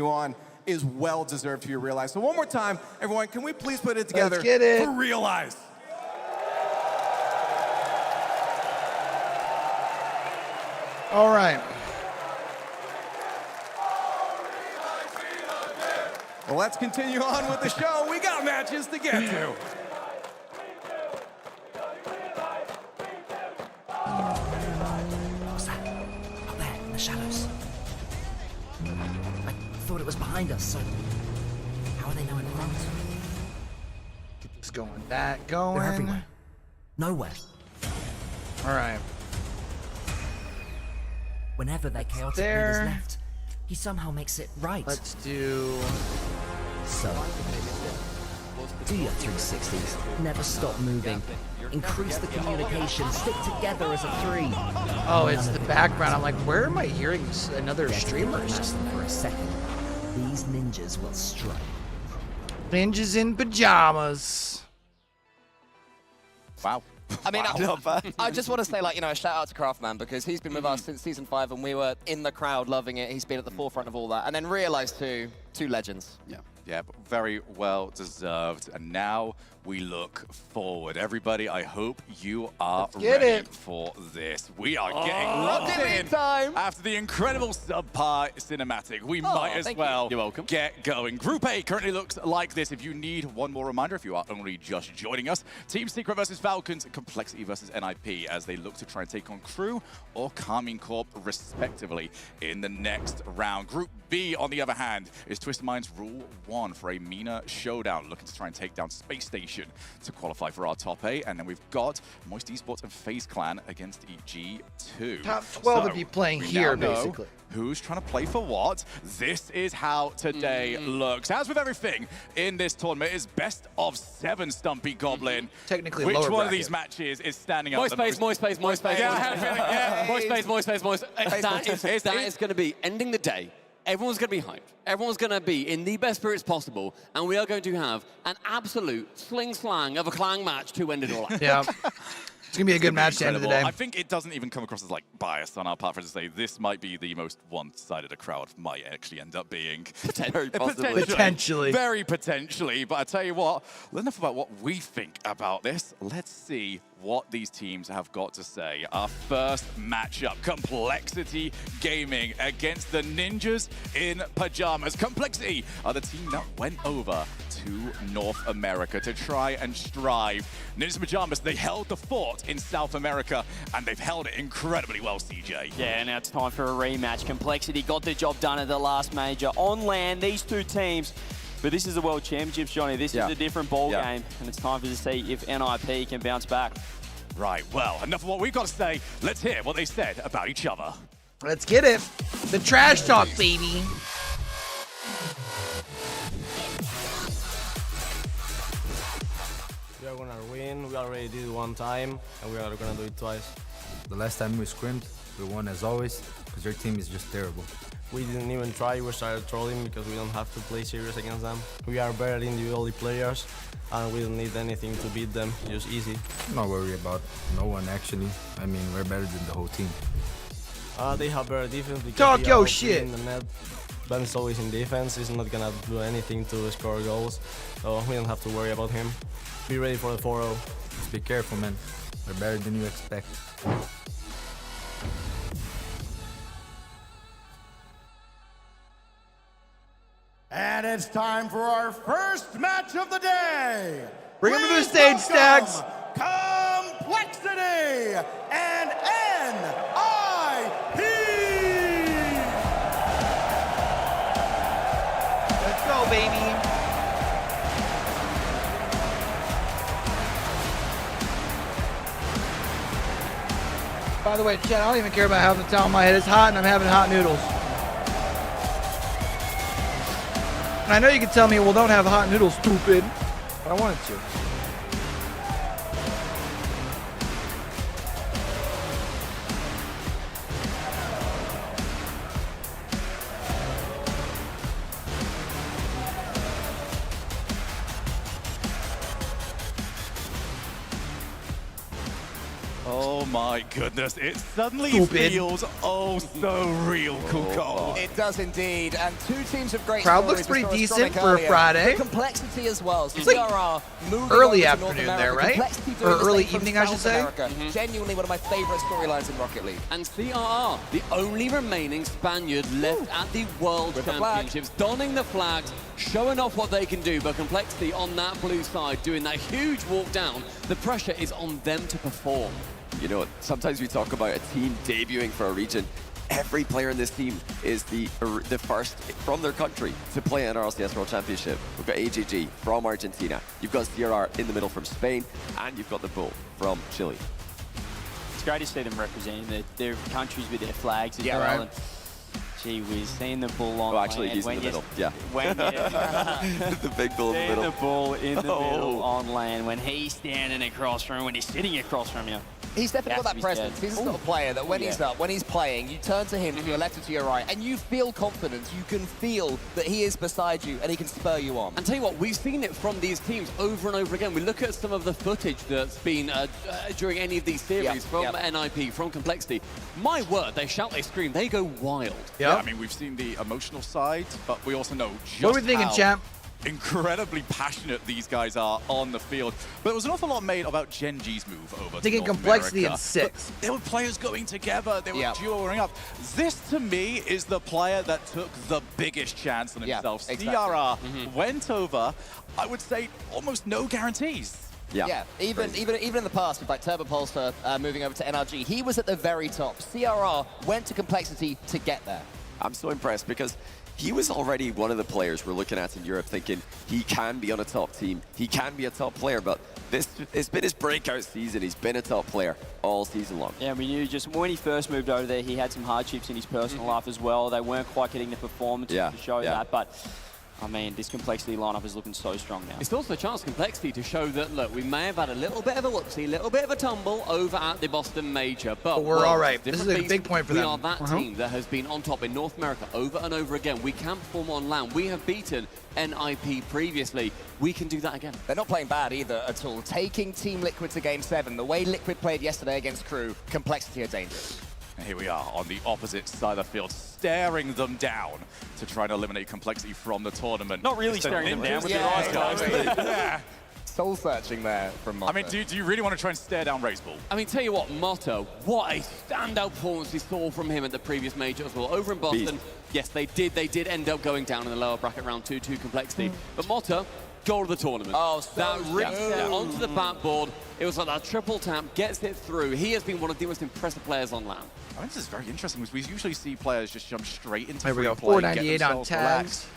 on is well deserved to be realized. So one more time, everyone, can we please put it together? Let's get it. For Realize. All right. Well, let's continue on with the show. We got matches to get to. What's that? Up there, in the shadows. I thought it was behind us, so how are they now in front? Get this going. That going. They're everywhere. Nowhere. All right. Whenever their chaotic There. leaders left, he somehow makes it right. Let's do. So, do your 360s. Never stop moving. Increase the communication. Stick together as a three. Oh, it's the background. I'm like, where am I hearing another Dare to streamer? imagine them for a second. These ninjas will strike. Ninjas in pajamas. Wow. I mean, I just want to say, like, you know, a shout out to Craftman because he's been with us since season 5 and we were in the crowd loving it. He's been at the forefront of all that. And then Realize too, two legends. Yeah, but very well deserved. And now we look forward. Everybody, I hope you are ready for this. We are getting locked in time. after the incredible subpar cinematic. We might as well get going. Group A currently looks like this. If you need one more reminder, if you are only just joining us, Team Secret versus Falcons, Complexity versus NIP as they look to try and take on Crew or Carmine Corp respectively in the next round. Group B, on the other hand, is Twisted Minds Rule 1 for a Mina showdown, looking to try and take down Space Station to qualify for our top 8. And then we've got Moist Esports and Faze Clan against G2. Top 12 So would be playing we here, now know basically. Who's trying to play for what? This is how today looks. As with everything in this tournament, is best of 7, Stumpy Goblin. Technically Which lower one of bracket. these matches is standing up Moist the space, most? moist space, moist space. Yeah, Moist space. That is going to be ending the day. Everyone's going to be hyped. Everyone's going to be in the best spirits possible. And we are going to have an absolute sling-slang of a clang match to end it all out. Yeah. It's going to be a good match at the end of the day. I think it doesn't even come across as like biased on our part for us to say this might be the most one-sided a crowd might actually end up being. Potentially. Very potentially. But I tell you what, enough about what we think about this. Let's see what these teams have got to say. Our first matchup, Complexity Gaming against the Ninjas in Pajamas. Complexity are the team that went over to North America to try and strive. Ninjas in Pajamas, they held the fort in South America, and they've held it incredibly well, CJ. Yeah, now it's time for a rematch. Complexity got the job done at the last major. On land, these two teams, but this is the World Championships, Johnny. This is a different ball game, and it's time for us to see if NIP can bounce back. Right, well, enough of what we've got to say. Let's hear what they said about each other. Let's get it. The trash talk, baby. We are gonna win. We already did it one time, and we are gonna do it twice. The last time we scrimmed, we won as always, because their team is just terrible. We didn't even try. We started trolling because we don't have to play serious against them. We are better individually players, and we don't need anything to beat them. Just easy. I'm not worried about no one actually. I mean, we're better than the whole team. They have better defense because Talk we are your all shit. in the net. Ben is always in defense. He's not gonna do anything to score goals, so we don't have to worry about him. Be ready for the 4-0. Just be careful, man. We're better than you expect. And it's time for our first match of the day. Bring him to the stage, Stacks. Complexity and NIP. Let's go, baby. By the way, Chad, I don't even care about having the towel on my head. It's hot and I'm having hot noodles. And I know you can tell me, well, don't have hot noodles, stupid. But I wanted to. Oh my goodness, it suddenly feels oh so real, Kuko. It does indeed, and two teams of great Crowd stories. looks pretty We saw decent Astronomic for a earlier. Friday. The complexity as well. So It's like CRR moving early over to North afternoon America. there, right? Complexity doing Or the early same from evening, I should South say. America. Genuinely one of my favorite storylines in Rocket League. And CRR, the only remaining Spaniard left at the World With the flag. Championships, donning the flags, showing off what they can do, but Complexity on that blue side doing that huge walk down. The pressure is on them to perform. You know, sometimes we talk about a team debuting for a region. Every player in this team is the first from their country to play an RLCS World Championship. We've got AJG from Argentina. You've got CRR in the middle from Spain, and you've got the Bull from Chile. It's great to see them representing their countries with their flags as well. Right. And gee whiz, seeing the Bull on Oh, actually, land he's in the middle. Yeah. When The big Bull in the seeing middle. the Bull in the middle on land, when he's standing across from, when he's sitting across from you. He's definitely got that Has to be presence. said. He's the sort of player that when he's up, when he's playing, you turn to him to your left or to your right, and you feel confidence. You can feel that he is beside you, and he can spur you on. And tell you what, we've seen it from these teams over and over again. We look at some of the footage that's been during any of these series from NIP, from Complexity. My word, they shout, they scream, they go wild. Yeah, I mean, we've seen the emotional side, but we also know just What are we thinking, how champ? incredibly passionate these guys are on the field. But there was an awful lot made about Gen G's move over Thinking to North Complexity America. in 6. But there were players going together. They were duoing up. This, to me, is the player that took the biggest chance on himself. exactly. CRR went over, I would say, almost no guarantees. Yeah, even in the past with like Turbo Pulsar moving over to NRG, he was at the very top. CRR went to Complexity to get there. I'm so impressed because he was already one of the players we're looking at in Europe thinking he can be on a top team, he can be a top player, but it's been his breakout season. He's been a top player all season long. Yeah, we knew just when he first moved over there, he had some hardships in his personal life as well. They weren't quite getting the performance to show that, but I mean, this Complexity lineup is looking so strong now. It's also a chance Complexity to show that, look, we may have had a little bit of a whoopsie, a little bit of a tumble over at the Boston Major, but we're all right. This is a big point for them. We are that team that has been on top in North America over and over again. We can perform on land. We have beaten NIP previously. We can do that again. They're not playing bad either at all. Taking Team Liquid to Game 7, the way Liquid played yesterday against Crew, Complexity are dangerous. And here we are on the opposite side of the field, staring them down to try and eliminate Complexity from the tournament. Not really staring them down with your eyes, guys. Yeah. Soul searching there from Motto. I mean, do you really want to try and stare down Race Bull? I mean, tell you what, Motto, what a standout performance we saw from him at the previous major as well. Over in Boston, yes, they did end up going down in the lower bracket round 2-2 Complexity. But Motto, goal of the tournament. Oh, so that ripped it onto the backboard. It was like that triple tap, gets it through. He has been one of the most impressive players on land. I think this is very interesting because we usually see players just jump straight into There we free go, play, 498 get on themselves tags. relaxed.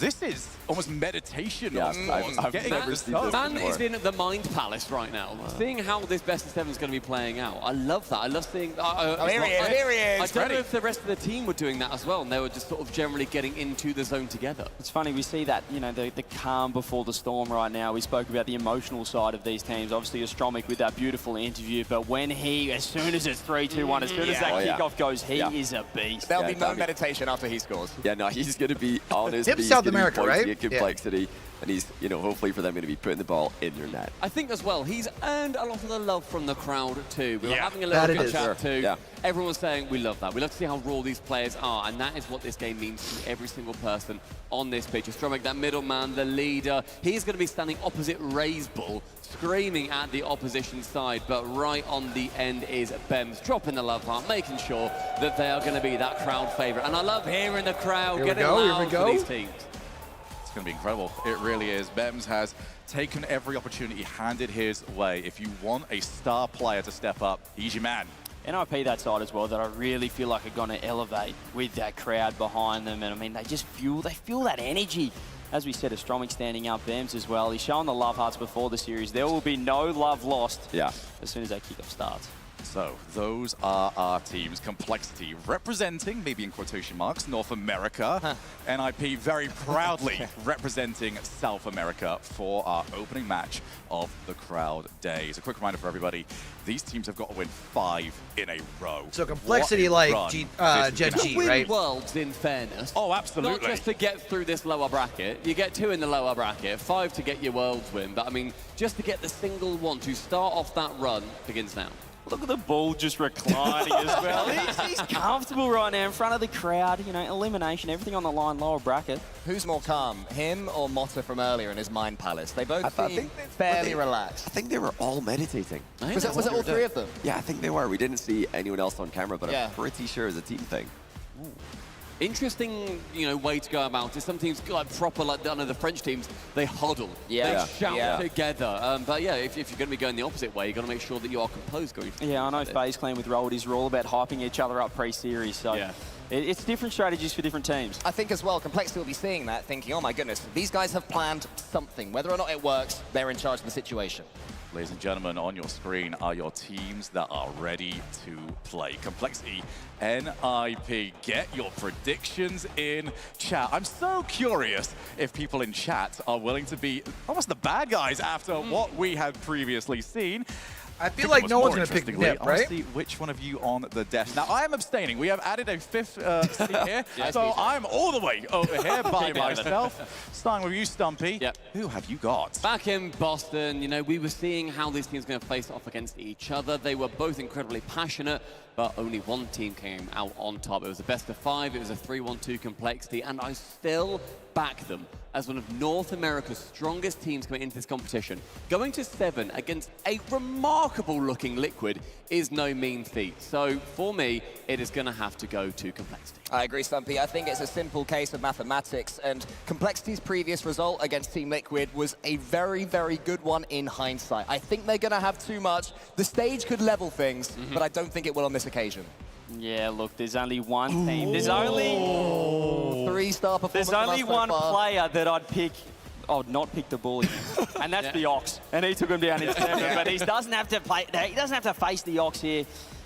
This is almost meditation. Yeah, almost. I've Getting never this seen done. this Man before. is in the Mind Palace right now, seeing how this best of seven is going to be playing out. I love that. I love seeing. Here he is. Here he is. I don't know if the rest of the team were doing that as well, and they were just sort of generally getting into the zone together. It's funny, we see that, you know, the calm before the storm right now. We spoke about the emotional side of these teams. Obviously, Astronomic with that beautiful interview, but when as soon as it's 3-2-1, as soon as that kickoff goes, he is a beast. There'll be no meditation after he scores. Yeah, no, he's going to be on his feet. South America, right? Complexity, and he's, you know, hopefully for them going to be putting the ball in their net. I think as well, he's earned a lot of the love from the crowd too. We were having a That little it bit is. chat too. Yeah. Everyone was saying we love that. We love to see how raw these players are, and that is what this game means to every single person on this pitch. Astronomic, that middleman, the leader, he's going to be standing opposite Raze Bull, screaming at the opposition side, but right on the end is Bems, dropping the love heart, making sure that they are going to be that crowd favourite. And I love hearing the crowd getting loud for these teams. It's going to be incredible. It really is. Bems has taken every opportunity handed his way. If you want a star player to step up, he's your man. NIP that side as well that I really feel like are going to elevate with that crowd behind them. And I mean, they feel that energy. As we said, Astronomic standing up, Bems as well. He's shown the love hearts before the series. There will be no love lost as soon as that kickoff starts. So those are our teams. Complexity representing, maybe in quotation marks, North America. NIP very proudly representing South America for our opening match of the Crowd Days. A quick reminder for everybody, these teams have got to win 5 in a row. So Complexity like Gen G, win right? worlds, in fairness. Oh, absolutely. Not just to get through this lower bracket. You get 2 in the lower bracket, 5 to get your worlds win. But I mean, just to get the single one to start off that run begins now. Look at the ball just reclining as well. He's comfortable right now in front of the crowd. You know, elimination, everything on the line, lower bracket. Who's more calm, him or Motta from earlier in his Mind Palace? They both seem fairly relaxed. I think they were all meditating. Was it all three of them? Yeah, I think they were. We didn't see anyone else on camera, but I'm pretty sure it was a team thing. Ooh. Interesting, way to go about it. Some teams, like proper, like the French teams, they huddle. They shout together. But yeah, if you're going to be going the opposite way, you've got to make sure that you are composed going forward. Yeah, I know Faze playing with Rolldies are all about hyping each other up pre-series. So it's different strategies for different teams. I think as well, Complexity will be seeing that, thinking, oh my goodness, these guys have planned something. Whether or not it works, they're in charge of the situation. Ladies and gentlemen, on your screen are your teams that are ready to play. Complexity, NIP, get your predictions in chat. I'm so curious if people in chat are willing to be almost the bad guys after what we had previously seen. I feel like no one's going to pick Nip, right? I'll see which one of you on the desk. Now, I am abstaining. We have added a fifth seat here, so I'm all the way over here by myself. Starting with you, Stumpy. Who have you got? Back in Boston, we were seeing how these teams are going to face off against each other. They were both incredibly passionate, but only one team came out on top. It was a best of 5. It was a 3-1-2 Complexity, and I still back them as one of North America's strongest teams coming into this competition. Going to 7 against a remarkable-looking Liquid is no mean feat. So for me, it is going to have to go to Complexity. I agree, Stumpy. I think it's a simple case of mathematics, and Complexity's previous result against Team Liquid was a very, very good one in hindsight. I think they're going to have too much. The stage could level things, but I don't think it will on this occasion. Yeah, look, there's only one team. There's only 3-star performance. There's only one player that I'd pick. I'd not pick the bully, and that's the Ox. And he took him down in 7, but he doesn't have to play. He doesn't have to face the Ox here.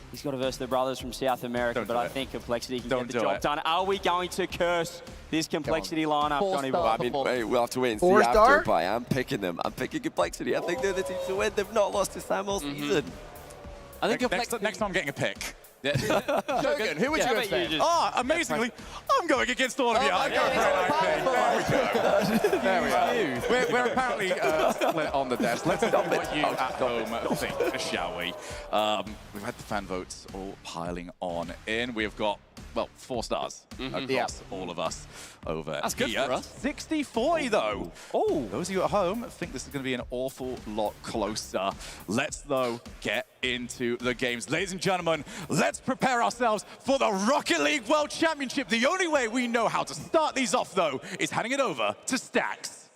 He's got to verse the brothers from South America, but I think Complexity can get the job done. Are we going to curse this Complexity lineup, Johnny? I mean, we'll have to wait and see after, but I'm picking them. I'm picking Complexity. I think they're the team to win. They've not lost to Sam all season. I think next time I'm getting a pick. Shogun, who would you have said? Amazingly, I'm going against all of you. I'm going for NIP. There we go. We're apparently split on the desk. Let's see what you at home think, shall we? We've had the fan votes all piling on in. We've got, well, 4 stars across all of us over That's good for us. 60-40 though. Oh, those of you at home think this is going to be an awful lot closer. Let's, though, get into the games. Ladies and gentlemen, let's prepare ourselves for the Rocket League World Championship. The only way we know how to start these off, though, is handing it over to Stacks.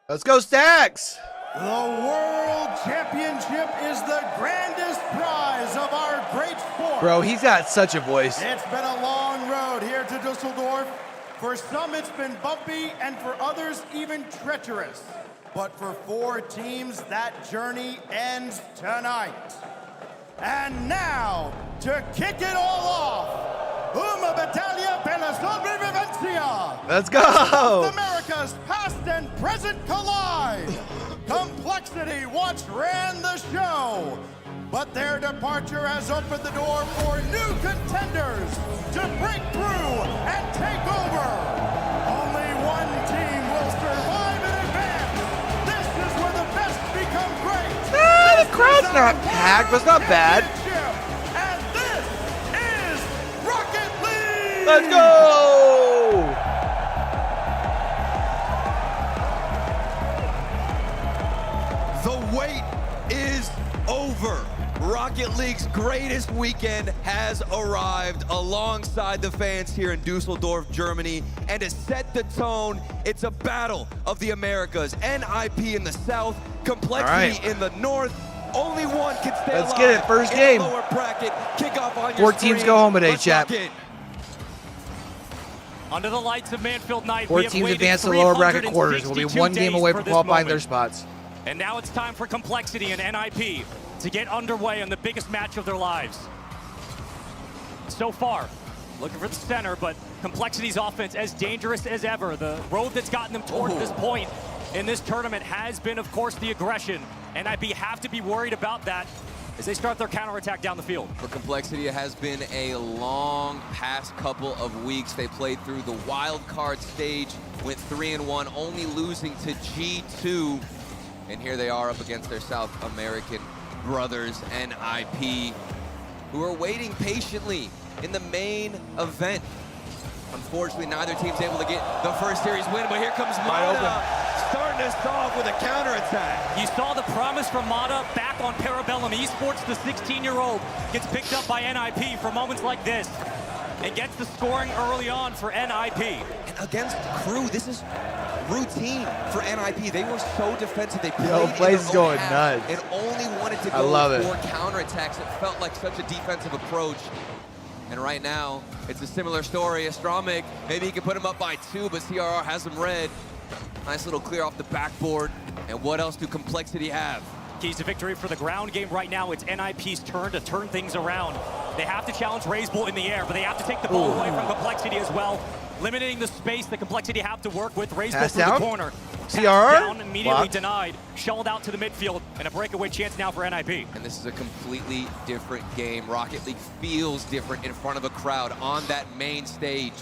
Let's go, Stacks! The World Championship is the grandest prize of our great sport. Bro, he's got such a voice. It's been a long road here to Dusseldorf. For some, it's been bumpy, and for others, even treacherous. But for 4 teams, that journey ends tonight. And now, to kick it all off, Uma Battaglia per la Sobrevivencia. Let's go! North America's past and present collide. Complexity once ran the show, but their departure has opened the door for new contenders to break through and take over. Only one team will survive and advance. This is where the best become great. The crowd's not packed, but it's not bad. And this is Rocket League. Let's go! The wait is over. Rocket League's greatest weekend has arrived alongside the fans here in Dusseldorf, Germany. And to set the tone, it's a battle of the Americas. NIP in the south, Complexity in the north. Only one can stay alive. Let's get it, first game. Lower bracket. Kick off on 4 teams go home today, chat. Under the lights of Manfield Night, 4 teams advance to the lower bracket quarters. We'll be 1 game away from qualifying their spots. And now it's time for Complexity and NIP to get underway on the biggest match of their lives. So far, looking for the center, but Complexity's offense as dangerous as ever. The road that's gotten them toward this point in this tournament has been, of course, the aggression. NIP have to be worried about that as they start their counterattack down the field. For Complexity, it has been a long past couple of weeks. They played through the wild card stage, went 3-1, only losing to G2. And here they are up against their South American brothers, NIP, who are waiting patiently in the main event. Unfortunately, neither team's able to get the first series win, but here comes Mata, starting us off with a counterattack. You saw the promise from Mata back on Parabellum Esports. The 16-year-old gets picked up by NIP for moments like this and gets the scoring early on for NIP. And against Crew, this is routine for NIP. They were so defensive. They played Play's going half nuts. and only wanted to I go love it. for counterattacks. It felt like such a defensive approach. And right now, it's a similar story. Astramic, maybe he can put him up by 2, but CRR has him red. Nice little clear off the backboard. And what else do Complexity have? Keys to victory for the ground game right now. It's NIP's turn to turn things around. They have to challenge RazeBull in the air, but they have to take the ball away from Complexity as well, limiting the space that Complexity have to work with. RazeBull through the corner. CR? Down, immediately denied. Shoveled out to the midfield, and a breakaway chance now for NIP. And this is a completely different game. Rocket League feels different in front of a crowd on that main stage.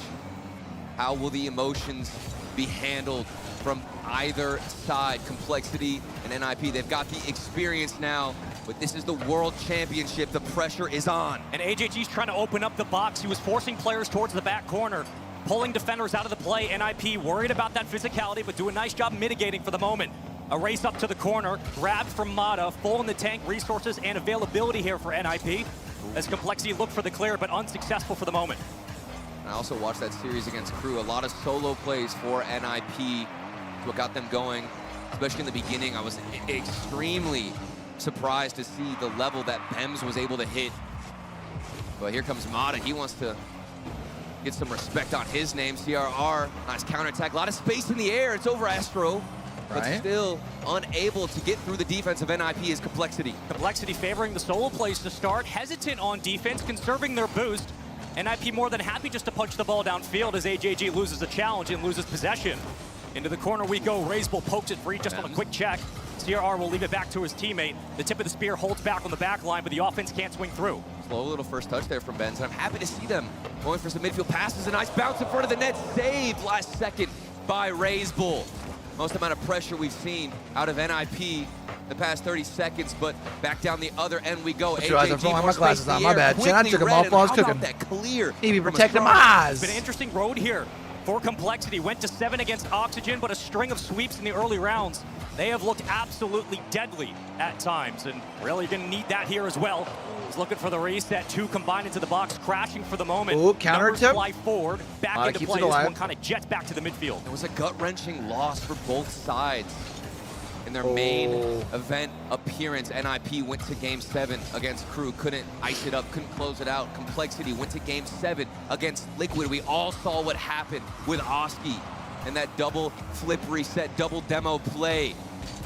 How will the emotions be handled from either side? Complexity and NIP, they've got the experience now, but this is the World Championship. The pressure is on. And AJG's trying to open up the box. He was forcing players towards the back corner, pulling defenders out of the play. NIP worried about that physicality, but do a nice job mitigating for the moment. A race up to the corner, grabbed from Mata, full in the tank, resources and availability here for NIP, as Complexity looked for the clear, but unsuccessful for the moment. I also watched that series against Crew. A lot of solo plays for NIP. What got them going, especially in the beginning. I was extremely surprised to see the level that Bems was able to hit. But here comes Mata. He wants to get some respect on his name. CRR, nice counterattack. A lot of space in the air. It's over Astro, but still unable to get through the defense of NIP is Complexity. Complexity favoring the solo plays to start, hesitant on defense, conserving their boost. NIP more than happy just to punch the ball downfield as AJG loses the challenge and loses possession. Into the corner we go. RazeBull pokes it free just on a quick check. CRR will leave it back to his teammate. The tip of the spear holds back on the back line, but the offense can't swing through. Slow little first touch there from Benz, and I'm happy to see them going for some midfield passes. A nice bounce in front of the net, saved last second by RazeBull. Most amount of pressure we've seen out of NIP the past 30 seconds, but back down the other end we go. AJG, my glasses on, my bad. I took them off while I was cooking. That clear. He be protecting my eyes. It's been an interesting road here for Complexity. Went to 7 against Oxygen, but a string of sweeps in the early rounds. They have looked absolutely deadly at times, and really going to need that here as well. He's looking for the reset. 2 combined into the box, crashing for the moment. Ooh, counter tip. Fly forward, back into play. This one kind of jets back to the midfield. It was a gut-wrenching loss for both sides. In their main event appearance, NIP went to Game 7 against Crew, couldn't ice it up, couldn't close it out. Complexity went to Game 7 against Liquid. We all saw what happened with Oski and that double flip reset, double demo play.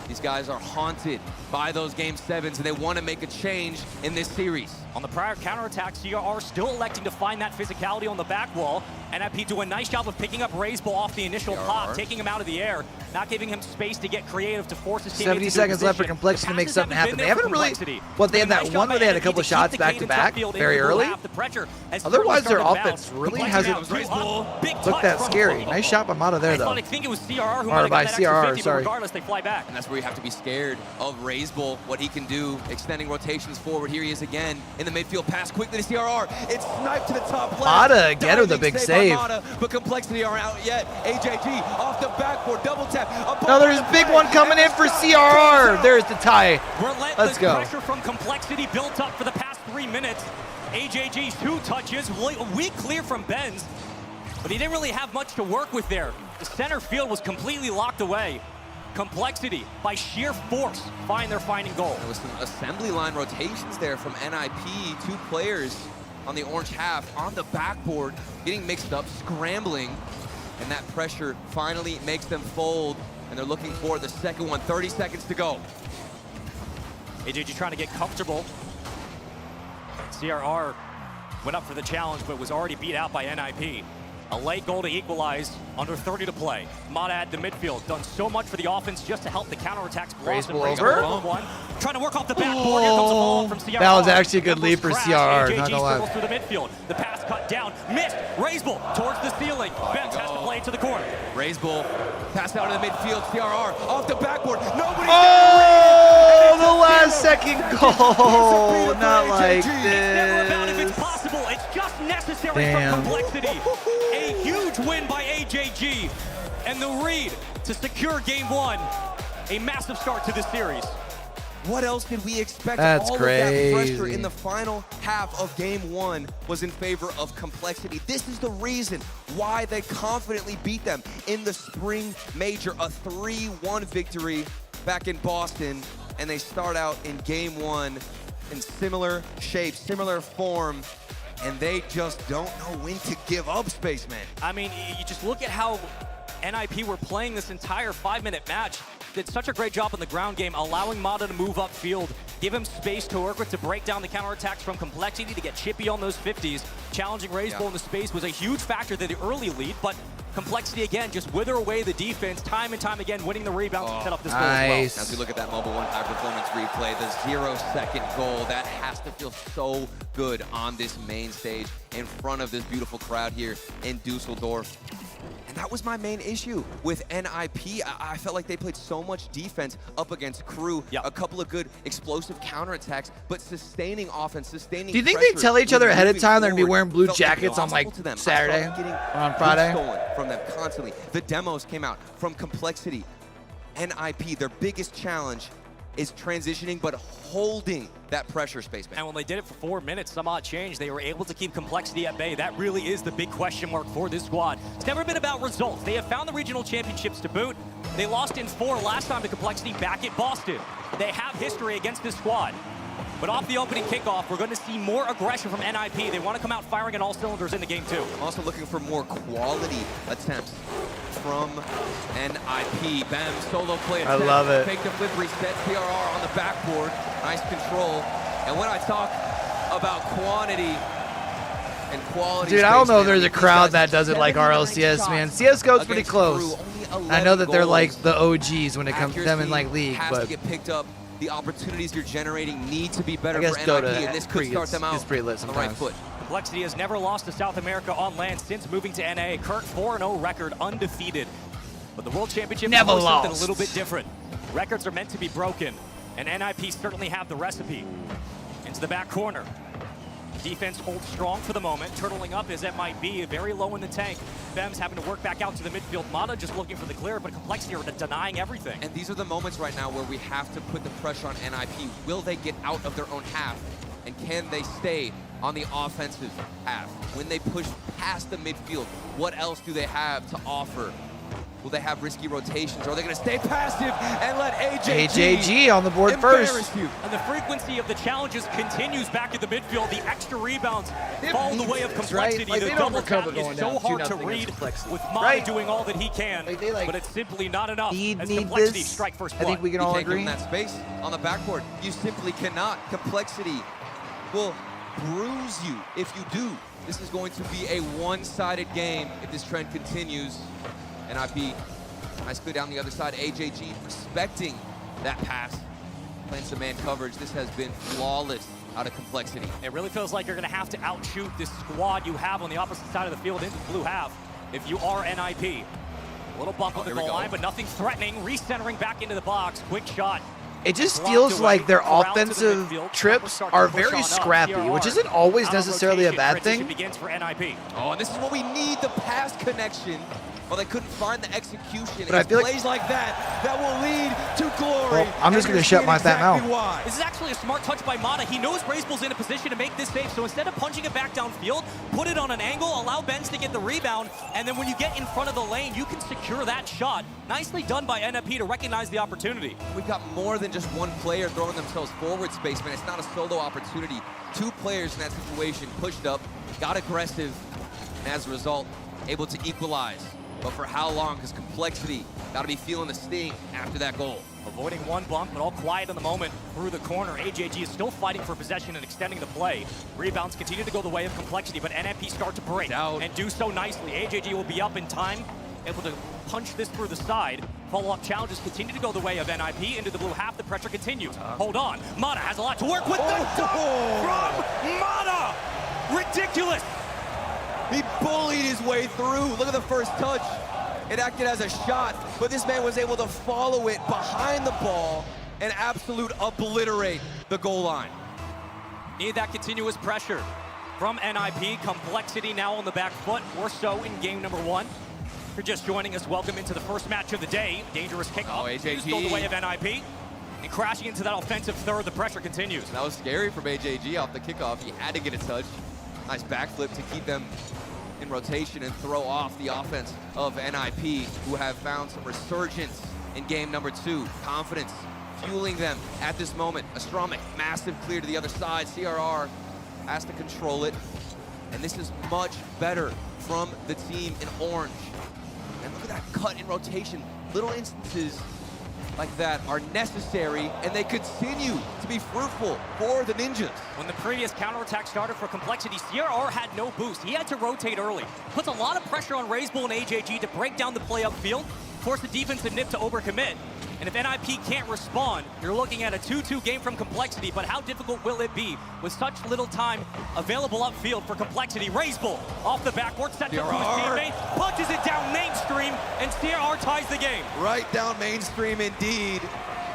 These guys are haunted by those Game 7s, and they want to make a change in this series. On the prior counterattack, CRR still electing to find that physicality on the back wall. NIP do a nice job of picking up RazeBull off the initial pop, taking him out of the air, not giving him space to get creative to force his teammates 70 seconds left for Complexity to make something happen. They haven't really, well, they had that one where they had a couple of shots back to back very early. Otherwise, their offense really hasn't looked that scary. Nice shot by Mata there, though. I think it was CRR who or by got that CRR, extra 50, sorry. Regardless, they fly back. And that's where you have to be scared of RazeBull, what he can do, extending rotations forward. Here he is again in the midfield, pass quickly to CRR. It's sniped to the top left. Mata again with a big save. Mata, but Complexity aren't out yet. AJG off the backboard, double tap. No, there's a big one coming in for CRR. There's the tie. Let's go. Pressure from Complexity built up for the past 3 minutes. AJG 2 touches, weak clear from Benz, but he didn't really have much to work with there. The center field was completely locked away. Complexity, by sheer force, find their finding goal. There was some assembly line rotations there from NIP. 2 players on the orange half on the backboard, getting mixed up, scrambling, and that pressure finally makes them fold, and they're looking for the second one. 30 seconds to go. AJG trying to get comfortable. CRR went up for the challenge, but was already beat out by NIP. A late goal to equalize, under 30 to play. Mata at the midfield, done so much for the offense just to help the counterattacks blossom. Over. Trying to work off the backboard. Here comes a ball from CRR. That was actually a good lead for CRR, not gonna lie. Through the midfield. The pass cut down, missed. RazeBull towards the ceiling. Bems has to play it to the corner. RazeBull pass out in the midfield. CRR off the backboard. Nobody. Oh, the last second goal. Not like Never about if it's this. possible. It's just necessary Damn. for complexity. A huge win by AJG. And the read to secure game 1. A massive start to this series. What else did we expect? That's All crazy. of that pressure in the final half of game 1 was in favor of complexity. This is the reason why they confidently beat them in the spring major, a 3-1 victory back in Boston. And they start out in game 1 in similar shape, similar form, and they just don't know when to give up, Spaceman. I mean, you just look at how NIP were playing this entire 5-minute match. Did such a great job in the ground game, allowing Mata to move upfield, give him space to work with to break down the counterattacks from complexity to get chippy on those 50s. Challenging Razebull in the space was a huge factor to the early lead, but complexity again just wither away the defense time and time again, winning the rebounds and set up this goal as well. As we look at that Mobile 1 high performance replay, the 0-second goal, that has to feel so good on this main stage in front of this beautiful crowd here in Dusseldorf. And that was my main issue with NIP. I felt like they played so much defense up against Crew. A couple of good explosive counterattacks, but sustaining offense, sustaining Do you think they pressure tell each other when ahead of moving time they're going to be forward wearing blue felt jackets on like impossible to them. Saturday I saw them getting or on goods Friday? stolen from them constantly. The demos came out from Complexity. NIP, their biggest challenge is transitioning, but holding that pressure, Spaceman. And when they did it for 4 minutes, some odd change, they were able to keep complexity at bay. That really is the big question mark for this squad. It's never been about results. They have found the regional championships to boot. They lost in 4 last time to complexity back at Boston. They have history against this squad. But off the opening kickoff, we're going to see more aggression from NIP. They want to come out firing on all cylinders in the game too. I'm also looking for more quality attempts from NIP. Bam, solo play attempt. I love it. Fake the flip, reset, PRR on the backboard. Nice control. And when I talk about quantity and quality, Dude, I don't know if there's a crowd that doesn't like RLCS, man. CSGO's pretty close. I know that they're like the OGs when it comes to them in like League, has but to get picked up. The opportunities you're generating need to be better I guess for Dota NIP, and this could start them out is pretty lit on the right sometimes. foot. Complexity has never lost to South America on land since moving to NA. Current 4-0 record, undefeated. But the World Championship is Never something a lost. little bit different. Records are meant to be broken, and NIP certainly have the recipe. Into the back corner. Defense holds strong for the moment, turtling up as it might be, very low in the tank. Fem's having to work back out to the midfield. Mata just looking for the clear, but Complexity are denying everything. And these are the moments right now where we have to put the pressure on NIP. Will they get out of their own half? And can they stay on the offensive half? When they push past the midfield, what else do they have to offer? Will they have risky rotations? Or are they going to stay passive and let AJG on the board first. you? And the frequency of the challenges continues back at the midfield. The extra rebounds fall in the way of Complexity. Like, the they don't double tap recover is going so down hard to 2-0 read, against Complexity. with Mata Right. doing all that he can, Like, they, like, but it's simply not enough need as Complexity this. strike first I blood. think we can You all can't give agree. them that space on the backboard. You simply cannot. Complexity will bruise you if you do. This is going to be a one-sided game if this trend continues. NIP, nice clear down the other side. AJG respecting that pass. Playing some man coverage. This has been flawless out of Complexity. It really feels like you're going to have to outshoot this squad you have on the opposite side of the field into the blue half if you are NIP. A little bump with the goal line, but nothing threatening. Recentering back into the box. Quick shot. It just feels like their offensive trips are very scrappy, which isn't always necessarily a bad thing. Begins for NIP. Oh, and this is what we need, the pass connection. Well, they couldn't find the execution. But I It's feel like- plays like that will lead to glory. Well, I'm just And gonna you're shut seeing my fat exactly mouth. why. This is actually a smart touch by Mata. He knows Razebull's in a position to make this save, so instead of punching it back downfield, put it on an angle, allow Benz to get the rebound, and then when you get in front of the lane, you can secure that shot. Nicely done by NIP to recognize the opportunity. We've got more than just one player throwing themselves forward, Spaceman. It's not a solo opportunity. Two players in that situation pushed up, got aggressive, and as a result, able to equalize. But for how long? Because Complexity got to be feeling the sting after that goal. Avoiding one bump, but all quiet in the moment through the corner. AJG is still fighting for possession and extending the play. Rebounds continue to go the way of Complexity, but NIP start to break and do so nicely. AJG will be up in time, able to punch this through the side. Follow-up challenges continue to go the way of NIP into the blue half. The pressure continues. Hold on. Mata has a lot to work with. The dunk from Mata! Ridiculous! He bullied his way through. Look at the first touch. It acted as a shot, but this man was able to follow it behind the ball and absolute obliterate the goal line. Need that continuous pressure from NIP. Complexity now on the back foot, more so in game number 1. If you're just joining us, welcome into the first match of the day. Dangerous kickoff. AJG. Used the way of NIP. And crashing into that offensive third, the pressure continues. That was scary from AJG off the kickoff. He had to get a touch. Nice backflip to keep them in rotation and throw off the offense of NIP, who have found some resurgence in game number 2. Confidence fueling them at this moment. Astromic, massive clear to the other side. CRR has to control it. And this is much better from the team in orange. And look at that cut in rotation. Little instances like that are necessary, and they continue to be fruitful for the Ninjas. When the previous counterattack started for Complexity, CRR had no boost. He had to rotate early. Puts a lot of pressure on Razebull and AJG to break down the play upfield, force the defensive nip to overcommit. And if NIP can't respond, you're looking at a 2-2 game from Complexity, but how difficult will it be with such little time available upfield for Complexity? Razebull off the backboard, set to his teammate, punches it down mainstream, and CRR ties the game. Right down mainstream indeed.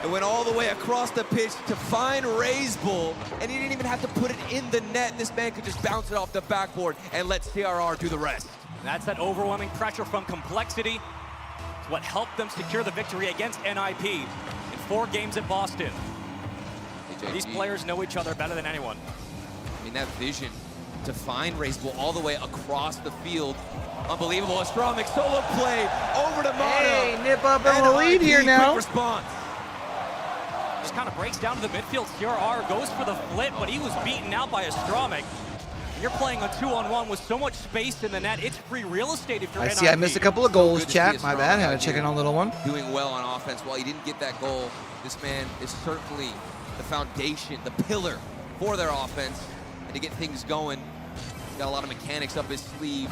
It went all the way across the pitch to find Razebull, and he didn't even have to put it in the net. This man could just bounce it off the backboard and let CRR do the rest. And that's that overwhelming pressure from Complexity. What helped them secure the victory against NIP in 4 games at Boston. These players know each other better than anyone. I mean, that vision to find Razebull all the way across the field. Unbelievable. Astromic solo play over to Mono. Hey, nip up in the lead here now. Quick response. Just kind of breaks down to the midfield. CRR goes for the flip, but he was beaten out by Astromic. You're playing a 2-on-1 with so much space in the net. It's free real estate if you're NIP. I see I missed a couple of goals, chat. My bad. Had to check in on little one. Doing well on offense. While he didn't get that goal, this man is certainly the foundation, the pillar for their offense. And to get things going, got a lot of mechanics up his sleeve.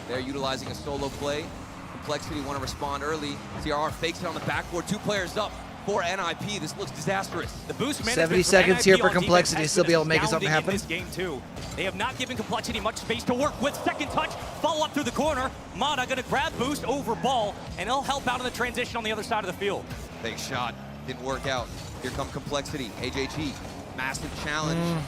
They're utilizing a solo play. Complexity want to respond early. CRR fakes it on the backboard. 2 players up for NIP. This looks disastrous. The boost 70 seconds here for Complexity to still be able to make something happen. In this game too. They have not given Complexity much space to work with. Second touch, follow up through the corner. Mata gonna grab boost over ball, and he'll help out in the transition on the other side of the field. Big shot, didn't work out. Here come Complexity, AJG, massive challenge.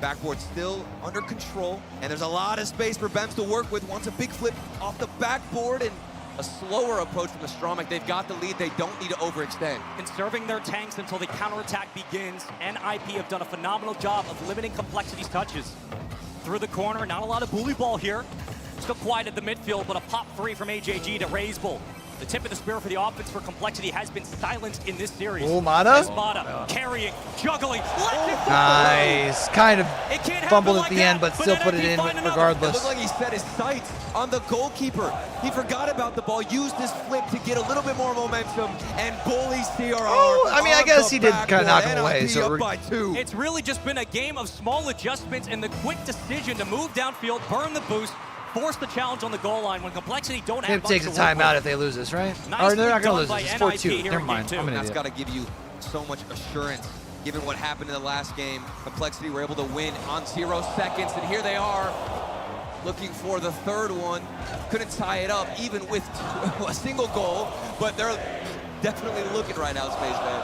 Backboard still under control, and there's a lot of space for Bems to work with. Wants a big flip off the backboard, and a slower approach from Astromic. They've got the lead. They don't need to overextend. Conserving their tanks until the counterattack begins. NIP have done a phenomenal job of limiting Complexity's touches. Through the corner, not a lot of bully ball here. Still quiet at the midfield, but a pop 3 from AJG to Razebull. The tip of the spear for the offense for Complexity has been silenced in this series. Oh, Mata? As Mata carrying, juggling, nice. Kind of fumbled at the end, but still put it in It regardless. looked like he set his sights on the goalkeeper. He forgot about the ball, used his flip to get a little bit more momentum, and bullies CRR. Oh, I mean, I guess he did kind of knock him away. So up by 2. It's really just been a game of small adjustments and the quick decision to move downfield, burn the boost, force the challenge on the goal line when Complexity don't have It takes a timeout if they lose this, right? Or they're not going to lose this. It's 4-2. Never mind. I'm an That's idiot. got to give you so much assurance, given what happened in the last game. Complexity were able to win on 0 seconds, and here they are, looking for the 3rd one. Couldn't tie it up, even with a single goal, but they're definitely looking right now, Spaceman.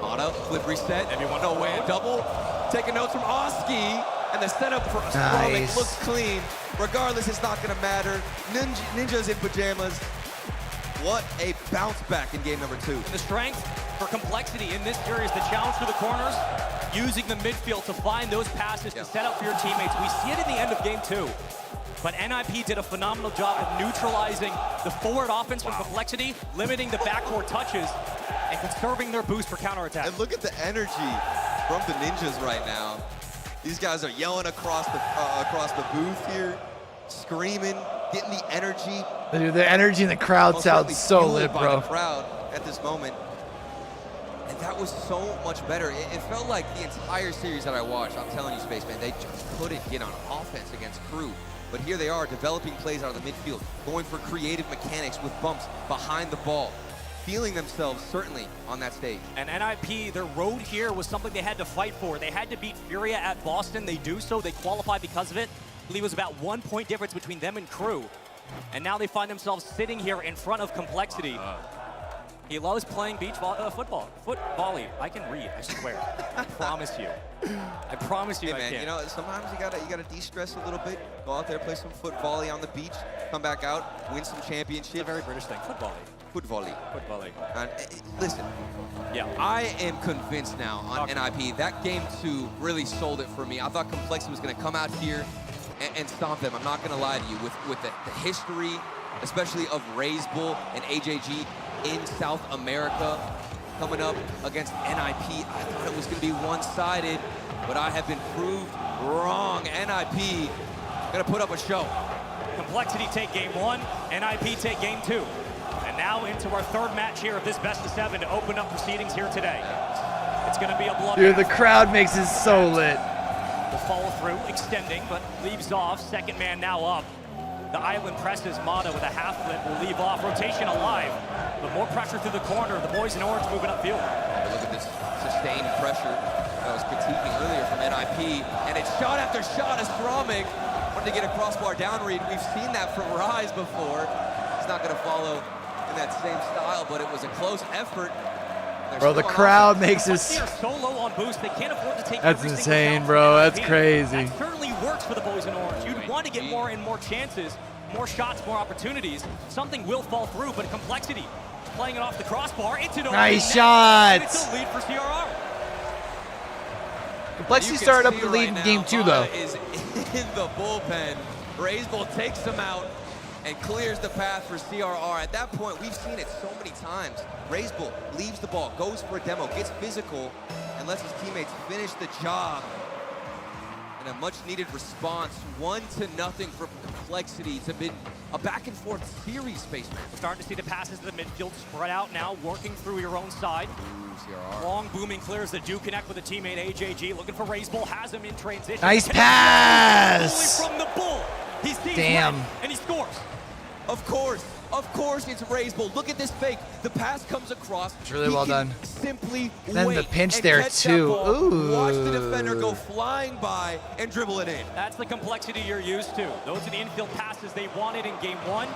Mata, flip reset, everyone no way, a double. Taking notes from Oski, and the setup for Astromic looks clean. Regardless, it's not going to matter. Ninjas in pajamas. What a bounce back in game number 2. The strength for Complexity in this series, the challenge through the corners, using the midfield to find those passes to set up for your teammates. We see it in the end of game 2. But NIP did a phenomenal job of neutralizing the forward offense from Complexity, limiting the backcourt touches, and conserving their boost for counterattack. And look at the energy from the Ninjas right now. These guys are yelling across the booth here, screaming, getting the energy. Dude, the energy in the crowd sounds so lit, bro. The crowd at this moment. And that was so much better. It felt like the entire series that I watched, I'm telling you, Spaceman, they just couldn't get on offense against Crew. But here they are, developing plays out of the midfield, going for creative mechanics with bumps behind the ball, feeling themselves certainly on that stage. And NIP, their road here was something they had to fight for. They had to beat Furia at Boston. They do so. They qualify because of it. I believe it was about 1 point difference between them and Crew. And now they find themselves sitting here in front of Complexity. He loves playing beach football. Foot volley. I can read, I swear. I promise you. I promise you Hey I man, can. you know, sometimes you gotta de-stress a little bit. Go out there, play some foot volley on the beach, come back out, win some championships. It's a very British thing. Foot volley. Foot volley. Foot volley. And listen, yeah, I am convinced now on NIP. That game 2 really sold it for me. I thought Complexity was gonna come out here and stomp them. I'm not gonna lie to you. With the history, especially of Raise Bull and AJG in South America, coming up against NIP, I thought it was gonna be one-sided, but I have been proved wrong. NIP gonna put up a show. Complexity take game 1, NIP take game 2. And now into our 3rd match here of this best of 7 to open up proceedings here today. It's gonna be a bloodbath. Dude, the crowd makes it so lit. The follow through, extending, but leaves off. Second man now up. The island presses. Mata with a half flip will leave off. Rotation alive, but more pressure through the corner. The boys in orange moving upfield. Look at this sustained pressure I was critiquing earlier from NIP, and it's shot after shot. Astramic wanted to get a crossbar down read. We've seen that from Rise before. He's not going to follow in that same style, but it was a close effort. Bro, the crowd makes us. Solo on boost. They can't afford to take. That's insane, bro. That's crazy. That certainly works for the boys in orange. You'd want to get more and more chances, more shots, more opportunities. Something will fall through, but Complexity playing it off the crossbar. It's an nice shots. It's a lead for CRR. Complexity started up the lead in game 2, though. Is in the bullpen. Raise Bull takes him out and clears the path for CRR. At that point, we've seen it so many times. Raise Bull leaves the ball, goes for a demo, gets physical, and lets his teammates finish the job. And a much-needed response, 1-0 for Complexity. It's been a back-and-forth series, Spaceman. We're starting to see the passes to the midfield spread out now, working through your own side. CRR. Long booming clears that do connect with a teammate, AJG. Looking for Raise Bull, has him in transition. Nice pass! From the Bull. He sees Damn. red, and he scores. Of course it's Raise Bull. Look at this fake. The pass comes across. It's really well done. Simply then wait the pinch and there, catch too. that ball, Ooh. watch the defender go flying by and dribble it in. That's the Complexity you're used to. Those are the infield passes they wanted in game 1.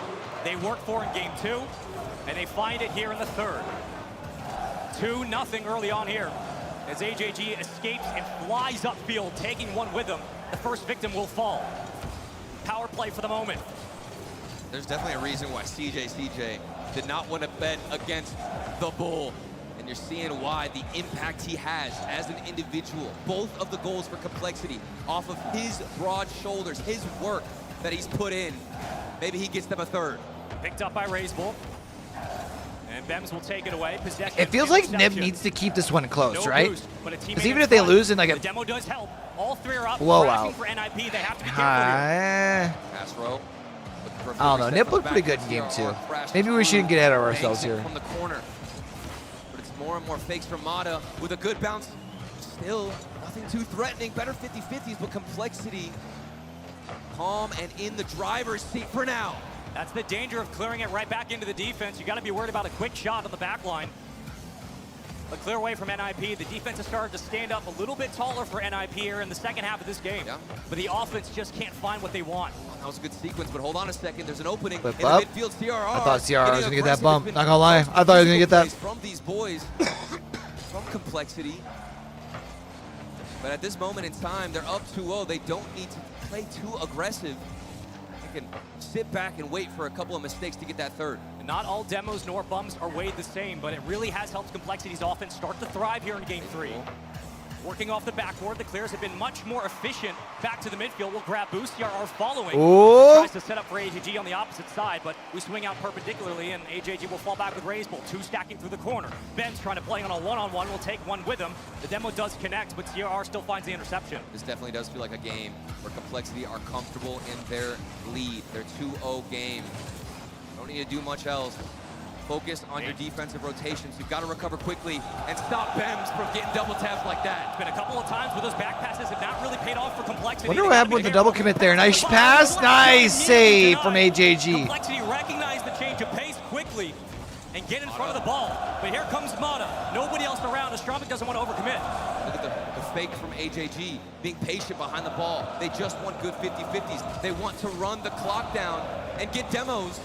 They worked for in game 2, and they find it here in the 3rd. 2-0 early on here as AJG escapes and flies upfield, taking one with him. The first victim will fall. Power play for the moment. There's definitely a reason why CJ did not want to bet against the Bull. And you're seeing why, the impact he has as an individual. Both of the goals for Complexity off of his broad shoulders, his work that he's put in. Maybe he gets them a 3rd. Picked up by Raise Bull. And Bems will take it away. Possession. It feels like Nib needs to keep this one close, No right? boost, but a Because teammate even in if they front. lose in like a The demo does help. All 3 are up. blowout. For NIP, they have to be careful here. Pass row. I don't know. Nib looked pretty good in game 2. Maybe we shouldn't get ahead of ourselves here. From the corner. But it's more and more fakes from Mata with a good bounce. Still nothing too threatening. Better 50-50s, but Complexity calm and in the driver's seat for now. That's the danger of clearing it right back into the defense. You got to be worried about a quick shot on the back line. A clear away from NIP. The defense has started to stand up a little bit taller for NIP here in the second half of this game. Yeah. But the offense just can't find what they want. That was a good sequence, but hold on a second. There's an opening Flip in up. the midfield. CRR. I thought CRR was going to get that aggressive. bump. It's Not been going to lie. I thought he was going to get that. from these boys, from Complexity. But at this moment in time, they're up 2-0. They don't need to play too aggressive. They can sit back and wait for a couple of mistakes to get that 3rd. And not all demos nor bums are weighed the same, but it really has helped Complexity's offense start to thrive here in game 3. Working off the backboard, the clears have been much more efficient. Back to the midfield, will grab boost. CRR following. Ooh. Tries to set up for AJG on the opposite side, but we swing out perpendicularly, and AJG will fall back with Raise Bull. 2 stacking through the corner. Ben's trying to play on a one-on-one, will take one with him. The demo does connect, but CRR still finds the interception. This definitely does feel like a game where Complexity are comfortable in their lead, their 2-0 game. Don't need to do much else. Focus on your defensive rotations. You've got to recover quickly and stop Bems from getting double tapped like that. It's been a couple of times where those back passes have not really paid off for Complexity. Wonder what happened with the double commit there. Nice pass. Nice save from AJG. Complexity recognized the change of pace quickly and get in front of the ball. But here comes Mata. Nobody else around. Astramic doesn't want to overcommit. Look at the fake from AJG, being patient behind the ball. They just want good 50-50s. They want to run the clock down and get demos.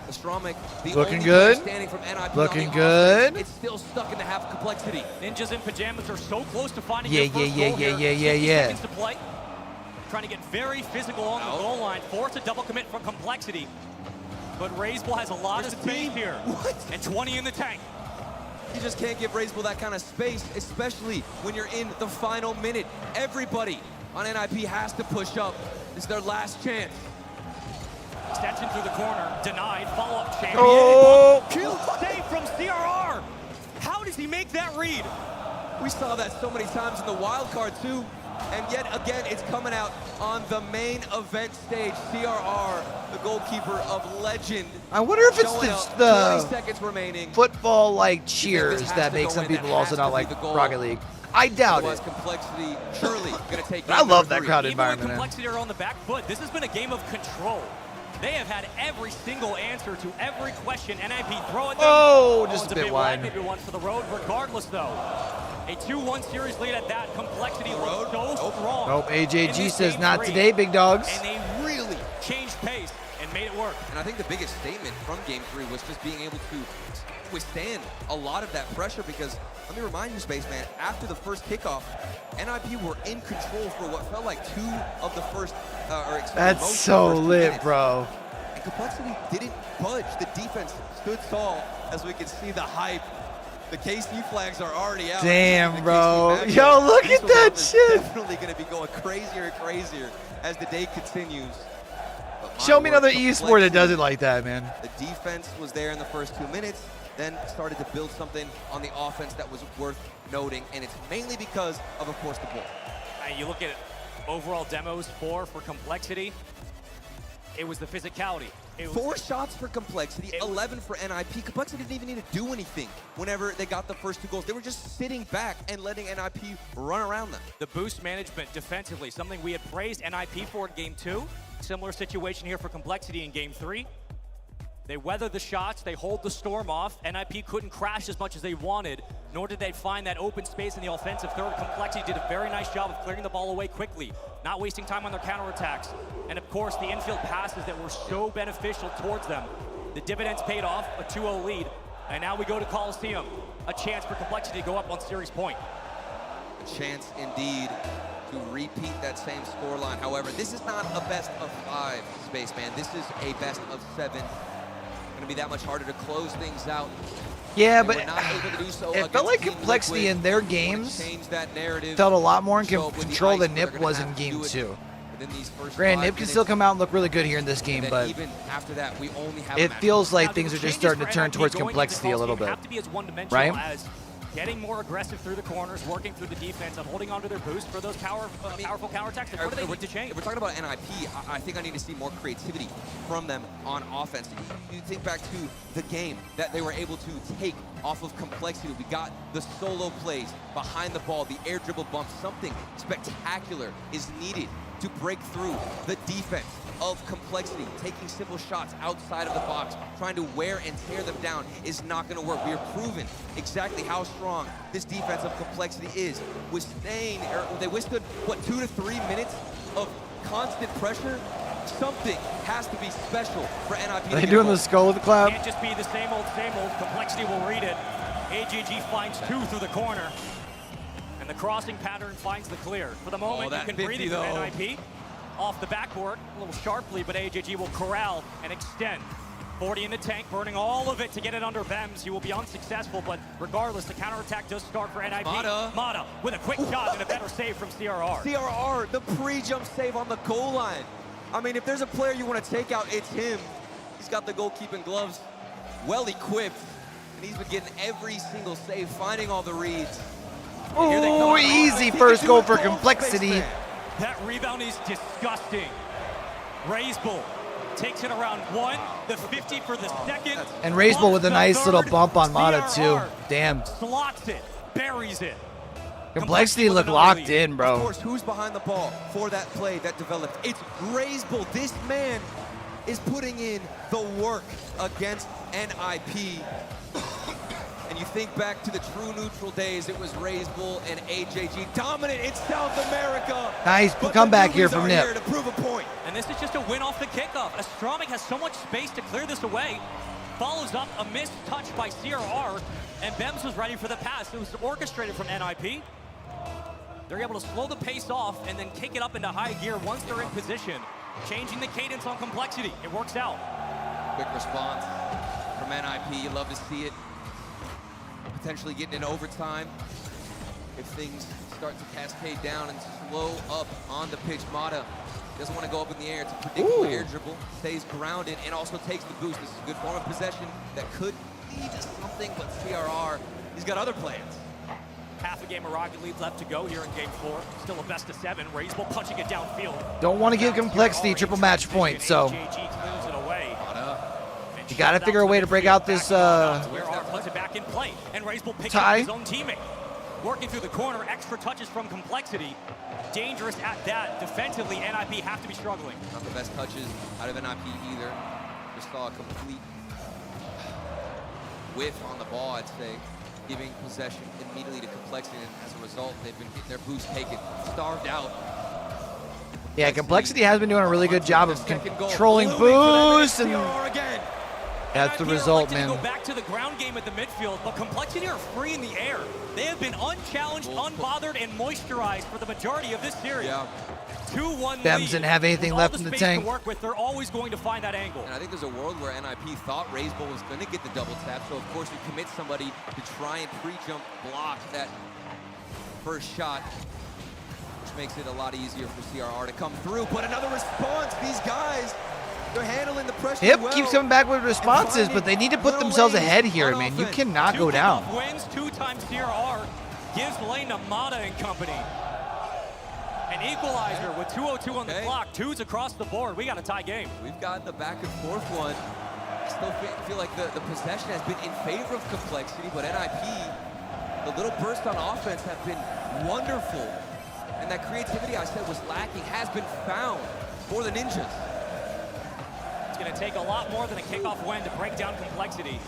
Astromik, the Looking only good. player standing from NIP Looking on the good. offense. It's still stuck in the half complexity. Ninjas in pajamas are so close to finding Yeah, their first yeah, goal yeah, here. yeah, 50 yeah. seconds to play. Trying to get very physical on the goal line. Force a double commit from Complexity. But Razebull has a lot of speed here. What? And 20 in the tank. You just can't give Razebull that kind of space, especially when you're in the final minute. Everybody on NIP has to push up. This is their last chance. Extension through the corner. Denied. Follow-up champion. Oh! Kill save from CRR. How does he make that read? We saw that so many times in the wild card too. And yet again, it's coming out on the main event stage. CRR, the goalkeeper of legend. I wonder if it's showing up. the 20 seconds remaining. football-like cheers that make some people also not like Rocket League. I doubt it. Complexity surely going to take. I love that crowd Even environment, when man. Complexity are on the back foot, this has been a game of control. They have had every single answer to every question NIP throw at them. Oh, just it's a bit wide. Maybe one for the road. Regardless, though, a 2-1 series lead at that. Complexity looks so strong. Nope, AJG says game not 3, today, big dogs. And they really changed pace and made it work. And I think the biggest statement from Game 3 was just being able to withstand a lot of that pressure, because let me remind you, Spaceman, after the first kickoff, NIP were in control for what felt like two of the first, That's so lit, bro. And Complexity didn't budge. The defense stood tall, as we can see the hype. The KC flags are already out. Damn, bro. Yo, look at that shit. Definitely going to be going crazier and crazier as the day continues. Show me another esport that does it like that, man. The defense was there in the first 2 minutes, then started to build something on the offense that was worth noting, and it's mainly because of course, the ball. You look at overall demos, 4 for Complexity. It was the physicality. 4 shots for Complexity, 11 for NIP. Complexity didn't even need to do anything whenever they got the first 2 goals. They were just sitting back and letting NIP run around them. The boost management defensively, something we had praised NIP for in Game 2. Similar situation here for Complexity in Game 3. They weather the shots, they hold the storm off. NIP couldn't crash as much as they wanted, nor did they find that open space in the offensive third. Complexity did a very nice job of clearing the ball away quickly, not wasting time on their counterattacks. And of course, the infield passes that were so beneficial towards them. The dividends paid off, a 2-0 lead. And now we go to Coliseum, a chance for Complexity to go up on series point. A chance indeed to repeat that same scoreline. However, this is not a best of 5, Spaceman. This is a best of 7. Going to be that much harder to close things out. Yeah, and but we're not able to do so it felt like Team Complexity Liquid. in their games Change that narrative. felt a lot more in Show up with the control ice, than but they're Nip gonna was have in to Game do it 2. within these first Granted, 5 Nip can minutes. still come out and look really good here in this game, And then but even after that, we only have it a match. feels like Now, things the are just changes starting to for turn NIP towards going into Complexity a little Coliseum bit. have to be as one-dimensional Right? as getting more aggressive through the corners, working through the defense, and holding onto their boost for those powerful counterattacks. What do they need to change? If we're talking about NIP, I think I need to see more creativity from them on offense. You think back to the game that they were able to take off of Complexity. We got the solo plays behind the ball, the air dribble bump. Something spectacular is needed to break through the defense of Complexity. Taking simple shots outside of the box, trying to wear and tear them down is not going to work. We are proven exactly how strong this defense of Complexity is. They withstood, what, 2 to 3 minutes of constant pressure? Something has to be special for NIP. Are they doing the skull with the clap? Can't just be the same old, same old. Complexity will read it. AGG finds 2 through the corner. And the crossing pattern finds the clear. For the moment, you can breathe it with NIP. Off the backboard, a little sharply, but AJG will corral and extend. 40 in the tank, burning all of it to get it under Bems. He will be unsuccessful, but regardless, the counterattack does start for NIP. Mata with a quick shot and a better save from CRR. CRR, the pre-jump save on the goal line. I mean, if there's a player you want to take out, it's him. He's got the goalkeeping gloves well equipped, and he's been getting every single save, finding all the reads. Oh, easy first goal for Complexity. That rebound is disgusting. Razebull takes it around 1, the 50 for the second. And Razebull with a nice little bump on Mata too. Damn. Slots it, buries it. Complexity look locked in, Of bro. course, who's behind the ball for that play that developed? It's Razebull. This man is putting in the work against NIP. And you think back to the true neutral days, it was Raze Bull and AJG dominant in South America. Nice comeback here from Nip. Here to prove a point. And this is just a win off the kickoff. Astromik has so much space to clear this away. Follows up a missed touch by CRR, and Bems was ready for the pass. It was orchestrated from NIP. They're able to slow the pace off and then kick it up into high gear once they're in position, changing the cadence on Complexity. It works out. Quick response from NIP. You love to see it. Potentially getting in overtime if things start to cascade down and slow up on the pitch. Mata doesn't want to go up in the air. It's a predictable air dribble. Stays grounded and also takes the boost. This is a good form of possession that could lead to something, but CRR, he's got other plans. Half a game of Rocket League left to go here in game 4. Still a best of 7. Razebull punching it downfield. Don't want to give Complexity triple match points, so you got to figure a way to break out this back in play, and Razebull picks up his own teammate. Working through the corner, extra touches from Complexity. Dangerous at that. Defensively, NIP have to be struggling. Not the best touches out of NIP either. Just saw a complete whiff on the ball, I'd say, giving possession immediately to Complexity, and as a result, they've been getting their boost taken, starved out. Yeah, Complexity has been doing a really good job of controlling boost, and that's the result, man. Go back to the ground game at the midfield, but Complexity are free in the air. They have been unchallenged, unbothered, and moisturized for the majority of this series. 2-1 Bems lead. didn't have anything left in the tank. To work with, they're always going to find that angle. And I think there's a world where NIP thought Razebull was going to get the double tap, so of course you commit somebody to try and pre-jump block that first shot, which makes it a lot easier for CRR to come through. But another response, these guys, they're handling the pressure Hip well. keeps coming back with responses, but they need to put themselves ahead here, man. You cannot go down. Wins 2x CRR, gives lane to Mata and company. An equalizer with 2:02 on the clock. 2s across the board. We got a tie game. We've got the back and forth one. I still feel like the possession has been in favor of Complexity, but NIP, the little bursts on offense have been wonderful. And that creativity I said was lacking has been found for the Ninjas. It's going to take a lot more than a kickoff win to break down Complexity.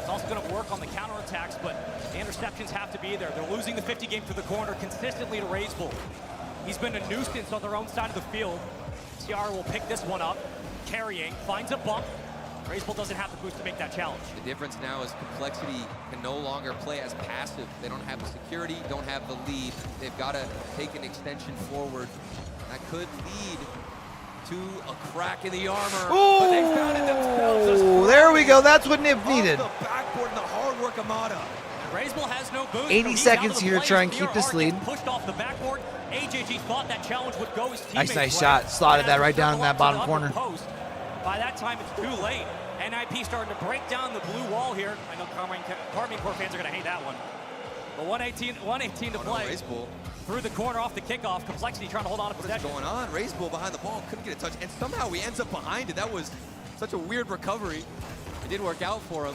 It's also going to work on the counterattacks, but the interceptions have to be there. They're losing the 50 game to the corner consistently to Razebull. He's been a nuisance on their own side of the field. CR will pick this one up, carrying, finds a bump. Razebull doesn't have the boost to make that challenge. The difference now is Complexity can no longer play as passive. They don't have the security, don't have the lead. They've got to take an extension forward. That could lead to a crack in the armor. But they found it themselves. Oh, there we go. That's what Nip needed. The backboard and the hard work of Mata. Razebull has no boost. 80 seconds here to try and keep this lead. Pushed off the backboard. AJG thought that challenge would go his teammates' Nice way. shot. Slotted that right down in that bottom corner. Post. By that time, it's too late. NIP starting to break down the blue wall here. I know Carmine Corps fans are going to hate that one. But 118 to play. Razebull. Through the corner off the kickoff. Complexity trying to hold on to possession. What's going on? Razebull behind the ball, couldn't get a touch, and somehow he ends up behind it. That was such a weird recovery. It did work out for him.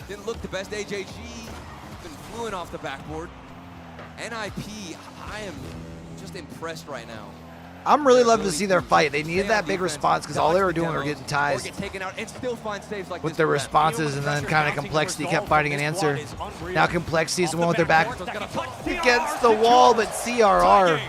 Didn't look the best. AJG been fluent off the backboard. NIP, I am just impressed right now. I'm really loving to see their fight. They needed that big response because all they were doing were getting ties with their responses, and then kind of Complexity kept fighting an answer. Now Complexity is the one with their back against the wall, but CRR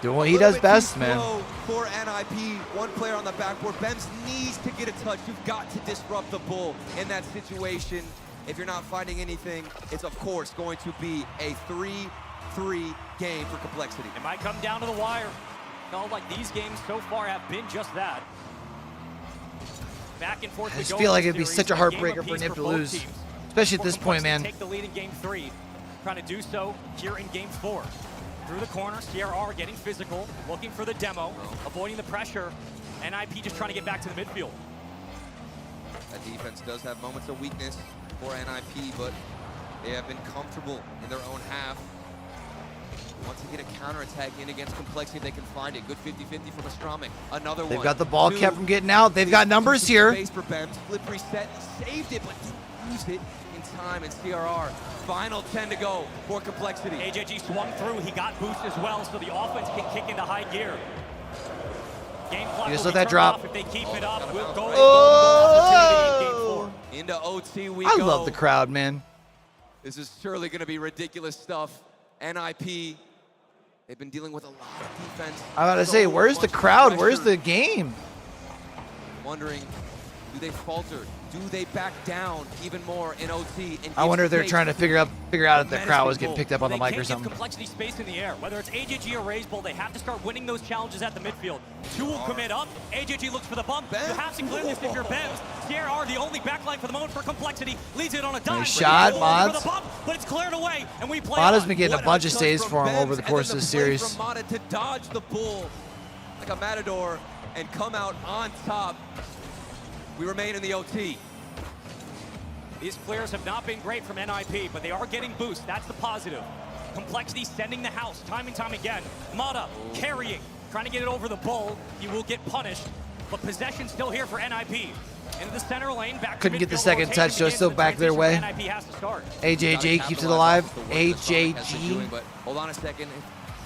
doing what he does best, man. For NIP, one player on the backboard. Bems needs to get a touch. You've got to disrupt the bull in that situation. If you're not finding anything, it's of course going to be a 3-3 game for Complexity. It might come down to the wire. Felt like these games so far have been just that. Back and forth. I just feel like it'd be such a heartbreaker for Nip to lose, especially at this point, man. Take the lead in game 3, trying to do so here in game 4. Through the corner, CRR getting physical, looking for the demo, avoiding the pressure. NIP just trying to get back to the midfield. That defense does have moments of weakness for NIP, but they have been comfortable in their own half. Once they get a counterattack in against Complexity, they can find it. Good 50-50 from Astromik. Another one. They've got the ball kept from getting out. They've got numbers here. Space for Bems. Flip reset. He saved it, but didn't use it in time. And CRR, final 10 to go for Complexity. AJG swung through. He got boost as well, so the offense can kick into high gear. Game clock You just will let that be turned drop. off if they keep it up. We'll go Oh! opportunity in game 4. Into OT we I go. love the crowd, man. This is surely going to be ridiculous stuff. NIP, they've been dealing with a lot of defense. I gotta say, where's the crowd? Where's the game? Wondering, do they falter? Do they back down even more in OT? And I wonder if they're take trying to figure out if the crowd was getting picked up on the mic or They can't something. give Complexity space in the air. Whether it's AJG or Razebull, they have to start winning those challenges at the midfield. Two will commit up. AJG looks for the bump. You have to clear this if you're Bems. CRR, the only backline for the moment for Complexity, leads it on a dive. Nice shot, Mods. Mods. But it's cleared away, and we play Mod has on. been getting a bunch of saves for him over the course of the series. From Mata to dodge the bull like a matador and come out on top. We remain in the OT. These clears have not been great from NIP, but they are getting boost. That's the positive. Complexity sending the house time and time again. Mata carrying, trying to get it over the bull. He will get punished, but possession still here for NIP. Into the center lane, back Couldn't to get the midfield, second rotation touch, though. begins, Still the back their transition way. for NIP has to start. AJG keeps it alive. AJG. But hold on a second.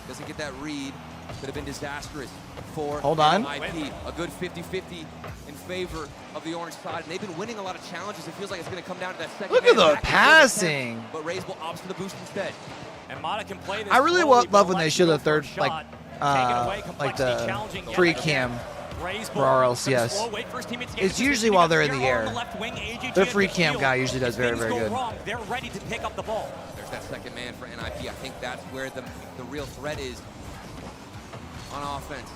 Doesn't get that read. Could have been disastrous for Hold on. NIP. A good 50-50 in favor of the orange side. And they've been winning a lot of challenges. It feels like it's going to come down to that second. Look at man the back passing. But Razebull opts for the boost instead. And Mata can play this I really slowly, love but when they lets show go the for third, a shot. like the free cam for RLCS. It's usually while they're in the air. Their free cam guy usually does very, very good. They're ready to pick up the ball. There's that second man for NIP. I think that's where the real threat is on offense.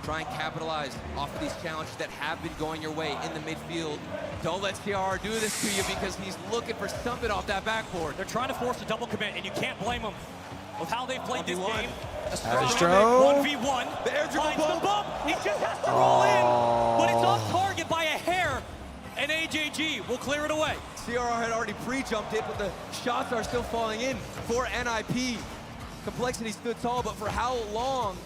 Try and capitalize off of these challenges that have been going your way in the midfield. Don't let CRR do this to you because he's looking for something off that backboard. They're trying to force a double commit, and you can't blame them with how they've played this game. Astro. 1v1. Finds the bump. He just has to roll in, but it's off target by a hair, and AJG will clear it away. CRR had already pre-jumped it, but the shots are still falling in for NIP. Complexity stood tall, but for how long?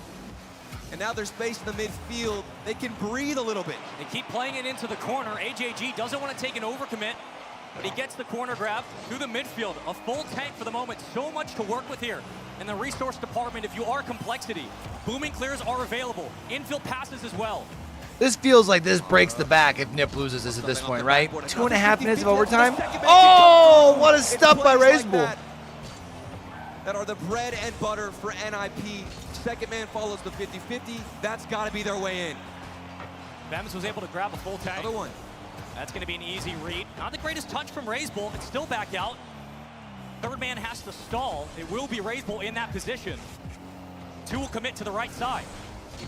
And now there's space in the midfield. They can breathe a little bit. They keep playing it into the corner. AJG doesn't want to take an overcommit, but he gets the corner grab through the midfield. A full tank for the moment. So much to work with here. In the resource department, if you are Complexity, booming clears are available. Infield passes as well. This feels like this breaks the back if Nip loses this at this point, right? 2.5 minutes of overtime. Oh, what a stuff by Razebull. That are the bread and butter for NIP. Second man follows the 50-50. That's got to be their way in. Bems was able to grab a full tank. Another one. That's going to be an easy read. Not the greatest touch from Razebull. It's still back out. Third man has to stall. It will be Razebull in that position. Two will commit to the right side.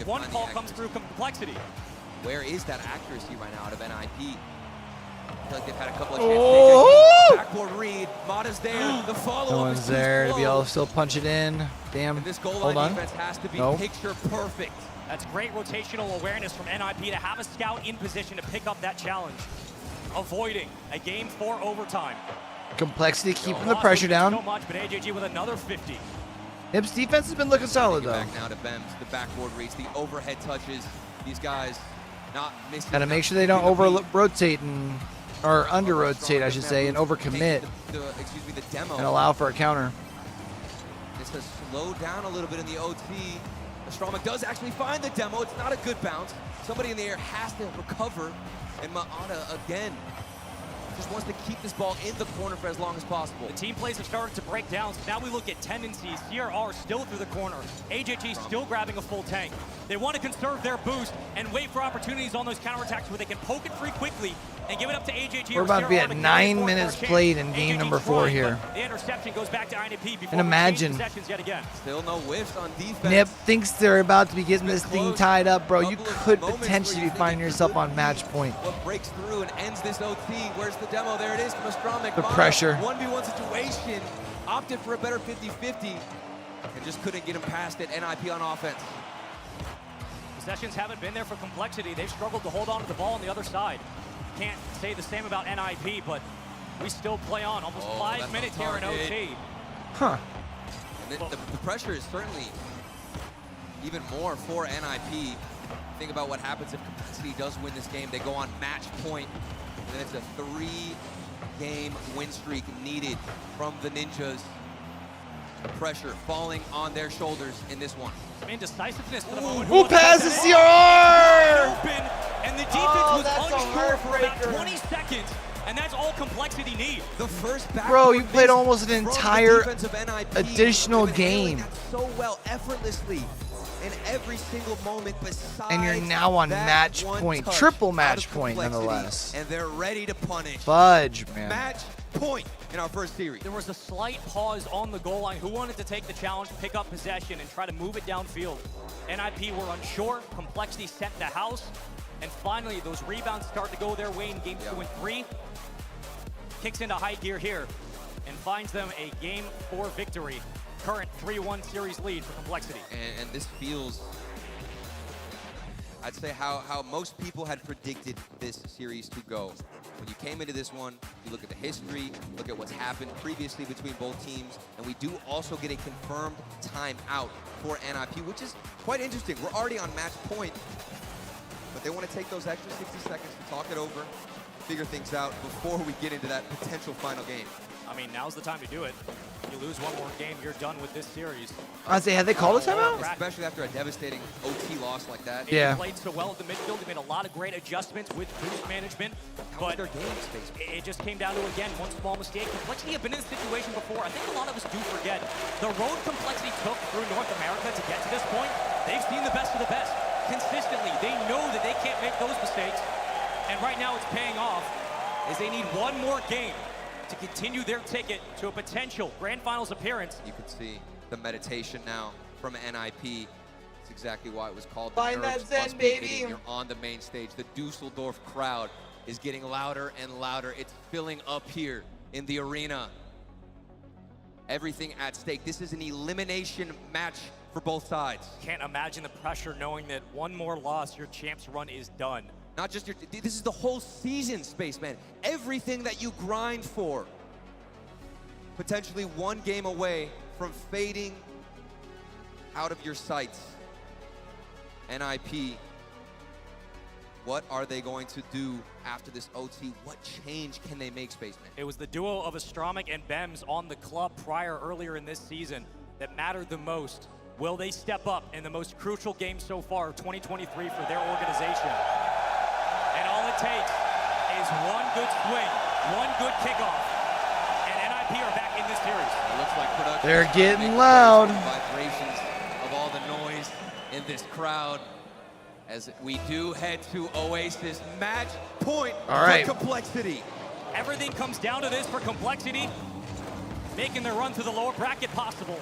One call comes through Complexity. Where is that accuracy right now out of NIP? I feel like they've had a couple of Oh! chances. Backboard read. Mata's there. The follow-up No is one's too there to be slow. able to still punch it in. Damn. And this goal Hold line on. defense has to be Nope. picture perfect. That's great rotational awareness from NIP to have a scout in position to pick up that challenge. Avoiding a game 4 overtime. Complexity keeping the pressure down. So much, but AJG with another 50. Nip's defense has been looking solid, though. Back now to Bems. The backboard reads, the overhead touches. These guys not missing. Got to make sure they don't over-rotate or under-rotate, I should say, and overcommit Excuse me, the demo. and allow for a counter. This has slowed down a little bit in the OT. Astroma does actually find the demo. It's not a good bounce. Somebody in the air has to recover. And Ma'ata again just wants to keep this ball in the corner for as long as possible. The team plays have started to break down, so now we look at tendencies. CRR still through the corner. AJG still grabbing a full tank. They want to conserve their boost and wait for opportunities on those counterattacks where they can poke it free quickly and give it up to AJG. We're about to be at 9 minutes played in game number 4 here. The interception goes back to INP before And imagine yet again. Still no whiffs on defense. Nip thinks they're about to be getting this thing tied up, bro. You could potentially be finding yourself on match point. What breaks through and ends this OT? Where's the demo? There it is from Astromik. The pressure. 1v1 situation. Opted for a better 50-50 and just couldn't get him past it. NIP on offense. Possessions haven't been there for Complexity. They've struggled to hold on to the ball on the other side. Can't say the same about NIP, but we still play on. Almost 5 minutes here in OT. Huh. And the pressure is certainly even more for NIP. Think about what happens if Complexity does win this game. They go on match point, and then it's a 3-game win streak needed from the Ninjas. The pressure falling on their shoulders in this one. Indecisiveness for the moment. Who passes CRR? Open, and the defense was unsure for about 20 seconds. And that's all Complexity need. The first back Bro, you played almost an from the entire defense of NIP. additional They've been handling game. that so well, effortlessly, in every single moment besides And you're now on that match one point, touch triple out match of point Complexity, nonetheless. And they're ready to punish. Fudge, man. Match point in our first series. There was a slight pause on the goal line. Who wanted to take the challenge, pick up possession, and try to move it downfield? NIP were unsure. Complexity sent the house. And finally, those rebounds start to go their way in games 2 and 3. Kicks into high gear here and finds them a Game 4 victory. Current 3-1 series lead for Complexity. And this feels, I'd say, how most people had predicted this series to go. When you came into this one, you look at the history, look at what's happened previously between both teams, and we do also get a confirmed timeout for NIP, which is quite interesting. We're already on match point, but they want to take those extra 60 seconds to talk it over, figure things out before we get into that potential final game. I mean, now's the time to do it. You lose one more game, you're done with this series. I say, have they called a timeout? Especially after a devastating OT loss like that. Yeah. They played so well at the midfield. They made a lot of great adjustments with boost management. But it just came down to, again, one small mistake. Complexity have been in this situation before. I think a lot of us do forget. The road Complexity took through North America to get to this point, they've seen the best of the best. Consistently, they know that they can't make those mistakes. And right now it's paying off as they need one more game to continue their ticket to a potential Grand Finals appearance. You can see the meditation now from NIP. It's exactly why it was called Find the that nerves Zen, must be baby. hitting. You're on the main stage. The Dusseldorf crowd is getting louder and louder. It's filling up here in the arena. Everything at stake. This is an elimination match for both sides. Can't imagine the pressure knowing that one more loss, your champs run is done. Not just your, this is the whole season, Spaceman. Everything that you grind for. Potentially one game away from fading out of your sights. NIP, what are they going to do after this OT? What change can they make, Spaceman? It was the duo of Astromic and Bems on the club earlier in this season that mattered the most. Will they step up in the most crucial game so far of 2023 for their organization? And all it takes is one good swing, one good kickoff, and NIP are back in this series. It looks like production. They're getting loud. Vibrations of all the noise in this crowd as we do head to Oasis. Match point for Complexity. Everything comes down to this for Complexity, making their run to the lower bracket possible.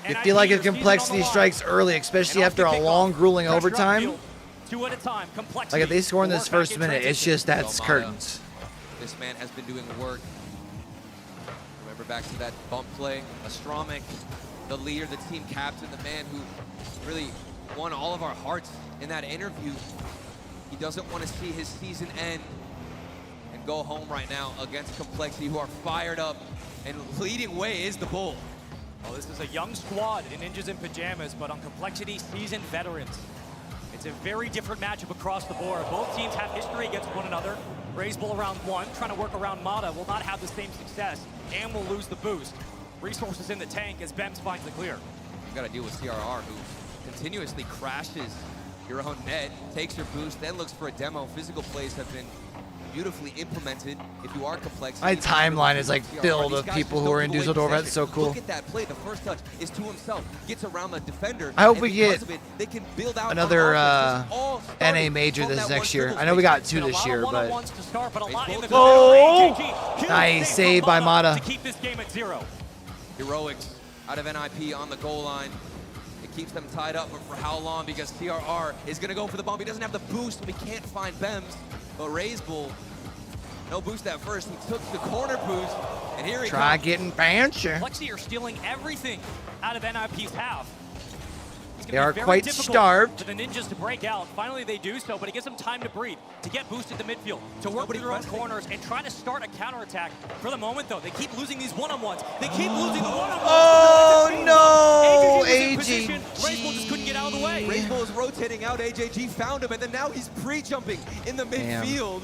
You feel like if Complexity strikes early, especially after a long, grueling overtime, 2 at a time. Complexity. like if they score in this first minute, it's just that's curtains. This man has been doing work. Remember back to that bump play, Astromic, the leader, the team captain, the man who really won all of our hearts in that interview. He doesn't want to see his season end and go home right now against Complexity, who are fired up, and leading way is the Bull. Well, this is a young squad in Ninjas in Pajamas, but on Complexity, seasoned veterans. It's a very different matchup across the board. Both teams have history against one another. Raise Bull around 1, trying to work around Mata, will not have the same success and will lose the boost. Resources in the tank as Bems finds the clear. You got to deal with CRR, who continuously crashes your own net, takes your boost, then looks for a demo. Physical plays have been beautifully implemented if you are complex. My timeline is like filled of people who are in Dusseldorf. That's so cool. Look at that play. The first touch is to himself. Gets around the defender. I hope we get they can build out another NA major this next year. I know we got 2 this year, but nice save by Mata. To keep this game at 0. Heroics out of NIP on the goal line. It keeps them tied up, but for how long? Because TRR is going to go for the bump. He doesn't have the boost, and we can't find Bems. But Raise Bull, no boost at first. He took the corner boost, and here he Try comes. getting fancy. Complexity are stealing everything out of NIP's half. They are quite starved. For the Ninjas to break out. Finally, they do so, but it gives them time to breathe, to get boosted to midfield, to work with their own corners, and trying to start a counterattack. For the moment, though, they keep losing these one-on-ones. They keep losing the one-on-ones. Oh, no! AJG. Raze Bull just couldn't get out of the way. Raze Bull is rotating out. AJG found him, and then now he's pre-jumping in the midfield.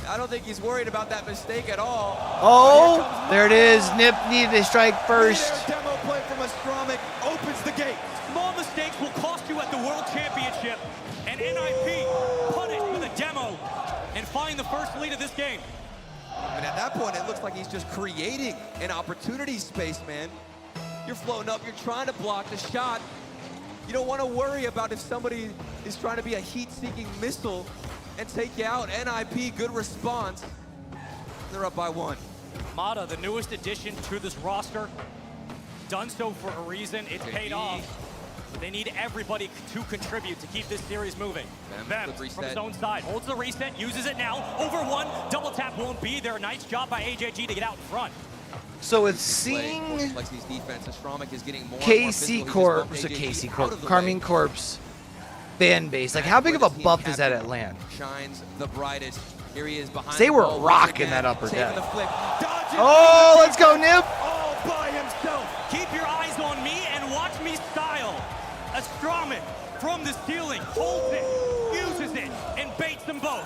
I don't think he's worried about that mistake at all. Oh, there it is. Nip needed to strike first. Demo play from Astromic opens the gate. Small mistakes will cost you at the World Championship. And NIP punished with a demo and find the first lead of this game. And at that point, it looks like he's just creating an opportunity space, man. You're floating up, you're trying to block the shot. You don't want to worry about if somebody is trying to be a heat-seeking missile and take you out. NIP, good response. They're up by 1. Mata, the newest addition to this roster, done so for a reason. It's paid off. They need everybody to contribute to keep this series moving. Bem from his own side, holds the reset, uses it now. Over 1, double tap won't be there. Nice job by AJG to get out in front. So it's seeing KC Corp, Carmine Corp's fan base. Like, how big of a buff is that at LAN? Shines the brightest. Here he is behind. They were rocking that upper deck. Oh, let's go, Nib. All by himself. Keep your eyes on me and watch me style. Astromic from the ceiling, holds it, uses it, and baits them both.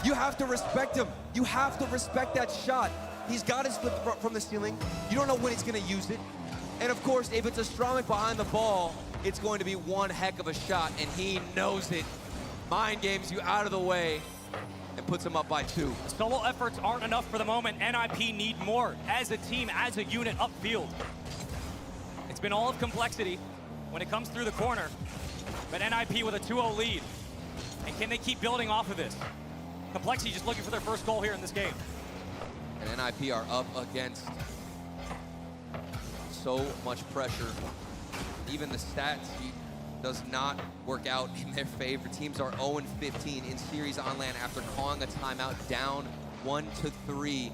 You have to respect him. You have to respect that shot. He's got his flip from the ceiling. You don't know when he's going to use it. And of course, if it's Astromic behind the ball, it's going to be one heck of a shot, and he knows it. Mind games you out of the way and puts him up by 2. Solo efforts aren't enough for the moment. NIP need more as a team, as a unit upfield. It's been all of Complexity when it comes through the corner, but NIP with a 2-0 lead. And can they keep building off of this? Complexity just looking for their first goal here in this game. And NIP are up against so much pressure. Even the stats does not work out in their favor. Teams are 0-15 in series on LAN after calling a timeout down 1-3. It'll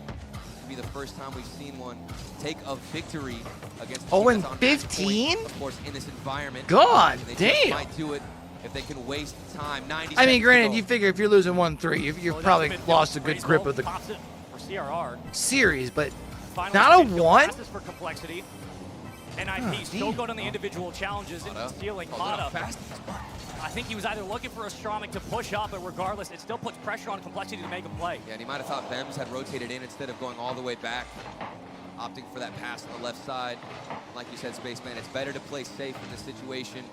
be the first time we've seen one take a victory against 0-15? Of course, in this environment. God they damn. might do it if they can waste time. 90 I mean, seconds granted, to you figure if you're losing 1-3, you've probably lost a good grip of the CRR. series, but Finally, not a 1? For Complexity. NIP still good on the individual challenges into the ceiling. Mata. I think he was either looking for Astromic to push up, but regardless, it still puts pressure on Complexity to make a play. Yeah, and he might have thought Bems had rotated in instead of going all the way back, opting for that pass on the left side. Like you said, Spaceman, it's better to play safe in this situation.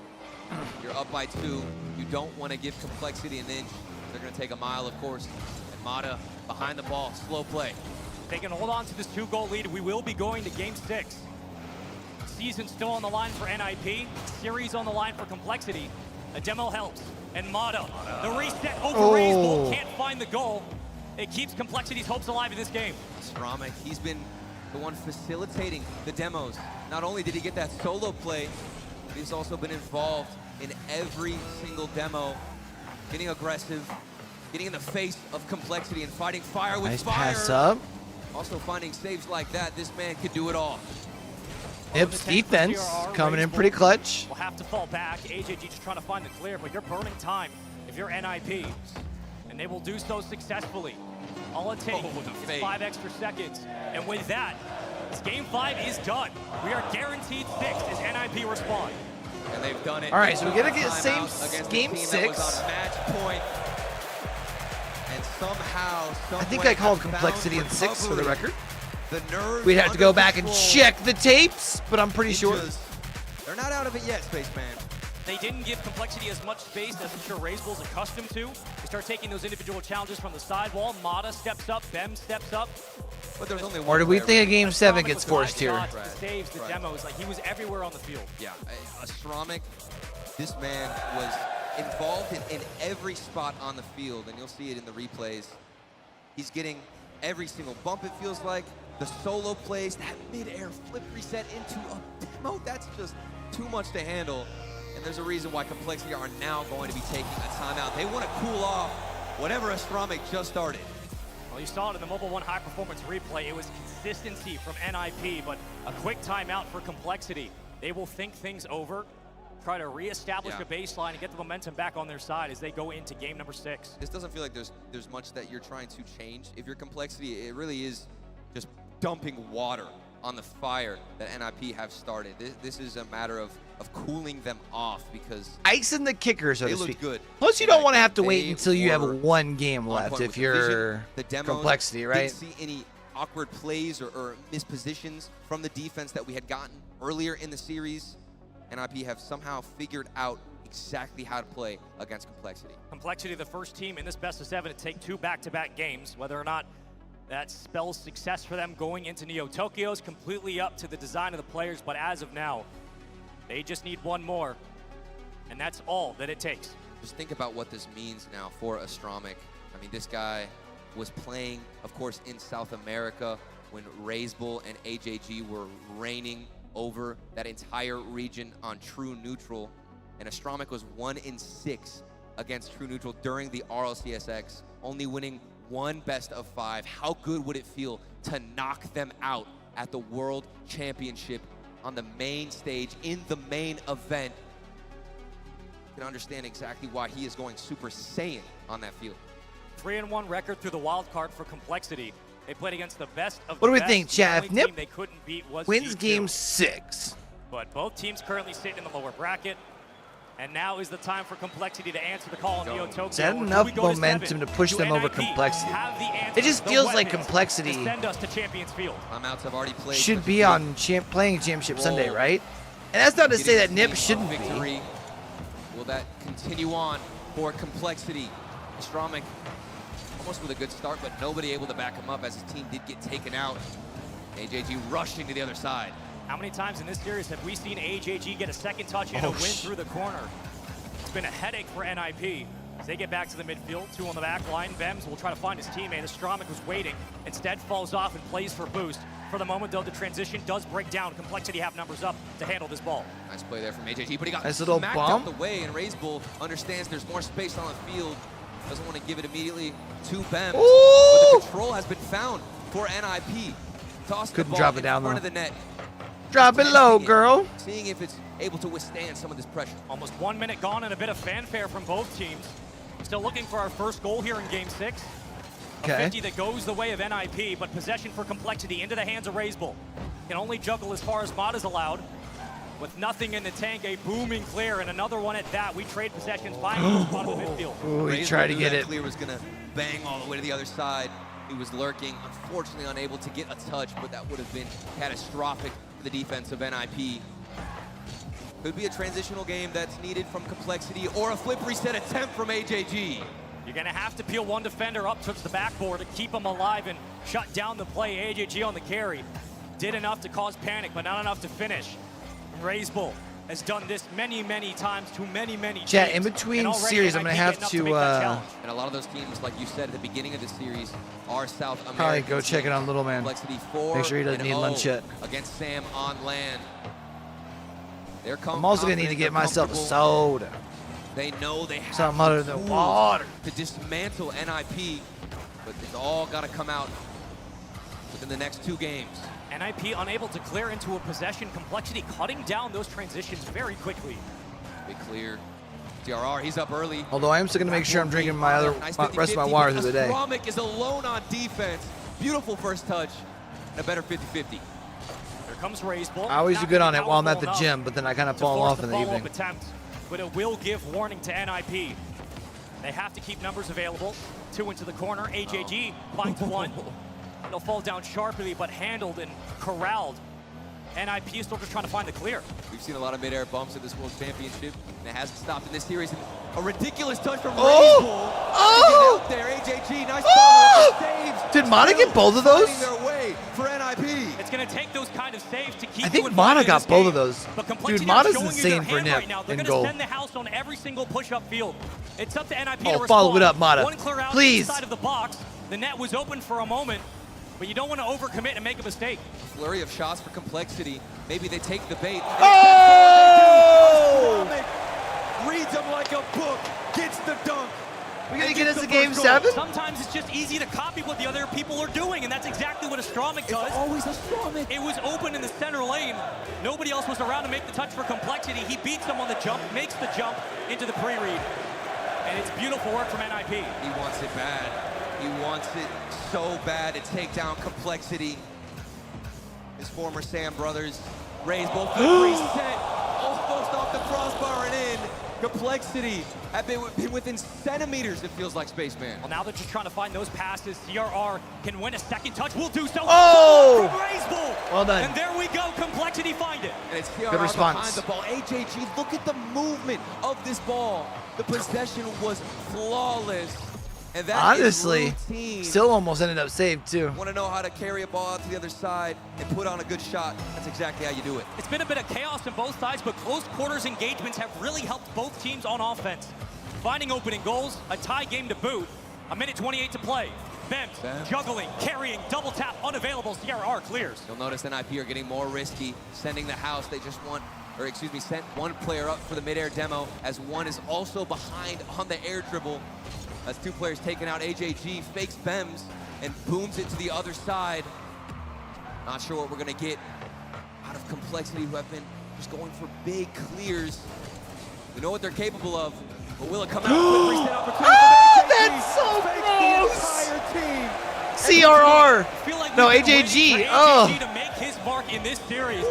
You're up by 2. You don't want to give Complexity an inch. They're going to take a mile, of course. And Mata behind the ball, slow play. They can hold on to this 2-goal lead. We will be going to game 6. Season still on the line for NIP. Series on the line for Complexity. A demo helps. And Mata, the reset over Raisebolt, can't find the goal. It keeps Complexity's hopes alive in this game. Astromic, he's been the one facilitating the demos. Not only did he get that solo play, but he's also been involved in every single demo, getting aggressive, getting in the face of Complexity and fighting fire with fire. Nice pass up. Also finding saves like that, this man could do it all. Nib's defense coming in pretty clutch. We'll have to fall back. AJG just trying to find the clear, but you're burning time if you're NIP. And they will do so successfully. All it takes is 5 extra seconds. And with that, this game 5 is done. We are guaranteed 6 as NIP respond. And they've done it. All right, so we get the same game 6. Match point. And somehow, I think I called Complexity in 6 for the record. We'd have to go back and check the tapes, but I'm pretty sure. They're not out of it yet, Spaceman. They didn't give Complexity as much space as I'm sure Raiseboll's accustomed to. They start taking those individual challenges from the sidewall. Mata steps up, Bem steps up. But there's only one. Or do we think a game 7 gets forced here? Saves the demos, like he was everywhere on the field. Yeah, Astromic, this man was involved in every spot on the field, and you'll see it in the replays. He's getting every single bump, it feels like. The solo plays, that mid-air flip reset into a demo, that's just too much to handle. And there's a reason why Complexity are now going to be taking a timeout. They want to cool off whatever Astromic just started. Well, you saw it in the Mobile 1 high-performance replay. It was consistency from NIP, but a quick timeout for Complexity. They will think things over, try to reestablish a baseline and get the momentum back on their side as they go into game number 6. This doesn't feel like there's much that you're trying to change. If you're Complexity, it really is just dumping water on the fire that NIP have started. This is a matter of cooling them off because ice in the kicker, so to speak. Good. Plus, you don't want to have to wait until you have 1 game left if you're Complexity, right? Didn't see any awkward plays or mispositions from the defense that we had gotten earlier in the series. NIP have somehow figured out exactly how to play against Complexity. Complexity, the first team in this best of 7 to take 2 back-to-back games. Whether or not That spells success for them going into Neo Tokyo. Is completely up to the design of the players, but as of now, they just need one more, and that's all that it takes. Just think about what this means now for Astramic. I mean, this guy was playing, of course, in South America when Razebull and AJG were reigning over that entire region on True Neutral, and Astramic was 1-6 against True Neutral during the RLCSX, only winning 1 best-of-5. How good would it feel to knock them out at the World Championship on the main stage in the main event? You can understand exactly why he is going Super Saiyan on that field. 3-1 record through the wild card for Complexity. They played against the best of What the do we best. think, Jeff? The only team Nip they couldn't beat was wins G2. game 6. But both teams currently sitting in the lower bracket. And now is the time for Complexity to answer the call on Neo Tokyo. Is that enough momentum to push them over Complexity? It just feels like Complexity send us to Champions Field. Timeouts have already played. should be on playing Championship Sunday, right? And that's not to say that Nip shouldn't be. Victory. Will that continue on for Complexity? Astramic almost with a good start, but nobody able to back him up as his team did get taken out. AJG rushing to the other side. How many times in this series have we seen AJG get a second touch and a win through the corner? It's been a headache for NIP. As they get back to the midfield, 2 on the back line. Bems will try to find his teammate. Astramic was waiting, instead falls off and plays for boost. For the moment, though, the transition does break down. Complexity have numbers up to handle this ball. Nice play there from AJG, but he got nice little smacked bump. out the way, and Razebull understands there's more space on the field. Doesn't want to give it immediately to Bems. But the control has been found for NIP. Toss the Couldn't ball drop it in down, front though. of the net. Drop it low, girl. Seeing if it's able to withstand some of this pressure. Almost 1 minute gone and a bit of fanfare from both teams. Still looking for our first goal here in game 6. A 50 that goes the way of NIP, but possession for Complexity into the hands of Razebull. Can only juggle as far as Mod is allowed. With nothing in the tank, a booming clear, and another one at that. We trade possessions finally to the bottom of the midfield. Ooh, he tried to get it. Clear was gonna bang all the way to the other side. He was lurking, unfortunately unable to get a touch, but that would have been catastrophic for the defense of NIP. Could be a transitional game that's needed from Complexity, or a flip reset attempt from AJG. You're going to have to peel one defender up towards the backboard to keep him alive and shut down the play. AJG on the carry. Did enough to cause panic, but not enough to finish. Razebull has done this many, many times to many, many teams. Chat, in between series, I'm going to have to... and a lot of those teams, like you said at the beginning of the series, are South American. Probably go check it on Little Man. Complexity Make sure he doesn't need lunch yet. Against Sam on land. I'm also going to need to get myself a soda. They know they have something other than water to dismantle NIP, but it's all got to come out within the next 2 games. NIP unable to clear into a possession. Complexity cutting down those transitions very quickly. Big clear. DRR, he's up early. Although I am still going to make sure I'm drinking my rest of my water through the day. Astramic is alone on defense. Beautiful first touch and a better 50-50. Here comes Razebull. I always do good on it while I'm at the gym, but then I kind of fall off in the evening. Attempt, but it will give warning to NIP. They have to keep numbers available. 2 into the corner. AJG finds one. They'll fall down sharply, but handled and corralled. NIP is still just trying to find the clear. We've seen a lot of mid-air bumps in this World Championship, and it hasn't stopped in this series. And a ridiculous touch from Razebull. Oh! Out there, AJG, nice saves. Did Mana get both of those? Their way for NIP. It's going to take those kind of saves to keep I think Mana got both of those. Dude, Mana's insane for Nip in goal. They're going to send the house on every single push-up field. It's up to NIP to respond. Follow it up, Mana. One clear out Please. inside of the box. The net was open for a moment, but you don't want to overcommit and make a mistake. Flurry of shots for Complexity. Maybe they take the bait. Oh! Reads them like a book. Gets the dunk. We're going to get us to game 7? Sometimes it's just easy to copy what the other people are doing, and that's exactly what Astramic does. It's always Astramic. It was open in the center lane. Nobody else was around to make the touch for Complexity. He beats them on the jump, makes the jump into the pre-read. And it's beautiful work from NIP. He wants it bad. He wants it so bad to take down Complexity. His former Sam brothers. Razebull reset. Almost off the crossbar and in. Complexity have been within centimeters, it feels like, Spaceman. Well, now they're just trying to find those passes. CRR can win a second touch. We'll do so. Oh! From Razebull. Well done. And there we go. Complexity find it. And it's CRR Good response. behind the ball. AJG, look at the movement of this ball. The possession was flawless. And that Honestly, is routine. still almost ended up saved too. Want to know how to carry a ball out to the other side and put on a good shot. That's exactly how you do it. It's been a bit of chaos on both sides, but close quarters engagements have really helped both teams on offense. Finding opening goals, a tie game to boot, a minute 28 to play. Fems juggling, carrying, double tap, unavailable. CRR clears. You'll notice NIP are getting more risky, sending the house. They just want, or excuse me, sent one player up for the mid-air demo, as one is also behind on the air dribble. As two players taken out, AJG fakes Fems and booms it to the other side. Not sure what we're gonna get out of Complexity, who have been just going for big clears. We know what they're capable of, but will it come out with reset opportunity? That's so gross! CRR! No, AJG. Oh. To make his mark in this series.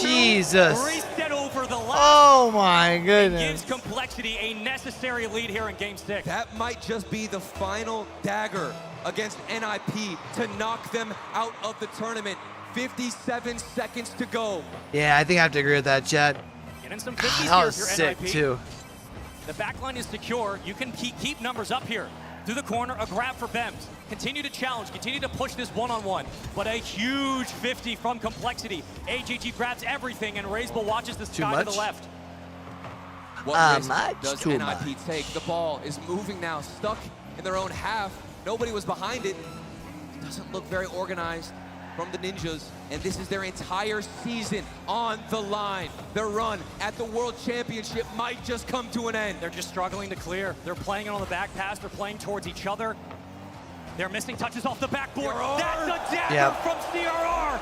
Jesus. Reset over the left. Oh my goodness. Gives Complexity a necessary lead here in Game 6. That might just be the final dagger against NIP to knock them out of the tournament. 57 seconds to go. Yeah, I think I have to agree with that, Chad. Getting some 50s That here was if you're sick NIP. too. The backline is secure. You can keep numbers up here. Through the corner, a grab for Bems. Continue to challenge, continue to push this one-on-one. But a huge 50 from Complexity. AJG grabs everything, and Razebull watches the sky to the left. What risk does NIP take? The ball is moving now, stuck in their own half. Nobody was behind it. Doesn't look very organized from the Ninjas, and this is their entire season on the line. Their run at the World Championship might just come to an end. They're just struggling to clear. They're playing it on the back pass. They're playing towards each other. They're missing touches off the backboard. That's a dagger from CRR.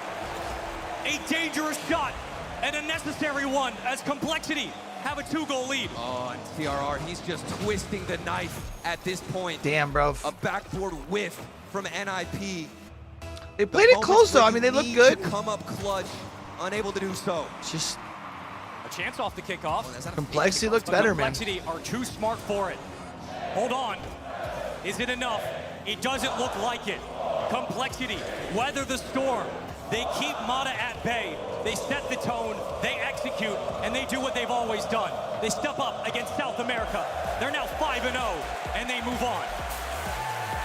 A dangerous shot and a necessary one as Complexity have a 2-goal lead. Oh, and CRR, he's just twisting the knife at this point. Damn, bro. A backboard whiff from NIP. They played it close though. I mean, they look good. Come up clutch, unable to do so. Just a chance off the kickoff. Complexity looks better, man. Complexity are too smart for it. Hold on. Is it enough? It doesn't look like it. Complexity weather the storm. They keep Mata at bay. They set the tone. They execute, and they do what they've always done. They step up against South America. They're now 5-0, and they move on.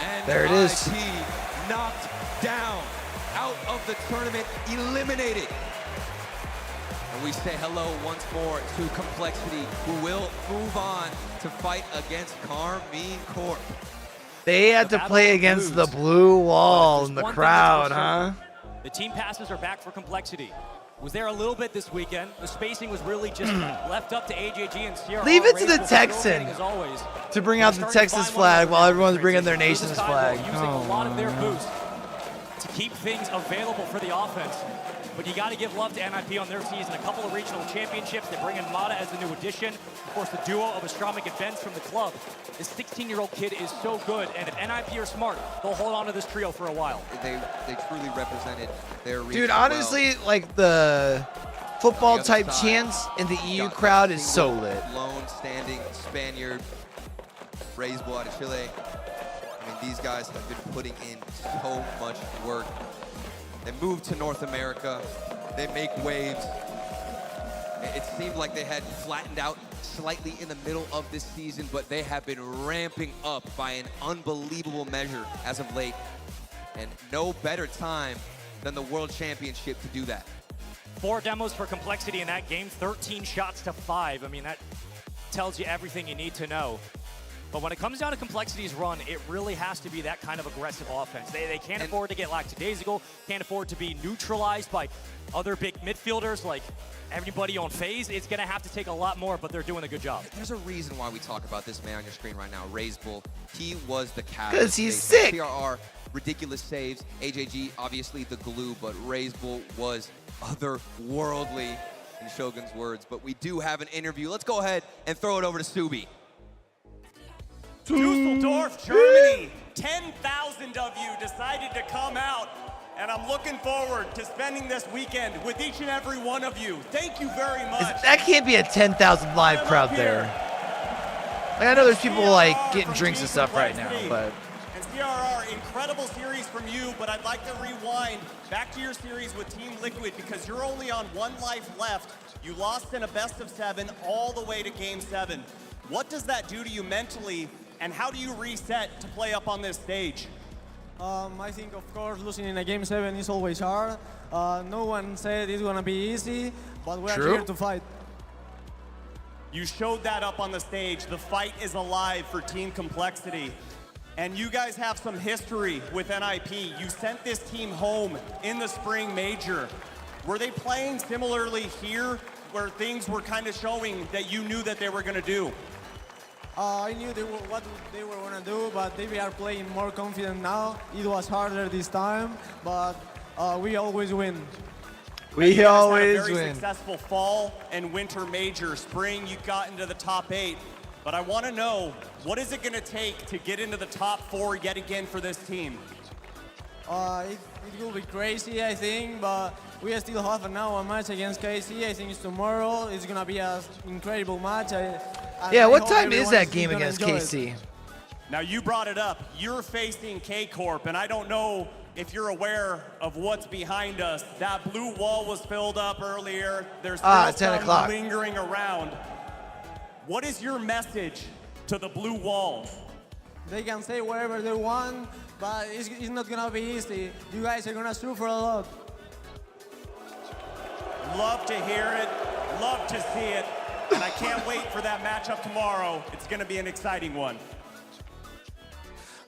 And there it is. NIP knocked down, out of the tournament, eliminated. And we say hello once more to Complexity, who will move on to fight against Carmine Corp. They had to play against the blue wall in the crowd, huh? The team passes are back for Complexity. Was there a little bit this weekend. The spacing was really just left up to AJG and CRR. Leave it to the Texan to bring out the Texas flag while everyone's bringing their nation's flag. Using a lot of their boost to keep things available for the offense. But you got to give love to NIP on their season. A couple of regional championships. They bring in Mata as a new addition. Of course, the duo of Astramic and Benz from the club. This 16-year-old kid is so good, and if NIP are smart, they'll hold on to this trio for a while. They truly represented their region. Dude, honestly, like the football type chants in the EU crowd is so lit. Lone standing Spaniard, Razebull out of Chile. I mean, these guys have been putting in so much work. They moved to North America. They make waves. It seemed like they had flattened out slightly in the middle of this season, but they have been ramping up by an unbelievable measure as of late. And no better time than the World Championship to do that. 4 demos for Complexity in that game, 13 shots to 5. I mean, that tells you everything you need to know. But when it comes down to Complexity's run, it really has to be that kind of aggressive offense. They can't afford to get lackadaisical, can't afford to be neutralized by other big midfielders like everybody on Faze. It's going to have to take a lot more, but they're doing a good job. There's a reason why we talk about this man on your screen right now, Razebull. He was the catalyst. Because he's sick. CRR, ridiculous saves. AJG, obviously the glue, but Razebull was otherworldly, in Shogun's words. But we do have an interview. Let's go ahead and throw it over to Subi. Dusseldorf, Germany. 10,000 of you decided to come out, and I'm looking forward to spending this weekend with each and every one of you. Thank you very much. That can't be a 10,000 live crowd there. Like, I know there's people like getting drinks and stuff right now, but. And CRR, incredible series from you, but I'd like to rewind back to your series with Team Liquid because you're only on 1 life left. You lost in a best of 7 all the way to Game 7. What does that do to you mentally And how do you reset to play up on this stage? I think, of course, losing in a Game 7 is always hard. No one said it's going to be easy, but we're here to fight. You showed that up on the stage. The fight is alive for Team Complexity. And you guys have some history with NIP. You sent this team home in the spring major. Were they playing similarly here, where things were kind of showing that you knew that they were going to do? I knew what they were going to do, but they are playing more confident now. It was harder this time, but we always win. We always had a very win. Successful fall and winter major. Spring, you got into the top 8. But I want to know, what is it going to take to get into the top 4 yet again for this team? It will be crazy, I think, but we still have an hour match against KC. I think it's tomorrow. It's going to be an incredible match. Yeah, what time is that game against KC? Now, you brought it up. You're facing K-Corp, and I don't know if you're aware of what's behind us. That blue wall was filled up earlier. There's 10 o'clock. lingering around. What is your message to the blue wall? They can say whatever they want, but it's not going to be easy. You guys are going to suffer a lot. Love to hear it. Love to see it. And I can't wait for that matchup tomorrow. It's going to be an exciting one.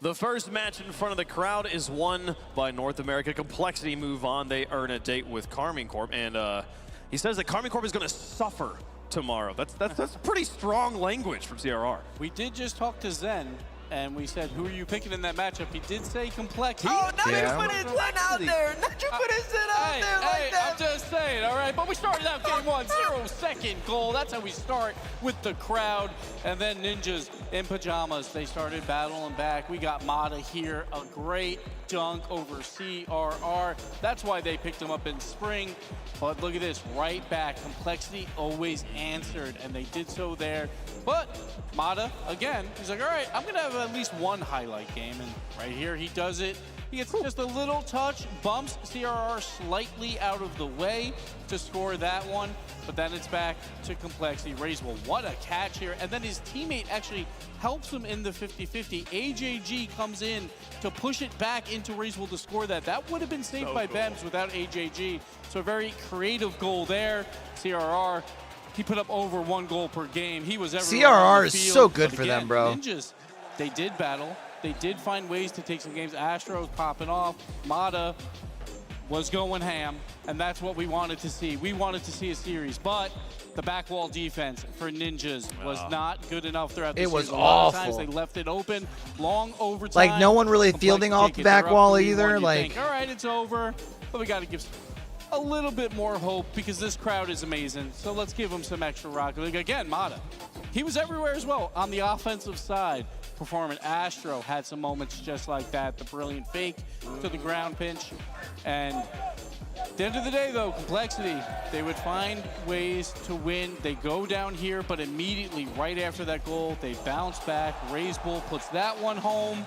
The first match in front of the crowd is won by North America. Complexity move on. They earn a date with Carmine Corp. And he says that Carmine Corp is going to suffer tomorrow. That's pretty strong language from CRR. We did just talk to Zen, and we said, who are you picking in that matchup? He did say Complexity. Oh, now you put his one out there. Now you put his out there like that. I'm just saying, all right? But we started out game 1, 0-second goal. That's how we start with the crowd. And then Ninjas in pajamas, they started battling back. We got Mata here, a great dunk over CRR. That's why they picked him up in spring. But look at this, right back. Complexity always answered, and they did so there. But Mata, again, he's like, all right, I'm going to have at least one highlight game. And right here, he does it. He gets just a little touch, bumps CRR slightly out of the way to score that one. But then it's back to Complexity. Razewell, what a catch here. And then his teammate actually helps him in the 50-50. AJG comes in to push it back into Razewell to score that. That would have been saved by Bems without AJG. So a very creative goal there. CRR, he put up over 1 goal per game. He was everywhere. CRR is so good for them, bro. Ninjas, they did battle. They did find ways to take some games. Astro's popping off. Mata was going ham, and that's what we wanted to see. We wanted to see a series, but the back wall defense for Ninjas was not good enough throughout the series. It was A lot of awful. times they left it open, long overtime. Like, no one really fielding off the back wall either. Like, all right, it's over, but we got to give a little bit more hope because this crowd is amazing. So let's give them some extra rock. Like, again, Mata, he was everywhere as well on the offensive side. Performing. Astro had some moments just like that. The brilliant fake to the ground pinch. And at the end of the day, though, Complexity, they would find ways to win. They go down here, but immediately right after that goal, they bounce back. Razewell puts that one home.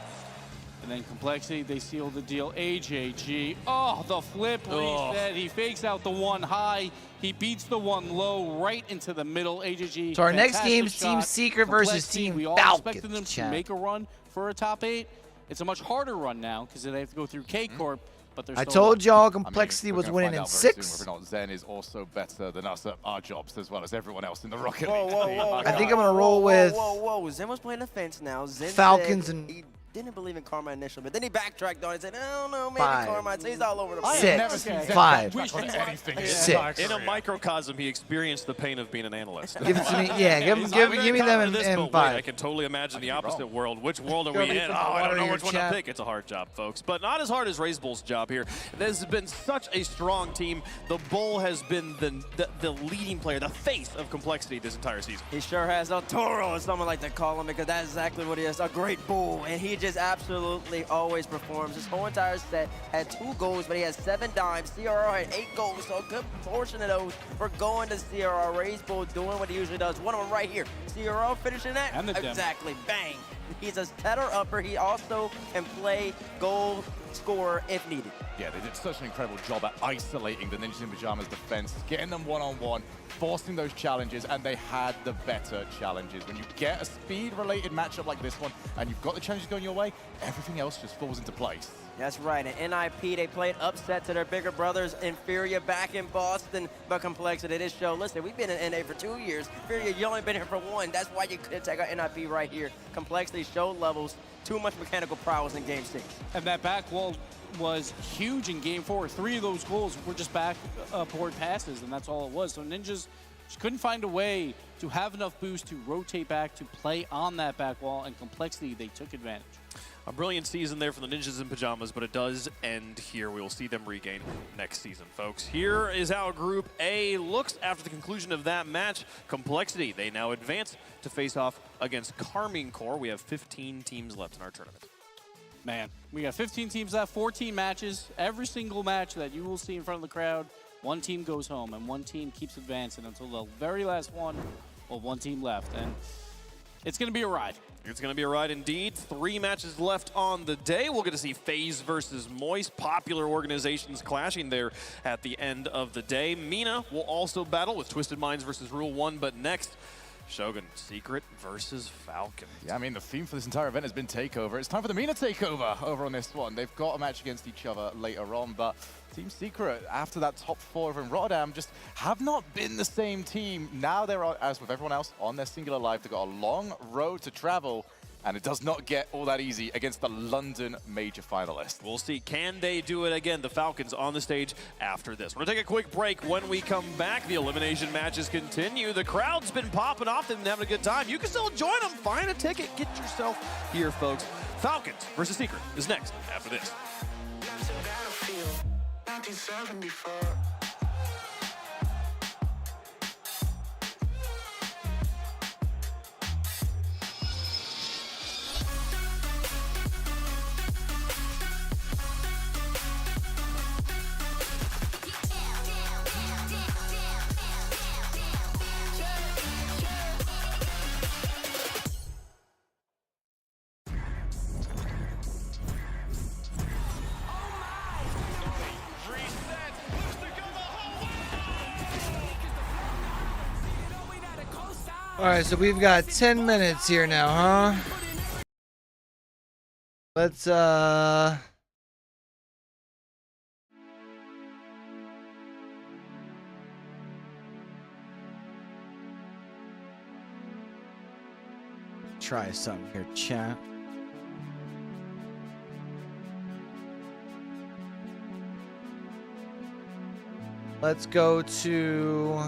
And then Complexity, they seal the deal. AJG, oh, the flip reset. He fakes out the one high. He beats the one low right into the middle. AJG. So our next fantastic game's shot. Team Secret versus Complexity, Team we all Falcons, expected them to chat. make a run for a top 8. It's a much harder run now because they have to go through K-Corp. But I told y'all Complexity was winning in 6. Whether or not Zen is also better than us at our jobs as well as everyone else in the Rocket Whoa, League. whoa, whoa, I think I'm going to roll with Whoa. Zen was playing defense now. Zen Falcons said and he didn't believe in Carmine initially, but then he backtracked on it and said, I don't know, maybe 5, Carmine. So he's all over the place. 6, 5, 6. In a microcosm, he experienced the pain of being an analyst. Give it to me. Yeah, give me them in 5. I can totally imagine the opposite world. Which world are we in? Oh, I don't know which one to pick. It's a hard job, folks. But not as hard as Razewell's job here. This has been such a strong team. The Bull has been the leading player, the face of Complexity this entire season. He sure has. El Toro, as someone like to call him, because that's exactly what he is. A great bull, and he just absolutely always performs. His whole entire set had 2 goals, but he has 7 dimes. CRR had 8 goals, so a good portion of those for going to CRR. Razewell doing what he usually does. One of them right here. CRR finishing that. And the exactly. Bang. He's a setter upper. He also can play goal scorer if needed. Yeah, they did such an incredible job at isolating the Ninjas in Pajamas defense, getting them one-on-one, forcing those challenges, and they had the better challenges. When you get a speed-related matchup like this one, and you've got the challenges going your way, everything else just falls into place. That's right, and NIP, they played upset to their bigger brothers, Inferior, back in Boston, but Complexity, this show, listen, we've been in NA for 2 years. Inferior, you only been here for 1. That's why you couldn't take out NIP right here. Complexity showed levels, too much mechanical prowess in Game 6. And that back wall was huge in Game 4. 3 of those goals were just backboard passes, and that's all it was. So Ninjas just couldn't find a way to have enough boost to rotate back, to play on that back wall, and Complexity, they took advantage. A brilliant season there for the Ninjas in Pajamas, but it does end here. We will see them regain next season, folks. Here is how Group A looks after the conclusion of that match. Complexity, they now advance to face off against Carmine Corps. We have 15 teams left in our tournament. Man, we got 15 teams left, 14 matches. Every single match that you will see in front of the crowd, one team goes home and one team keeps advancing until the very last one, well, one team left. And it's going to be a ride. It's going to be a ride indeed. 3 matches left on the day. We'll get to see Faze versus Moist, popular organizations clashing there at the end of the day. Mina will also battle with Twisted Minds versus Rule 1, but next, Shogun, Secret versus Falcons. Yeah, I mean, the theme for this entire event has been takeover. It's time for the Mina takeover over on this one. They've got a match against each other later on, but Team Secret, after that top 4 over in Rotterdam, just have not been the same team. Now they're, as with everyone else, on their singular life. They've got a long road to travel, and it does not get all that easy against the London major finalist. We'll see, can they do it again? The Falcons on the stage after this. We're gonna take a quick break. When we come back, the elimination matches continue. The crowd's been popping off, they've been having a good time. You can still join them, find a ticket, get yourself here, folks. Falcons versus Secret is next after this. 1974. All right, so we've got 10 minutes here now, huh? Let's, try something here, chat. Let's go to...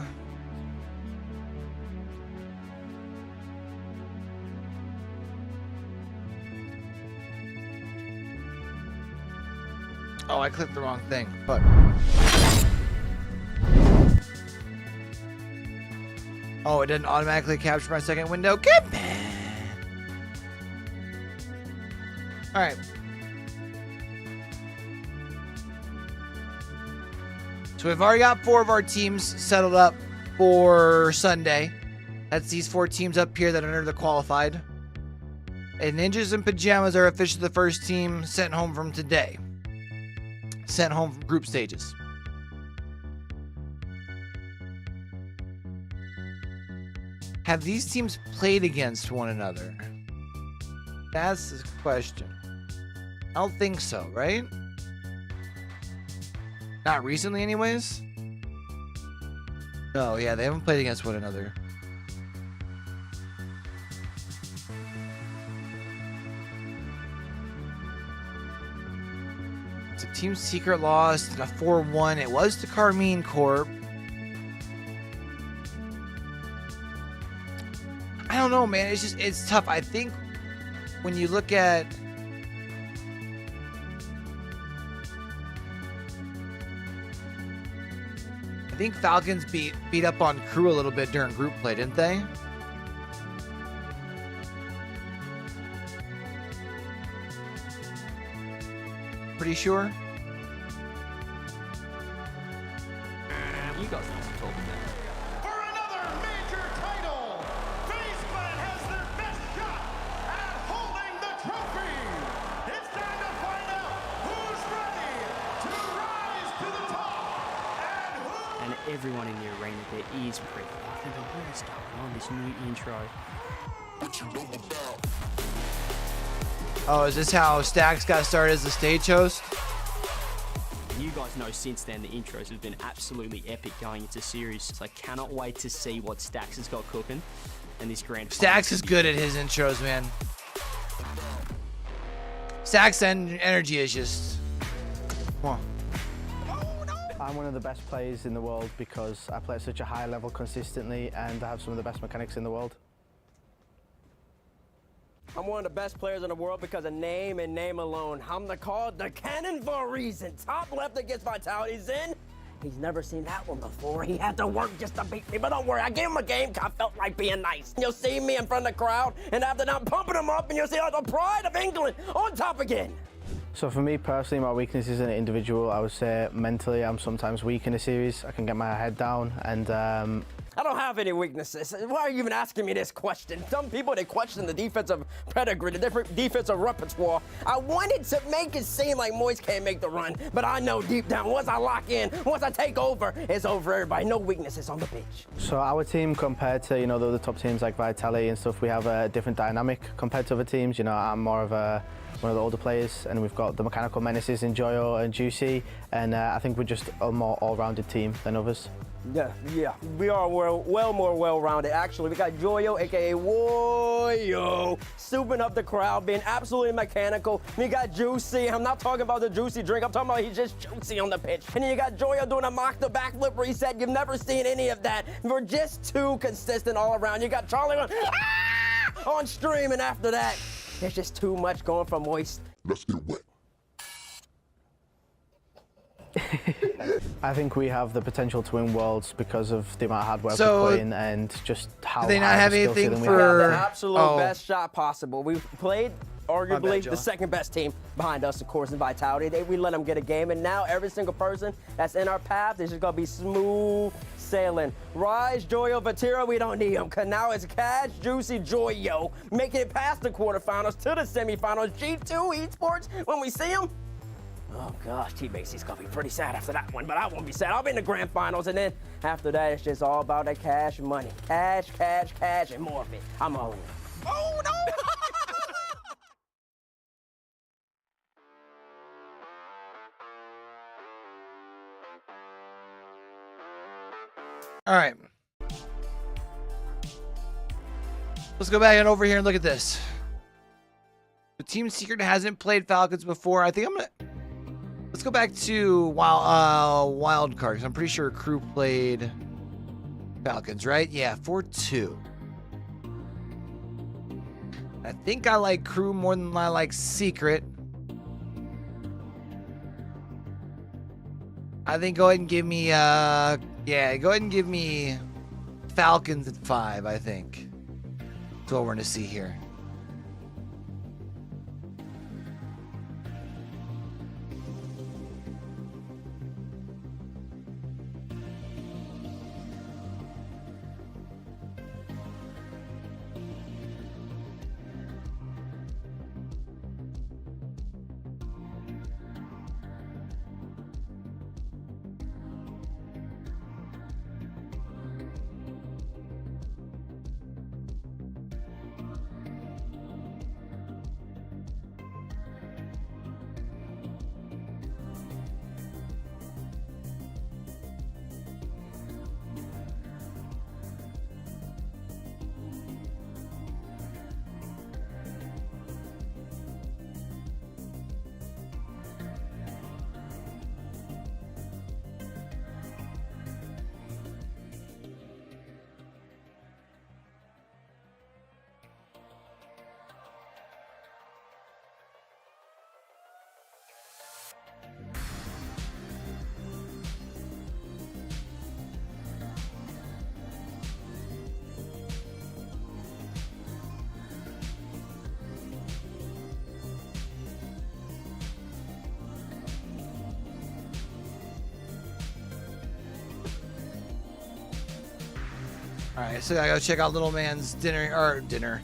Oh, I clicked the wrong thing, but... Oh, it didn't automatically capture my second window. Get me! All right. So we've already got 4 of our teams settled up for Sunday. That's these 4 teams up here that are the qualified. And Ninjas in Pajamas are officially the first team sent home from today. Sent home from group stages. Have these teams played against one another? That's the question. I don't think so, right? Not recently, anyways? No, yeah, they haven't played against one another. So Team Secret lost in a 4-1. It was to Carmine Corps. I don't know, man. It's tough. I think when you look at I think Falcons beat up on Crew a little bit during group play, didn't they? Pretty sure. You guys have told me that. For another major title, Faze has their best shot at holding and everyone in the arena, their ears pricked. I think, what is going on, this new intro? Oh, is this how Stax got started as the stage host? You guys know since then the intros have been absolutely epic going into series. So I cannot wait to see what Stax has got cooking and this grand final. Stax is good at his intros, man. Stax and energy is just... Come on. I'm one of the best players in the world because I play at such a high level consistently and I have some of the best mechanics in the world. I'm one of the best players in the world because of name and name alone. I'm called the Cannon for a reason. Top left against Vitality Zen. He's never seen that one before. He had to work just to beat me, but don't worry, I gave him a game because I felt like being nice. You'll see me in front of the crowd, and after that, I'm pumping him up, and you'll see the pride of England on top again. So for me personally, my weakness is an individual. I would say mentally, I'm sometimes weak in a series. I can get my head down and I don't have any weaknesses. Why are you even asking me this question? Some people, they question the defensive pedigree, the different defensive repertoire. I wanted to make it seem like Moist can't make the run, but I know deep down, once I lock in, once I take over, it's over everybody. No weaknesses on the pitch. So our team compared to, the other top teams like Vitality and stuff, we have a different dynamic compared to other teams. I'm more of one of the older players, and we've got the mechanical menaces in Joyo and Juicy, and I think we're just a more all-rounded team than others. Yeah, we are well more well-rounded. Actually, we got Joyo, aka Woyo, souping up the crowd, being absolutely mechanical. We got Juicy. I'm not talking about the juicy drink. I'm talking about he's just juicy on the pitch. And then you got Joyo doing a mock the backflip reset. You've never seen any of that. We're just too consistent all around. You got Charlie on stream, and after that, there's just too much going from Moist. Let's get wet. I think we have the potential to win Worlds because of the amount of hard work we're putting and just how do they not have anything We have the absolute best shot possible. We've played arguably the second best team behind us, of course, in Vitality. We let them get a game, and now every single person that's in our path is just going to be smooth sailing. Rise, Joyo, Vatira, we don't need them, because now it's Cash, Juicy, Joyo, making it past the quarterfinals to the semifinals. G2 Esports, when we see them, oh gosh, T-Basie's gonna be pretty sad after that one, but I won't be sad. I'll be in the grand finals, and then after that, it's just all about that cash and money. Cash, cash, cash, and more of it. I'm all in. Oh, no! All right. Let's go back and over here and look at this. The Team Secret hasn't played Falcons before. I think I'm gonna... Let's go back to wild card, because I'm pretty sure Crew played Falcons, right? Yeah, 4-2. I think I like Crew more than I like Secret. I think go ahead and give me, yeah, go ahead and give me Falcons at 5, I think. That's what we're going to see here. All right, so I gotta check out little man's dinner.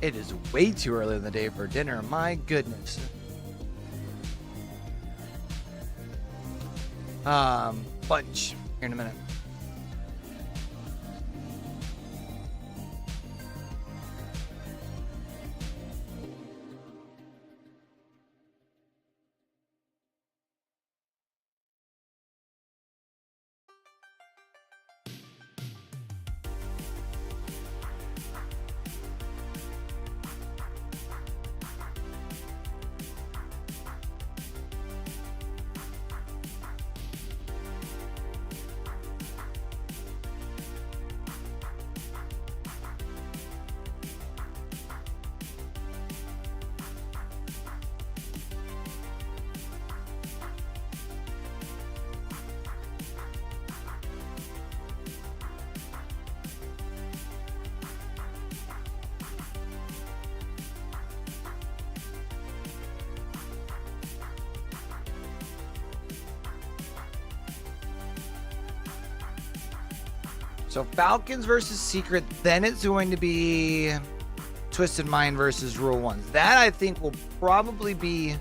It is way too early in the day for dinner. My goodness. Bunch here in a minute. So Falcons versus Secret, then it's going to be Twisted Mind versus Rule Ones. That I think will probably be.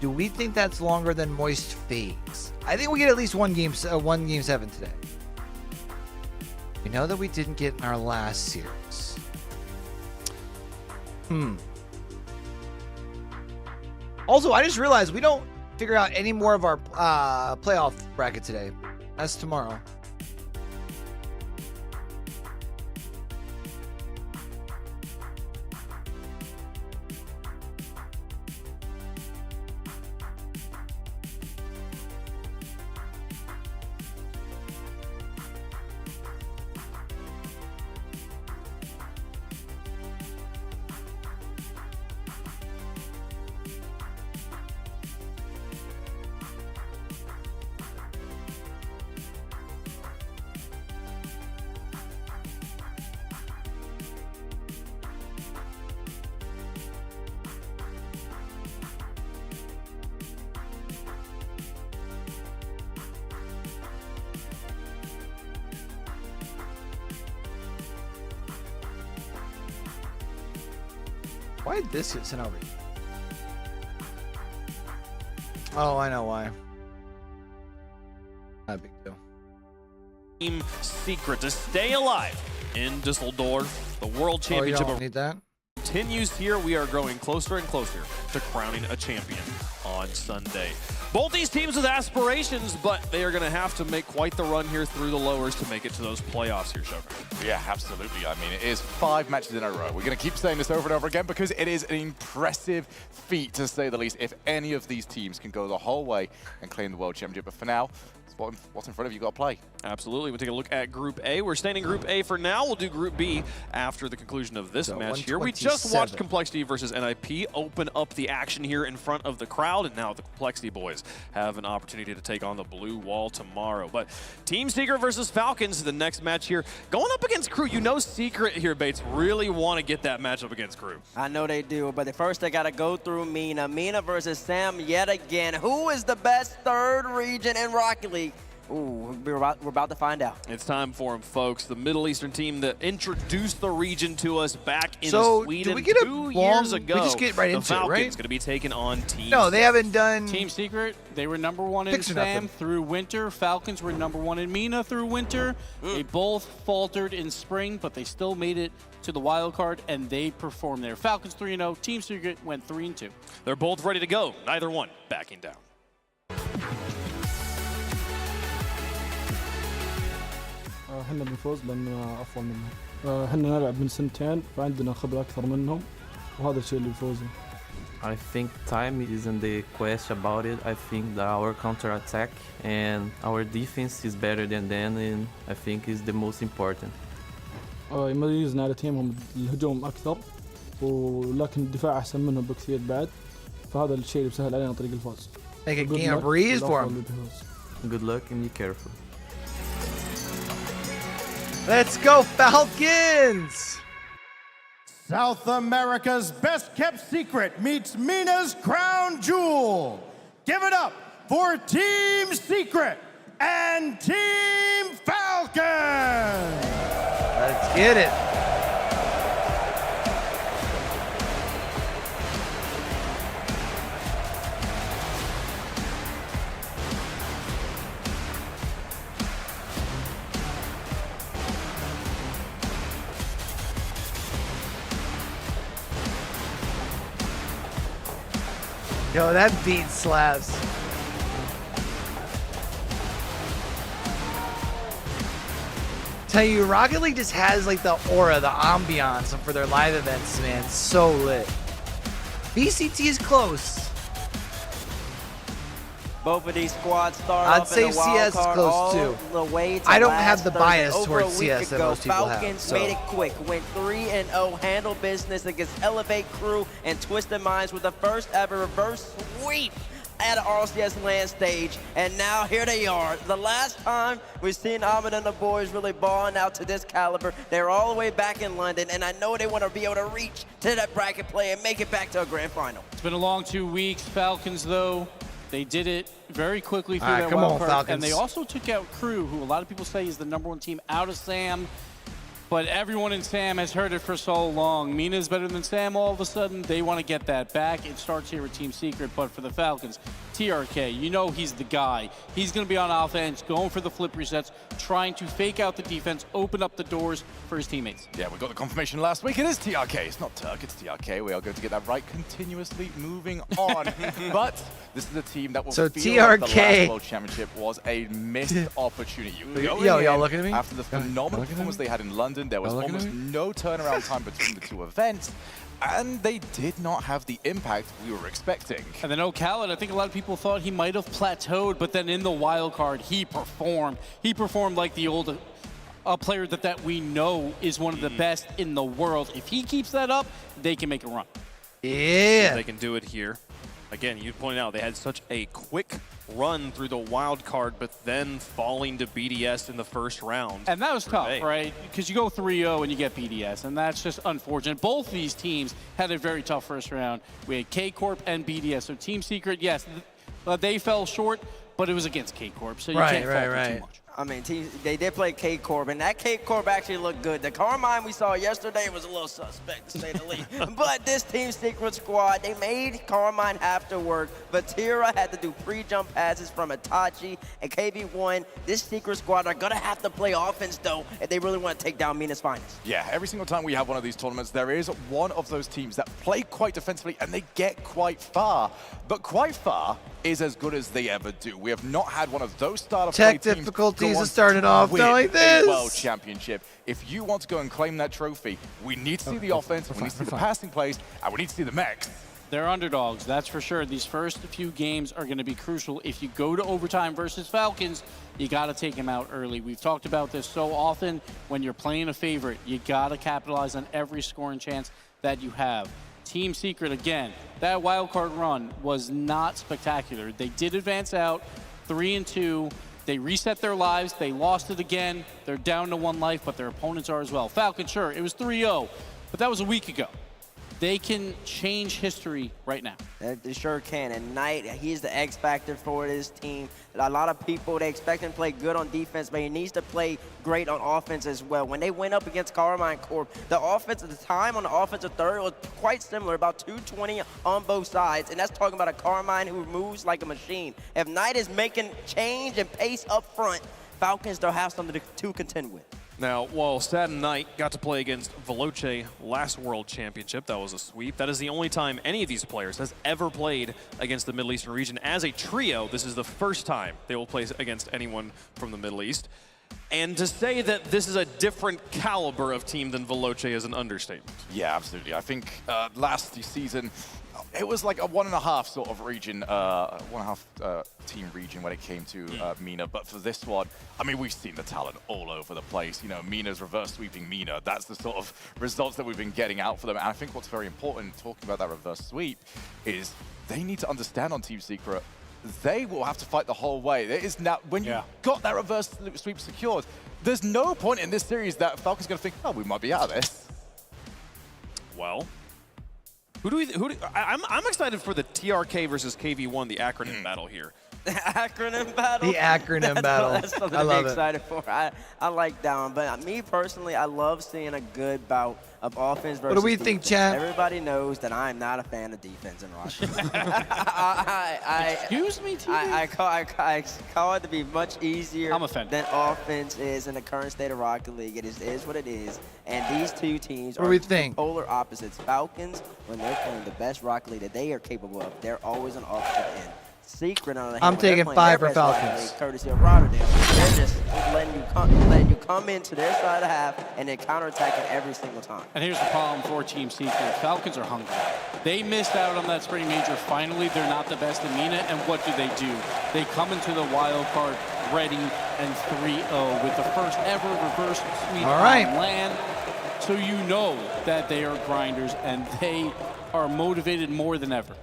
Do we think that's longer than Moist Faze? I think we get at least one game 7 today. We know that we didn't get in our last series. Also, I just realized we don't figure out any more of our playoff bracket today. That's tomorrow. Why did this get sent over? Oh, I know why. Not a big deal. Team Secret to stay alive in Dusseldorf. The World Championship need that. Continues here. We are growing closer and closer to crowning a champion on Sunday. Both these teams with aspirations, but they are going to have to make quite the run here through the lowers to make it to those playoffs here, Shogun. Yeah, absolutely. I mean, it is 5 matches in a row. We're going to keep saying this over and over again because it is an impressive feat, to say the least, if any of these teams can go the whole way and claim the World Championship. But for now, what's in front of you, got to play. Absolutely. We'll take a look at Group A. We're staying in Group A for now. We'll do Group B after the conclusion of this match here. We just watched Complexity versus NIP open up the action here in front of the crowd, and now the Complexity boys have an opportunity to take on the Blue Wall tomorrow. But Team Secret versus Falcons, the next match here. Going up against Crew, you know Secret here, Bates, really want to get that matchup against Crew. I know they do, but first they got to go through Mina. Mina versus Sam yet again. Who is the best third region in Rocket League? Ooh, we're about to find out. It's time for them, folks. The Middle Eastern team that introduced the region to us back in Sweden do we get 2 years ago. We just get right into Falcons it, right? going to be taking on Team No, they haven't done... Team Secret, they were #1 in SAM through winter. Falcons were #1 in MENA through winter. They both faltered in spring, but they still made it to the wild card, and they performed there. Falcons 3-0. Team Secret went 3-2. They're both ready to go. Neither one backing down. احنا بنفوز لأننا أفضل منهم. احنا نلعب من سنتين فعندنا خبرة أكثر منهم وهذا الشيء اللي بيفوزنا. I think time isn't the question about it. I think that our counter attack and our defense is better than them, and I think is the most important. يميزنا على تيمهم الهجوم أكثر ولكن الدفاع أحسن منهم بكثير بعد فهذا الشيء اللي بيسهل علينا طريق الفوز. Make a game of breeze for him. Good luck and be careful. Let's go Falcons! South America's best kept secret meets Mina's crown jewel. Give it up for Team Secret and Team Falcons! Let's get it. Yo, that beat slaps. Tell you, Rocket League just has like the aura, the ambiance for their live events, man. So lit. VCT is close. Both of these squads start I'd off say in the wild CS is card close all too. The way to I don't last have the Thursday. bias Over towards a week CS that ago, most people have. Falcons So. made it quick, went 3-0, handled business against Elevate Crew and Twisted Minds with the first ever reverse sweep at an RLCS land stage, and now here they are. The last time we've seen Ahmed and the boys really balling out to this caliber, they're all the way back in London, and I know they want to be able to reach to that bracket play and make it back to a grand final. It's been a long 2 weeks. Falcons, though, They did it very quickly through All right, that come wild on, card, Falcons. and they also took out Crew, who a lot of people say is the #1 team out of Sam. But everyone in Sam has heard it for so long. Mina's better than Sam all of a sudden. They want to get that back. It starts here with Team Secret, but for the Falcons, TRK, you know he's the guy. He's going to be on offense, going for the flip resets, trying to fake out the defense, open up the doors for his teammates. Yeah, we got the confirmation last week. It is TRK. It's not Turk, it's TRK. We are going to get that right continuously moving on. But this is a team that will feel like the last World Championship was a missed opportunity. Y'all looking at me? After the phenomenal performance they had in London, there was almost no turnaround time between the two events, and they did not have the impact we were expecting. And then O'Callaghan, I think a lot of people thought he might have plateaued, but then in the wild card, he performed. He performed like the old player that we know is one of the best in the world. If he keeps that up, they can make a run. Yeah. They can do it here. Again, you pointed out they had such a quick run through the wild card, but then falling to BDS in the first round. And that was tough, right? Because you go 3-0 and you get BDS, and that's just unfortunate. Both these teams had a very tough first round. We had K-Corp and BDS. So Team Secret, yes, they fell short, but it was against K-Corp, so you can't fault them too much. I mean, they did play K-Corp, and that K-Corp actually looked good. The Carmine we saw yesterday was a little suspect, to say the least. But this Team Secret squad, they made Carmine have to work. Vatira had to do pre-jump passes from Itachi and KV1. This Secret squad are going to have to play offense, though, if they really want to take down Mina's finest. Yeah, every single time we have one of these tournaments, there is one of those teams that play quite defensively and they get quite far. But quite far is as good as they ever do. We have not had one of those style of play teams difficulties have started off like this. A World Championship. If you want to go and claim that trophy, we need to see the offense, we need to see the passing plays, and we need to see the mechs. They're underdogs, that's for sure. These first few games are going to be crucial. If you go to overtime versus Falcons, you got to take them out early. We've talked about this so often. When you're playing a favorite, you got to capitalize on every scoring chance that you have. Team Secret, again, that wildcard run was not spectacular. They did advance out 3-2. They reset their lives. They lost it again. They're down to 1 life, but their opponents are as well. Falcons, sure, it was 3-0, but that was a week ago. They can change history right now. They sure can. And Knight, he's the X factor for this team. A lot of people, they expect him to play good on defense, but he needs to play great on offense as well. When they went up against Carmine Corp, the offense at the time on the offensive third was quite similar, about 220 on both sides. And that's talking about a Carmine who moves like a machine. If Knight is making change and pace up front, Falcons don't have something to contend with. Now, while Satin Knight got to play against Veloce last World Championship, that was a sweep. That is the only time any of these players has ever played against the Middle Eastern region. As a trio, this is the first time they will play against anyone from the Middle East. And to say that this is a different caliber of team than Veloce is an understatement. Yeah, absolutely. I think last season, it was like a 1.5 sort of region, 1.5 team region when it came to Mina. But for this one, I mean, we've seen the talent all over the place. You know, Mina's reverse sweeping Mina. That's the sort of results that we've been getting out for them. And I think what's very important, talking about that reverse sweep, is they need to understand on Team Secret, they will have to fight the whole way. There is now, when you got that reverse sweep secured, there's no point in this series that Falcon's going to think, oh, we might be out of this. Well, I'm excited for the TRK versus KV1, the acronym battle here. The acronym battle? The acronym battle. That's something I love to be excited for. I like that one. But me personally, I love seeing a good bout of offense versus What do we defense. think, champ? Everybody knows that I'm not a fan of defense in Russia. Excuse me, TV? I call it to be much easier I'm offended. than offense is in the current state of Rocket League. It is what it is. And these two teams What do are we think? polar opposites. Falcons, when they're playing the best Rocket League that they are capable of, they're always on opposite end. Secret on the hand, I'm when they're taking playing 5 their for best Rocket Falcons. League, courtesy of Rotterdam. They're just letting you come into their side of the half and then counterattacking every single time. And here's the problem for Team Secret. Falcons are hungry. They missed out on that spring major. Finally, they're not the best in Mina, and what do? They come into the wild card ready and 3-0 with the first ever reverse sweep on land. So you know that they are grinders, and they are motivated more than ever.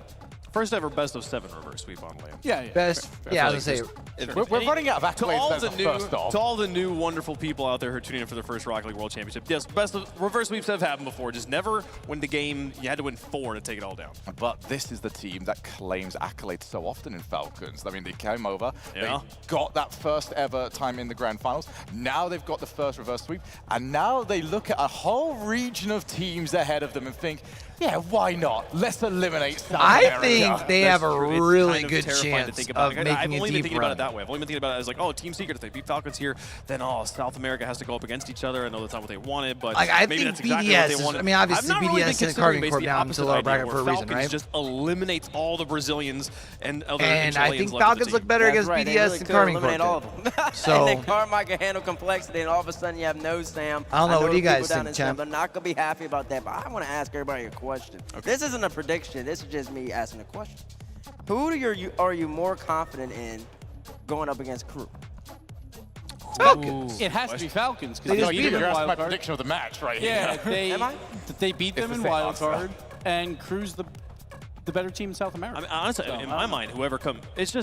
First ever best of 7 reverse sweep on land. Yeah. Best. Yeah, I was gonna say. We're running out of accolades. To all the new wonderful people out there who are tuning in for their first Rocket League World Championship, yes, best of reverse sweeps have happened before. Just never win the game. You had to win 4 to take it all down. But this is the team that claims accolades so often in Falcons. I mean, they came over, Yeah. they got that first ever time in the grand finals. Now they've got the first reverse sweep, and now they look at a whole region of teams ahead of them and think, yeah, why not? Let's eliminate South America. I think they have a really good chance to think of about. making I've only a been deep thinking about it run. that way. I've only been thinking about it as like, oh, Team Secret, if they beat Falcons here, then South America has to go up against each other. I know that's not what they wanted, but Like, I maybe think that's exactly what they BDS is, wanted. I mean, obviously I've not really BDS been and Carving considering Corp the down opposite to lower idea, bracket where for a reason, Falcons right? just eliminates all the Brazilians and other And I Chileans think left of the Falcons team. look better against Right, they BDS really and could Carving eliminate Corp all did. of them. So- And then Carmine can handle complexity, and all of a sudden you have no Sam. I don't know, what do you the people guys down think, in Sam, champ? They're not going to be happy about that, but I want to ask everybody a question. This isn't a prediction. This is just me asking a question. Who are you more confident in going up against Crew? Falcons. It has to be Falcons. No, They you're asking my wild card. prediction of the match right Yeah, here. they beat them in wild card, and Crew's the better team in South America. I mean, honestly, So, in my mind, whoever comes, it's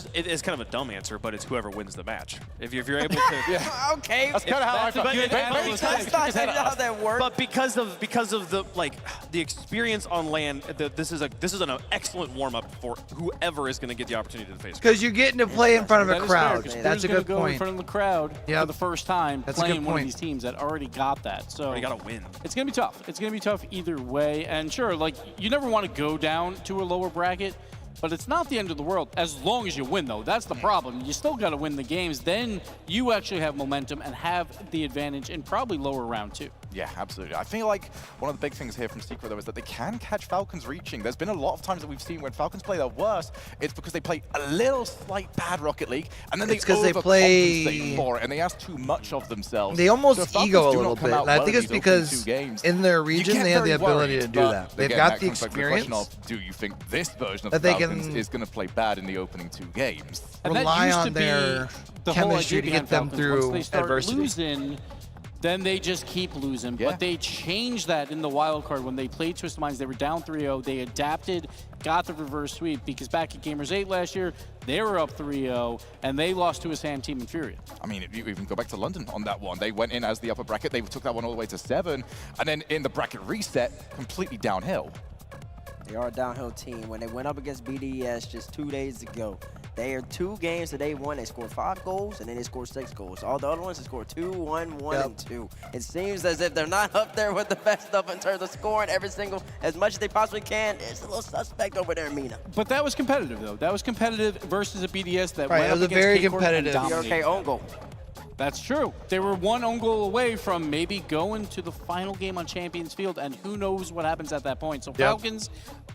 kind of a dumb answer, but it's whoever wins the match. If you're able to, Okay. That's kind of how I felt. That's not how that works. But because of the experience on land, this is an excellent warm up for whoever is going to get the opportunity to face. Because you're getting to play in front of a crowd. That's a good go in point. front of the crowd for the first time, That's a good playing one of point. these teams that already got that. So already got to win. It's going to be tough. It's going to be tough either way. And sure, like, you never want to go down to a lower bracket, but it's not the end of the world as long as you win, though. That's the problem. You still got to win the games. Then you actually have momentum and have the advantage in probably lower round 2. Yeah, absolutely. I feel like one of the big things here from Secret, though, is that they can catch Falcons reaching. There's been a lot of times that we've seen when Falcons play their worst, it's because they play a little slight bad Rocket League, and then It's they 'cause they overcompensate play- for it, and they ask too much of themselves. They almost So if Falcons ego a do not little come bit. out And I well think in it's these opening because 2 games, in their you region, get they have the very ability to worried, do but that. They've again, got that the comes back to question experience of, do you think this version of that the they Falcons can is going to play bad in the opening 2 games? And that rely used on to be their the whole chemistry idea to get behind them Falcons. through Once they start adversity. losing, then they just keep losing. Yeah. But they changed that in the wild card when they played Twisted Minds. They were down 3-0. They adapted, got the reverse sweep, because back at Gamers 8 last year, they were up 3-0, and they lost to a SAM team in Furia. I mean, if you even go back to London on that one, they went in as the upper bracket. They took that one all the way to 7, and then in the bracket reset, completely downhill. They are a downhill team. When they went up against BDS just 2 days ago, they are 2 games that they won. They scored 5 goals, and then they scored 6 goals. All the other ones, they scored 2, 1, 1, and 2. It seems as if they're not up there with the best stuff in terms of scoring every single, as much as they possibly can. It's a little suspect over there in Mina. But that was competitive, though. That was competitive versus a BDS that Right, went it up was a against very K-Corp and competitive. dominated. BRK own goal. That's true. They were 1 own goal away from maybe going to the final game on Champions Field, and who knows what happens at that point. So Falcons,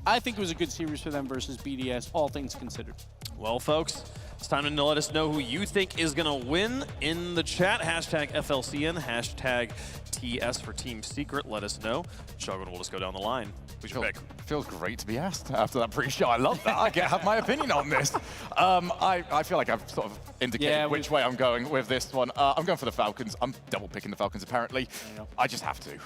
I think it was a good series for them versus BDS, all things considered. Well, folks, it's time to let us know who you think is going to win in the chat. Hashtag FLCN, hashtag TS for Team Secret. Let us know. Shogun will just go down the line. Who's your pick? Feels great to be asked after that pre-show. I love that. I get to have my opinion on this. I feel like I've sort of indicated which way I'm going with this one. I'm going for the Falcons. I'm double picking the Falcons, apparently. I just have to.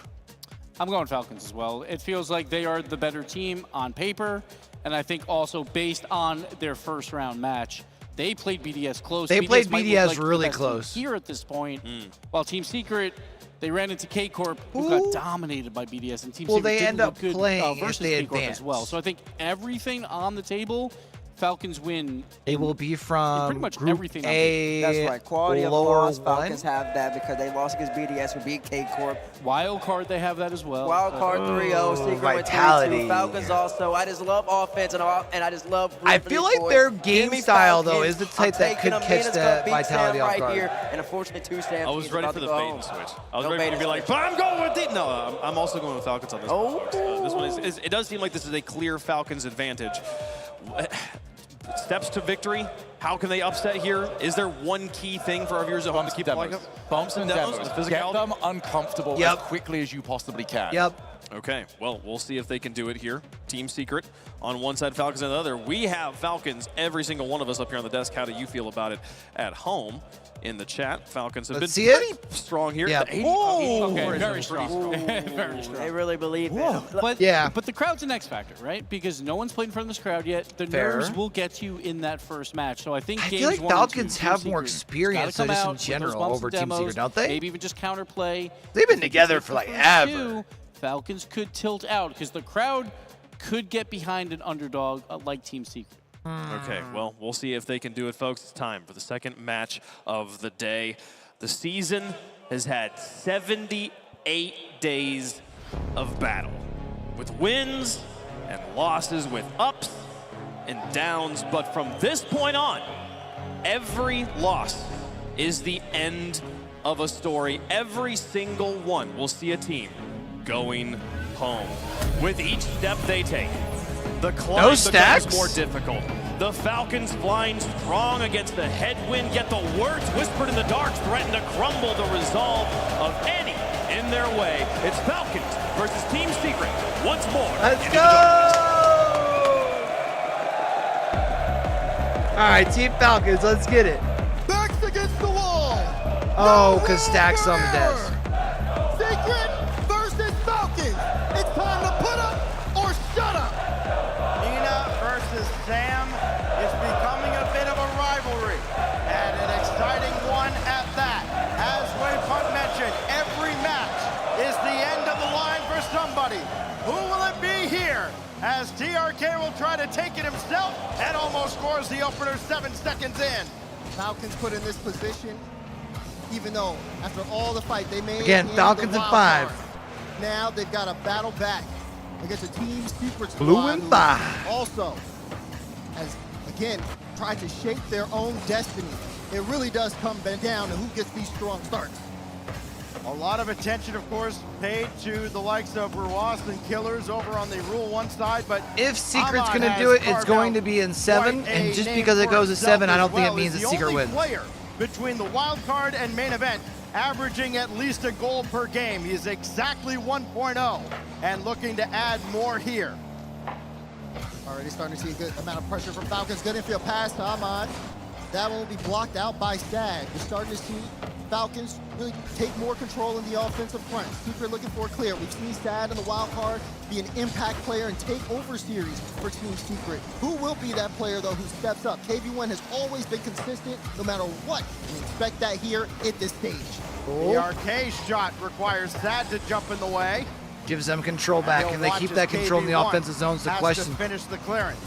I'm going Falcons as well. It feels like they are the better team on paper, and I think also based on their first round match. They played BDS close. They played might look BDS like the really best team close. here at this point, while Team Secret, they ran into K-Corp, who got dominated by BDS, and Team Well, Secret they didn't end look up good playing if versus they K-Corp as advance. well. So I think everything on the table, Falcons win. It will be from pretty much Group everything. A, That's right. Quality of lower loss, one. Falcons have that because they lost against BDS, who beat K-Corp. Wild card, they have that as well. Wild card 3-0, Secret with Vitality. 3-2. Falcons also. I just love offense, and I just love. I feel like their game style, though, is the type that could catch that Vitality off guard. Here, and unfortunately, 2 Sam. I was ready for the bait and switch. I was ready to be like, but I'm going with it. No, I'm also going with Falcons on this one, folks. This one is, it does seem like this is a clear Falcons advantage. Steps to victory. How can they upset here? Is there one key thing for our viewers at home to keep them like up? Bumps and demos. The Get physicality? them uncomfortable as quickly as you possibly can. Yep. Okay, well, we'll see if they can do it here. Team Secret on one side, Falcons on the other. We have Falcons, every single one of us up here on the desk. How do you feel about it at home? In the chat, Falcons have been pretty strong here. Yeah. Okay, very strong. Very strong. They really believe it. But the crowd's an X factor, right? Because no one's played in front of this crowd yet. The nerves will get you in that first match. So I think I feel like Falcons have more experience just in general over Team Secret, don't they? Maybe even just counterplay. They've been together for like ever. Falcons could tilt out because the crowd could get behind an underdog like Team Secret. Okay, well, we'll see if they can do it, folks. It's time for the second match of the day. The season has had 78 days of battle, with wins and losses, with ups and downs. But from this point on, every loss is the end of a story. Every single one will see a team going home. With each step they take, the climb becomes more difficult. The Falcons flying strong against the headwind, yet the words whispered in the dark threaten to crumble the resolve of any in their way. It's Falcons versus Team Secret once more. Let's go! All right, Team Falcons, let's get it. Backs against the wall. Oh, because Stack's on the desk. Secret versus Falcons. It's time to put up or shut up. Nina versus Sam is becoming a bit of a rivalry, and an exciting one at that. As Waypunt mentioned, every match is the end of the line for somebody. Who will it be here? As TRK will try to take it himself and almost scores the opener 7 seconds in. Falcons put in this position, even though after all the fight they made. Again, Falcons at 5. Now they've got to battle back against a Team Secret squad. Blue and 5. Also, has again tried to shape their own destiny. It really does come down to who gets these strong starts. A lot of attention, of course, paid to the likes of Ruas and Killers over on the Rule 1 side, but if Secret's going to do it, it's going to be in 7, and just because it goes to 7, I don't think it means that Secret wins. Player between the wild card and main event, averaging at least a goal per game. He's exactly 1.0 and looking to add more here. Already starting to see a good amount of pressure from Falcons. Good infield pass to Ahmad. That one will be blocked out by Stag. We're starting to see Falcons really take more control in the offensive front. Secret looking for a clear. We've seen Stag in the wild card be an impact player and take over series for Team Secret. Who will be that player, though, who steps up? KV1 has always been consistent no matter what. We expect that here at this stage. The arcade shot requires Sad to jump in the way. Gives them control back, and they keep that control in the offensive zones. The question. To finish the clearance.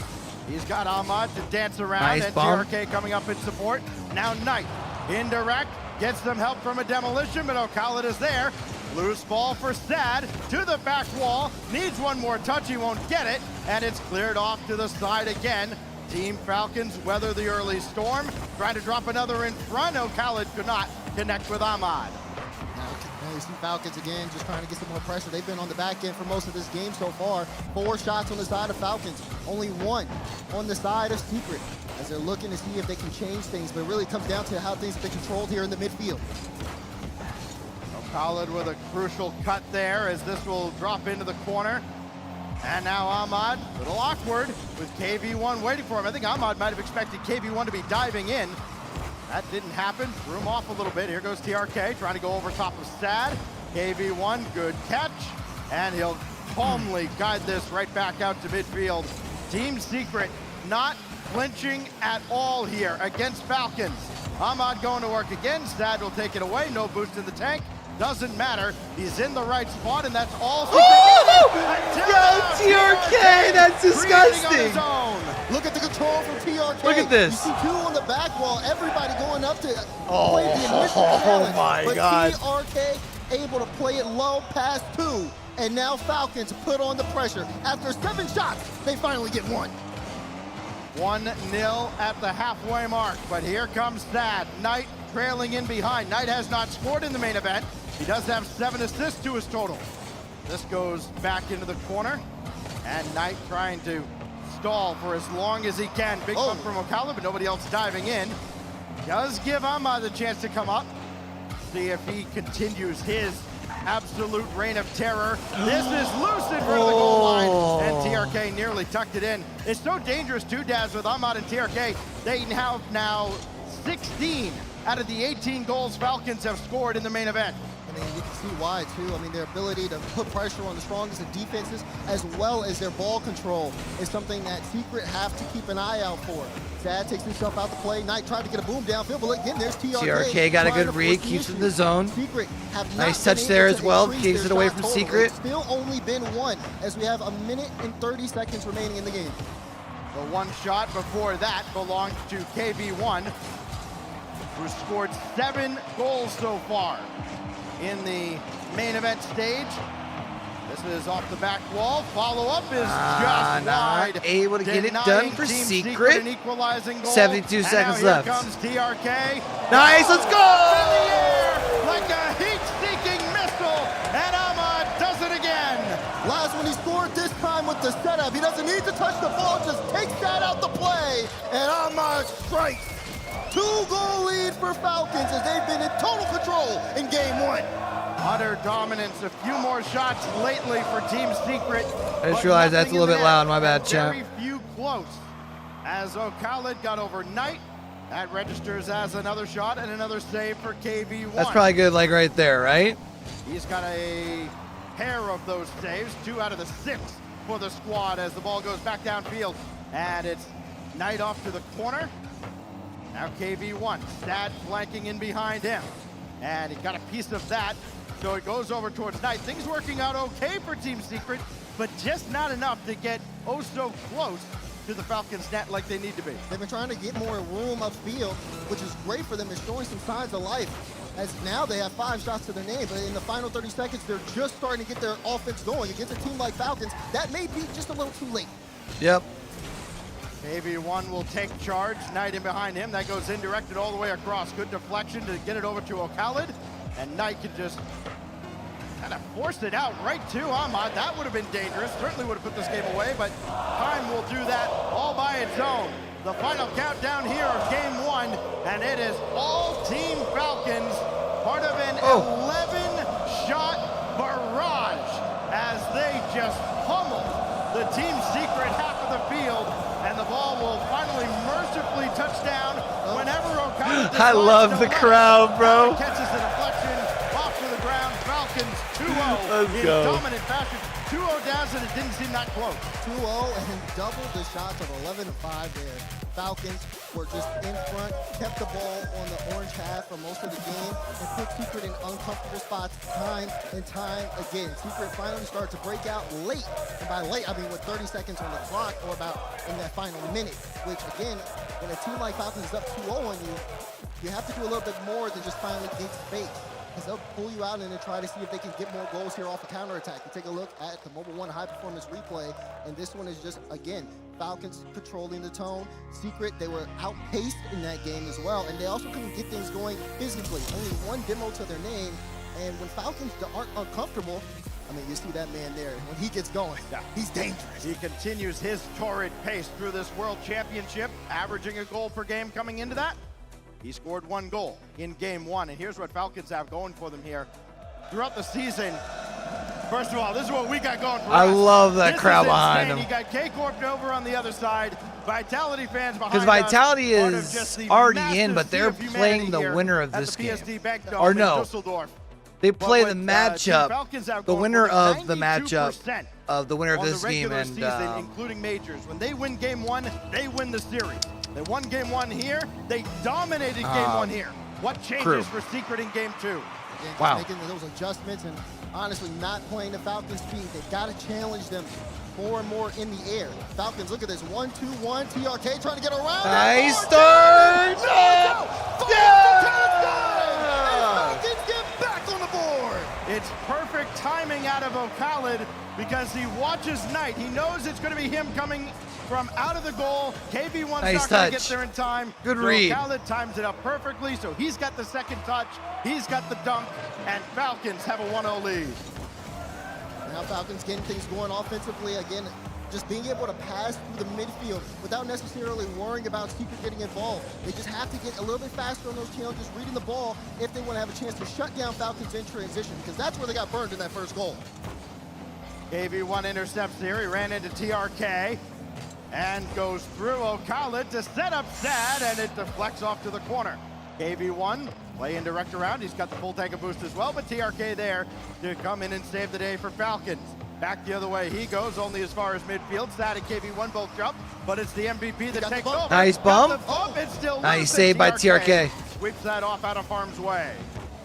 He's got Ahmad to dance around, nice and bomb. TRK coming up in support. Now Knight, indirect, gets some help from a demolition, but O'Khalid is there. Loose ball for Sad, to the back wall. Needs one more touch, he won't get it, and it's cleared off to the side again. Team Falcons weather the early storm, trying to drop another in front. O'Khalid could not connect with Ahmad. Now you see Falcons again, just trying to get some more pressure. They've been on the back end for most of this game so far. 4 shots on the side of Falcons, only 1 on the side of Secret, as they're looking to see if they can change things, but it really comes down to how things have been controlled here in the midfield. O'Khalid with a crucial cut there, as this will drop into the corner. And now Ahmad, a little awkward, with KV1 waiting for him. I think Ahmad might have expected KV1 to be diving in. That didn't happen. Threw him off a little bit. Here goes TRK trying to go over top of Sad. KV1, good catch. And he'll calmly guide this right back out to midfield. Team Secret not flinching at all here against Falcons. Ahmad going to work again. Sad will take it away. No boost in the tank. Doesn't matter. He's in the right spot, and that's all. Yo, TRK, that's disgusting. Look at the control from TRK. Look at this. You see 2 on the back wall. Everybody going up to play the initial challenge. My God. TRK able to play it low past 2. And now Falcons put on the pressure. After 7 shots, they finally get 1. 1-0 at the halfway mark. But here comes Sad. Knight trailing in behind. Knight has not scored in the main event. He does have 7 assists to his total. This goes back into the corner. And Knight trying to stall for as long as he can. Big bump from O'Khalid, but nobody else diving in. Does give Ahmad the chance to come up. See if he continues his absolute absolute reign of terror. This is loose in front of the goal line, and TRK nearly tucked it in. It's so dangerous too, Daz, with Ahmad and TRK. They have now 16 out of the 18 goals Falcons have scored in the main event. I mean, you can see why, too. I mean, their ability to put pressure on the strongest of defenses, as well as their ball control, is something that Secret have to keep an eye out for. Sad takes himself out the play. Knight tried to get a boom downfield, but again, there's TRK. TRK got a good read, keeps it in the zone. Secret have nice touch there as well, keeps it away from Secret. It's still only been one, as we have 1 minute and 30 seconds remaining in the game. The one shot before that belonged to KB1, who scored 7 goals so far in the main event stage. This is off the back wall. Follow-up is just wide. Able to get it done for Secret. An equalizing goal. 72 seconds left. Here comes TRK. Nice, let's go! In the air like a heat-seeking missile, and Ahmad does it again. Last one he scored, this time with the setup. He doesn't need to touch the ball, just takes that out the play, and Ahmad strikes. 2-goal lead for Falcons as they've been in total control in game 1. Utter dominance. A few more shots lately for Team Secret. I just realized that's a little bit loud. My bad, champ. Very few close. As O'Khaled got over Knight, that registers as another shot and another save for KB1. That's probably good, like right there, right? He's got a pair of those saves, 2 out of the 6 for the squad as the ball goes back downfield. And it's Knight off to the corner. Now KB1, Stad flanking in behind him. And he got a piece of that, so it goes over towards Knight. Things working out okay for Team Secret, but just not enough to get oh so close to the Falcons net like they need to be. They've been trying to get more room upfield, which is great for them. It's showing some signs of life, as now they have 5 shots to their name, but in the final 30 seconds, they're just starting to get their offense going. Against a team like Falcons, that may be just a little too late. Yep. KB1 will take charge. Knight in behind him. That goes indirected all the way across. Good deflection to get it over to O'Khaled. And Knight can just kind of force it out right to Ahmad. That would have been dangerous. Certainly would have put this game away, but time will do that all by its own. The final countdown here of game 1, and it is all Team Falcons, part of an 11-shot barrage as they just pummel the Team Secret half of the field. And the ball will finally mercifully touch down whenever O'Khaled I love the crowd, bro. Catches the deflection off to the ground. Falcons 2-0 in dominant fashion. 2-0 down, and it didn't seem that close. 2-0 and double the shots of 11-5 there. Falcons were just in front, kept the ball on the orange half for most of the game, and put Secret in uncomfortable spots time and time again. Secret finally started to break out late, and by late, I mean with 30 seconds on the clock, or about in that final minute, which again, when a team like Falcons is up 2-0 on you, you have to do a little bit more than just finally gain space. Because they'll pull you out and then try to see if they can get more goals here off a counterattack. You take a look at the Mobile 1 high-performance replay, and this one is just, again, Falcons controlling the tone. Secret, they were outpaced in that game as well, and they also couldn't get things going physically. Only 1 demo to their name, and when Falcons aren't uncomfortable, I mean, you see that man there. When he gets going, he's dangerous. He continues his torrid pace through this World Championship, averaging a goal per game coming into that. He scored 1 goal in game 1, and here's what Falcons have going for them here. Throughout the season, first of all, this is what we got going for us. I love that crowd behind him. You got K-Corp over on the other side, Vitality fans behind us. Because Vitality is already in, but they're playing the winner of this game. Or no, they play the matchup, the winner of the matchup of the winner of this game. And including majors. When they win game 1, they win the series. They won game 1 here. They dominated game 1 here. What changes for Secret in game 2? Again, making those adjustments and honestly not playing the Falcons' speed. They've got to challenge them more and more in the air. Falcons, look at this. 1-2-1. TRK trying to get around. Nice start. Falcons get back on the board. It's perfect timing out of O'Khaled because he watches Knight. He knows it's going to be him coming from out of the goal. KB1's not going to get there in time. Good read. O'Khaled times it up perfectly, so he's got the second touch. He's got the dunk, and Falcons have a 1-0 lead. Now Falcons getting things going offensively. Again, just being able to pass through the midfield without necessarily worrying about Secret getting involved. They just have to get a little bit faster on those challenges, reading the ball if they want to have a chance to shut down Falcons in transition, because that's where they got burned in that first goal. KV1 intercepts here. He ran into TRK and goes through O'Khalid to set up Sad, and it deflects off to the corner. KV1 play in direct around. He's got the full tank of boost as well, but TRK there to come in and save the day for Falcons. Back the other way he goes, only as far as midfield. Sad and KV1 both jump, but it's the MVP that takes over. Nice bump. It's still Nice save by TRK. Sweeps that off out of harm's way.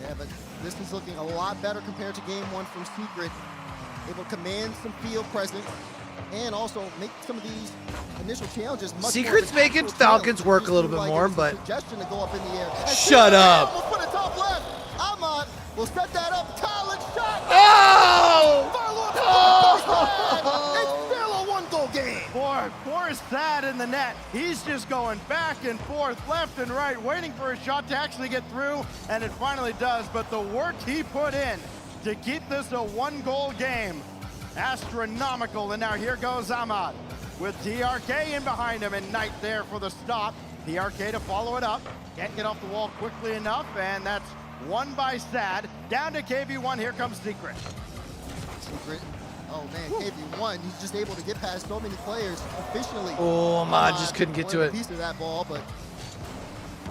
Yeah, but this is looking a lot better compared to game one from Secret. Able to command some field presence and also make some of these initial challenges much Secret's more making Falcons work a little bit more, but suggestion to go up in the air. Shut up. We'll put it top left. Ahmad will set that up. College shot. Oh! It's still a one-goal game. Boy, poor Sad in the net. He's just going back and forth, left and right, waiting for a shot to actually get through, and it finally does. But the work he put in to keep this a one-goal game, astronomical. And now here goes Ahmad with TRK in behind him, and Knight there for the stop. TRK to follow it up. Can't get off the wall quickly enough, and that's won by Sad. Down to KV1, here comes Secret. Secret. Oh man, KV1, he's just able to get past so many players efficiently. Oh, Ahmad just couldn't get to it. A piece of that ball, but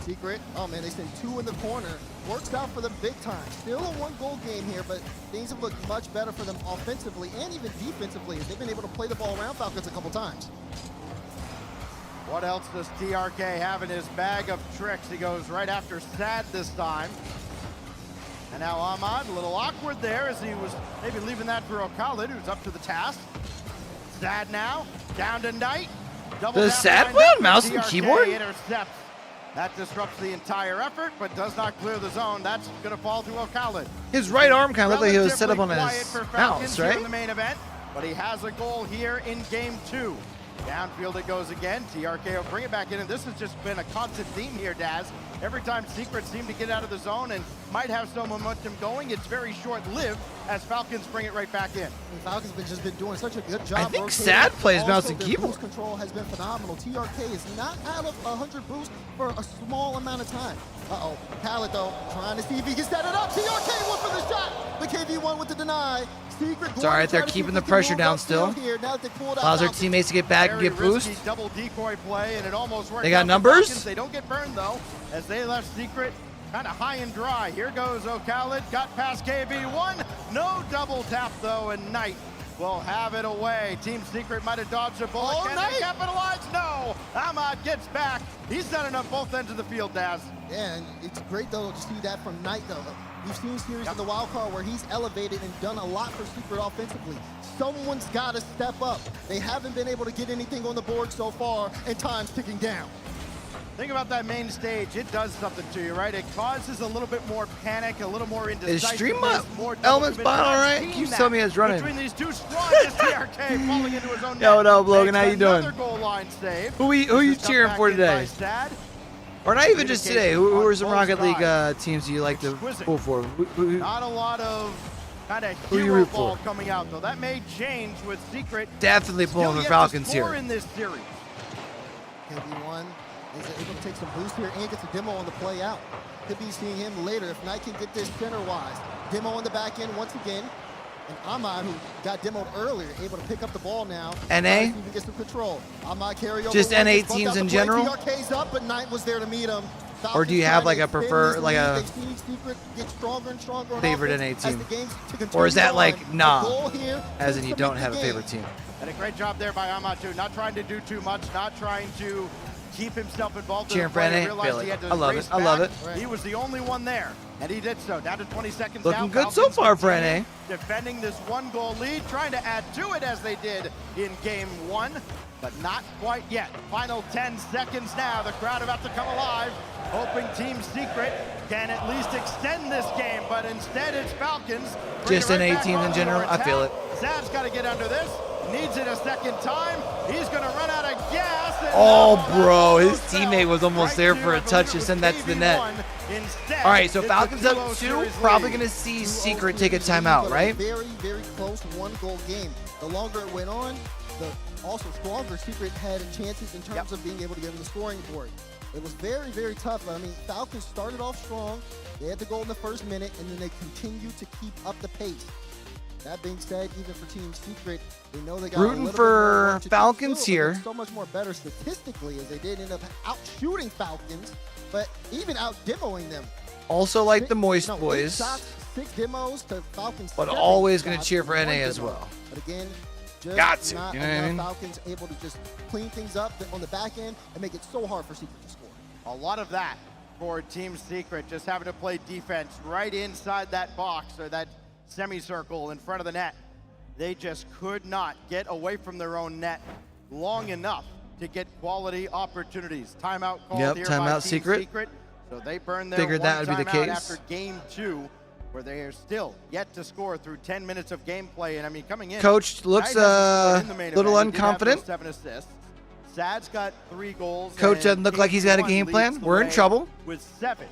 Secret, oh man, they send two in the corner. Works out for them big time. Still a one-goal game here, but things have looked much better for them offensively and even defensively. They've been able to play the ball around Falcons a couple times. What else does TRK have in his bag of tricks? He goes right after Sad this time. And now Ahmad, a little awkward there as he was maybe leaving that for O'Khalid, who's up to the task. Sad now, down to Knight. Does Sad play on mouse and keyboard? Intercepts. That disrupts the entire effort, but does not clear the zone. That's going to fall to O'Khalid. His right arm kind of looked like he was set up on his mouse, right? In the main event, but he has a goal here in game two. Downfield it goes again. TRK will bring it back in, and this has just been a constant theme here, Daz. Every time Secret seem to get out of the zone and might have some momentum going, it's very short-lived as Falcons bring it right back in. And Falcons have just been doing such a good job. I think Sad plays mouse and keyboard. Boost control has been phenomenal. TRK is not out of 100 boosts for a small amount of time. Uh-oh, Khaled though, trying to see if he can set it up. TRK went for the shot, but KV1 with the deny. Secret. It's all right, they're keeping the pressure down still. Allows their teammates to get back and get boost. Double decoy play, and it almost worked. They got numbers. Falcons. They don't get burned though, as they left Secret kind of high and dry. Here goes O'Khalid, got past KV1. No double tap though, and Knight will have it away. Team Secret might have dodged a bullet. Can they capitalize? No. Ahmad gets back. He's done enough both ends of the field, Daz. Yeah, and it's great though to see that from Knight though. We've seen series in the wild card where he's elevated and done a lot for Secret offensively. Someone's got to step up. They haven't been able to get anything on the board so far, and time's ticking down. Think about that main stage. It does something to you, right? It causes a little bit more panic, a little more indecisiveness. Is Stream Elements bot all right? Keeps telling me it's running. Between these two squads, it's TRK falling into his own net. Yo, what up, Logan? How you doing? Goal line save. Who you cheering for today? Or not even just today. Who are some Rocket League teams you like to pull for? Not a lot of kind of hero ball coming out, though. That may change with Secret. Definitely pulling the Falcons here. In this series. KV1 is able to take some boost here and gets a demo on the play out. Could be seeing him later if Knight can get this center-wise. Demo on the back end once again. And Ahmad, who got demoed earlier, able to pick up the ball now. NA? Even get some control. Ahmad carry over. Just NA teams in general? TRK's up, but Knight was there to meet him. Or do you have like a favorite NA team? Or is that like, nah, as in you don't have a favorite team? And a great job there by Ahmad too. Not trying to do too much, not trying to keep himself involved. Cheering for NA, feel it. I love it, I love it. He was the only one there, and he did so. Down to 20 seconds Looking now. good so far for NA. Defending this one-goal lead, trying to add to it as they did in game one, but not quite yet. Final 10 seconds now. The crowd about to come alive, hoping Team Secret can at least extend this game, but instead it's Falcons. Just NA teams in general, I feel it. Sad's got to get under this. Needs it a second time. He's going to run out of gas. Oh, bro, his teammate was almost there for a touch to send that to the net. All right, so Falcons up 2, probably going to see Secret take a timeout, right? Very, very close one-goal game. The longer it went on, the also stronger, Secret had chances in terms of being able to get on the scoring board. It was very, very tough. I mean, Falcons started off strong. They had the goal in the first minute, and then they continued to keep up the pace. That being said, even for Team Secret, they know they got rooting for Falcons here. So much more better statistically as they did end up out-shooting Falcons, but even out-demoing them. Also like the Moist Boys, 6 demos to Falcons, but always going to cheer for NA as well. But again, just got to, not you know what I mean? Falcons able to just clean things up on the back end and make it so hard for Secret to score. A lot of that for Team Secret, just having to play defense right inside that box or that semicircle in front of the net. They just could not get away from their own net long enough to get quality opportunities. Timeout called here by Team Secret. So they burned their Figured that would be the case after game 2, where they are still yet to score through 10 minutes of gameplay. And I mean, coming in, Coach looks a little unconfident. 7 assists. Sad's got 3 goals. Coach doesn't look like he's got a game plan. We're in trouble. With 7.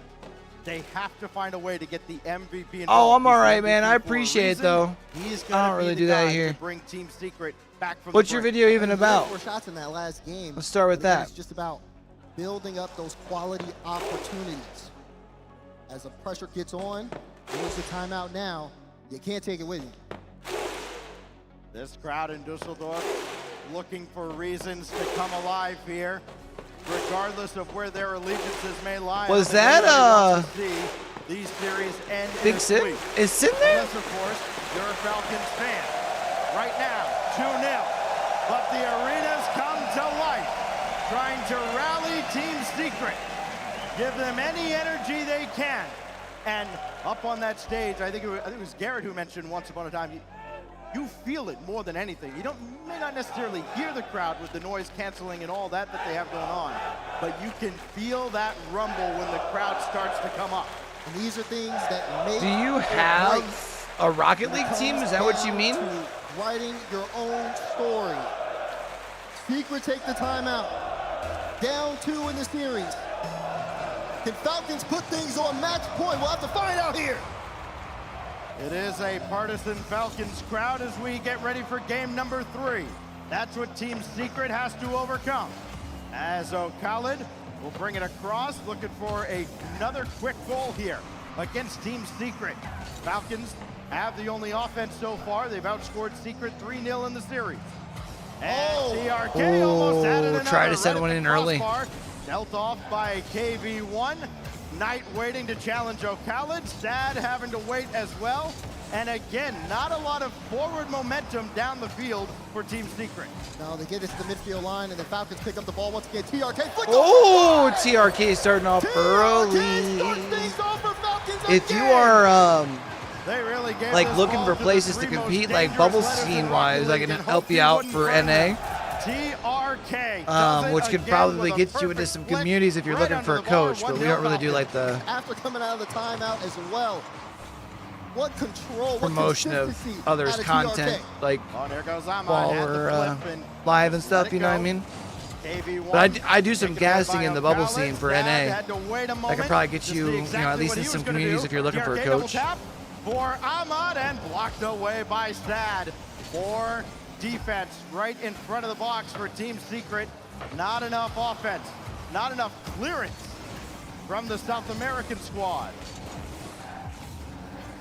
They have to find a way to get the MVP involved. Oh, I'm all right, man. I appreciate it, though. I don't really do that here. Bring Team Secret back from What's your video even about? 4 shots in that last game. Let's start with that. It's just about building up those quality opportunities. As the pressure gets on, here's the timeout now. You can't take it with you. This crowd in Dusseldorf looking for reasons to come alive here, regardless of where their allegiances may lie. Was that these series end Big Sid? Is Sid there? Unless, of course, you're a Falcons fan. Right now, 2-0. But the arena's come to life, trying to rally Team Secret. Give them any energy they can. And up on that stage, I think it was Garrett who mentioned once upon a time, you feel it more than anything. You may not necessarily hear the crowd with the noise canceling and all that they have going on, but you can feel that rumble when the crowd starts to come up. And these are things that make Do you have a Rocket League team? Is that what you mean? Writing your own story. Secret take the timeout. Down 2 in the series. Can Falcons put things on match point? We'll have to find out here. It is a partisan Falcons crowd as we get ready for game number 3. That's what Team Secret has to overcome. As O'Khaled will bring it across, looking for another quick goal here against Team Secret. Falcons have the only offense so far. They've outscored Secret 3-0 in the series. And TRK almost added another. Try to send one in early. Dealt off by KV1. Knight waiting to challenge O'Khaled. Sad having to wait as well. And again, not a lot of forward momentum down the field for Team Secret. Now they get it to the midfield line, and the Falcons pick up the ball once again. TRK flicked Oh, TRK starting off early. If you are like looking for places to compete, like bubble scene wise, I can help you out for NA. TRK, which could probably get you into some communities if you're looking for a coach, but we don't really do like the after coming out of the timeout as well. What control, promotion what of others' content, like there goes while we're live and stuff, you know what I mean? But I do some casting in the bubble scene for NA. That can probably get you, at least in some communities if you're looking for a coach. For Ahmad and blocked away by Sad. For defense right in front of the box for Team Secret. Not enough offense, not enough clearance from the South American squad.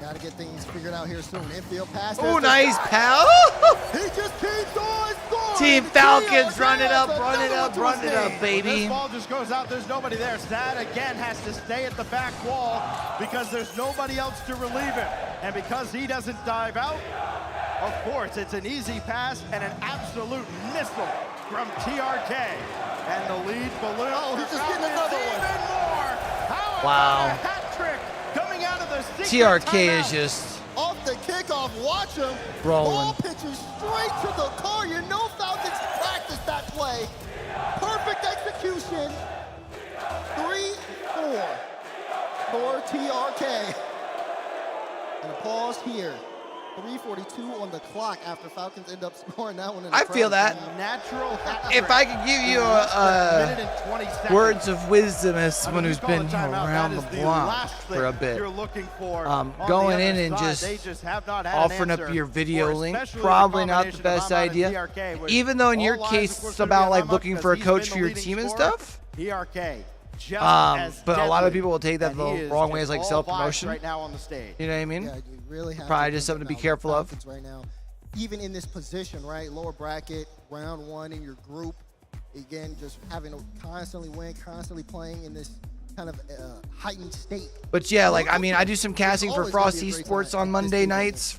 Got to get things figured out here soon. Infield pass. Oh, nice pal. He just keeps on scoring. Team Falcons, run it up, run it up, run it up, baby. This ball just goes out. There's nobody there. Sad again has to stay at the back wall because there's nobody else to relieve him. And because he doesn't dive out, of course, it's an easy pass and an absolute missile from TRK. And the lead balloon. Oh, he's just getting another one. Even more. How wow. about a hat trick coming out of the TRK is just off the kickoff. Watch him. Rolling. Ball pitches straight to the car. You know Falcons practiced that play. Perfect execution. 3-4 for TRK. And a pause here. 3:42 on the clock after Falcons end up scoring that one. I feel that. If I could give you words of wisdom as someone who's been around the block for a bit, going in and just offering up your video link, probably not the best idea. Even though in your case it's about like looking for a coach for your team and stuff. But a lot of people will take that the wrong way as like self-promotion. Right now on the stage. You know what I mean? Yeah, you really have probably just something to be careful of. Right now, even in this position, right, lower bracket, round 1 in your group, again, just having to constantly win, constantly playing in this kind of heightened state. But yeah, like I mean, I do some casting for Frost Esports on Monday nights.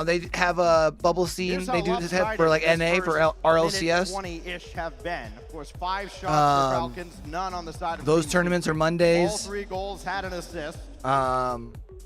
They have a bubble scene. They do this for like NA for RLCS. 20-ish have been. Of course, 5 shots for Falcons, none on the side of those tournaments are Mondays. All 3 goals had an assist.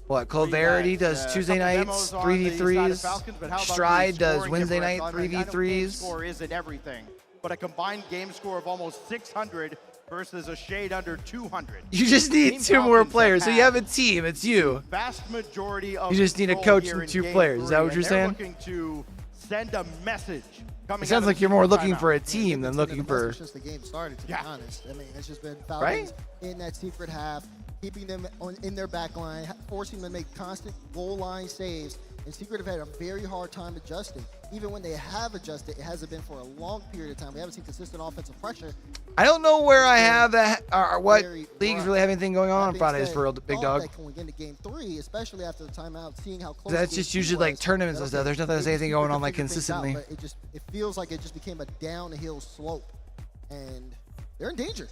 What Cloverity does Tuesday nights 3v3s. Stride does Wednesday night 3v3s. Score isn't everything, but a combined game score of almost 600 versus a shade under 200. You just need 2 more players. So you have a team. It's you. Vast majority of you just need a coach and 2 players. Is that what you're saying? Looking to send a message. It sounds like you're more looking for a team than looking for. It's just the game started, to be honest. I mean, it's just been Falcons in that secret half, keeping them in their back line, forcing them to make constant goal line saves. And Secret have had a very hard time adjusting. Even when they have adjusted, it hasn't been for a long period of time. We haven't seen consistent offensive pressure. I don't know where I have that or what leagues really have anything going on Fridays for a big dog. When we get into game 3, especially after the timeout, seeing how close that's just usually like tournaments and stuff. There's nothing that's anything going on like consistently. But it feels like it just became a downhill slope, and they're in danger.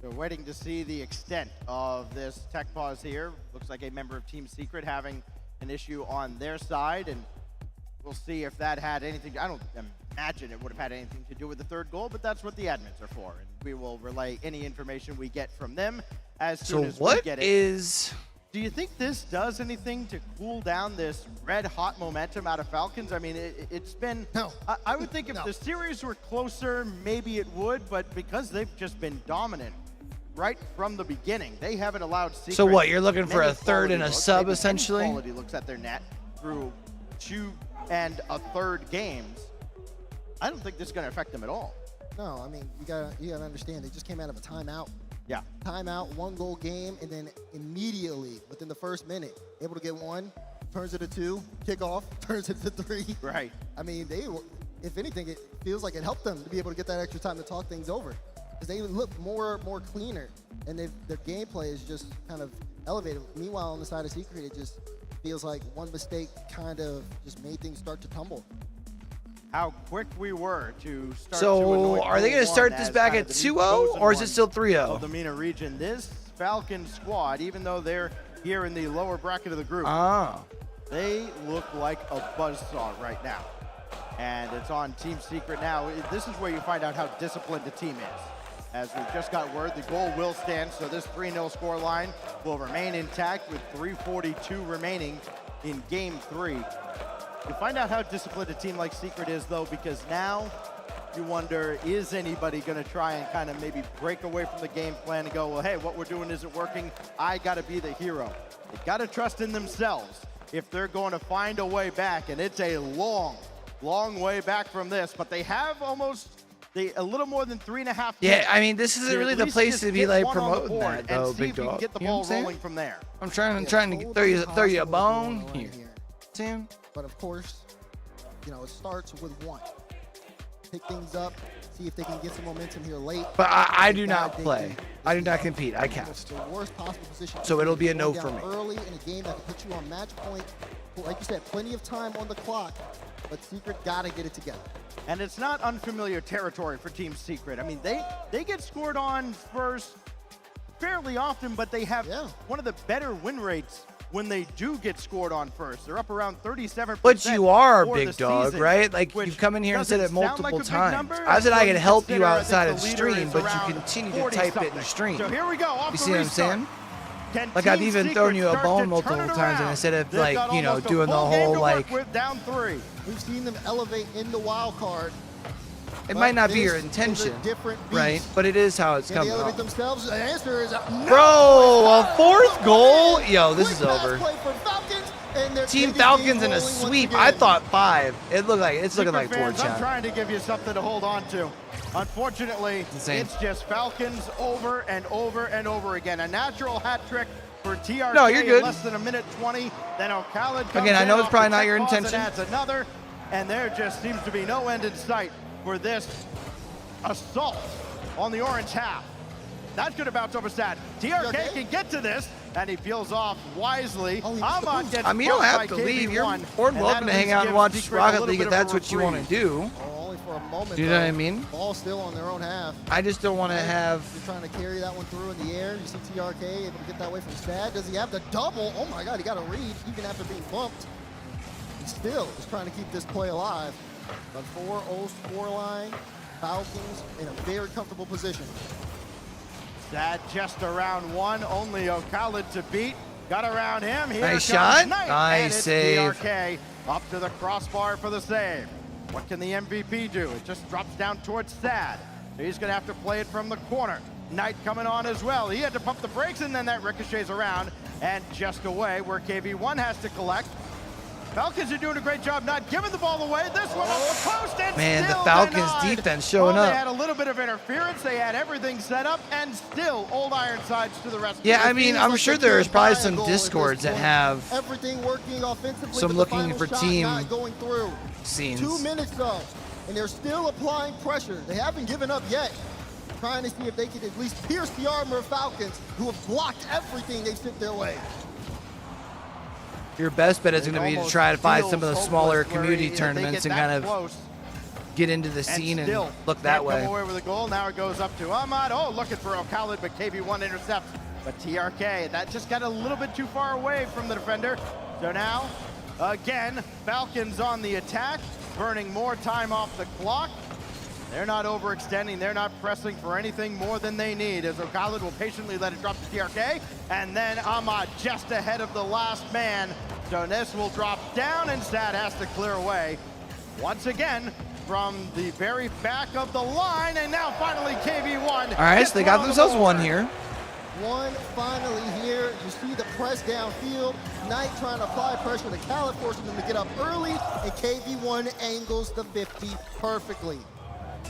We're waiting to see the extent of this tech pause here. Looks like a member of Team Secret having an issue on their side, and we'll see if that had anything. I don't imagine it would have had anything to do with the 3rd goal, but that's what the admins are for, and we will relay any information we get from them as soon as we get it. Do you think this does anything to cool down this red-hot momentum out of Falcons? I mean, it's been... No. I would think if the series were closer, maybe it would, but because they've just been dominant right from the beginning, they haven't allowed Secret. So what, you're looking for a 3rd and a sub, essentially? Quality looks at their net through 2 and a 3rd games. I don't think this is going to affect them at all. No, I mean, you gotta understand, they just came out of a timeout. Yeah. Timeout, 1-goal game, and then immediately, within the first minute, able to get 1, turns it to 2, kickoff, turns it to 3. Right. I mean, if anything, it feels like it helped them to be able to get that extra time to talk things over. Because they look more cleaner, and their gameplay is just kind of elevated. Meanwhile, on the side of Secret, it just feels like one mistake kind of just made things start to tumble. How quick we were to start. So are they going to start this back at 2-0, or is it still 3-0? Of the MENA region, this Falcon squad, even though they're here in the lower bracket of the group, they look like a buzzsaw right now. And it's on Team Secret now. This is where you find out how disciplined the team is. As we just got word, the goal will stand, so this 3-0 scoreline will remain intact with 3:42 remaining in Game 3. You find out how disciplined a team like Secret is, though, because now you wonder, is anybody going to try and kind of maybe break away from the game plan and go, well, hey, what we're doing isn't working. I got to be the hero. They got to trust in themselves if they're going to find a way back, and it's a long way back from this, but they have a little more than 3.5 Yeah, I mean, this isn't really the place to be like promoting that, though, big dog. Get the ball rolling from there. I'm trying to throw you a bone here, Tim. But of course, it starts with 1. Pick things up, see if they can get some momentum here late. But I do not play. I do not compete. I count. It's the worst possible position. So it'll be a no for me. Early in a game that can put you on match point. Like you said, plenty of time on the clock, but Secret gotta get it together. And it's not unfamiliar territory for Team Secret. I mean, they get scored on first fairly often, but they have one of the better win rates when they do get scored on first. They're up around 37%. But you are a big dog, right? Like, you've come in here and said it multiple times. I said I could help you outside of stream, but you continue to type it in stream. So here we go. You see what I'm saying? Like, I've even thrown you a bone multiple times, and instead of, like, doing the whole, like... Down 3. We've seen them elevate in the wild card. It might not be your intention, right? But it is how it's coming off. Themselves? The answer is no. Bro, a 4th goal? Yo, this is over. Play for Falcons, and Team Falcons in a sweep. I thought 5. It looked like it's looking like 4, fans, I'm chat. trying to give you something to hold on to. Unfortunately, it's just Falcons over and over and over again. A natural hat trick for TRK No, you're good. in less than a minute 20. Then O'Khalid comes Again, I know in it's off probably the not tech your pause and intention. adds another, and there just seems to be no end in sight for this assault on the orange half. That's going to bounce over Sad. TRK can get to this, and he peels off wisely. Ahmad gets I mean, you don't bumped have by to leave. You're KB1, more than and welcome that to at hang least out and gives watch Secret a Rocket little League bit if of a that's what you want to reprieve. do. Only for a moment. Do you know what I mean? Ball still on their own half. I just don't want to have. You're trying to carry that one through in the air. You see TRK able to get that away from Sad. Does he have the double? Oh my God, he got a read even after being bumped. He still is trying to keep this play alive. But 4-0 scoreline. Falcons in a very comfortable position. Sad just around 1, only O'Khalid to beat. Got around him. Here Nice comes shot. Knight, Nice and it's save. TRK up to the crossbar for the save. What can the MVP do? It just drops down towards Sad. He's going to have to play it from the corner. Knight coming on as well. He had to pump the brakes, and then that ricochets around and just away where KV1 has to collect. Falcons are doing a great job not giving the ball away. This one off the post and Man, the still Falcons denied. defense showing They up. had a little bit of interference. They had everything set up, and still Old Ironsides to the rescue. Yeah, I mean, I'm sure there's probably some discords that have everything working offensively. some but the looking final for shot team not going through. scenes. 2 minutes though, and they're still applying pressure. They haven't given up yet. Trying to see if they can at least pierce the armor of Falcons, who have blocked everything they've sent their way. Your best bet is going to be to try to find some of the smaller community they tournaments get and that kind of close. get into the scene and still look that can't way. Come away with a goal. Now it goes up to Ahmad. Oh, looking for O'Khalid, but KV1 intercepts. But TRK, that just got a little bit too far away from the defender. So now, again, Falcons on the attack, burning more time off the clock. They're not overextending. They're not pressing for anything more than they need, as O'Khalid will patiently let it drop to TRK. And then Ahmad just ahead of the last man. So this will drop down, and Sad has to clear away. Once again, from the very back of the line, and now finally KV1. All right, so they got themselves 1 here. One finally here. You see the press downfield. Knight trying to apply pressure to Khalid, forcing them to get up early, and KV1 angles the 50 perfectly.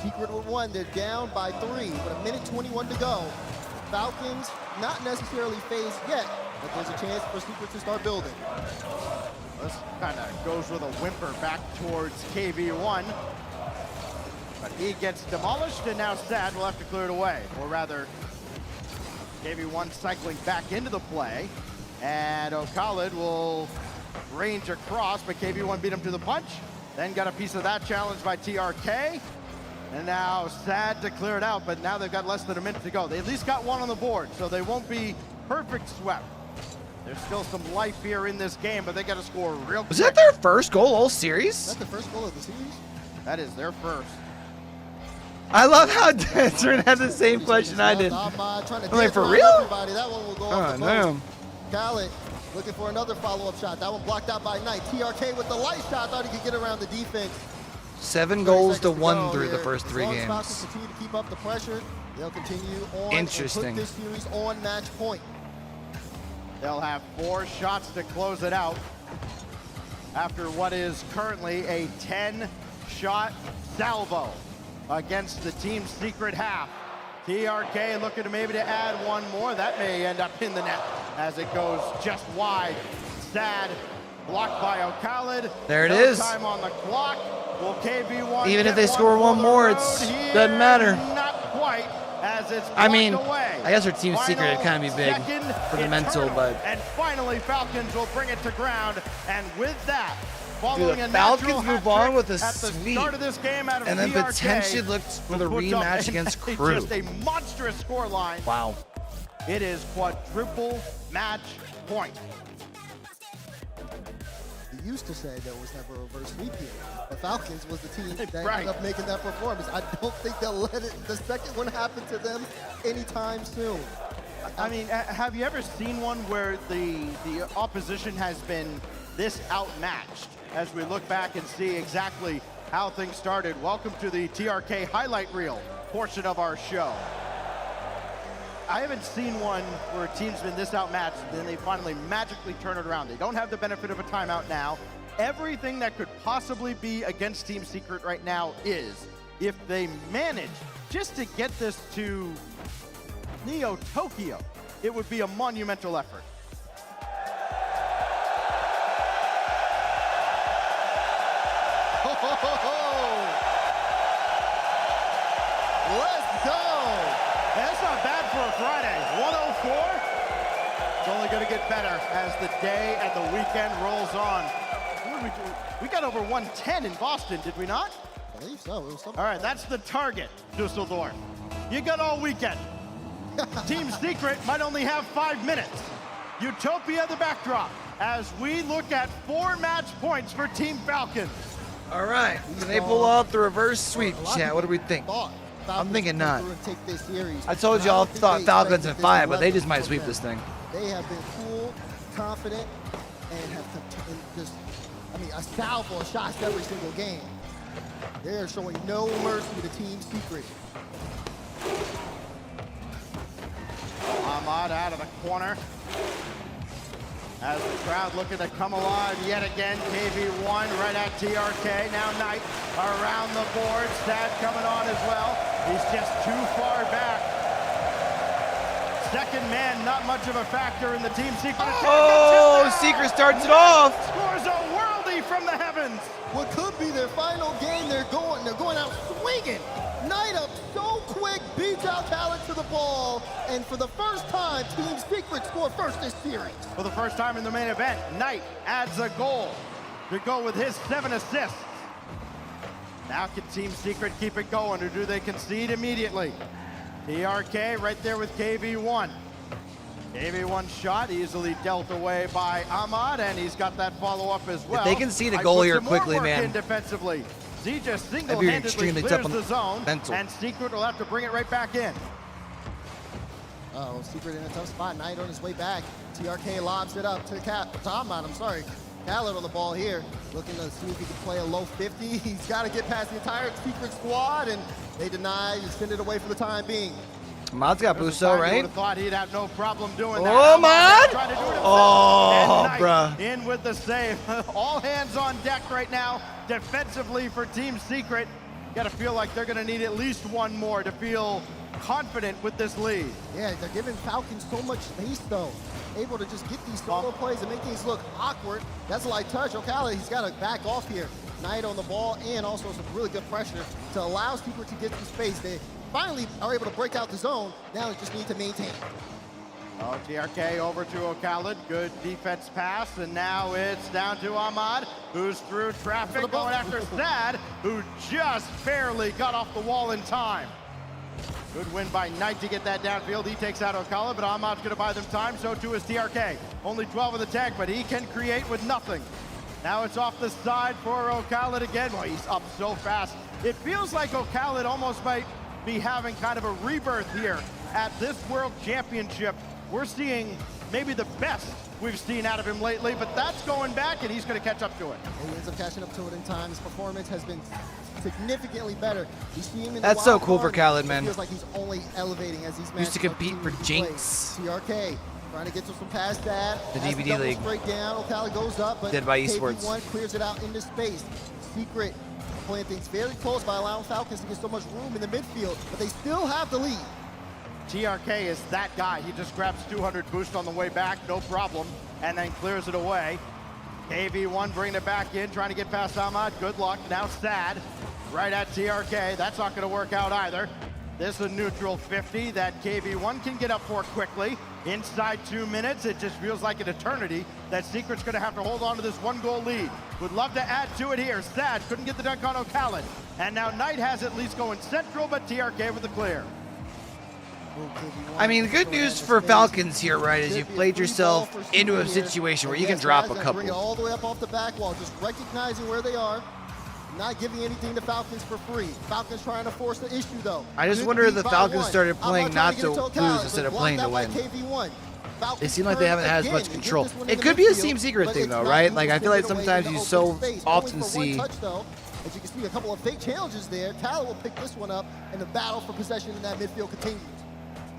Secret with 1, they're down by 3, with a minute 21 to go. Falcons not necessarily phased yet, but there's a chance for Secret to start building. This kind of goes with a whimper back towards KV1. But he gets demolished, and now Sad will have to clear it away. Or rather, KV1 cycling back into the play. And O'Khalid will range across, but KV1 beat him to the punch. Then got a piece of that challenge by TRK. And now Sad to clear it out, but now they've got less than a minute to go. They at least got 1 on the board, so they won't be perfect swept. There's still some life here in this game, but they got to score real quick. Was that their first goal all series? That's the first goal of the series? That is their first. I love how Desmond had the same question I did. I'm like, for real? That one will go Oh, off the no. post. Khalid looking for another follow-up shot. That one blocked out by Knight. TRK with the light shot. Thought he could get around the defense. 7 goals to 1 through the first 3 As long as games. Falcons continue to keep up the pressure, they'll continue on Interesting. and put this series on match point. They'll have 4 shots to close it out after what is currently a 10-shot salvo against the team's secret half. TRK looking to maybe to add 1 more. That may end up in the net as it goes just wide. Sad blocked by O'Khalid. There it No is. time on the clock. Will KV1 Even if get they score 1 more, it doesn't matter. Not quite, as it's I mean, blocked away. I guess our team's secret Final would kind of be big second for the mental, internal. but And finally, Falcons will bring it to ground. And with that, Dude, following the a Falcons natural move hat on trick with a at the sweep, start of this game out of and then TRK, potentially looks for the puts up rematch against Crew. Just a monstrous scoreline. Wow. It is quadruple match point. He used to say there was never a reverse sweep here. The Falcons was the team that Right. ended up making that performance. I don't think they'll let the second one happen to them anytime soon. I mean, have you ever seen one where the opposition has been this outmatched? As we look back and see exactly how things started. Welcome to the TRK highlight reel portion of our show. I haven't seen one where a team's been this outmatched, then they finally magically turn it around. They don't have the benefit of a timeout now. Everything that could possibly be against Team Secret right now is, if they manage just to get this to Neo Tokyo, it would be a monumental effort. Let's go! That's not bad for a Friday. 104? It's only going to get better as the day and the weekend rolls on. What did we do? We got over 110 in Boston, did we not? I believe so. It was something. All right, that's the target, Dusseldorf. You got all weekend. Team Secret might only have 5 minutes. Utopia the backdrop as we look at 4 match points for Team Falcons. All right, can they pull out the reverse sweep, chat? What do we think? I'm thinking not. I told you all thought Falcons in 5, but they just might sweep this thing. They have been cool, confident, and have just, a salvo of shots every single game. They're showing no mercy to Team Secret. Ahmad out of the corner. As the crowd looking to come alive yet again. KV1 right at TRK. Now Knight around the board. Sad coming on as well. He's just too far back. Second man, not much of a factor in the Team Secret attack. Oh, Secret starts it off. Scores a worldie from the heavens. What could be their final game, they're going out swinging. Knight up so quick, beats out Talent to the ball, and for the first time, Team Secret score first this series. For the first time in the main event, Knight adds a goal to go with his 7 assists. Now can Team Secret keep it going, or do they concede immediately? TRK right there with KV1. KV1 shot easily dealt away by Ahmad, and he's got that follow-up as well. If they can see the goal here quickly, man. Defensively. Z just single-handedly clears the zone, and Secret will have to bring it right back in. Oh, Secret in a tough spot. Knight on his way back. TRK lobs it up to Ahmad, Khaled on the ball here, looking to see if he can play a low 50. He's got to get past the entire Secret squad, and they deny, send it away for the time being. Ahmad's got Busso, right? Would have thought he'd have no problem doing that. Oh, Ahmad! Oh, bruh. In with the save. All hands on deck right now, defensively for Team Secret. Got to feel like they're going to need at least one more to feel confident with this lead. Yeah, they're giving Falcons so much space, though. Able to just get these solo plays and make things look awkward. That's a light touch. Ocala, he's got to back off here. Knight on the ball, and also some really good pressure to allow Secret to get some space. They finally are able to break out the zone. Now they just need to maintain. Oh, TRK over to O'Khaled. Good defense pass, and now it's down to Ahmad, who's through traffic, going after Sad, who just barely got off the wall in time. Good win by Knight to get that downfield. He takes out O'Khaled, but Ahmad's going to buy them time. So too is TRK. Only 12 in the tag, but he can create with nothing. Now it's off the side for O'Khaled again. Well, he's up so fast. It feels like O'Khaled almost might be having kind of a rebirth here at this World Championship. We're seeing maybe the best we've seen out of him lately, but that's going back, and he's going to catch up to it. He ends up catching up to it in time. His performance has been significantly better. You see him in That's so cool for Khaled, man. It feels like he's only elevating as these Used to compete for Jinx. TRK trying to get to some past that. The DVD league. Straight down. O'Khaled goes up, but Dead by Esports. KV1 clears it out into space. Secret playing things very close by allowing Falcons to get so much room in the midfield, but they still have the lead. TRK is that guy. He just grabs 200 boost on the way back, no problem, and then clears it away. KV1 bringing it back in, trying to get past Ahmad. Good luck. Now Sad right at TRK. That's not going to work out either. This is a neutral 50 that KV1 can get up for quickly. Inside 2 minutes, it just feels like an eternity that Secret's going to have to hold on to this 1-goal lead. Would love to add to it here. Sad couldn't get the dunk on O'Khaled. And now Knight has at least going central, but TRK with the clear. I mean, the good news for Falcons here, right, is you've played yourself into a situation where you can drop a couple. Bring it all the way up off the back wall, just recognizing where they are, not giving anything to Falcons for free. Falcons trying to force the issue, though. I just wonder if the Falcons started playing not to lose instead of playing to win. They seem like they haven't had as much control. It could be a Team Secret thing, though, right? Like, I feel like sometimes you so often see... As you can see, a couple of fake challenges there. Tyler will pick this one up, and the battle for possession in that midfield continues.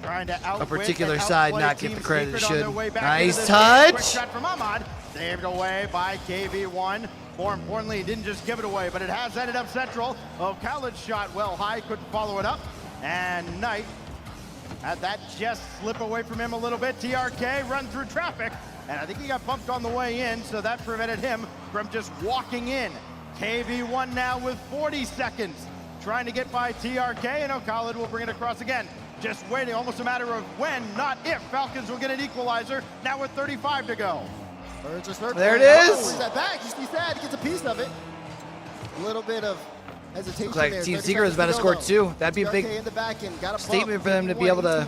trying to outwit a particular and side outplay not get Team the credit it Secret on their should. way back Nice into this game. Quick touch. shot from Ahmad, saved away by KV1. More importantly, he didn't just give it away, but it has ended up central. Oh, Khaled's shot well high, couldn't follow it up. And Knight had that just slip away from him a little bit. TRK run through traffic, and I think he got bumped on the way in, so that prevented him from just walking in. KV1 now with 40 seconds, trying to get by TRK, and Khaled will bring it across again. Just waiting, almost a matter of when, not if. Falcons will get an equalizer, now with 35 to go. There it is. Oh, that back, just be sad, he gets a piece of it. A little bit of hesitation. Looks like there. Team Secret is about to score 2. That'd be a big statement for them to be able to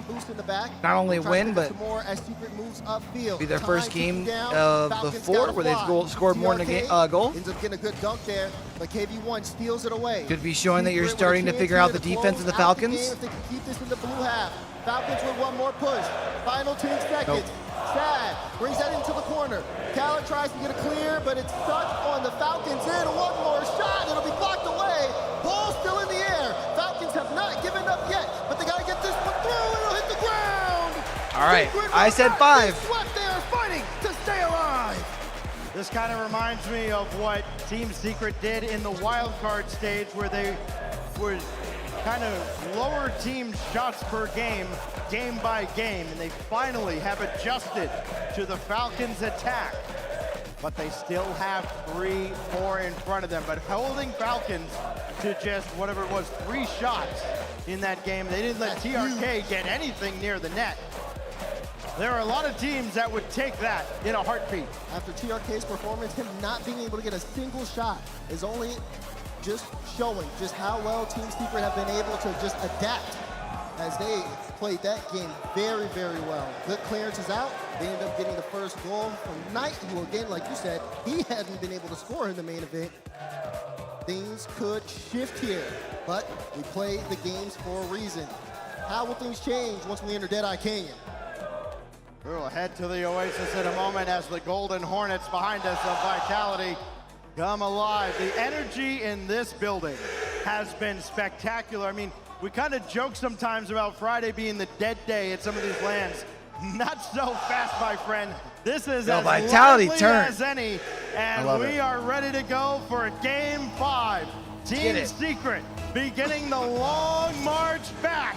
not only win, but be their first game of the 4 where they've scored more than a goal. Ends up getting a good dunk there, but KV1 steals it away. Could be showing that you're starting to figure out the defense of the Falcons. If they can keep this in the blue half. Falcons with one more push. Final 10 seconds. Nope. Sad brings that into the corner. Khaled tries to get a clear, but it's stuck on the Falcons in. One more shot, it'll be blocked away. Ball still in the air. Falcons have not given up yet, but they gotta get this one through. It'll hit the ground. All right, I said 5. Swept, they are fighting to stay alive. This kind of reminds me of what Team Secret did in the wild card stage, where they would kind of lower team shots per game, game by game, and they finally have adjusted to the Falcons' attack. But they still have 3 more in front of them. But holding Falcons to just whatever it was, 3 shots in that game. They didn't let TRK get anything near the net. There are a lot of teams that would take that in a heartbeat. After TRK's performance, him not being able to get a single shot is only just showing just how well Team Secret have been able to just adapt as they played that game very, very well. Good clearances out. They ended up getting the first goal from Knight, who again, like you said, he hadn't been able to score in the main event. Things could shift here, but we play the games for a reason. How will things change once we enter Deadeye Canyon? We'll head to the Oasis in a moment as the Golden Hornets behind us of Vitality come alive. The energy in this building has been spectacular. I mean, we kind of joke sometimes about Friday being the dead day at some of these lands. Not so fast, my friend. This is as Vitality lively turn as any, and we are ready to go for Game 5. Team Secret beginning the long march back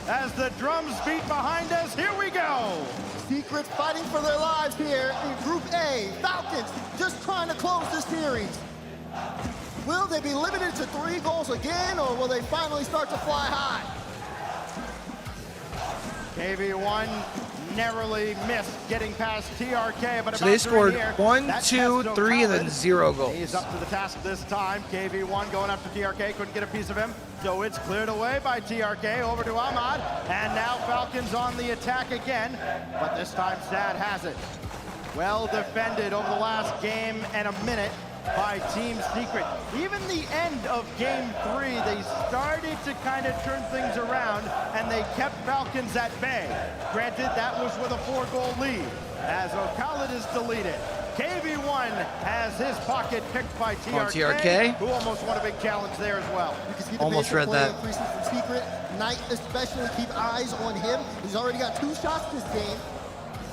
as the drums beat behind us. Here we go. Secrets fighting for their lives here in Group A. Falcons just trying to close this series. Will they be limited to 3 goals again, or will they finally start to fly high? KV1 narrowly missed getting past TRK, but So they scored 1, 2, 3, and then 0 goals. He's up to the task this time. KV1 going up to TRK, couldn't get a piece of him. So it's cleared away by TRK, over to Ahmad. And now Falcons on the attack again, but this time Sad has it. Well defended over the last game and a minute by Team Secret. Even the end of Game 3, they started to kind of turn things around, and they kept Falcons at bay. Granted, that was with a 4-goal lead, as Khaled is deleted. KV1 has his pocket picked by TRK, who almost won a big challenge there as well. You can see the almost read that. Increasing from Secret. Knight especially, keep eyes on him. He's already got 2 shots this game.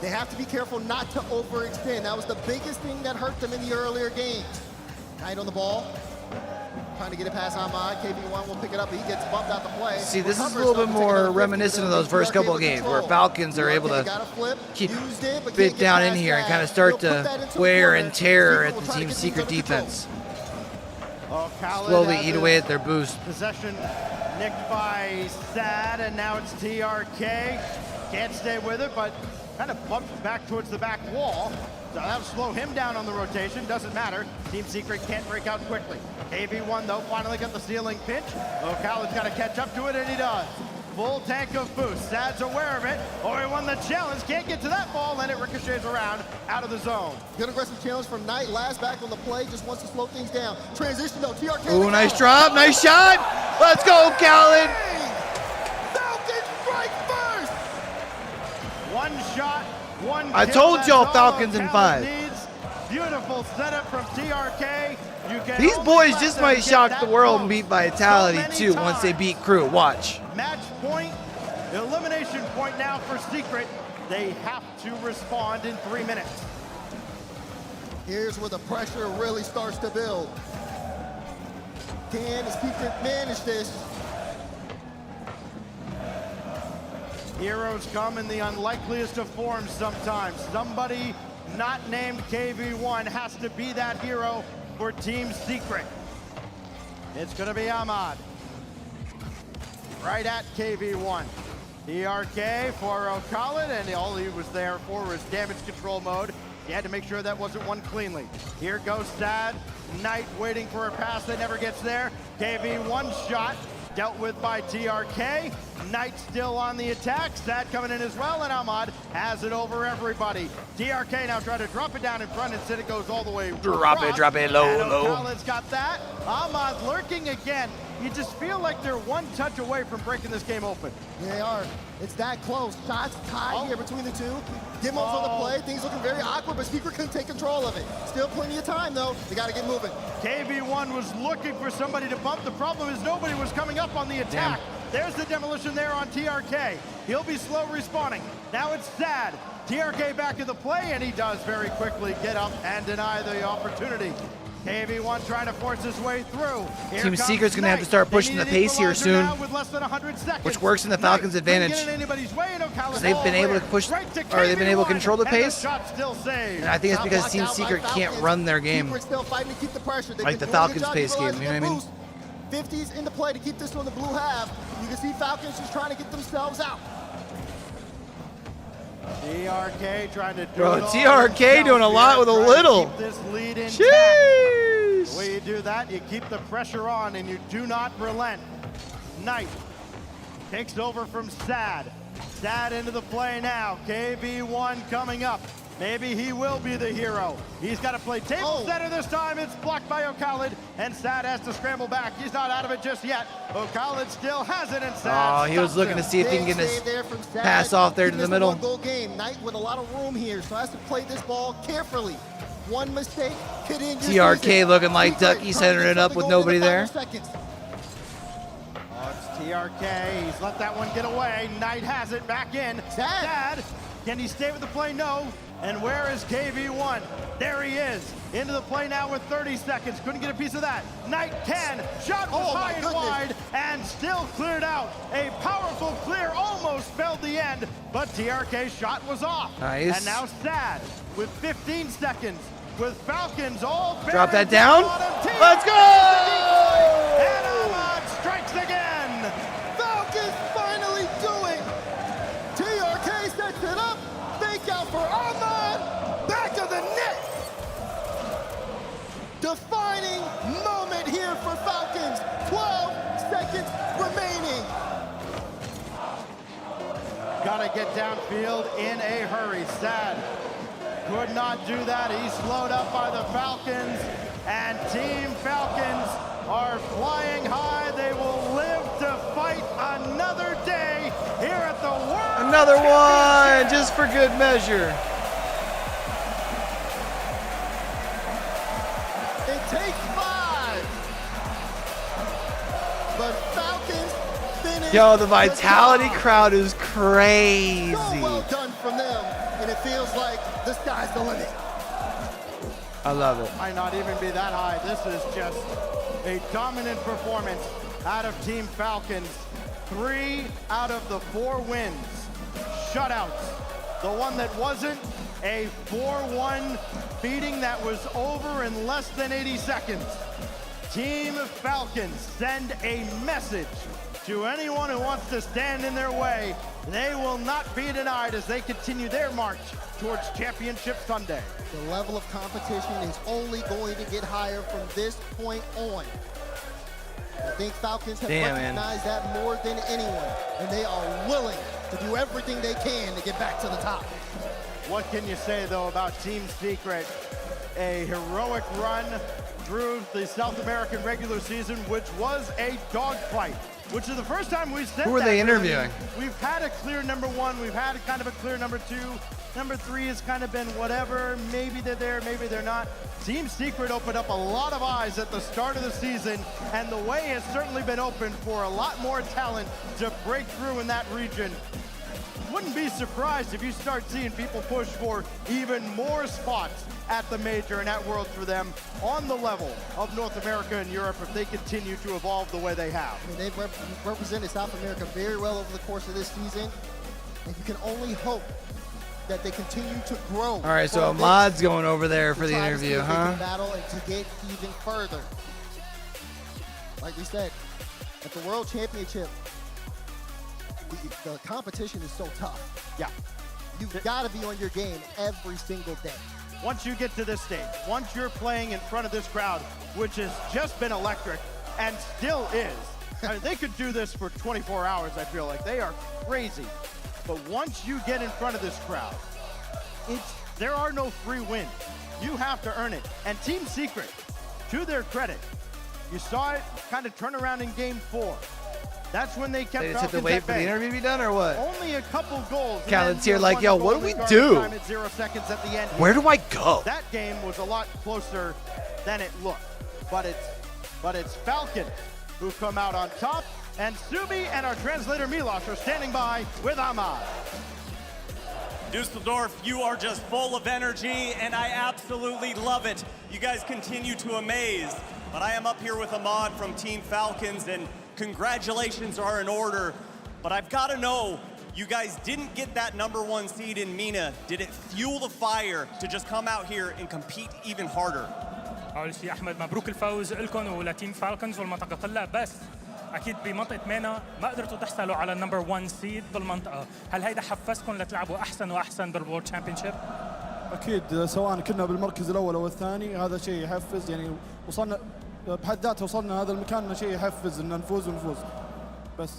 They have to be careful not to overextend. That was the biggest thing that hurt them in the earlier games. Knight on the ball, trying to get it past Ahmad. KV1 will pick it up, but he gets bumped out the play. See, this is a little bit more reminiscent of those first couple of games where Falcons are able to keep it down in here and kind of start to wear and tear at the Team Secret defense. Slowly eat away at their boost. Possession nicked by Sad, and now it's TRK. Can't stay with it, but kind of bumped back towards the back wall. So that'll slow him down on the rotation. Doesn't matter. Team Secret can't break out quickly. KV1, though, finally got the ceiling pinch. Khaled's got to catch up to it, and he does. Full tank of boost. Sad's aware of it. Oh, he won the challenge. Can't get to that ball, and it ricochets around out of the zone. Good aggressive challenge from Knight. Last back on the play. Just wants to slow things down. Transition, though. TRK. Ooh, nice drop. Nice shot. Let's go, Khaled. Falcons strike first. One shot. I told y'all Falcons in 5. Beautiful setup from TRK. These boys just might shock the world and beat Vitality too once they beat Crew. Watch. Match point Elimination point now for Secret. They have to respond in 3 minutes. Here's where the pressure really starts to build. Can Secret manage this? Heroes come in the unlikeliest of forms sometimes. Somebody not named KV1 has to be that hero for Team Secret. It's gonna be Ahmad. Right at KV1. DRK for Khalid, and all he was there for was damage control mode. He had to make sure that wasn't won cleanly. Here goes Sad. Knight waiting for a pass that never gets there. KV1 shot dealt with by TRK. Knight still on the attack. Sad coming in as well, and Ahmad has it over everybody. TRK now trying to drop it down in front. Instead it goes all the way Drop it low. Khaled's got that. Ahmad lurking again. You just feel like they're one touch away from breaking this game open. They are. It's that close. Shots tied here between the two. Gimmo's on the play. Things looking very awkward, but Secret couldn't take control of it. Still plenty of time, though. They got to get moving. KV1 was looking for somebody to bump. The problem is nobody was coming up on the attack. There's the demolition there on TRK. He'll be slow respawning. Now it's Sad. TRK back in the play, and he does very quickly get up and deny the opportunity. KV1 trying to force his way through. Team Secret's going to have to start pushing the pace here soon, which works in the Falcons' advantage. They've been able to push, or they've been able to control the pace, and I think it's because Team Secret can't run their game like the Falcons' pace game, you know what I mean? 50s in the play to keep this on the blue half. You can see Falcons just trying to get themselves out. TRK trying to do Bro, TRK doing a lot with a little. Keep this lead intact. Jeez. The way you do that, you keep the pressure on and you do not relent. Knight takes over from Sad. Sad into the play now. KV1 coming up. Maybe he will be the hero. He's got to play table center this time. It's blocked by Khaled, and Sad has to scramble back. He's not out of it just yet. Khaled still has it, and Sad he was looking to see if he can get his pass off there to the middle. Goal game. Knight with a lot of room here, so has to play this ball carefully. One mistake could end your TRK season. looking like Ducky centering it up with nobody there. It's TRK. He's let that one get away. Knight has it back in. Sad. Can he stay with the play? No. And where is KV1? There he is. Into the play now with 30 seconds. Couldn't get a piece of that. Knight can. Shot was high and wide and still cleared out. A powerful clear almost spelled the end, but TRK's shot was off. Nice. And now Sad with 15 seconds with Falcons all drop that down. Let's go! And Ahmad strikes again. Falcons finally do it. TRK sets it up. Fake out for Ahmad. Back of the net. Defining moment here for Falcons. 12 seconds remaining. Gotta get downfield in a hurry. Sad could not do that. He's slowed up by the Falcons, and Team Falcons are flying high. They will live to fight another day here at the World Another one, just for good measure. It takes 5. But Falcons finish. Yo, the Vitality crowd is crazy. So well done from them, and it feels like the sky's the limit. I love it. Might not even be that high. This is just a dominant performance out of Team Falcons. 3 out of the 4 wins. Shutouts. The one that wasn't, a 4-1 beating that was over in less than 80 seconds. Team Falcons send a message to anyone who wants to stand in their way. They will not be denied as they continue their march towards Championship Sunday. The level of competition is only going to get higher from this point on. I think Falcons have recognized that more than anyone, and they are willing to do everything they can to get back to the top. What can you say, though, about Team Secret? A heroic run through the South American regular season, which was a dogfight. which is the first time we've said Who are that, they really. interviewing? We've had a clear number 1. We've had kind of a clear number 2. Number 3 has kind of been whatever. Maybe they're there, maybe they're not. Team Secret opened up a lot of eyes at the start of the season, and the way has certainly been open for a lot more talent to break through in that region. Wouldn't be surprised if you start seeing people push for even more spots at the major and at Worlds for them on the level of North America and Europe if they continue to evolve the way they have. I mean, they've represented South America very well over the course of this season, and you can only hope that they continue to grow. All right, so Ahmad's going over there for the interview, huh? Battle and to get even further. Like we said, at the World Championship, the competition is so tough. Yeah. You've got to be on your game every single day. Once you get to this stage, once you're playing in front of this crowd, which has just been electric and still is, I mean, they could do this for 24 hours, I feel like. They are crazy. But once you get in front of this crowd, there are no free wins. You have to earn it. And Team Secret, to their credit, you saw it kind of turn around in Game 4. That's when they kept. They just had to wait for the interview to be done, or what? Only a couple goals. Callum's here like, yo, what do we do? At 0 seconds at the end. Where do I go? That game was a lot closer than it looked. But it's Falcon who come out on top, and Subi and our translator Milos are standing by with Ahmad. Dusseldorf, you are just full of energy, and I absolutely love it. You guys continue to amaze. But I am up here with Ahmad from Team Falcons, and congratulations are in order. But I've got to know, you guys didn't get that #1 seed in MENA. Did it fuel the fire to just come out here and compete even harder? أول شيء أحمد مبروك الفوز لكم ولتيم فالكونز والمنطقة كلها، بس أكيد بمنطقة مينا ما قدرتوا تحصلوا على #1 سيد بالمنطقة، هل هيدا حفزكم لتلعبوا أحسن وأحسن بالورد تشامبيونشيب؟ أكيد سواء كنا بالمركز الأول أو الثاني هذا شيء يحفز، يعني وصلنا بحد ذاته وصلنا هذا المكان شيء يحفز إن نفوز ونفوز بس.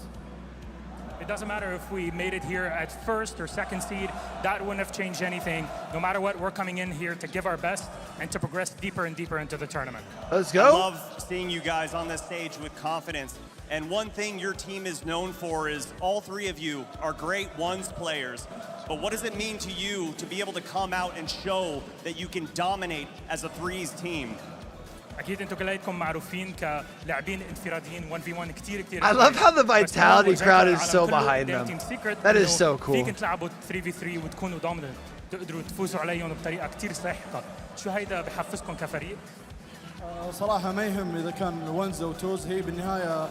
It doesn't matter if we made it here at first or second seed, that wouldn't have changed anything. No matter what, we're coming in here to give our best and to progress deeper and deeper into the tournament. Let's go. I love seeing you guys on this stage with confidence. And one thing your team is known for is all 3 of you are great ones players. But what does it mean to you to be able to come out and show that you can dominate as a threes team? أكيد أنتم كلياتكم معروفين كلاعبين انفراديين 1v1 كتير. I love how the Vitality crowd is so behind them. That is so cool. فيكم تلعبوا 3v3 وتكونوا dominant، تقدروا تفوزوا عليهم بطريقة كتير ساحقة. شو هيدا بحفزكم كفريق؟ صراحة ما يهم إذا كان ones أو twos، هي بالنهاية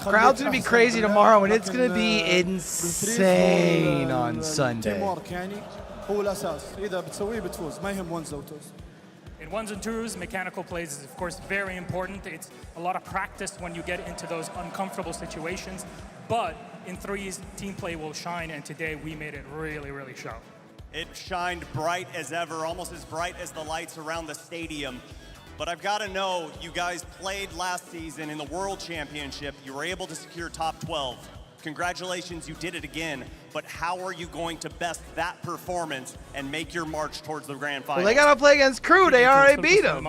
crowd's gonna be crazy tomorrow, and it's gonna be insane on Sunday. teamwork يعني هو الأساس، إذا بتسويه بتفوز، ما يهم ones أو twos. In ones and twos, mechanical plays is of course very important. It's a lot of practice when you get into those uncomfortable situations. But in threes, team play will shine, and today we made it really, really show. It shined bright as ever, almost as bright as the lights around the stadium. But I've got to know, you guys played last season in the World Championship. You were able to secure top 12. Congratulations, you did it again. But how are you going to best that performance and make your march towards the grand final? Well, they got to play against Crew. They already beat them.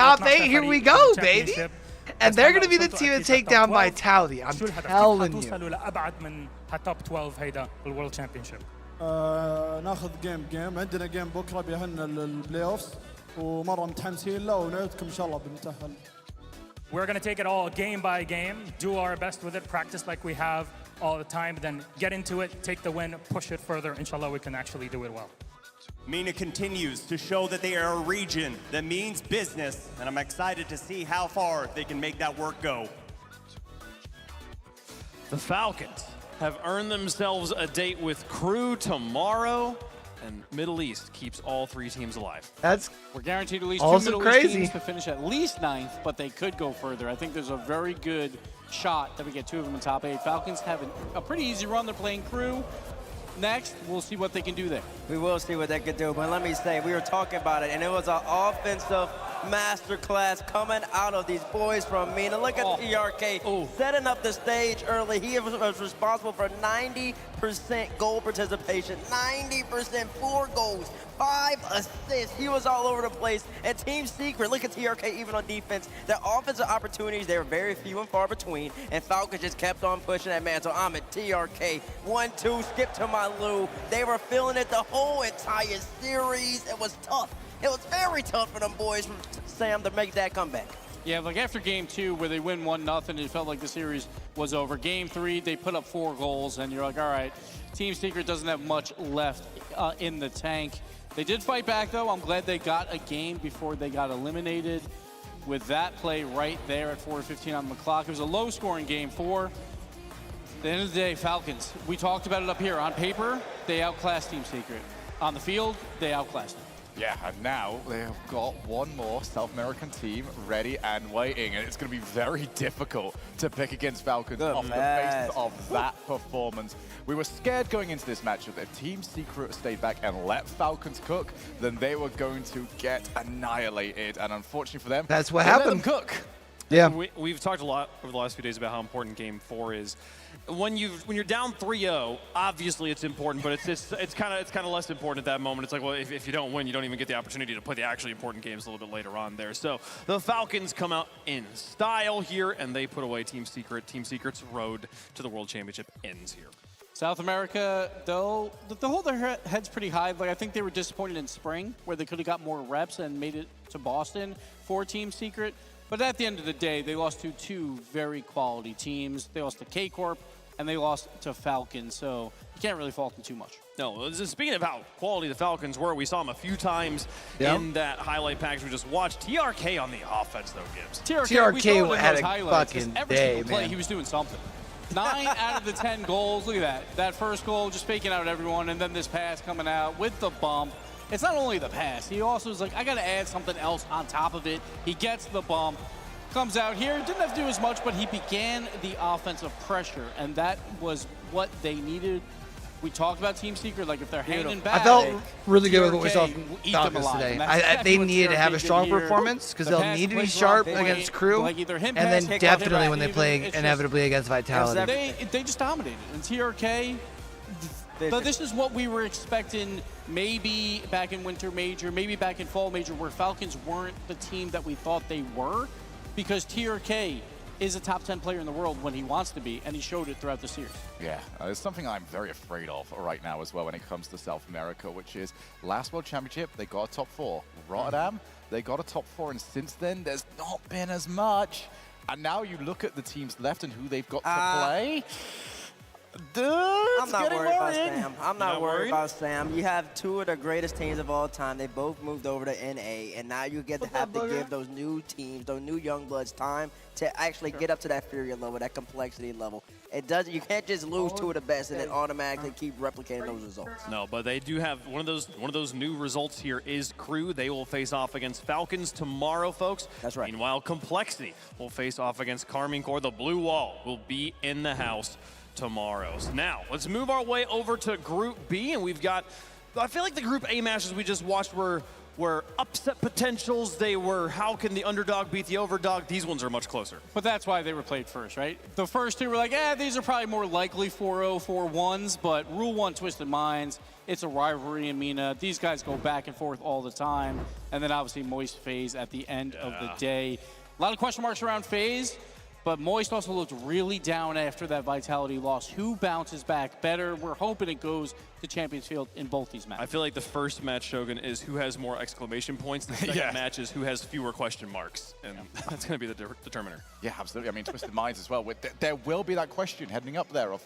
Top 8, here we go, baby. And they're going to be the team to take down Vitality. I'm telling you. top 12 هيدا بالورلد تشامبيونشيب. ناخذ جيم عندنا جيم بكره بيهنا البلاي اوفز ومره متحمسين له ونعدكم ان شاء الله بنتاهل. We're going to take it all game by game, do our best with it, practice like we have all the time, then get into it, take the win, push it further. Inshallah, we can actually do it well. MENA continues to show that they are a region that means business, and I'm excited to see how far they can make that work go. The Falcons have earned themselves a date with Crew tomorrow, and Middle East keeps all 3 teams alive. We're guaranteed at least also 2 Middle crazy. East teams to finish at least 9th, but they could go further. I think there's a very good shot that we get 2 of them in top 8. Falcons have a pretty easy run. They're playing Crew. Next, we'll see what they can do there. We will see what they can do, but let me say, we were talking about it, and it was an offensive masterclass coming out of these boys from MENA. Look at TRK setting up the stage early. He was responsible for 90% goal participation, 90%, 4 goals, 5 assists. He was all over the place. And Team Secret, look at TRK even on defense. Their offensive opportunities, they were very few and far between. And Falcons just kept on pushing that man. So I'm at TRK. 1-2, skip to my Lou. They were feeling it the whole entire series. It was tough. It was very tough for them boys from Sam to make that comeback. Yeah, like after game 2 where they win 1-0, it felt like the series was over. Game 3, they put up 4 goals, and you're like, all right, Team Secret doesn't have much left in the tank. They did fight back, though. I'm glad they got a game before they got eliminated with that play right there at 4:15 on the clock. It was a low-scoring game 4. At the end of the day, Falcons, we talked about it up here. On paper, they outclassed Team Secret. On the field, they outclassed them. Yeah, and now they have got one more South American team ready and waiting, and it's going to be very difficult to pick against Falcons off the basis of that performance. We were scared going into this matchup that if Team Secret stayed back and let Falcons cook, then they were going to get annihilated, and unfortunately for them, that's what they happened. Let them cook. Yeah, we've talked a lot over the last few days about how important Game 4 is. When you're down 3-0, obviously it's important, but it's kind of less important at that moment. It's like, well, if you don't win, you don't even get the opportunity to play the actually important games a little bit later on there. So the Falcons come out in style here, and they put away Team Secret. Team Secret's road to the World Championship ends here. South America, though, they hold their heads pretty high. Like, I think they were disappointed in spring, where they could have got more reps and made it to Boston for Team Secret. But at the end of the day, they lost to 2 very quality teams. They lost to K-Corp, and they lost to Falcons, so you can't really fault them too much. No, speaking of how quality the Falcons were, we saw them a few times in that highlight package we just watched. TRK on the offense, though, Gibbs. TRK had a fucking every day, single play, man. he was doing something. 9 out of the 10 goals, look at that. That first goal, just faking out everyone, and then this pass coming out with the bump. It's not only the pass, he also is like, I got to add something else on top of it. He gets the bump. Comes out here, didn't have to do as much, but he began the offensive pressure, and that was what they needed. We talked about Team Secret, like if they're hanging back. I felt really good with what we saw TRK from eat them Falcons alive, today. and that's exactly They what need to TRK have a did strong here. performance because The they'll pass need to be plays sharp wrong against point, Crew, like either him and pass, then kick, or definitely him when they back. play It's just- inevitably against Vitality. They just dominated. And TRK, this is what we were expecting maybe back in Winter Major, maybe back in Fall Major, where Falcons weren't the team that we thought they were, because TRK is a top 10 player in the world when he wants to be, and he showed it throughout the series. Yeah, there's something I'm very afraid of right now as well when it comes to South America, which is last World Championship, they got a top 4. Rotterdam, they got a top 4, and since then, there's not been as much. And now you look at the teams left and who they've got to play. I'm not worried about worrying. Sam. I'm not worried about Sam. You have 2 of the greatest teams of all time. They both moved over to NA, and now you get to have to give those new teams, those new young bloods, time to actually get up to that Fury level, that complexity level. It doesn't. You can't just lose 2 of the best and then automatically keep replicating those results. No, but they do have one of those new results here is Crew. They will face off against Falcons tomorrow, folks. That's right. Meanwhile, Complexity will face off against Carmine Corps. The Blue Wall will be in the house tomorrow. So now, let's move our way over to Group B, and we've got, I feel like the Group A matches we just watched were upset potentials. They were, how can the underdog beat the overdog? These ones are much closer. But that's why they were played first, right? The first 2 were like, these are probably more likely 4-0, 4-1s, but Rule 1 Twisted Minds, it's a rivalry in MENA. These guys go back and forth all the time. And then obviously Moist Faze at the end of the day. A lot of question marks around Faze, but Moist also looked really down after that Vitality loss. Who bounces back better? We're hoping it goes to Champions Field in both these matches. I feel like the first match, Shogun, is who has more exclamation points. The second match is who has fewer question marks. And that's going to be the determiner. Yeah, absolutely. I mean, Twisted Minds as well. There will be that question heading up there of,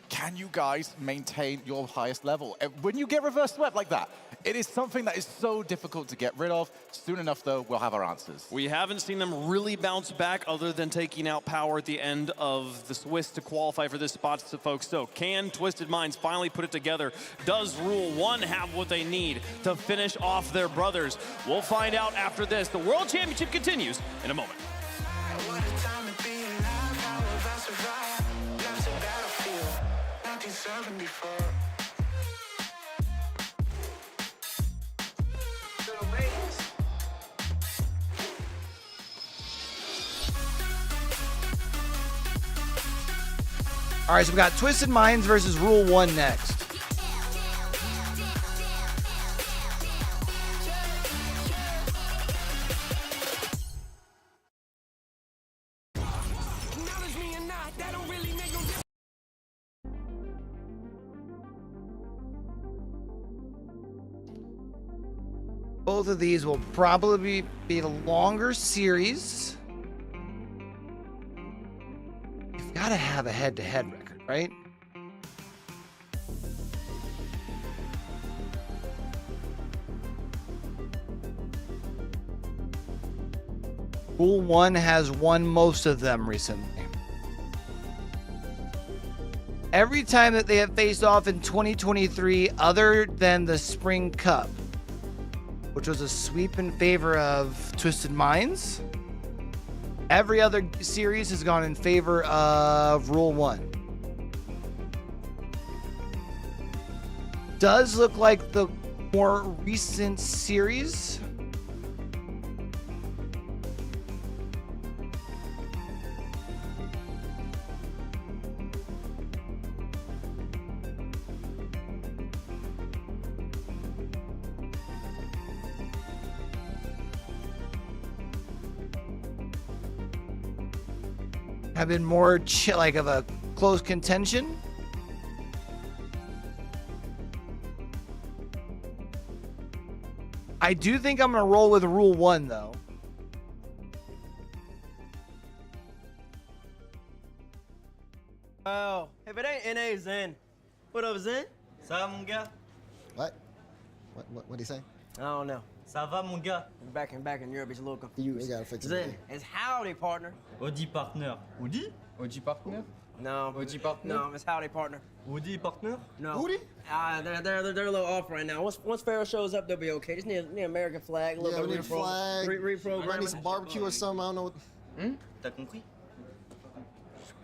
can you guys maintain your highest level? When you get reverse swept like that, it is something that is so difficult to get rid of. Soon enough, though, we'll have our answers. We haven't seen them really bounce back other than taking out Power at the end of the Swiss to qualify for this spot, folks. So can Twisted Minds finally put it together? Does Rule 1 have what they need to finish off their brothers? We'll find out after this. The World Championship continues in a moment. All right, so we got Twisted Minds versus Rule 1 next. Both of these will probably be a longer series. You've got to have a head-to-head record, right? Rule 1 has won most of them recently. Every time that they have faced off in 2023, other than the Spring Cup, which was a sweep in favor of Twisted Minds, every other series has gone in favor of Rule 1. Does look like the more recent series have been more like of a close contention. I do think I'm gonna roll with Rule 1 though. Oh, if it ain't NA, Zen. What up, Zen? Ça va, mon gars? What did he say? I don't know. Ça va, mon gars? Back in Europe, he's a little confused. We gotta fix it. Zen, it's howdy, partner. Audi partner. Audi? Audi partner? No. Audi partner? No, it's howdy, partner. Audi partner? No. Audi? They're a little off right now. Once Pharaoh shows up, they'll be okay. Just need American flag, a little Yeah, we bit need a flag. reprogramming. I need some barbecue or something. I don't know what. T'as compris?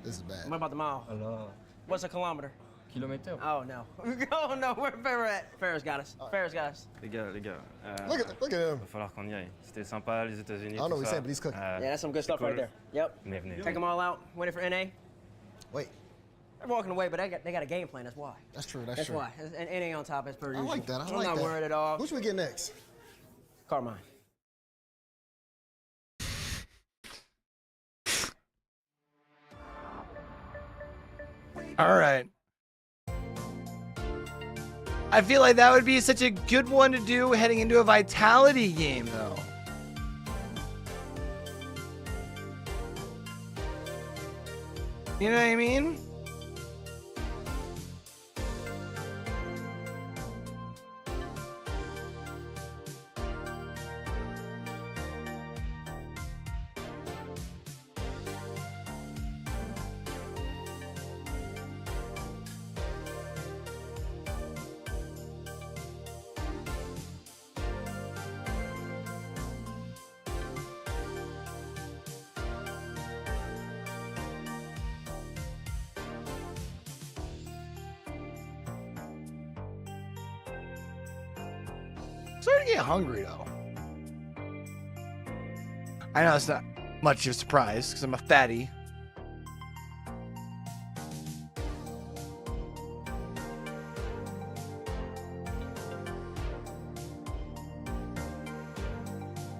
This is bad. What about the mile? Alors, What's a kilometer? kilomètre. Oh, no. Oh, no, where Pharaoh at? Pharaoh's got us. Pharaoh's got us. Les gars, Look at him. va falloir qu'on y aille. C'était sympa, les États-Unis. I don't know tout what he's ça. saying, but he's cooking. Yeah, that's some good stuff right there. Yep. Venez. Take them all out. Waiting for NA. Wait. They're walking away, but they got a game plan. That's why. That's true. That's true. why. And NA on top as per usual. I like that. I I'm like not that. worried at all. Who should we get next? Carmine. All right. I feel like that would be such a good one to do heading into a Vitality game, though. You know what I mean? Starting to get hungry though. I know it's not much of a surprise because I'm a fatty.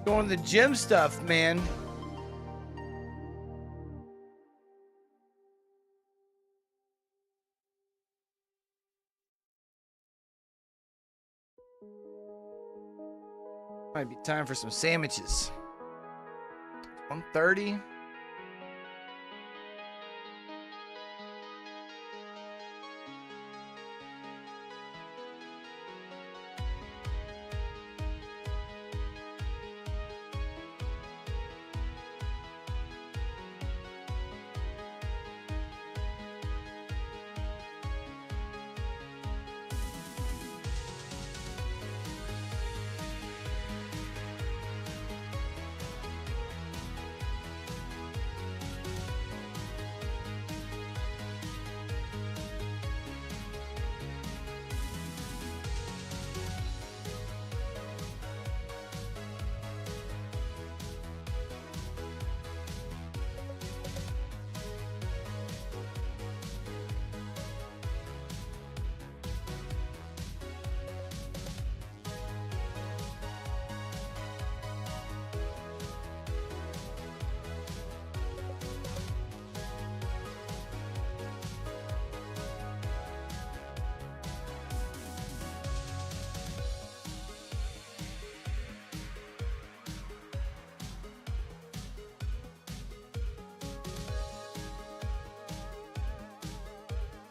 Going to the gym stuff, man. Might be time for some sandwiches. 1:30.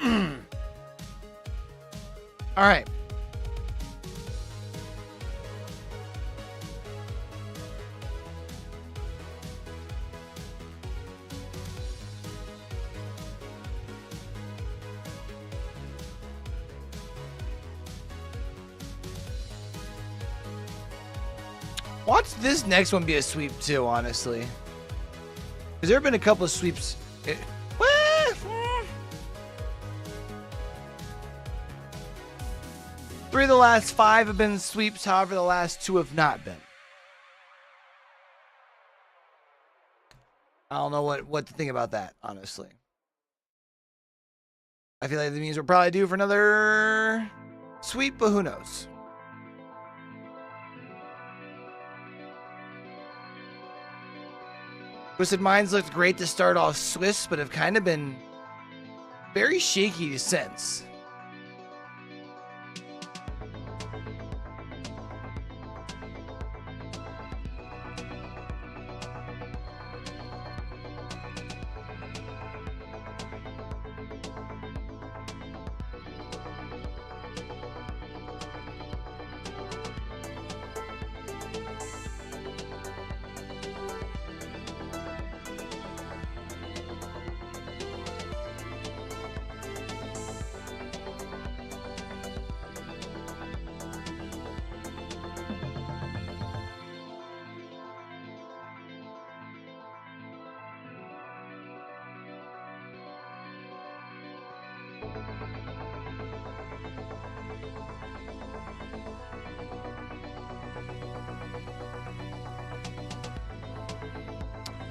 All right. Watch this next one be a sweep too, honestly. Because there have been a couple of sweeps. Three of the last 5 have been sweeps, however, the last 2 have not been. I don't know what to think about that, honestly. I feel like that means we're probably due for another sweep, but who knows? Twisted Minds looked great to start off Swiss, but have kind of been very shaky since.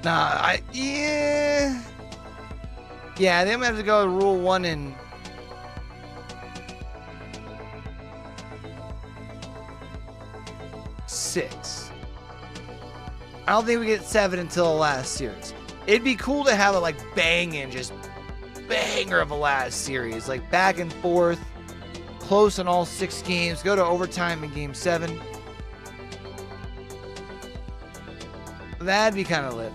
Nah, yeah, I think I'm gonna have to go with rule 1 and 6. I don't think we get 7 until the last series. It'd be cool to have a like banging, just banger of a last series, like back and forth, close in all 6 games, go to overtime in game 7. That'd be kind of lit.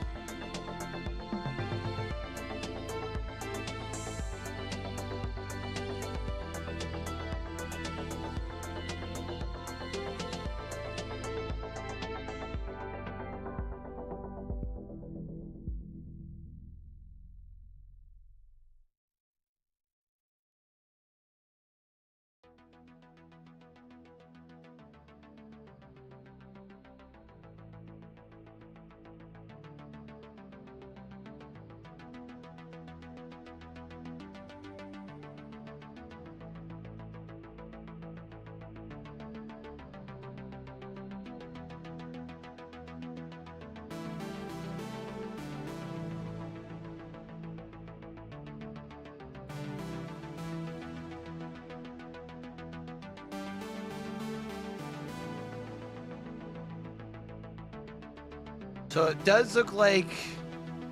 So it does look like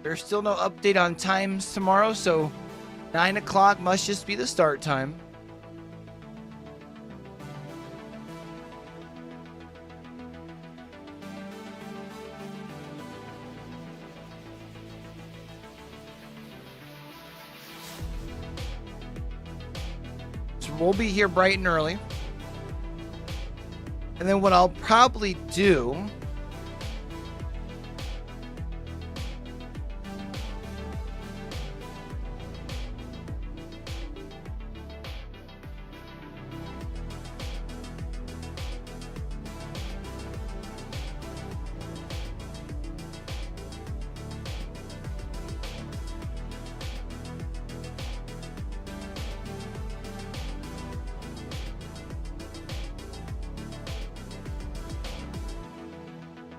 there's still no update on times tomorrow, so 9 o'clock must just be the start time. So we'll be here bright and early. And then what I'll probably do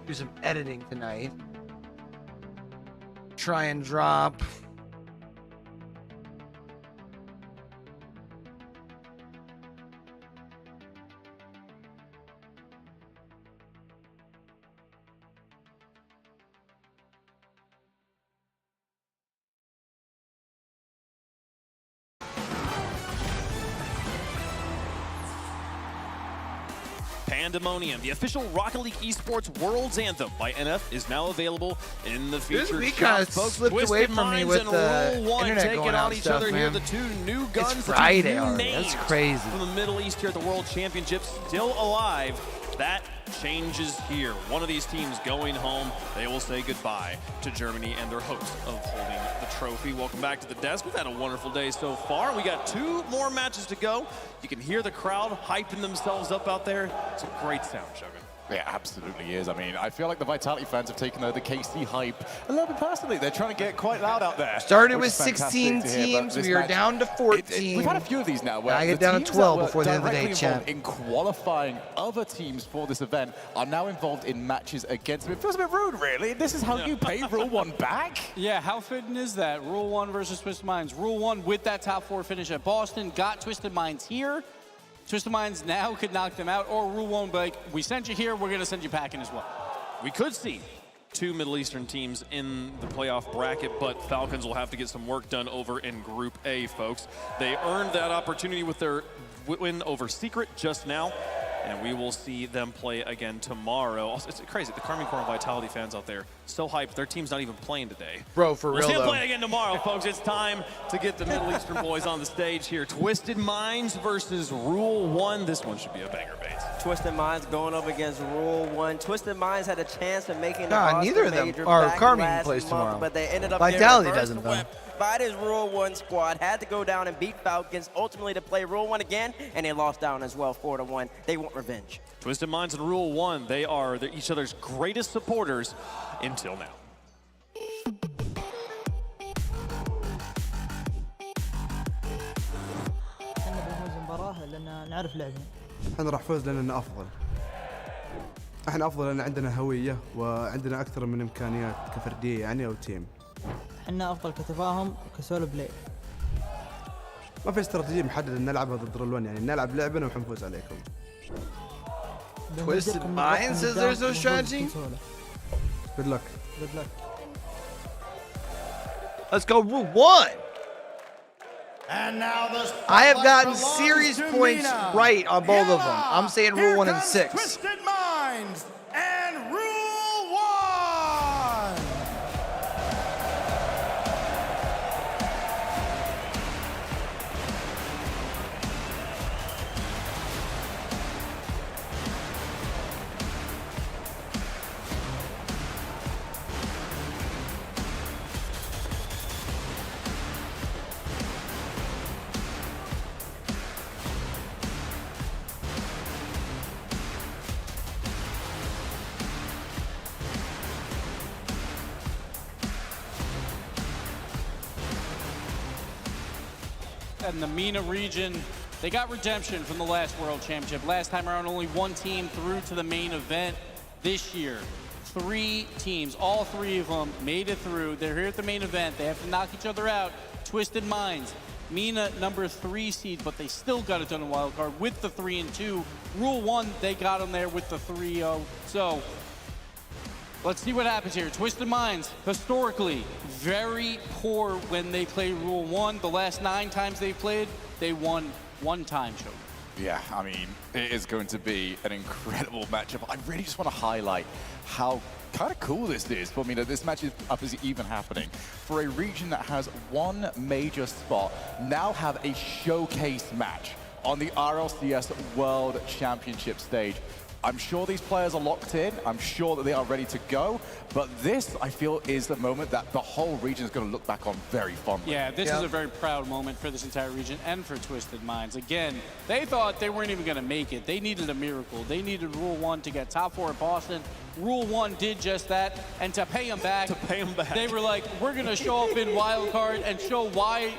do some editing tonight. Try and drop Pandemonium, the official Rocket League Esports World's Anthem by NF, is now available in the featured We shop, kind of folks. slipped Twisted away from me Minds with and the Rule 1 internet taking going on out each stuff, other man. here. The two new guns, It's the two Friday new already. names That's crazy. from the Middle East here at the World Championships, still alive. That changes here. One of these teams going home. They will say goodbye to Germany and their hopes of holding the trophy. Welcome back to the desk. We've had a wonderful day so far. We got 2 more matches to go. You can hear the crowd hyping themselves up out there. It's a great sound, Shogun. Yeah, absolutely is. I mean, I feel like the Vitality fans have taken the KC hype a little bit personally. They're trying to get quite loud out there. Started which with is fantastic 16 to hear, but teams. this We are match- down to 14. We've had a few of these now where I get the down to teams 12 that were before the end of the day, directly champ. involved in qualifying other teams for this event are now involved in matches against them. It feels a bit rude, really. This is how you pay Rule 1 back? Yeah, how fitting is that? Rule 1 versus Twisted Minds. Rule 1 with that top 4 finish at Boston, got Twisted Minds here. Twisted Minds now could knock them out, or Rule 1 be like, we sent you here, we're going to send you packing as well. We could see 2 Middle Eastern teams in the playoff bracket, but Falcons will have to get some work done over in Group A, folks. They earned that opportunity with their win over Secret just now, and we will see them play again tomorrow. Also, it's crazy. The Carmine Corps and Vitality fans out there, so hyped. Their team's not even playing today. Bro, for We'll real, see them though. play again tomorrow, folks. It's time to get the Middle Eastern boys on the stage here. Twisted Minds versus Rule 1. This one should be a banger, Bates. Twisted Minds going up against Rule 1. Twisted Minds had a chance of making the Nah, Oscar neither of them Major are back Carmine last plays month, tomorrow. But they ended up Vitality getting doesn't, though. swept by this Rule 1 squad. Had to go down and beat Falcons, ultimately to play Rule 1 again, and they lost down as well, 4-1. They want revenge. Twisted Minds and Rule 1, they are each other's greatest supporters until now. احنا بنفوز المباراة لأن نعرف لعبنا. احنا راح نفوز لأننا أفضل. احنا أفضل لأن عندنا هوية وعندنا أكثر من إمكانيات كفردية يعني أو تيم. احنا أفضل كتفاهم وكسولو بلاي. ما في استراتيجية محددة نلعبها ضد رول 1 يعني نلعب لعبنا ونفوز عليكم. Twisted Minds says there's no strategy? Good luck. Good luck. Let's go Rule 1. And now the I have gotten belongs series to points Mina. right on both of them. I'm saying Rule Here 1 and comes 6. Twisted Minds and Rule 1. And the MENA region, they got redemption from the last World Championship. Last time around, only 1 team through to the main event. This year, 3 teams, all 3 of them made it through. They're here at the main event. They have to knock each other out. Twisted Minds, MENA number 3 seed, but they still got it done in wild card with the 3-2. Rule 1, they got them there with the 3-0. So let's see what happens here. Twisted Minds, historically, very poor when they play Rule 1. The last 9 times they played, they won 1 time, Shogun. Yeah, I mean, it is going to be an incredible matchup. I really just want to highlight how kind of cool this is. I mean, this match is even happening. For a region that has 1 major spot, now have a showcase match on the RLCS World Championship stage. I'm sure these players are locked in. I'm sure that they are ready to go. But this, I feel, is the moment that the whole region is going to look back on very fondly. Yeah, this is a very proud moment for this entire region and for Twisted Minds. Again, they thought they weren't even going to make it. They needed a miracle. They needed Rule 1 to get top 4 at Boston. Rule 1 did just that. And to pay them back, they were like, we're going to show up in wild card and show why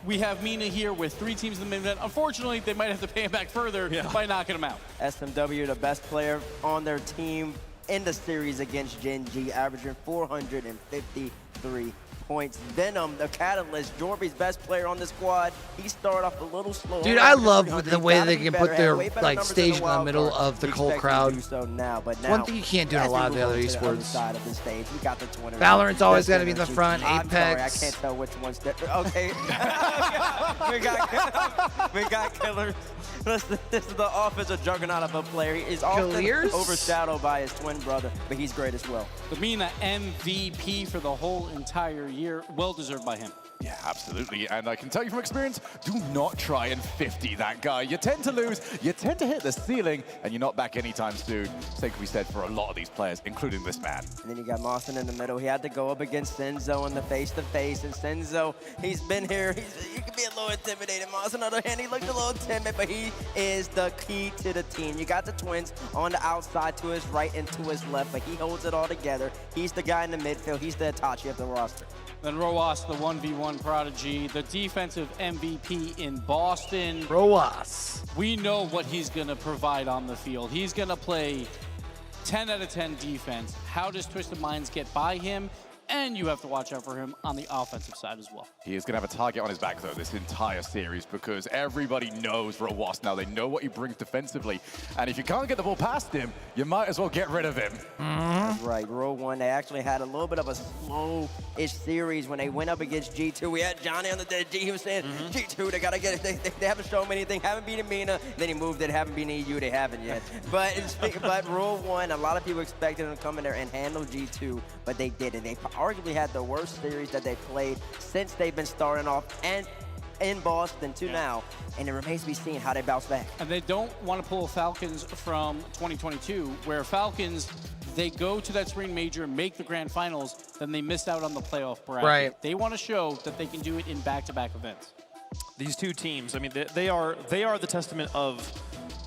we have MENA here with 3 teams in the main event. Unfortunately, they might have to pay him back further by knocking him out. SMW, the best player on their team in the series against Gen G, averaging 453 points. Venom, the catalyst, Jorby's best player on the squad. He started off a little slow. Dude, I love the way they can put their like stage in the middle of the whole crowd. One thing you can't do in a lot of the other esports. Valorant's always got to be in the front. Apex. I can't tell which one's okay. we got killers. Listen, this is the offensive juggernaut of a player. He is often overshadowed by his twin brother, but he's great as well. The Mina MVP for the whole entire year, well deserved by him. Yeah, absolutely. And I can tell you from experience, do not try and 50 that guy. You tend to lose, you tend to hit the ceiling, and you're not back anytime soon. Same can be said for a lot of these players, including this man. And then you got Mawson in the middle. He had to go up against Senzo in the face-to-face. And Senzo, he's been here. He can be a little intimidating. Mawson, on the other hand, he looked a little timid, but he is the key to the team. You got the twins on the outside to his right and to his left, but he holds it all together. He's the guy in the midfield. He's the Itachi of the roster. Then Roas, the 1v1 prodigy, the defensive MVP in Boston. Roas. We know what he's going to provide on the field. He's going to play 10 out of 10 defense. How does Twisted Minds get by him? And you have to watch out for him on the offensive side as well. He is going to have a target on his back, though, this entire series, because everybody knows Roas now. They know what he brings defensively. And if you can't get the ball past him, you might as well get rid of him. That's right. Row 1, they actually had a little bit of a slow-ish series when they went up against G2. We had Johnny on the day. He was saying, G2, they got to get it. They haven't shown me anything. Haven't beaten Mina. Then he moved it. Haven't beaten EU. They haven't yet. But Row 1, a lot of people expected him to come in there and handle G2, but they didn't. They arguably had the worst series that they played since they've been starting off and in Boston to now, and it remains to be seen how they bounce back. And they don't want to pull Falcons from 2022, where Falcons, they go to that spring major, make the grand finals, then they miss out on the playoff bracket. Right. They want to show that they can do it in back-to-back events. These two teams, I mean, they are the testament of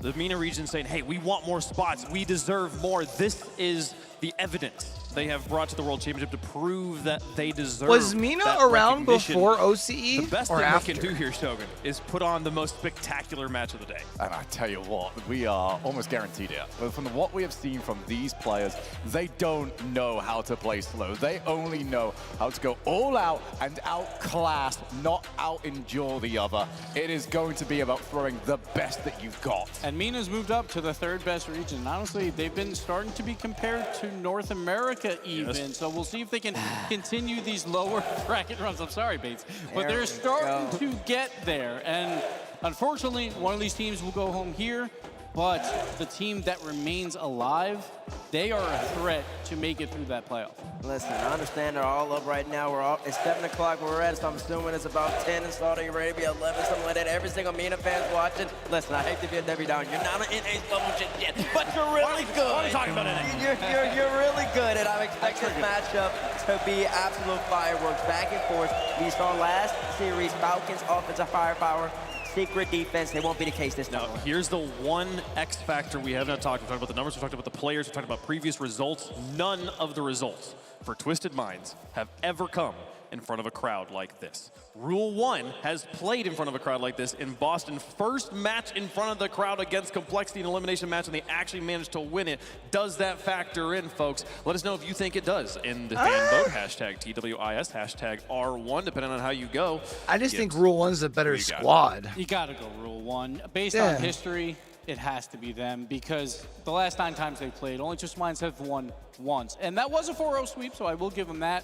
the MENA region saying, hey, we want more spots, we deserve more. This is the evidence they have brought to the World Championship to prove that they deserve. Was MENA around before OCE? The best or thing after? we can do here, Shogun, is put on the most spectacular match of the day. And I tell you what, we are almost guaranteed it. But from what we have seen from these players, they don't know how to play slow. They only know how to go all out and outclass, not out-endure the other. It is going to be about throwing the best that you've got. And MENA's moved up to the 3rd best region. And honestly, they've been starting to be compared to North America even. Yes. So we'll see if they can continue these lower bracket runs. I'm sorry, Bates. But they're starting to get there. And unfortunately, one of these teams will go home here. But the team that remains alive, they are a threat to make it through that playoff. Listen, I understand they're all up right now. It's 7 o'clock where we're at, so I'm assuming it's about 10 in Saudi Arabia, 11, something like that. Every single MENA fan's watching. Listen, I hate to be a Debbie Downer. You're not an NA level just yet, but you're really good. What are you talking about NA? You're really good, and I expect this matchup to be absolute fireworks back and forth. We saw last series, Falcons offensive firepower, secret defense. They won't be the case this time. Now, here's the one X factor we have not talked. We've talked about the numbers, we've talked about the players, we've talked about previous results. None of the results for Twisted Minds have ever come in front of a crowd like this. Rule 1 has played in front of a crowd like this in Boston. First match in front of the crowd against Complexity, an elimination match, and they actually managed to win it. Does that factor in, folks? Let us know if you think it does in the fan vote, hashtag TWIS, hashtag R1, depending on how you go. I just think Rule 1's a better squad. You got to go Rule 1. Based on history, it has to be them because the last 9 times they played, only Twisted Minds have won once. And that was a 4-0 sweep, so I will give them that.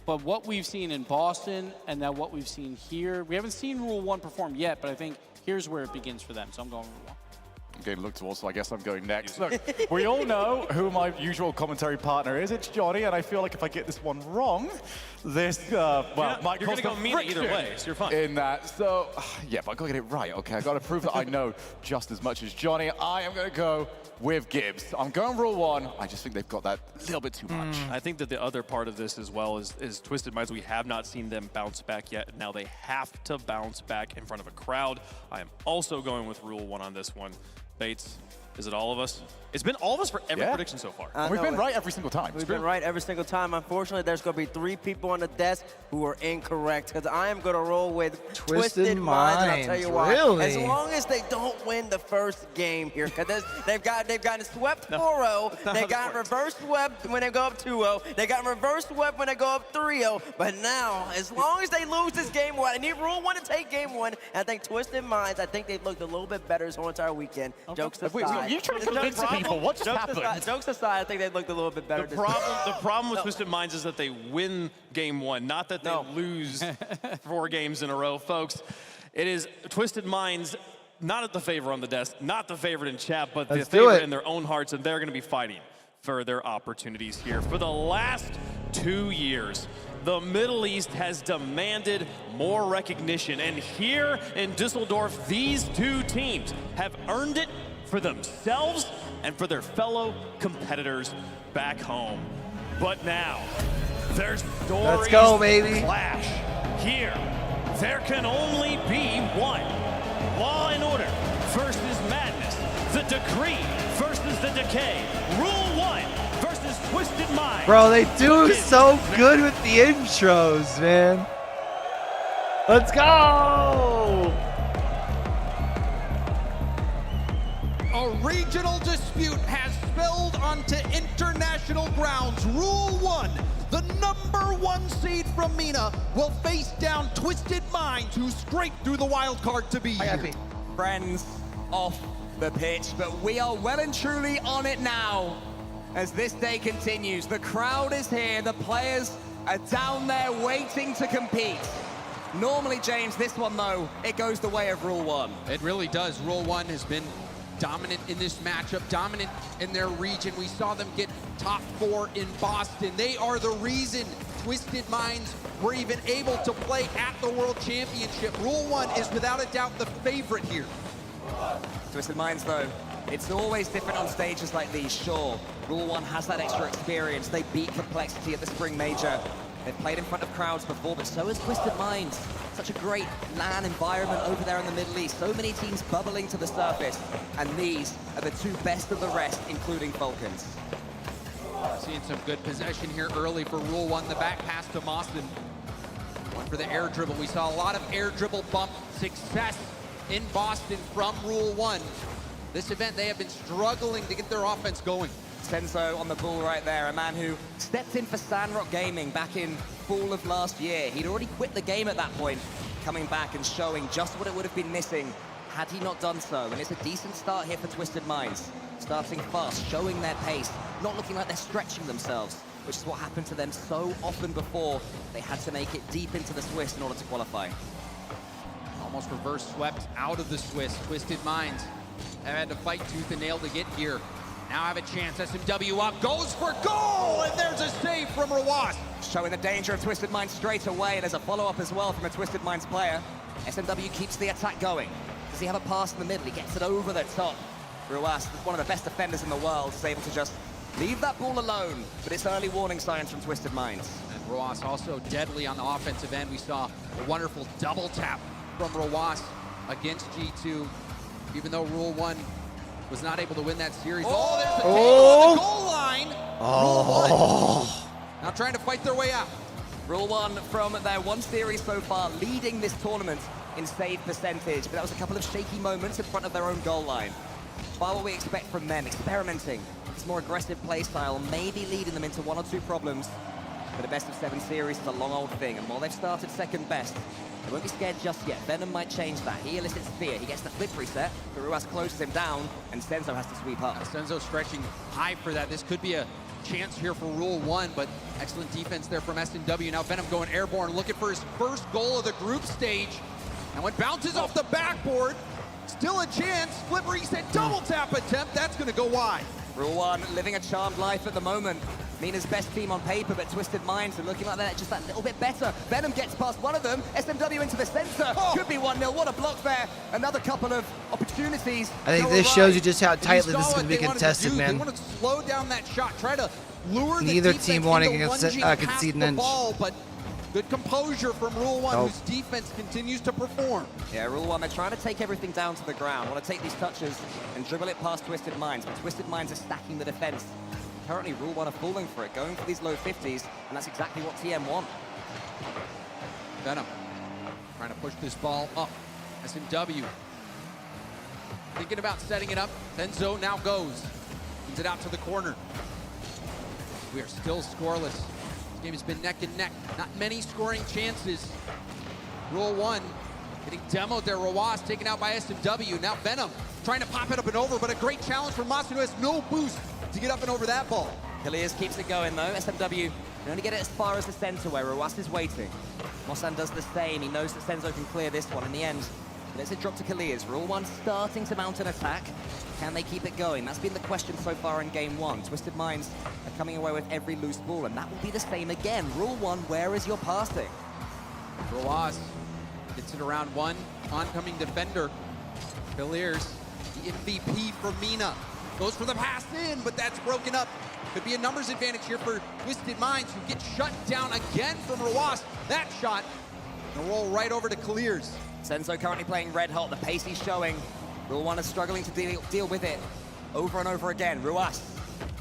But what we've seen in Boston and now what we've seen here, we haven't seen Rule 1 perform yet, but I think here's where it begins for them. So I'm going Rule 1. Okay, look towards, so I guess I'm going next. Look, we all know who my usual commentary partner is. It's Johnny, and I feel like if I get this one wrong, this, might you're cause gonna go MENA either way, so you're fine. In that, so, yeah, but I gotta get it right, okay? I gotta prove that I know just as much as Johnny. I am gonna go with Gibbs. I'm going Rule 1. I just think they've got that little bit too much. I think that the other part of this as well is Twisted Minds. We have not seen them bounce back yet. Now they have to bounce back in front of a crowd. I am also going with Rule 1 on this one. Bates, is it all of us? It's been all of us for every prediction so far. We've been right every single time. We've been right every single time. Unfortunately, there's going to be 3 people on the desk who are incorrect because I am going to roll with Twisted Minds. And I'll tell you why. Really? As long as they don't win the first game here, because they've gotten swept 4-0. They got reverse swept when they go up 2-0. They got reverse swept when they go up 3-0. But now, as long as they lose this game 1, I need Rule 1 to take game 1. And I think Twisted Minds, I think they've looked a little bit better this whole entire weekend. Jokes aside. Wait, you trying to convince people? What just happened? Jokes aside, I think they looked a little bit better. The problem with Twisted Minds is that they win game 1, not that they lose 4 games in a row, folks. It is Twisted Minds not the favor on the desk, not the favorite in chat, but Let's the do favorite it. in their own hearts, and they're going to be fighting for their opportunities here. For the last 2 years, the Middle East has demanded more recognition, and here in Düsseldorf, these two teams have earned it for themselves and for their fellow competitors back home. But now, their stories Let's go, baby. clash. Here, there can only be one. Law and Order versus Madness. The Decree versus the Decay. Rule 1 versus Twisted Mind. Bro, they do so good with the intros, man. Let's go! A regional dispute has spilled onto international grounds. Rule 1, the #1 seed from MENA will face down Twisted Minds, who scraped through the wild card to be here. Friends off the pitch, but we are well and truly on it now. As this day continues, the crowd is here, the players are down there waiting to compete. Normally, James, this one though, it goes the way of Rule 1. It really does. Rule 1 has been dominant in this matchup, dominant in their region. We saw them get top 4 in Boston. They are the reason Twisted Minds were even able to play at the World Championship. Rule 1 is without a doubt the favorite here. Twisted Minds though, it's always different on stages like these, sure. Rule 1 has that extra experience. They beat Complexity at the Spring Major. They've played in front of crowds before, but so has Twisted Minds. Such a great LAN environment over there in the Middle East. So many teams bubbling to the surface. And these are the two best of the rest, including Falcons. Seeing some good possession here early for Rule 1. The back pass to Mawson. One for the air dribble. We saw a lot of air dribble bump success in Boston from Rule 1. This event, they have been struggling to get their offense going. Senzo on the ball right there, a man who stepped in for Sandrock Gaming back in fall of last year. He'd already quit the game at that point, coming back and showing just what it would have been missing had he not done so. And it's a decent start here for Twisted Minds. Starting fast, showing their pace, not looking like they're stretching themselves, which is what happened to them so often before. They had to make it deep into the Swiss in order to qualify. Almost reverse swept out of the Swiss. Twisted Minds have had to fight tooth and nail to get here. Now have a chance. SMW up, goes for goal, and there's a save from Rawas. Showing the danger of Twisted Minds straight away, and there's a follow-up as well from a Twisted Minds player. SMW keeps the attack going. Does he have a pass in the middle? He gets it over the top. Rawas, one of the best defenders in the world, is able to just leave that ball alone, but it's early warning signs from Twisted Minds. And Rawas also deadly on the offensive end. We saw a wonderful double tap from Rawas against G2, even though Rule 1 was not able to win that series. Oh, there's the on the goal line. Rule 1 now trying to fight their way out. Rule 1 from their one series so far, leading this tournament in save percentage, but that was a couple of shaky moments in front of their own goal line. By what we expect from them, experimenting, this more aggressive play style, maybe leading them into 1 or 2 problems. But a best of 7 series is a long old thing, and while they've started second best, they won't be scared just yet. Venom might change that. He elicits fear. He gets the flip reset. Ruas closes him down, and Senzo has to sweep up. Senzo stretching high for that. This could be a chance here for Rule 1, but excellent defense there from SNW. Now Venom going airborne, looking for his first goal of the group stage. And when bounces off the backboard, still a chance. Flip reset, double tap attempt. That's going to go wide. Rule 1 living a charmed life at the moment. Mina's best team on paper, but Twisted Minds are looking like they're just that little bit better. Venom gets past one of them. SMW into the center. Could be 1-0. What a block there. Another couple of opportunities. I think this shows you just how tightly this is going to be contested, man. They want to slow down that shot, try to lure Neither the team wanting to concede an inch. Ball, but good composure from Rule 1, whose defense continues to perform. Yeah, Rule 1, they're trying to take everything down to the ground. Want to take these touches and dribble it past Twisted Minds, but Twisted Minds are stacking the defense. Currently, Rule 1 are falling for it, going for these low 50s, and that's exactly what TM want. Venom trying to push this ball up. SMW thinking about setting it up. Senzo now goes. Sends it out to the corner. We are still scoreless. This game has been neck and neck. Not many scoring chances. Rule 1 getting demoed there. Rawas taken out by SMW. Now Venom trying to pop it up and over, but a great challenge from Mawson, who has no boost to get up and over that ball. Hilliers keeps it going though. SMW can only get it as far as the center where Rawas is waiting. Mawson does the same. He knows that Senzo can clear this one. In the end, Let's it drop to Kalias. Rule 1 starting to mount an attack. Can they keep it going? That's been the question so far in game 1. Twisted Minds are coming away with every loose ball, and that will be the same again. Rule 1, where is your passing? Roaz gets it around 1. Oncoming defender. Kalias, the MVP for Mina. Goes for the pass in, but that's broken up. Could be a numbers advantage here for Twisted Minds, who get shut down again from Roaz. That shot, and roll right over to Kalias. Senzo currently playing red hot. The pace he's showing. Rule 1 is struggling to deal with it over and over again. Ruas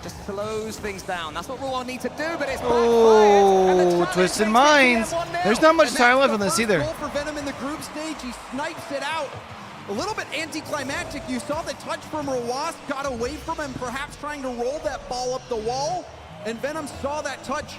just slows things down. That's what Rule 1 needs to do, but it's oh, Twisted Minds. There's not much time left on this either. Goal for Venom in the group stage. He snipes it out. A little bit anticlimactic. You saw the touch from Ruas, got away from him, perhaps trying to roll that ball up the wall. And Venom saw that touch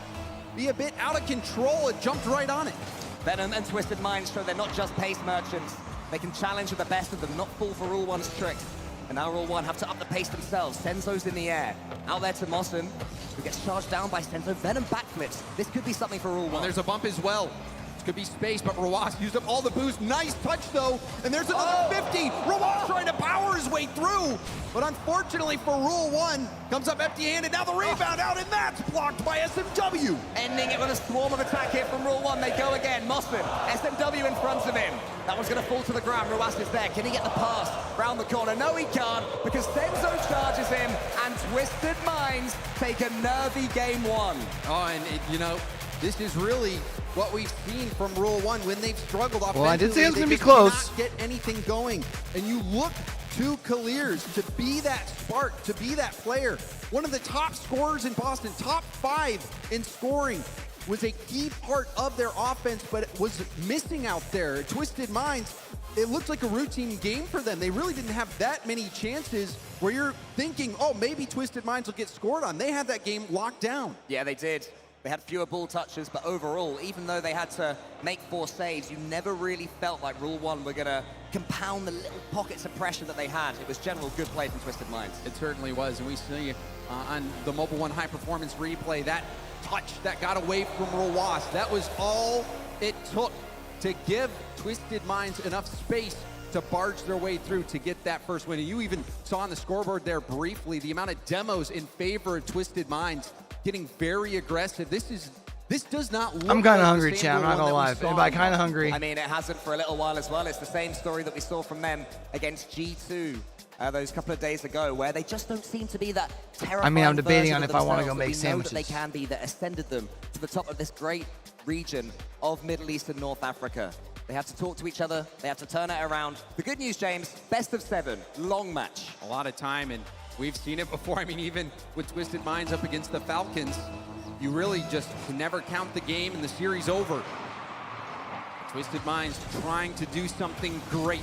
be a bit out of control. It jumped right on it. Venom and Twisted Minds show they're not just pace merchants. They can challenge with the best of them, not fall for Rule 1's tricks. And now Rule 1 have to up the pace themselves. Senzo's in the air. Out there to Mossen, who gets charged down by Senzo. Venom backflips. This could be something for Rule 1. Well, there's a bump as well. This could be space, but Ruas used up all the boost. Nice touch, though. And there's another 50. Ruas trying to power his way through. But unfortunately for Rule 1, comes up empty-handed. Now the rebound out, and that's blocked by SMW. Ending it with a swarm of attack here from Rule 1. They go again. Mossen, SMW in front of him. That one's going to fall to the ground. Ruas is there. Can he get the pass round the corner? No, he can't, because Senzo charges him, and Twisted Minds take a nervy game 1. Oh, and you know, this is really what we've seen from Rule 1 when they've struggled offensively. Well, I did say it was going to be they close. cannot get anything going. And you look to Kalias to be that spark, to be that player. One of the top scorers in Boston, top 5 in scoring, was a key part of their offense, but it was missing out there. Twisted Minds, it looked like a routine game for them. They really didn't have that many chances where you're thinking, oh, maybe Twisted Minds will get scored on. They had that game locked down. Yeah, they did. They had fewer ball touches, but overall, even though they had to make 4 saves, you never really felt like Rule 1 were going to compound the little pockets of pressure that they had. It was general good play from Twisted Minds. It certainly was, and we see on the Mobile 1 high-performance replay, that touch that got away from Ruas, that was all it took to give Twisted Minds enough space to barge their way through to get that first win. And you even saw on the scoreboard there briefly the amount of demos in favor of Twisted Minds getting very aggressive. This does not look I'm kind of like hungry, the same Chad. I'm not Rule 1 gonna lie. that we saw By kind of hungry. I mean, it hasn't for a little while as well. It's the same story that we saw from them against G2 those couple of days ago, where they just don't seem to be that terrifying. I mean, I'm debating on version if of I want to go themselves make that we know that sandwiches. they can be, that ascended them to the top of this great region of Middle East and North Africa. They have to talk to each other. They have to turn it around. The good news, James, best of 7, long match. A lot of time, and we've seen it before. I mean, even with Twisted Minds up against the Falcons, you really just can never count the game and the series over. Twisted Minds trying to do something great,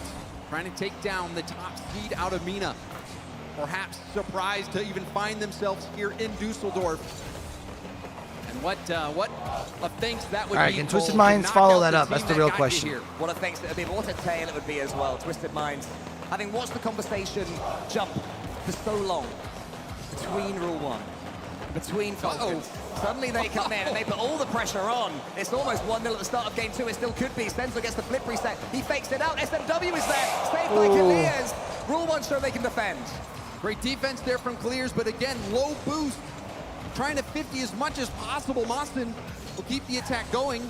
trying to take down the top seed out of Mina. Perhaps surprised to even find themselves here in Dusseldorf. And what a thanks that would be. All right, can Twisted Minds follow that up? That's the real question. What a thanks it would be, but what a tale it would be as well. Twisted Minds, having watched the conversation jump for so long between Rule 1, between Falcons. Suddenly they come in and they put all the pressure on. It's almost 1-0 at the start of game 2. It still could be. Senzo gets the flip reset. He fakes it out. SMW is there. Saved by Kalias. Rule 1 show they can defend. Great defense there from Kalias, but again, low boost. Trying to 50 as much as possible. Mossen will keep the attack going.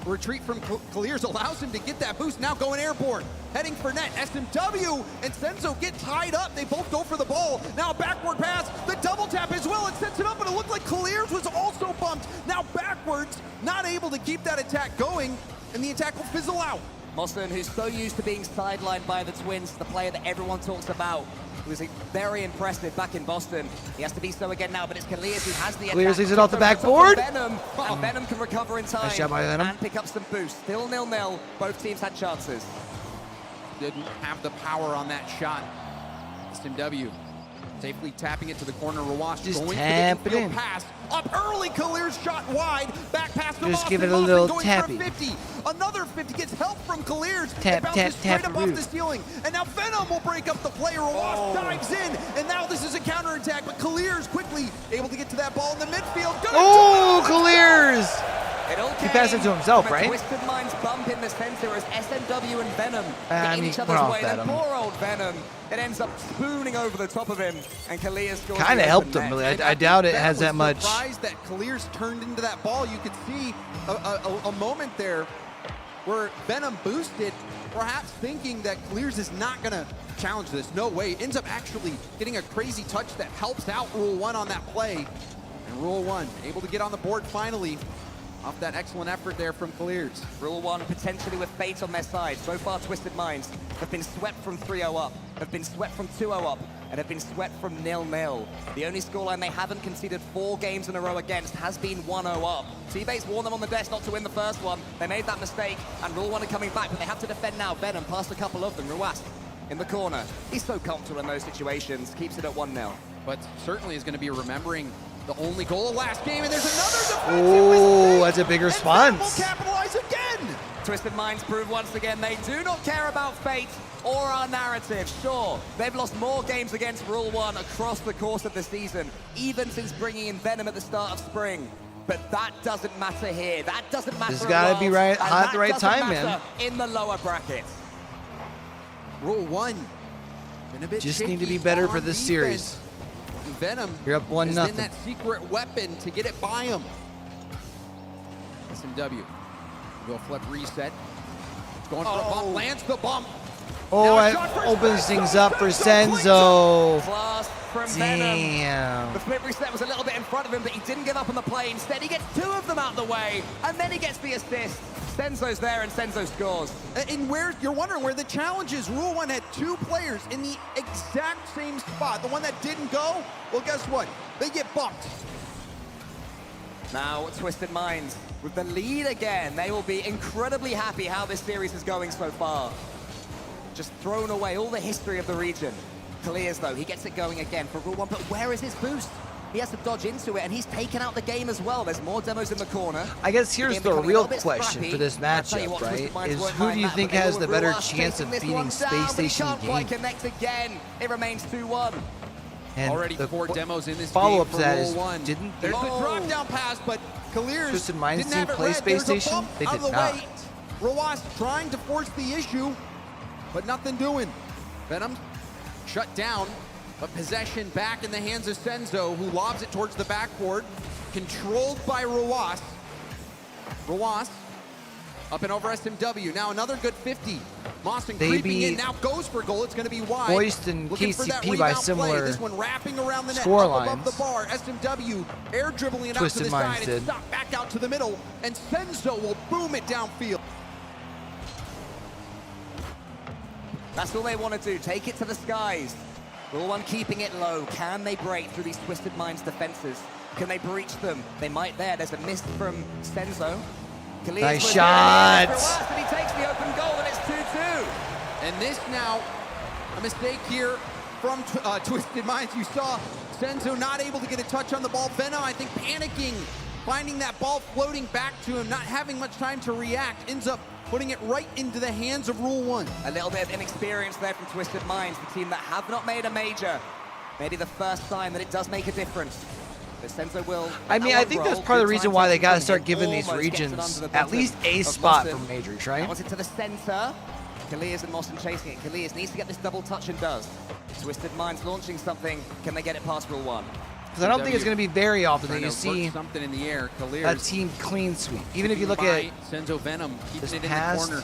Retreat from Kalias allows him to get that boost. Now going airborne. Heading for net. SMW and Senzo get tied up. They both go for the ball. Now a backward pass. The double tap as well. It sets it up, but it looked like Kalias was also bumped. Now backwards. Not able to keep that attack going, and the attack will fizzle out. Mossen, who's so used to being sidelined by the Twins, the player that everyone talks about, who was very impressive back in Boston. He has to be so again now, but it's Kalias who has the attack. Kalias leaves it off the backboard. Venom, and Venom can recover in time Nice shot by Venom. and pick up some boost. Still 0-0. Both teams had chances. Didn't have the power on that shot. SMW safely tapping it to the corner. Ruas Just going tap for the it infield in. pass. Up early, Kalias shot wide. Back pass to Just Mossen. give it a Mossen little going tappy. for a 50. Another 50 gets help from Kalias. Tap, It bounces tap, straight tap, up off root. the ceiling. And now Venom will break up the play. Ruas dives in. And now this is a counterattack, but Kalias quickly able to get to that ball in the midfield. Good Oh, Kalias! It He passed it to himself, right? Twisted Minds bump in the center as SMW and Venom I mean, each went other's off way. Then Venom. poor old Venom, it ends up spooning over the top of him, and Kalia scores. Kind of helped him, really. I doubt it has that much. Surprised that Kalir's turned into that ball. You could see a moment there where Venom boosted, perhaps thinking that Clears is not going to challenge this. No way. Ends up actually getting a crazy touch that helps out Rule 1 on that play. And Rule 1 able to get on the board finally off that excellent effort there from Clears. Rule 1 potentially with fate on their side. So far, Twisted Minds have been swept from 3-0 up, have been swept from 2-0 up, and have been swept from 0-0. The only scoreline they haven't conceded 4 games in a row against has been 1-0 up. Teammates warned them on the desk not to win the first one. They made that mistake, and Rule 1 are coming back, but they have to defend now. Venom past a couple of them. Ruas in the corner. He's so comfortable in those situations, keeps it at 1-0. But certainly is going to be remembering the only goal of last game, and there's another Oh, that's a big response. will capitalize again. Twisted Minds prove once again they do not care about fate or our narrative. Sure, they've lost more games against Rule 1 across the course of the season, even since bringing in Venom at the start of spring. But that doesn't matter here. That doesn't matter. This gotta be right, hot at the right time, man. In the lower brackets. Rule 1. Been a bit Just need to be better for this series. Venom You're up 1-0. is in that secret weapon to get it by him. SMW. Go flip reset. Going for a bump, lands the bump. Oh, it opens things up for Senzo. Class from Venom. The flip reset was a little bit in front of him, but he didn't give up on the play. Instead, he gets 2 of them out of the way, and then he gets the assist. Senzo's there, and Senzo scores. And where you're wondering where the challenge is. Rule 1 had 2 players in the exact same spot. The one that didn't go, well, guess what? They get bumped. Now, Twisted Minds with the lead again. They will be incredibly happy how this series is going so far. Just thrown away all the history of the region. Clears, though, he gets it going again for Rule 1, but where is his boost? He has to dodge into it, and he's taken out the game as well. There's more demos in the corner. I guess here's the real question for this matchup, right? Is who do you think has the better chance of beating Space Station Can't quite Game? connect again. It remains 2-1. And already 4 demos in this follow-up game to that is, Rule 1. didn't There's the drop down pass, but Clears Twisted Minds didn't team have it play read. Space There's a Station? bump They out did of the not. way. Rawas trying to force the issue, but nothing doing. Venom shut down, but possession back in the hands of Senzo, who lobs it towards the backboard, controlled by Rawas. Rawas up and over SMW. Now another good 50. Mawson They creeping beat in, now goes for goal. It's going to be wide. Foist and Looking for that KCP by rebound similar play. This one wrapping around the net, score up above lines. the bar. SMW air dribbling it out to Twisted the Minds side did. and stop back out to the middle, and Senzo will boom it downfield. That's all they want to do, take it to the skies. Rule 1 keeping it low. Can they break through these Twisted Minds defenses? Can they breach them? They might there. There's a miss from Senzo. Khalid Nice was shot. there for us, and he takes the open goal, and it's 2-2. And this now, a mistake here from Twisted Minds. You saw Senzo not able to get a touch on the ball. Venom, I think, panicking, finding that ball floating back to him, not having much time to react, ends up putting it right into the hands of Rule 1. A little bit of inexperience there from Twisted Minds, the team that have not made a major. Maybe the first time that it does make a difference. But Senzo will. I mean, I think that's part of the reason why they got to start giving these regions at least a spot for majors, right? Wants it to the center. Kalias and Mawson chasing it. Kalias needs to get this double touch and does. Twisted Minds launching something. Can they get it past Rule 1? Because I don't think it's going to be very often that you Trying to work see something in the air. a team clean sweep. Even if you look at Senzo Venom keeping this it in the past. corner.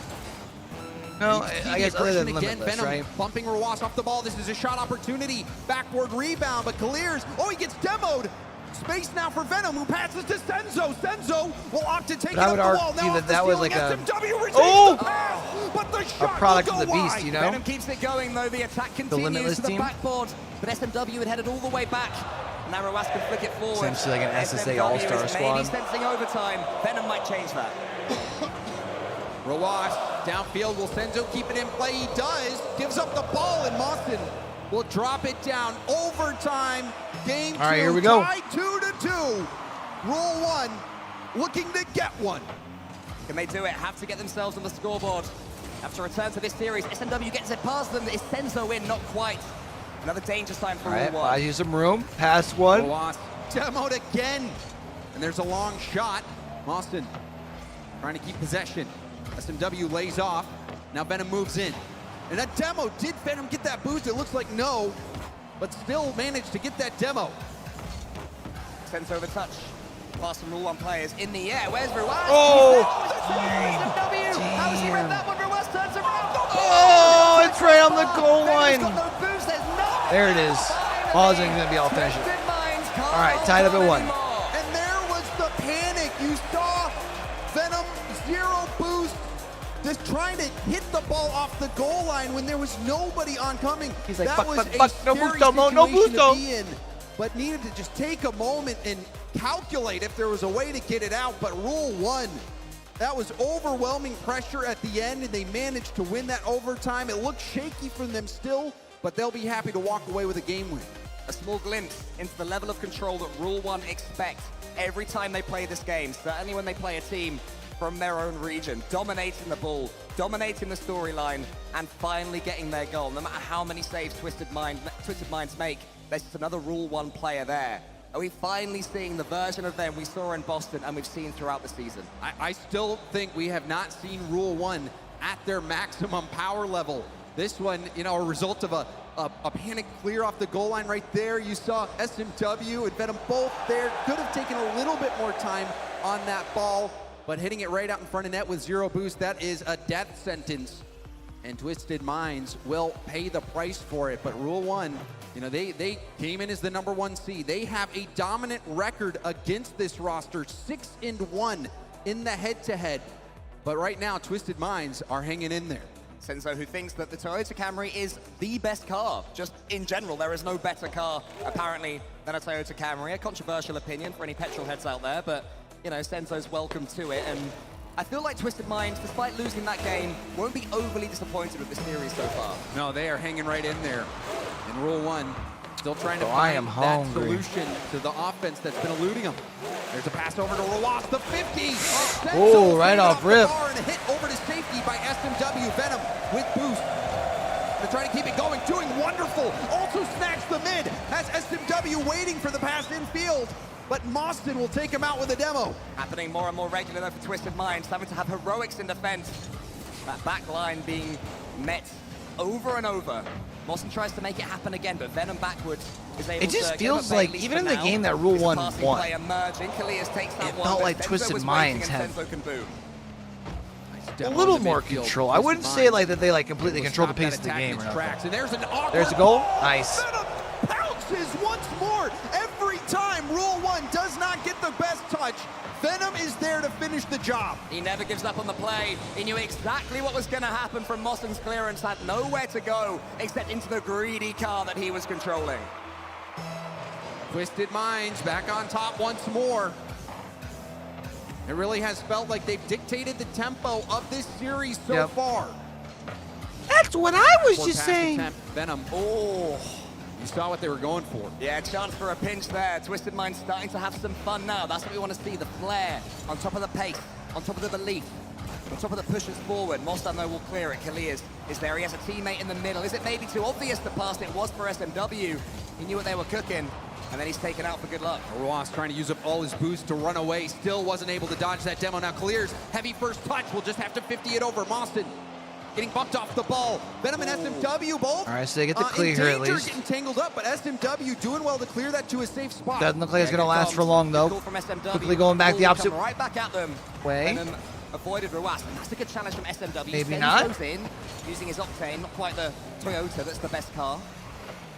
No, And you see I the guess other than aggression again, Limitless, Venom right? bumping Rawas off the ball. This is a shot opportunity. Backward rebound, but Clears. Oh, he gets demoed. Space now for Venom, who passes to Senzo. Senzo will opt to take But I it would up the wall. argue Now that off the that was stealing, like a SMW retains oh, the pass, but the a shot product will of the go beast, wide. you know. Venom keeps it going though. The attack continues Limitless to the team. backboard, but SMW had headed all the way back. Now Rawas can flick it forward. Essentially like an SSA SMW All-Star is squad. Maybe sensing overtime. Venom might change that. Rawas downfield. Will Senzo keep it in play? He does. Gives up the ball, and Mawson will drop it down. Overtime. Game 2. All right, here we go. Tied 2-2. Rule 1 looking to get one. Can they do it? Have to get themselves on the scoreboard. Have to return to this series. SMW gets it past them. Is Senzo in? Not quite. Another danger sign for All right, Rule 1. buys you some room. Pass one. Rawas demoed again. And there's a long shot. Mawson trying to keep possession. SMW lays off. Now Venom moves in. And that demo, did Venom get that boost? It looks like no, but still managed to get that demo. Sends over touch. Pass from Rule 1 players in the air. Where's Ruas? Oh! SMW! How has he read that one? Ruas turns around. Oh, it's right on the goal line. Got no boost. There's nothing. There it is. Pausing, gonna be all finished. All right, tied up at 1. And there was the panic. You saw Venom, 0 boost, just trying to hit the ball off the goal line when there was nobody oncoming. He's like, that fuck, was fuck, a fuck, no scary busto, no situation busto. to be in, but needed to just take a moment and calculate if there was a way to get it out. But Rule 1, that was overwhelming pressure at the end, and they managed to win that overtime. It looked shaky from them still, but they'll be happy to walk away with a game win. A small glimpse into the level of control that Rule 1 expects every time they play this game, certainly when they play a team from their own region, dominating the ball, dominating the storyline, and finally getting their goal. No matter how many saves Twisted Minds make, there's just another Rule 1 player there. Are we finally seeing the version of them we saw in Boston and we've seen throughout the season? I still think we have not seen Rule 1 at their maximum power level. This one, you know, a result of a panic clear off the goal line right there. You saw SMW and Venom both there. Could have taken a little bit more time on that ball, but hitting it right out in front of net with 0 boost, that is a death sentence. And Twisted Minds will pay the price for it. But Rule 1, you know, they came in as the #1 seed. They have a dominant record against this roster, 6-1 in the head-to-head. But right now, Twisted Minds are hanging in there. Senzo, who thinks that the Toyota Camry is the best car. Just in general, there is no better car, apparently, than a Toyota Camry. A controversial opinion for any petrol heads out there, but, you know, Senzo's welcome to it. And I feel like Twisted Minds, despite losing that game, won't be overly disappointed with this series so far. No, they are hanging right in there. In Rule 1, still trying to I find am that hungry. solution to the offense that's been eluding them. There's a pass over to Ruas, the 50. Oh, right off rip. And a hit over to safety by SMW. Venom with boost. They're trying to keep it going, doing wonderful. Also snacks the mid. Has SMW waiting for the pass infield. But Mostyn will take him out with a demo. Happening more and more regular though for Twisted Minds, having to have heroics in defense. That back line being met over and over. Mostyn tries to make it happen again, but Venom backwards is able to. It just feels like, even in the game that Rule 1 won, it felt like Twisted Minds had a little more control. I wouldn't say like that they like completely control the pace of the game or nothing. There's a goal. Nice. Venom pounces once more. Every time Rule 1 does not get the best touch, Venom is there to finish the job. He never gives up on the play. He knew exactly what was going to happen from Mostyn's clearance, had nowhere to go except into the greedy car that he was controlling. Twisted Minds back on top once more. It really has felt like they've dictated the tempo of this series so far. That's what I was just saying. Venom. Oh, you saw what they were going for. Yeah, chance for a pinch there. Twisted Minds starting to have some fun now. That's what we want to see. The flair on top of the pace, on top of the belief, on top of the pushes forward. Mostyn, though, will clear it. Kalias is there. He has a teammate in the middle. Is it maybe too obvious the pass it was for SMW? He knew what they were cooking. And then he's taken out for good luck. Ruas trying to use up all his boost to run away. Still wasn't able to dodge that demo. Now clears. Heavy first touch. We'll just have to 50 it over. Mostyn getting bumped off the ball. Venom and SMW both. All right, so they get the clear here at least. Getting tangled up, but SMW doing well to clear that to a safe spot. Doesn't look like it's going to last for long, though. Quickly going back the opposite right back at them. way. Venom avoided Ruas. And that's a good challenge from SMW. Maybe not. Goes in, using his Octane. Not quite the Toyota that's the best car.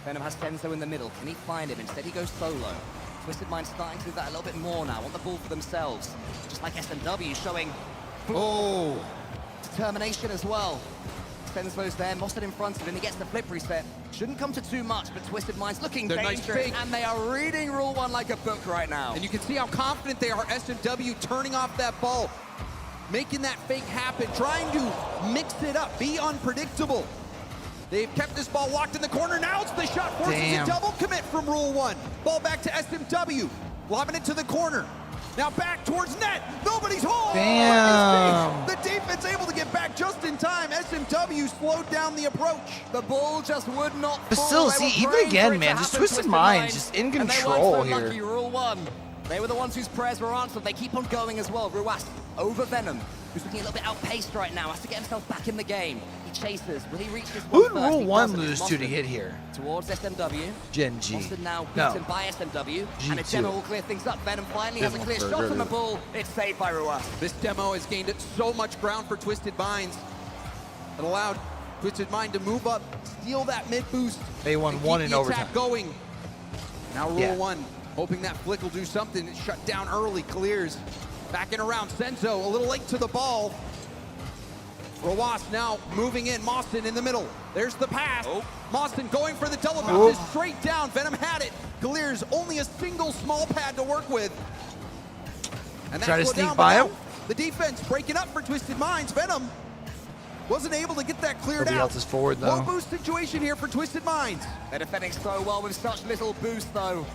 Venom has Senzo in the middle. Can he find him? Instead, he goes solo. Twisted Minds starting to do that a little bit more now. Want the ball for themselves. Just like SMW showing determination as well. Senzo's there. Mostyn in front of him. He gets the flip reset. Shouldn't come to too much, but Twisted Minds looking dangerous. Nice and they are reading Rule 1 like a book right now. And you can see how confident they are. SMW turning off that ball. Making that fake happen. Trying to mix it up. Be unpredictable. They've kept this ball locked in the corner. Now it's the shot. Forces a double commit from Rule 1. Ball back to SMW. Lobbing it to the corner. Now back towards net. Nobody's home. Damn. The defense able to get back just in time. SMW slowed down the approach. The ball just would not But still, see, even again, man, just Twisted Minds just in control here. Rule 1. They were the ones whose prayers were answered. They keep on going as well. Ruas over Venom, who's looking a little bit outpaced right now. Has to get himself back in the game. He chases. Will he reach this one Who did first? Rule He 1 doesn't. lose to hit here? Towards SMW. Gen G. Austin now No. beaten by SMW. G2. And a demo will clear things up. Venom finally has a clear shot from the ball. It's saved by Ruas. This demo has gained so much ground for Twisted Minds. It allowed Twisted Mind to move up, steal that mid boost. They won and one keep in the overtime. attack going. Now Rule Yeah. 1, hoping that Flick will do something. It's shut down early, clears. Backing around, Senzo, a little late to the ball. Ruas now moving in, Mawson in the middle. There's the pass. Mawson going for the double bounce, straight down. Venom had it. Clears only a single small pad to work with. And Try to slowed sneak down, by but him. now the defense breaking up for Twisted Minds. Venom wasn't able to get that cleared Nobody out. else is forward, though. Low boost situation here for Twisted Minds. They're defending so well with such little boost, though.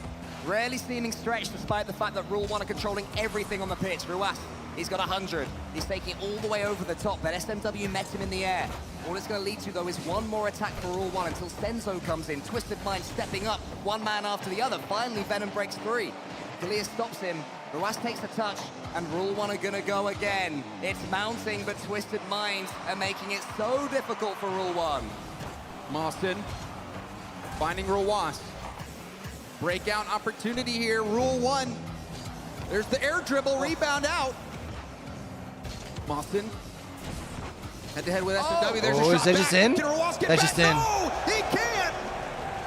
Rarely seeming stretched, despite the fact that Rule 1 are controlling everything on the pitch. Ruas, he's got 100. He's taking it all the way over the top, but SMW met him in the air. All it's going to lead to, though, is one more attack for Rule 1 until Senzo comes in. Twisted Mind stepping up, one man after the other. Finally, Venom breaks free. Galea stops him. Ruas takes a touch, and Rule 1 are going to go again. It's mounting, but Twisted Minds are making it so difficult for Rule 1. Mawson finding Ruas. Breakout opportunity here, Rule 1. There's the air dribble, rebound out. Mawson head-to-head with SMW. There's a shot is that just back. in? Can Ruas get That's back? just in. No, he can't.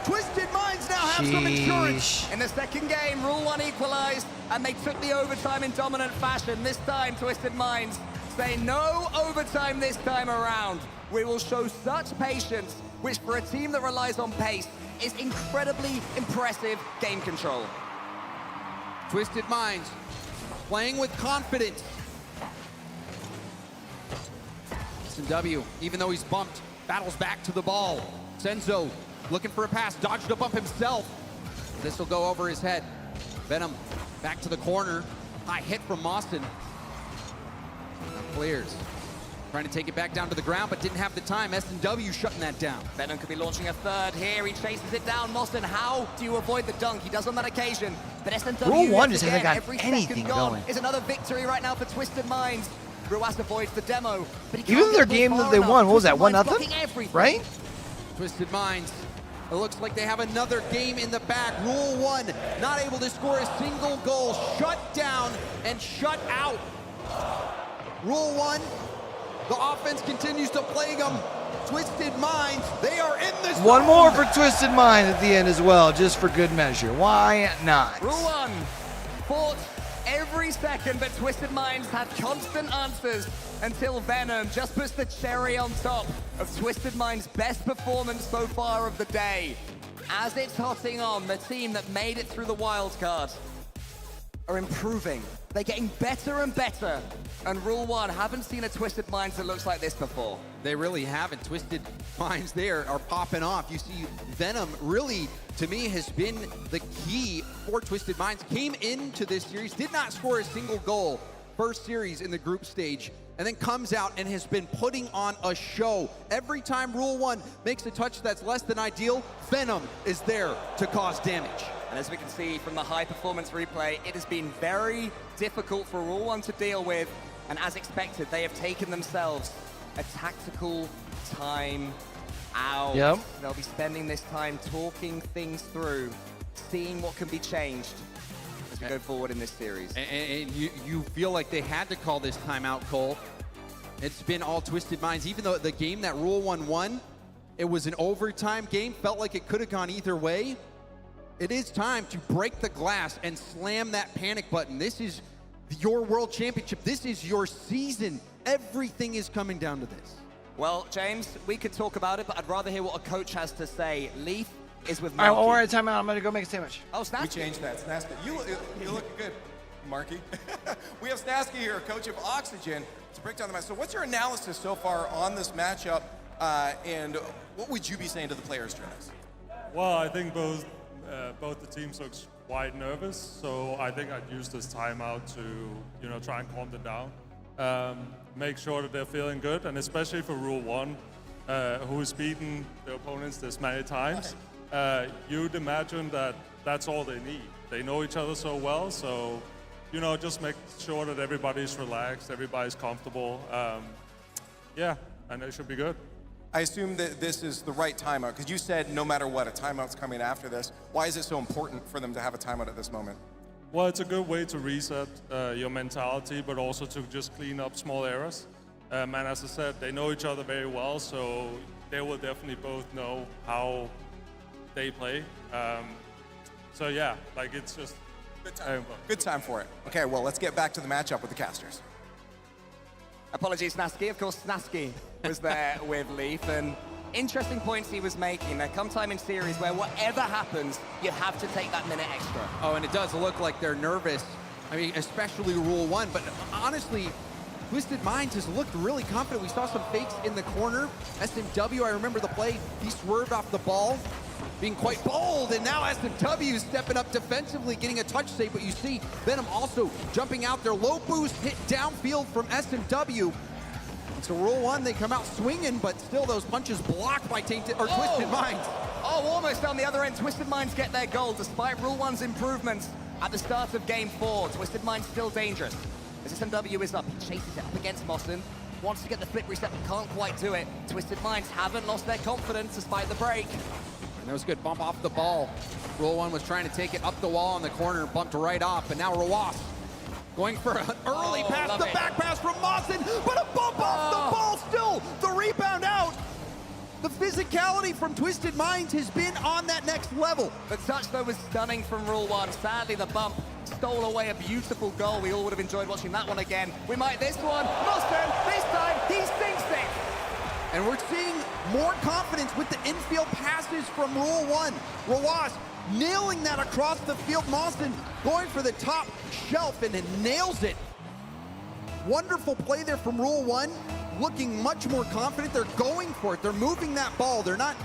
Twisted Minds now have some insurance. Sheesh. In the second game, Rule 1 equalized, and they took the overtime in dominant fashion. This time, Twisted Minds say no overtime this time around. We will show such patience, which for a team that relies on pace, is incredibly impressive game control. Twisted Minds playing with confidence. SMW, even though he's bumped, battles back to the ball. Senzo looking for a pass, dodged a bump himself. This will go over his head. Venom back to the corner. High hit from Mawson. Clears. Trying to take it back down to the ground, but didn't have the time. SMW shutting that down. Venom could be launching a third here. He chases it down. Mawson, how do you avoid the dunk? He does on that occasion. But SMW, Rule 1 yet just hasn't again, got every anything second gone going. is another victory right now for Twisted Minds. Ruas avoids the demo, but he Even can't their get game far that they enough. won, what was that, Twisted 1-0? Minds blocking everything. Right? Twisted Minds. It looks like they have another game in the bag. Rule 1, not able to score a single goal. Shut down and shut out. Rule 1, the offense continues to plague them. Twisted Minds, they are in this. One more for Twisted Mind at the end as well, just for good measure. Why not? Rule 1 fought every second, but Twisted Minds had constant answers until Venom just puts the cherry on top of Twisted Minds' best performance so far of the day. As it's hotting on, the team that made it through the wild card are improving. They're getting better and better. And Rule 1 haven't seen a Twisted Minds that looks like this before. They really haven't. Twisted Minds there are popping off. You see Venom really, to me, has been the key for Twisted Minds. Came into this series, did not score a single goal first series in the group stage, and then comes out and has been putting on a show. Every time Rule 1 makes a touch that's less than ideal, Venom is there to cause damage. And as we can see from the high performance replay, it has been very difficult for Rule 1 to deal with. And as expected, they have taken themselves a tactical time out. Yep. They'll be spending this time talking things through, seeing what can be changed as we go forward in this series. And you feel like they had to call this timeout, Cole. It's been all Twisted Minds. Even though the game that Rule 1 won, it was an overtime game, felt like it could have gone either way. It is time to break the glass and slam that panic button. This is your World Championship. This is your season. Everything is coming down to this. Well, James, we could talk about it, but I'd rather hear what a coach has to say. Leaf is with All right, Marky. well, we're at timeout. I'm going to go make a sandwich. Oh, Snasky. We changed that. Snasky. You look good, Marky. We have Snasky here, coach of Oxygen, to break down the match. So what's your analysis so far on this matchup, and what would you be saying to the players during this? Well, I think both the teams look quite nervous, so I think I'd use this timeout to, try and calm them down. Make sure that they're feeling good, and especially for Rule 1, who's beaten the opponents this many times, you'd imagine that that's all they need. they know each other so well. So, you know, just make sure that everybody's relaxed, everybody's comfortable. Yeah, and it should be good. I assume that this is the right timeout, because you said no matter what, a timeout's coming after this. Why is it so important for them to have a timeout at this moment? Well, it's a good way to reset your mentality, but also to just clean up small errors. And as I said, they know each other very well, so they will definitely both know how they play. So yeah, like it's just good time for it. Okay, well, let's get back to the matchup with the casters. Apologies, Snasky. Of course, Snasky was there with Leaf, and interesting points he was making. There come time in series where whatever happens, you have to take that minute extra. Oh, and it does look like they're nervous. I mean, especially Rule 1, but honestly, Twisted Minds has looked really confident. We saw some fakes in the corner. SMW, I remember the play, he swerved off the ball, being quite bold, and now SMW is stepping up defensively, getting a touch save, but you see Venom also jumping out there. Low boost hit downfield from SMW. And so Rule 1, they come out swinging, but still those punches blocked by Twisted Minds. Oh, almost on the other end. Twisted Minds get their goal, despite Rule 1's improvements at the start of Game 4. Twisted Minds still dangerous. As SMW is up, he chases it up against Mossen. Wants to get the flip reset, but can't quite do it. Twisted Minds haven't lost their confidence despite the break. And there was a good bump off the ball. Rule 1 was trying to take it up the wall in the corner, bumped right off, but now Rawas going for an early pass, the back pass from Mossen, but a bump off the ball still, the rebound out. The physicality from Twisted Minds has been on that next level. The touch, though, was stunning from Rule 1. Sadly, the bump stole away a beautiful goal. We all would have enjoyed watching that one again. We might this one. Mossen, this time, he sinks it. And we're seeing more confidence with the infield passes from Rule 1. Rawas nailing that across the field. Mossen going for the top shelf and it nails it. Wonderful play there from Rule 1. Looking much more confident. They're going for it. They're moving that ball. They're not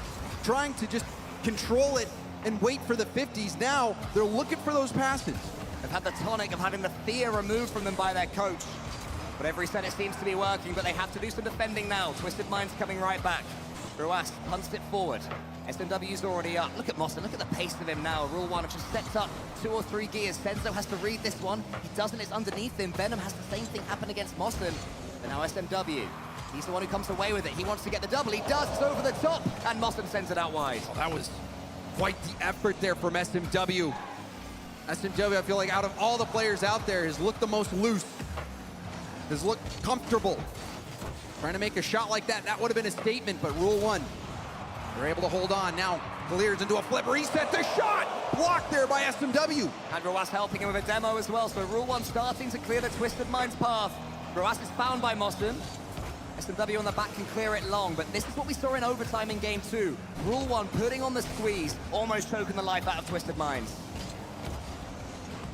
trying to just control it and wait for the 50s. Now they're looking for those passes. They've had the tonic of having the fear removed from them by their coach. But every set it seems to be working, but they have to do some defending now. Twisted Minds coming right back. Ruas punts it forward. SMW's already up. Look at Mossen, look at the pace of him now. Rule 1 just sets up 2 or 3 gears. Senzo has to read this one. He doesn't, it's underneath him. Venom has the same thing happen against Mossen. But now SMW, he's the one who comes away with it. He wants to get the double. He does, it's over the top. And Mossen sends it out wide. Oh, that was quite the effort there from SMW. SMW, I feel like out of all the players out there, has looked the most loose. Has looked comfortable. Trying to make a shot like that, that would have been a statement, but Rule 1, they're able to hold on. Now, clears into a flip, reset the shot! Blocked there by SMW. And Ruas helping him with a demo as well, so Rule 1 starting to clear the Twisted Minds path. Ruas is found by Mossen. SMW on the back can clear it long, but this is what we saw in overtime in Game 2. Rule 1 putting on the squeeze, almost choking the life out of Twisted Minds.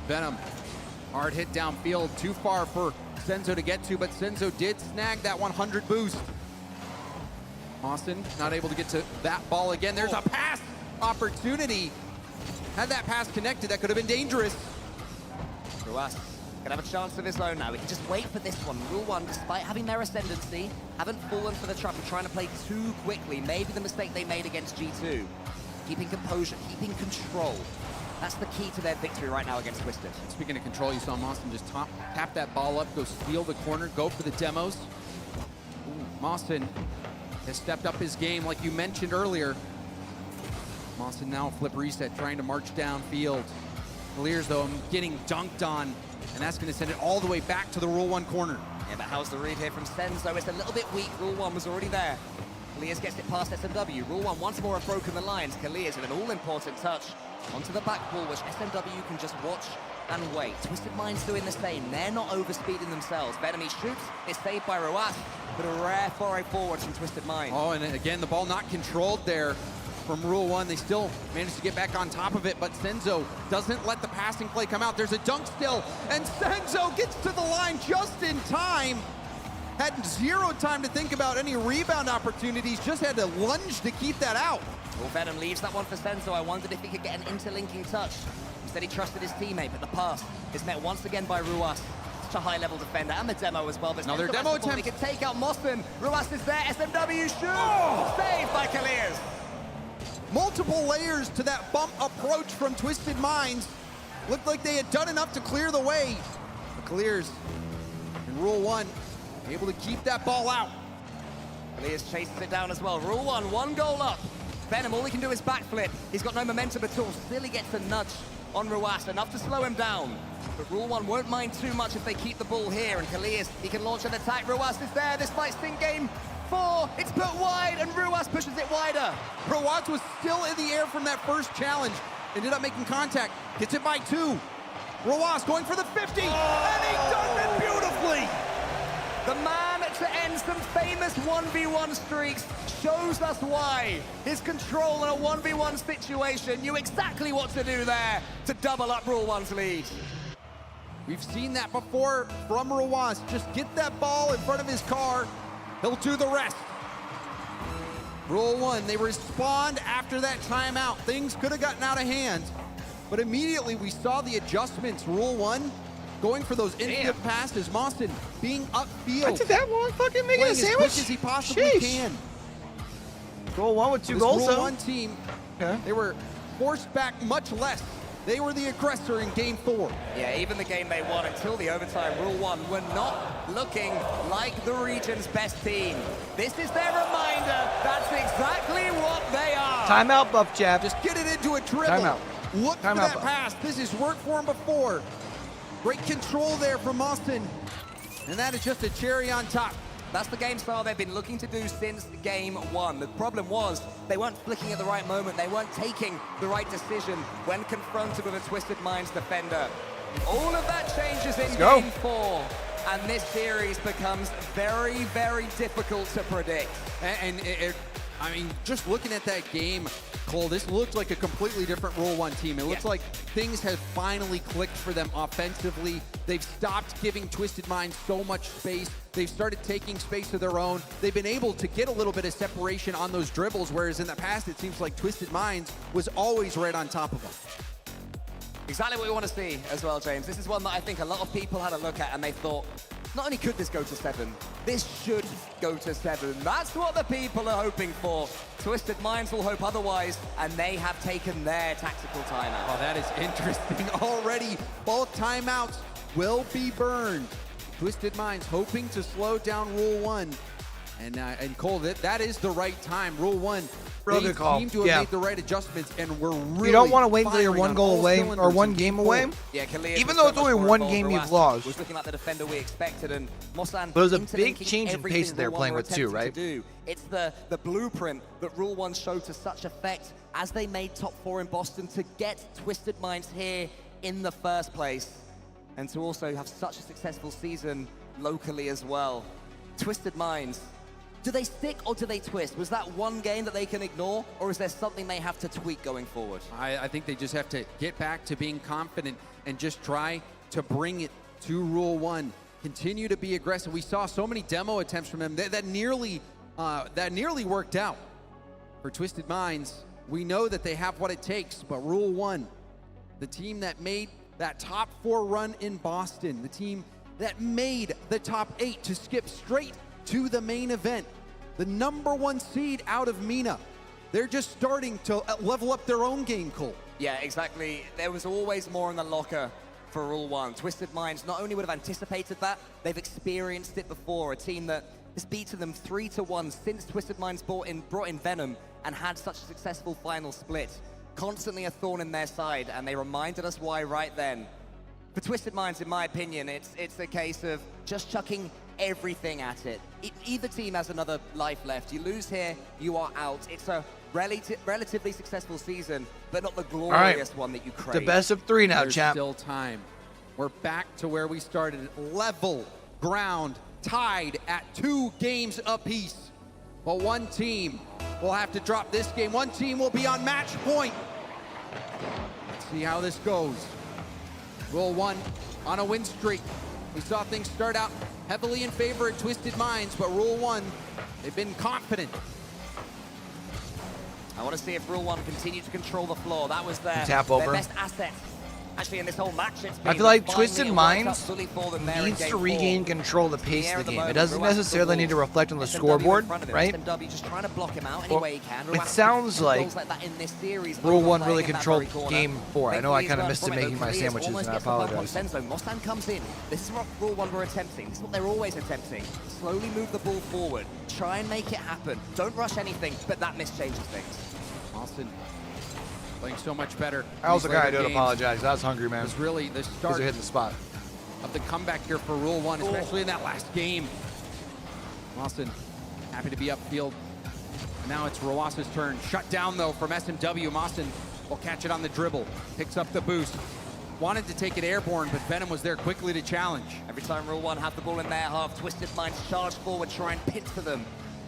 Venom, hard hit downfield, too far for Senzo to get to, but Senzo did snag that 100 boost. Mossen not able to get to that ball again. There's a pass opportunity. Had that pass connected, that could have been dangerous. Ruas can have a chance of his own now. He can just wait for this one. Rule 1, despite having their ascendancy, haven't fallen for the trap of trying to play too quickly. Maybe the mistake they made against G2. Keeping composure, keeping control. That's the key to their victory right now against Twisted. Speaking of control, you saw Mossen just tap that ball up, go steal the corner, go for the demos. Ooh, Mossen has stepped up his game like you mentioned earlier. Mossen now flip reset, trying to march downfield. Clears though, getting dunked on, and that's going to send it all the way back to the Rule 1 corner. Yeah, but how's the read here from Senzo? It's a little bit weak. Rule 1 was already there. Kalias gets it past SMW. Rule 1 once more have broken the lines. Kalias with an all-important touch onto the back wall, which SMW can just watch and wait. Twisted Minds doing the same. They're not overspeeding themselves. Venom shoots. It's saved by Ruas, but a rare foray forward from Twisted Minds. Oh, and again, the ball not controlled there from Rule 1. They still managed to get back on top of it, but Senzo doesn't let the passing play come out. There's a dunk still, and Senzo gets to the line just in time. Had 0 time to think about any rebound opportunities, just had to lunge to keep that out. Well, Venom leaves that one for Senzo. I wondered if he could get an interlinking touch. Instead, he trusted his teammate, but the pass is met once again by Ruas. Such a high-level defender, and the demo as well. But another demo attempt. He can take out Mossen. Ruas is there. SMW shoot. Oh! Saved by Kalias. Multiple layers to that bump approach from Twisted Minds. Looked like they had done enough to clear the way. The clears. And Rule 1 able to keep that ball out. Elias chases it down as well. Rule 1, 1 goal up. Venom, all he can do is backflip. He's got no momentum at all. Still he gets a nudge on Ruas, enough to slow him down. But Rule 1 won't mind too much if they keep the ball here. And Elias, he can launch an attack. Ruas is there. This might sting game 4. It's put wide, and Ruas pushes it wider. Ruas was still in the air from that first challenge. Ended up making contact. Gets it by 2. Ruas going for the 50. And he does it beautifully. The man to end some famous 1v1 streaks shows us why. His control in a 1v1 situation knew exactly what to do there to double up Rule 1's lead. We've seen that before from Ruas. Just get that ball in front of his car. He'll do the rest. Rule 1, they respond after that timeout. Things could have gotten out of hand, but immediately we saw the adjustments. Rule 1, going for those infield passes. Mawson being upfield. I took that long fucking making a as sandwich. quick as he possibly can. Rule 1 with 2 This goals, Rule though. 1 team, they were forced back much less. They were the aggressor in game 4. Yeah, even the game they won until the overtime, Rule 1 were not looking like the region's best team. This is their reminder. That's exactly what they are. Timeout, Buff Jab. Just get it into a dribble. Timeout. Look for Timeout, that Buff. pass. This has worked for him before. Great control there from Austin. And that is just a cherry on top. That's the game style they've been looking to do since game 1. The problem was they weren't flicking at the right moment. They weren't taking the right decision when confronted with a Twisted Minds defender. All of that changes in game 4. And this series becomes very, very difficult to predict. And I mean, just looking at that game, Cole, this looked like a completely different Rule 1 team. It looks like things have finally clicked for them offensively. They've stopped giving Twisted Minds so much space. They've started taking space of their own. They've been able to get a little bit of separation on those dribbles, whereas in the past, it seems like Twisted Minds was always right on top of them. Exactly what we want to see as well, James. This is one that I think a lot of people had a look at and they thought, not only could this go to 7, this should go to 7. That's what the people are hoping for. Twisted Minds will hope otherwise, and they have taken their tactical timeout. Oh, that is interesting. Already, both timeouts will be burned. Twisted Minds hoping to slow down Rule 1. And Cole, that is the right time. Rule 1, Real they good call. seem to have made the right adjustments, and we're really You don't want to wait until you're firing 1 on goal all away or cylinders 1 in game game away. 4. Yeah, Kalias Even was though so it's much only more 1 involved. game you've Ruas lost. was looking like the defender we expected, and Mosan. But it was a big interlinking change in everything pace that they're Rule 1 playing were with too, attempting right? to do. It's the blueprint that Rule 1 showed to such effect as they made top 4 in Boston to get Twisted Minds here in the first place, and to also have such a successful season locally as well. Twisted Minds. Do they stick or do they twist? Was that one game that they can ignore, or is there something they have to tweak going forward? I think they just have to get back to being confident and just try to bring it to Rule 1. Continue to be aggressive. We saw so many demo attempts from them that nearly worked out. For Twisted Minds, we know that they have what it takes, but Rule 1, the team that made that top 4 run in Boston, the team that made the top 8 to skip straight to the main event, the #1 seed out of MENA. They're just starting to level up their own game, Cole. Yeah, exactly. There was always more in the locker for Rule 1. Twisted Minds not only would have anticipated that, they've experienced it before. A team that has beaten them 3-1 since Twisted Minds brought in Venom and had such a successful final split. Constantly a thorn in their side, and they reminded us why right then. For Twisted Minds, in my opinion, it's a case of just chucking everything at it. Either team has another life left. You lose here, you are out. It's a relatively successful season, but not the glorious one that you crave. The best of 3 now, There's champ. still time. We're back to where we started. Level ground, tied at 2 games apiece. But one team will have to drop this game. One team will be on match point. Let's see how this goes. Rule 1 on a win streak. We saw things start out heavily in favor of Twisted Minds, but Rule 1, they've been confident. I want to see if Rule 1 continue to control the floor. That was their Tap over. best asset Actually, in this whole match, it's been I feel like finally Twisted it worked Minds out fully for them there in needs game to regain 4. control of the pace Here of at the game. moment, It doesn't Ruas necessarily need to balls. reflect on the SMW in scoreboard, front of him. right? SMW just trying to block him out any Well, way he can. it Ruas sounds like goals like that in this series, Rule 1 really overplaying in that controlled very corner. game 4. I know I Thankfully, kind of he's missed it learned from making my Kalias sandwiches, almost and I gets the bump on apologize. Senzo. Mostan comes in. This is what Rule 1 were attempting. This is what they're always attempting. Slowly move the ball forward. Try and make it happen. Don't rush anything, but that miss changes things. Austin playing so much better. I also These kind of later don't games. apologize. I was hungry, man. It was really the start They're hitting the spot. of the comeback here for Rule 1, especially in that last game. Austin happy to be upfield. Now it's Roas's turn. Shut down, though, from SMW. Austin will catch it on the dribble. Picks up the boost. Wanted to take it airborne, but Venom was there quickly to challenge. Every time Rule 1 have the ball in their half, Twisted Minds charge forward, try and pincer them.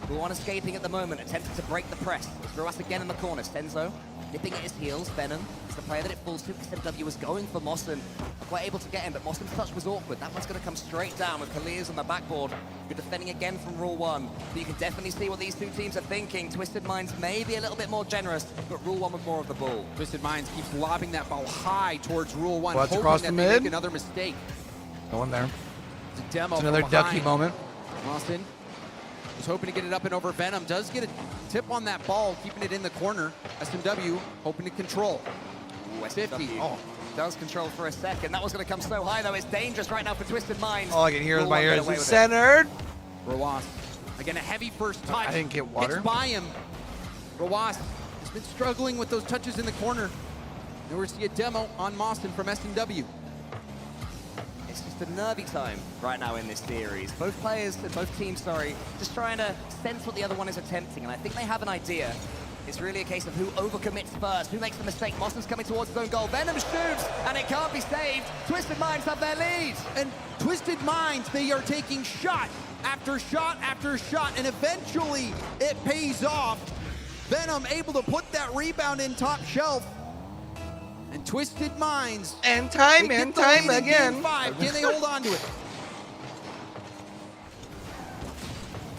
Rule 1 escaping at the moment, attempting to break the press. It's Ruas again in the corner. Senzo nipping at his heels. Venom is the player that it falls to. SMW was going for Moston. Quite able to get him, but Moston's touch was awkward. That one's going to come straight down with Kalias on the backboard. You're defending again from Rule 1. But you can definitely see what these two teams are thinking. Twisted Minds may be a little bit more generous, but Rule 1 with more of the ball. Twisted Minds keeps lobbing that ball high towards Rule 1, What's hoping across that the they mid? make another mistake. No one there. It's a demo It's another from ducky behind. moment. Austin was hoping to get it up and over. Venom does get a tip on that ball, keeping it in the corner. SMW hoping to control. Ooh, 50. Oh, does control for a second. That was going to come so high, though. It's dangerous right now for Twisted Minds. All I can hear with Rule my 1 get ears away is with it. centered. Roas, again, a heavy first touch. I didn't get water. Gets by him. Roas has been struggling with those touches in the corner. Now we see a demo on Moston from SMW. It's just a nervy time right now in this series. Both players, both teams, sorry, just trying to sense what the other one is attempting, and I think they have an idea. It's really a case of who overcommits first, who makes the mistake. Moston's coming towards his own goal. Venom shoots, and it can't be saved. Twisted Minds have their lead. And Twisted Minds, they are taking shot after shot after shot, and eventually it pays off. Venom able to put that rebound in top shelf. And Twisted Minds. And time they and get the time lead in again. Game 5. Can they hold on to it?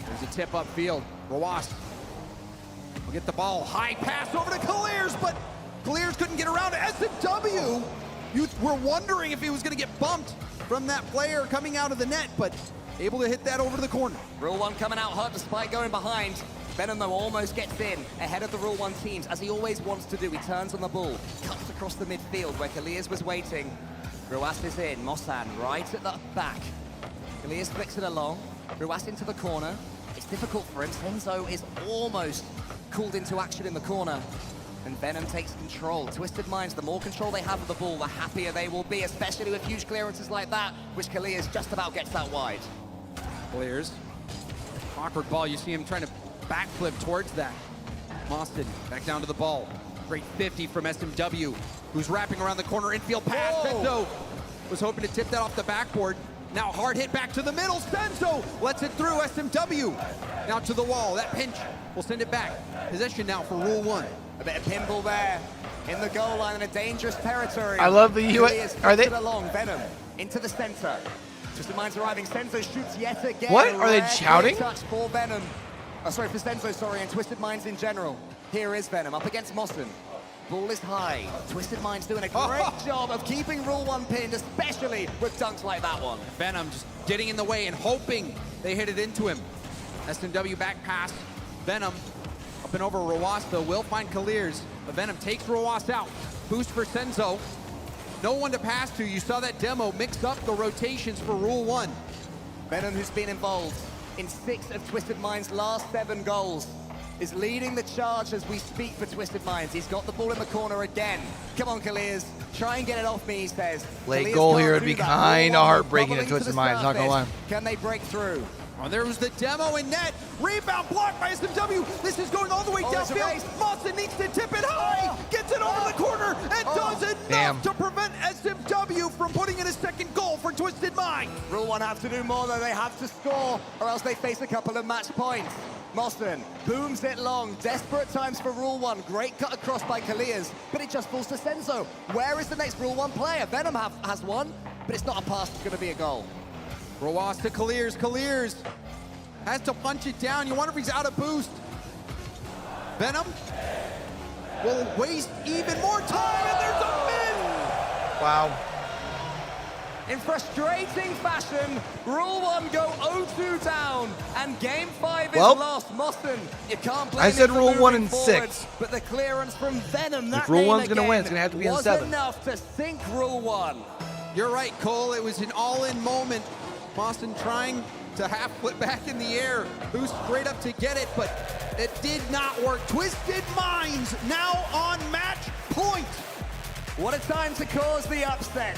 There's a tip upfield. Roas will get the ball. High pass over to Kalias, but Kalias couldn't get around it. SMW, you were wondering if he was going to get bumped from that player coming out of the net, but able to hit that over to the corner. Rule 1 coming out hot despite going behind. Venom, though, almost gets in ahead of the Rule 1 teams, as he always wants to do. He turns on the ball, cuts across the midfield where Kalias was waiting. Ruas is in, Mostan right at the back. Kalias flicks it along, Ruas into the corner. It's difficult for him. Senzo is almost called into action in the corner. And Venom takes control. Twisted Minds, the more control they have of the ball, the happier they will be, especially with huge clearances like that, which Kalias just about gets that wide. Clears. Awkward ball. You see him trying to backflip towards that. Moston back down to the ball. Great 50 from SMW, who's wrapping around the corner. Infield pass. Senzo was hoping to tip that off the backboard. Now hard hit back to the middle. Senzo lets it through. SMW now to the wall. That pinch will send it back. Possession now for Rule 1. A bit of pinball there in the goal line in a dangerous territory. I love the Are they along? Venom into the center. Twisted Minds arriving. Senzo shoots yet again. What? Are they Rare shouting? Touch for Venom. Oh, sorry, for Senzo, sorry, and Twisted Minds in general. Here is Venom up against Moston. Ball is high. Twisted Minds doing a great job of keeping Rule 1 pinned, especially with dunks like that one. Venom just getting in the way and hoping they hit it into him. SMW back pass. Venom up and over Roas, though, will find Kalias. But Venom takes Roas out. Boost for Senzo. No one to pass to. You saw that demo mix up the rotations for Rule 1. Venom, who's been involved in 6 of Twisted Minds' last 7 goals, is leading the charge as we speak for Twisted Minds. He's got the ball in the corner again. Come on, Kalias. Try and get it off me, he says. Late Kalias goal can't here would do be that. kind of Rule 1 heartbreaking to bubbling Twisted the Minds, not gonna lie. surface. Can they break through? Oh, there was the demo in net. Rebound blocked by SMW. This is going all the way it's a race. downfield. Moston needs to tip it high. Gets it over the corner and does enough to prevent SMW from putting in a second goal for Twisted Minds. Rule 1 have to do more, though. They have to score, or else they face a couple of match points. Moston booms it long. Desperate times for Rule 1. Great cut across by Kalias, but it just falls to Senzo. Where is the next Rule 1 player? Venom has one, but it's not a pass. It's going to be a goal. Roas to Kalias. Kalias has to punch it down. You wonder if he's out of boost. Venom will waste even more time, and there's a min. Wow. In frustrating fashion, Rule 1 go 0-2 down, and Game 5 is lost. Mossen, you can't blame I said him for Rule 1 moving in forward, 6. but the clearance from Venom, that If Rule name 1's gonna again, win, it's gonna have to be in was 7. enough to sink Rule 1. You're right, Cole. It was an all-in moment. Mossen trying to half flip back in the air, boost straight up to get it, but it did not work. Twisted Minds now on match point. What a time to cause the upset.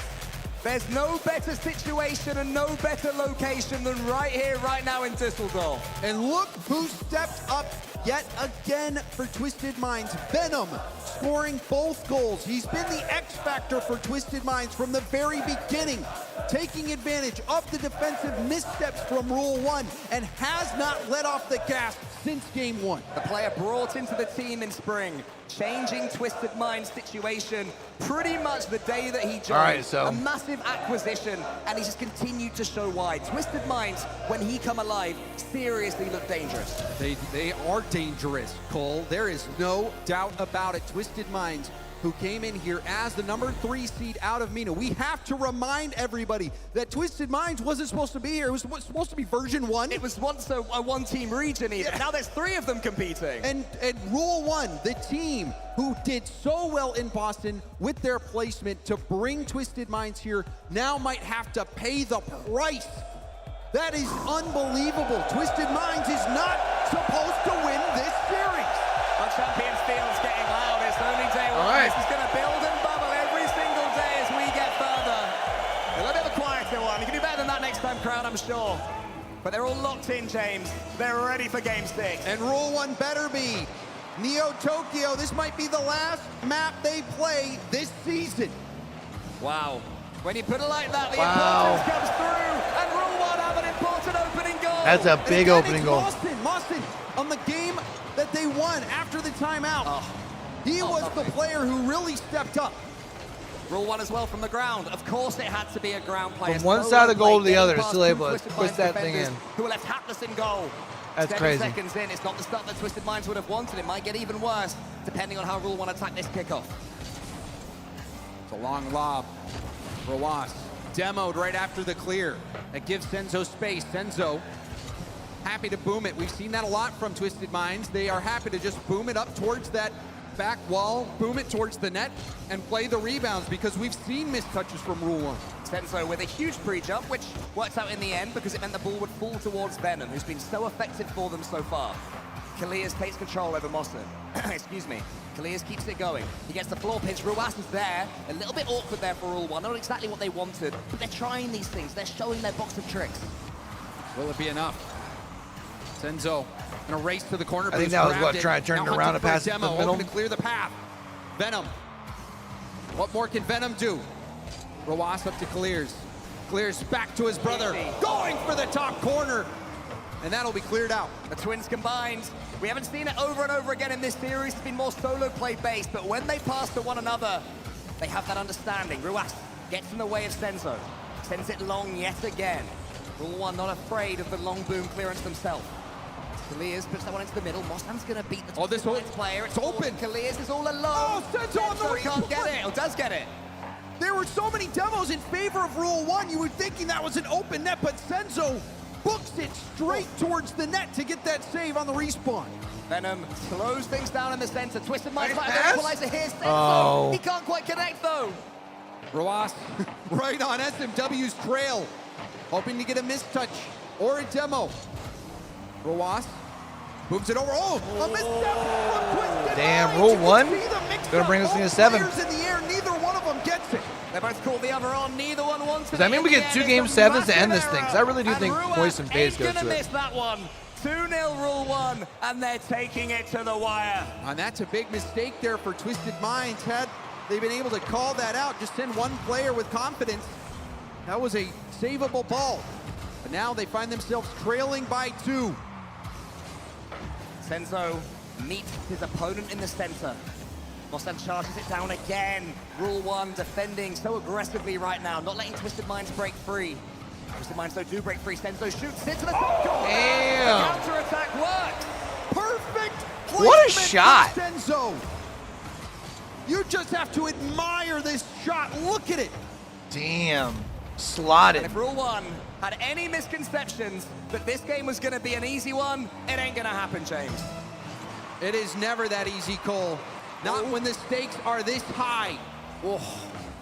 There's no better situation and no better location than right here, right now in Düsseldorf. And look who stepped up yet again for Twisted Minds. Venom scoring both goals. He's been the X factor for Twisted Minds from the very beginning, taking advantage of the defensive missteps from Rule 1 and has not let off the gas since Game 1. The player brought into the team in spring, changing Twisted Minds' situation pretty much the day that he joined. All right, so a massive acquisition, and he's just continued to show why. Twisted Minds, when he come alive, seriously look dangerous. They are dangerous, Cole. There is no doubt about it. Twisted Minds, who came in here as the number 3 seed out of MENA. We have to remind everybody that Twisted Minds wasn't supposed to be here. It was supposed to be version 1. It was once a one-team region even. Yeah. Now there's 3 of them competing. And Rule 1, the team who did so well in Boston with their placement to bring Twisted Minds here, now might have to pay the price. That is unbelievable. Twisted Minds is not supposed to win this series. Our Champions Field's getting loud. It's only day 1. This is going to build and bubble every single day as we get further. A little bit of a quieter one. You can do better than that next time, crowd, I'm sure. But they're all locked in, James. They're ready for Game 6. And Rule 1 better be. Neo Tokyo, this might be the last map they play this season. Wow. When you put it like that, the importance comes through, and Rule 1 have an important opening goal. That's a big opening goal. Mossen on the game that they won after the timeout. He was the player who really stepped up. Rule 1 as well from the ground. Of course it had to be a ground player. From one side of the goal to the other, still able to push that thing in. Who were left hapless in goal. That's 7 crazy. seconds in, it's not the start that Twisted Minds would have wanted. It might get even worse, depending on how Rule 1 attack this kickoff. It's a long lob. Rawas demoed right after the clear. That gives Senzo space. Senzo happy to boom it. We've seen that a lot from Twisted Minds. They are happy to just boom it up towards that back wall, boom it towards the net, and play the rebounds because we've seen missed touches from Rule 1. Senzo with a huge pre-jump, which worked out in the end because it meant the ball would fall towards Venom, who's been so effective for them so far. Kalias takes control over Mossen. Excuse me. Kalias keeps it going. He gets the floor pinch. Ruas is there. A little bit awkward there for Rule 1. Not exactly what they wanted, but they're trying these things. They're showing their box of tricks. Will it be enough? Senzo gonna race to the corner. I think that was what, trying to turn it around and pass it to the middle. Hoping to clear the path. Venom. What more can Venom do? Rawas up to Clears. Clears back to his brother. Going for the top corner. And that'll be cleared out. The Twins combined. We haven't seen it over and over again in this series. It's been more solo play based, but when they pass to one another, they have that understanding. Ruas gets in the way of Senzo. Sends it long yet again. Rule 1 not afraid of the long boom clearance themselves. Kalias puts that one into the middle. Mossan's going to beat the player. It's open. Kalias is all alone. Oh, Senzo on the can't get it, or does get it. There were so many demos in favor of Rule 1. You were thinking that was an open net, but Senzo books it straight towards the net to get that save on the respawn. Venom slows things down in the center. Twisted Minds might have an equalizer here. Senzo, he can't quite connect though. Rawas right on SMW's trail, hoping to get a mistouch or a demo. Rawas moves it over. Oh, a misstep from Twisted Damn, Minds. Rule 1? Gonna bring us into 7. In the air, neither one of them gets it. They both call the other on. Neither one wants it. Does that mean we get 2 Game 7s to end this thing? Because I really do think Moist and Faze goes to miss it. that one. 2-0 Rule 1, and they're taking it to the wire. And that's a big mistake there for Twisted Minds. Had they been able to call that out, just send one player with confidence, that was a savable ball. But now they find themselves trailing by 2. Senzo meets his opponent in the center. Mossan charges it down again. Rule 1 defending so aggressively right now, not letting Twisted Minds break free. Twisted Minds though do break free. Senzo shoots it to the top corner. Damn. The counter-attack works. Perfect What a shot. Senzo. You just have to admire this shot. Look at it. Damn. Slotted. And if Rule 1 had any misconceptions that this game was going to be an easy one, it ain't going to happen, James. It is never that easy, Cole. Not when the stakes are this high. Oh,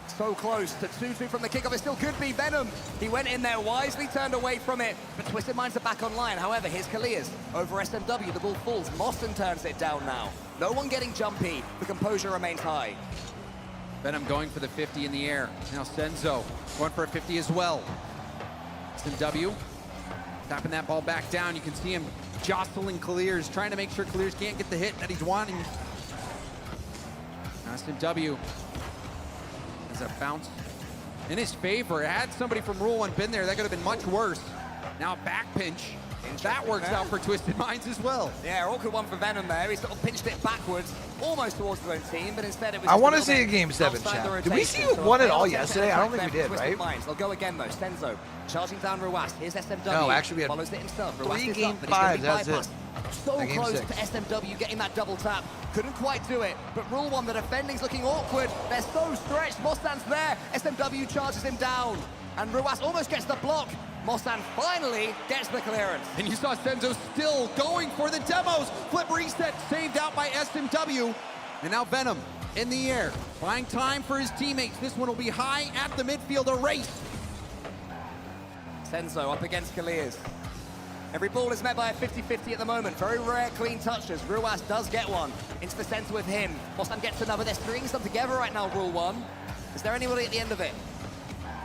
so close to 2-2 from the kickoff. It still could be Venom. He went in there wisely, turned away from it, but Twisted Minds are back online. However, here's Kalias over SMW. The ball falls. Moston turns it down now. No one getting jumpy. The composure remains high. Venom going for the 50 in the air. Now Senzo going for a 50 as well. SMW tapping that ball back down. You can see him jostling Clears, trying to make sure Clears can't get the hit that he's wanting. Now SMW has a bounce in his favor. Had somebody from Rule 1 been there, that could have been much worse. Now back pinch. That works out for Twisted Minds as well. Yeah, awkward one for Venom there. He sort of pinched it backwards, almost towards his own team, but instead it was. I want to see a Game 7, chat. Did we see who won it all yesterday? I don't think we did, right? Minds. They'll go again though. Senzo charging down Ruas. Here's SMW. No, actually we had follows it himself. 3 Game 5. That's it. So close to SMW getting that double tap. Couldn't quite do it, but Rule 1, the defending's looking awkward. They're so stretched. Mostan's there. SMW charges him down, and Ruas almost gets the block. Mostan finally gets the clearance. And you saw Senzo still going for the demos. Flip reset, saved out by SMW. And now Venom in the air, buying time for his teammates. This one will be high at the midfield, a race. Senzo up against Kalias. Every ball is met by a 50-50 at the moment. Very rare clean touches. Ruas does get one. Into the center with him. Mostan gets another. They're stringing some together right now, Rule 1. Is there anybody at the end of it?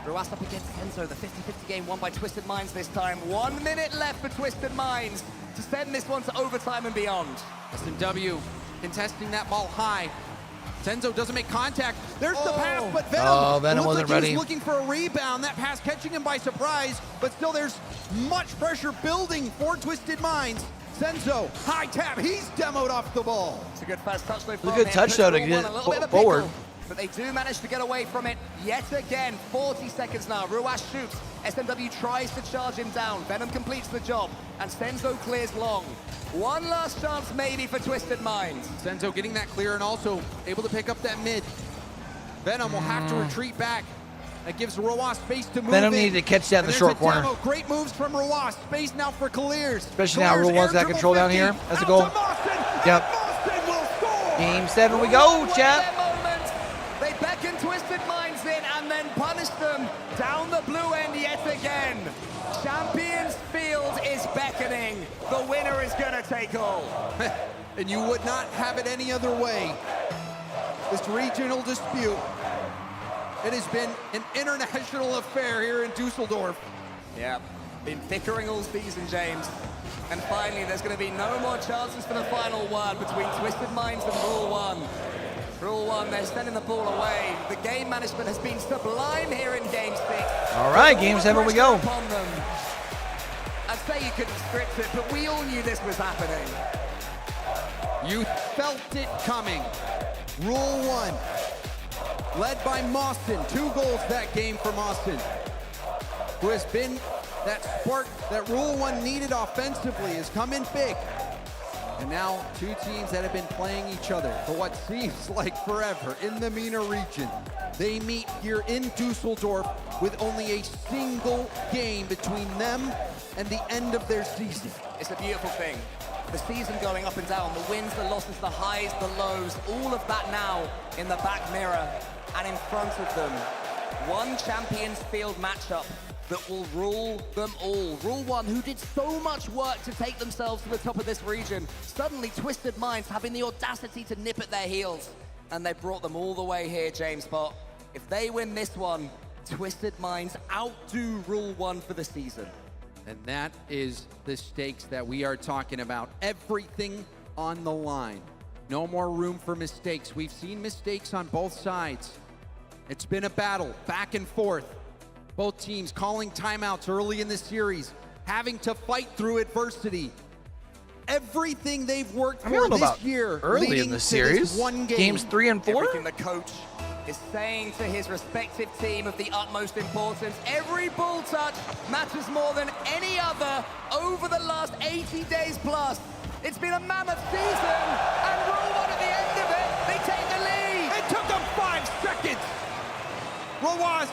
Ruas up against Senzo, the 50-50 game won by Twisted Minds this time. 1 minute left for Twisted Minds to send this one to overtime and beyond. SMW contesting that ball high. Senzo doesn't make contact. There's the pass, but Venom wasn't like ready. He's looking for a rebound. That pass catching him by surprise, but still there's much pressure building for Twisted Minds. Senzo, high tap, he's demoed off the ball. It's a good first touch though. It's a good touch though to get forward. But they do manage to get away from it yet again. 40 seconds now. Ruas shoots. SMW tries to charge him down. Venom completes the job, and Senzo clears long. One last chance maybe for Twisted Minds. Senzo getting that clear and also able to pick up that mid. Venom will have to retreat back. That gives Ruas space to move Venom in. needed to catch that in the short corner. Great moves from Ruas. Space now for Clears. Especially now Rule 1's got control down here. That's a goal. Yep. Game 7 we go, chat. They beckon Twisted Minds in and then punish them down the blue end yet again. Champions Field is beckoning. The winner is gonna take all. And you would not have it any other way. This regional dispute, it has been an international affair here in Dusseldorf. Yeah, been bickering all season, James. And finally, there's gonna be no more chances for the final word between Twisted Minds and Rule 1. Rule 1, they're sending the ball away. The game management has been sublime here in Game 6. All right, Game 7 we go. Upon them. I'd say you couldn't script it, but we all knew this was happening. You felt it coming. Rule 1, led by Moston. 2 goals that game for Moston, who has been that spark that Rule 1 needed offensively, has come in big. And now 2 teams that have been playing each other for what seems like forever in the MENA region. They meet here in Dusseldorf with only a single game between them and the end of their season. It's a beautiful thing. The season going up and down, the wins, the losses, the highs, the lows, all of that now in the back mirror and in front of them. One Champions Field matchup that will rule them all. Rule 1, who did so much work to take themselves to the top of this region, suddenly Twisted Minds having the audacity to nip at their heels. And they brought them all the way here, James Pott. If they win this one, Twisted Minds outdo Rule 1 for the season. And that is the stakes that we are talking about. Everything on the line. No more room for mistakes. We've seen mistakes on both sides. It's been a battle, back and forth. Both teams calling timeouts early in the series, having to fight through adversity. Everything they've worked for this year early in the series. One game. Games 3 and 4. Everything the coach is saying to his respective team of the utmost importance. Every ball touch matters more than any other over the last 80 days plus. It's been a mammoth season, and Rule 1 at the end of it, they take the lead. Rowas,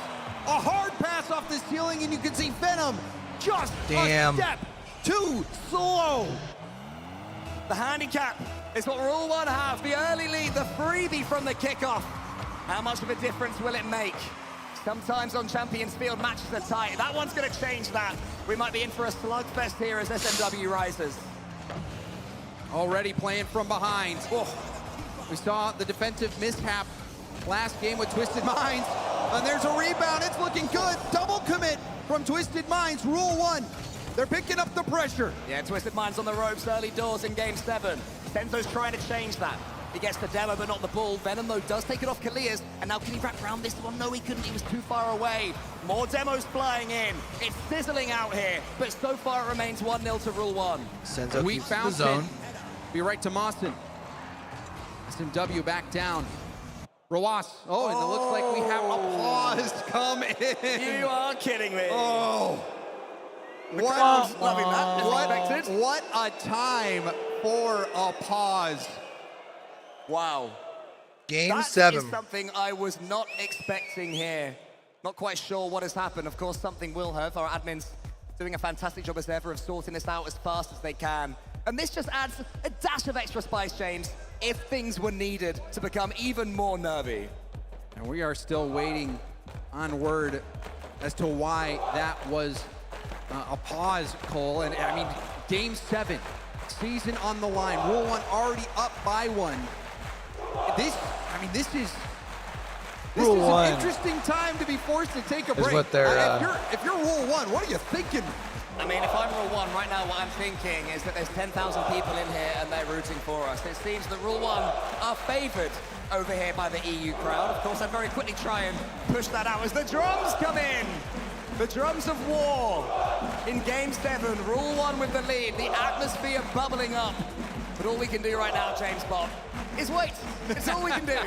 a hard pass off the ceiling, and you can see Venom just Damn. a step too slow. The handicap is what Rule 1 have. The early lead, the freebie from the kickoff. How much of a difference will it make? Sometimes on Champions Field, matches are tight. That one's going to change that. We might be in for a slugfest here as SMW rises. Already playing from behind. Oh, we saw the defensive mishap last game with Twisted Minds. And there's a rebound. It's looking good. Double commit from Twisted Minds. Rule 1. They're picking up the pressure. Yeah, Twisted Minds on the ropes early doors in Game 7. Senzo's trying to change that. He gets the demo, but not the ball. Venom, though, does take it off Kalias. And now can he wrap around this one? No, he couldn't. He was too far away. More demos flying in. It's sizzling out here. But so far, it remains 1-0 to Rule 1. Senzo We keeps the found zone. it. Be right to Mawson. SMW back down. Rowas. Oh, and it looks like we have a pause come in. You are kidding me. Oh. What? Loving that, as expected. What a time for a pause. Wow. Game 7. That is something I was not expecting here. Not quite sure what has happened. Of course, something will have. Our admins doing a fantastic job as ever of sorting this out as fast as they can. And this just adds a dash of extra spice, James, if things were needed to become even more nervy. And we are still waiting on word as to why that was a pause, Cole. And I mean, Game 7, season on the line. Rule 1 already up by 1. This is an interesting time to be forced to take a break. What they're, if you're Rule 1, what are you thinking? I mean, if I'm Rule 1, right now what I'm thinking is that there's 10,000 people in here and they're rooting for us. It seems that Rule 1 are favored over here by the EU crowd. Of course, I very quickly try and push that out as the drums come in. The drums of war in Game 7. Rule 1 with the lead. The atmosphere bubbling up. But all we can do right now, James Bob, is wait. It's all we can do.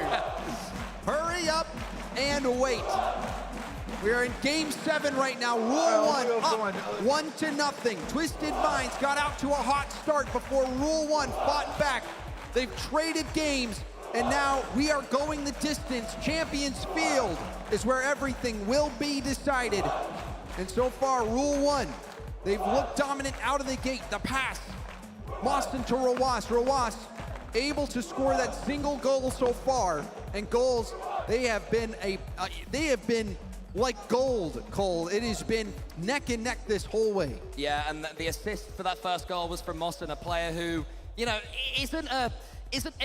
Hurry up and wait. We are in Game 7 right now. Rule 1 up 1-0. Twisted Minds got out to a hot start before Rule 1 fought back. They've traded games, and now we are going the distance. Champions Field is where everything will be decided. And so far, Rule 1, they've looked dominant out of the gate. The pass, Mawson to Rowas. Rowas able to score that single goal so far. And goals, they have been like gold, Cole. It has been neck and neck this whole way. Yeah, and the assist for that first goal was from Mawson, a player who, you know,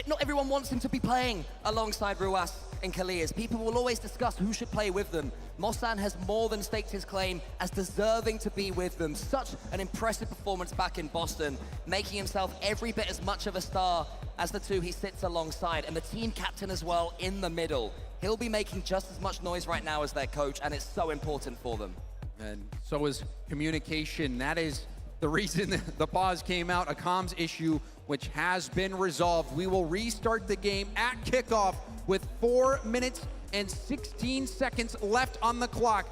not everyone wants him to be playing alongside Ruas and Kalias. People will always discuss who should play with them. Mawson has more than staked his claim as deserving to be with them. Such an impressive performance back in Boston, making himself every bit as much of a star as the two he sits alongside, and the team captain as well in the middle. He'll be making just as much noise right now as their coach, and it's so important for them. And so is communication. That is the reason the pause came out, a comms issue which has been resolved. We will restart the game at kickoff with 4 minutes and 16 seconds left on the clock.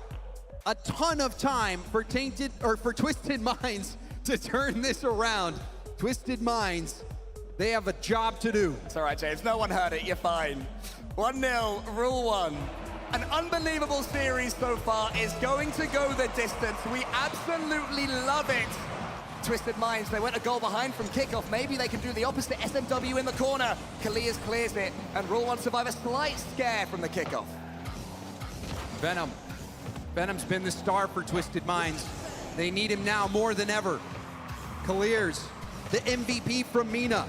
A ton of time for Twisted Minds to turn this around. Twisted Minds, they have a job to do. It's all right, James. No one heard it. You're fine. 1-0, Rule 1. An unbelievable series so far is going to go the distance. We absolutely love it. Twisted Minds, they went a goal behind from kickoff. Maybe they can do the opposite. SMW in the corner. Kalias clears it, and Rule 1 survive a slight scare from the kickoff. Venom. Venom's been the star for Twisted Minds. They need him now more than ever. Kalias, the MVP from Mina.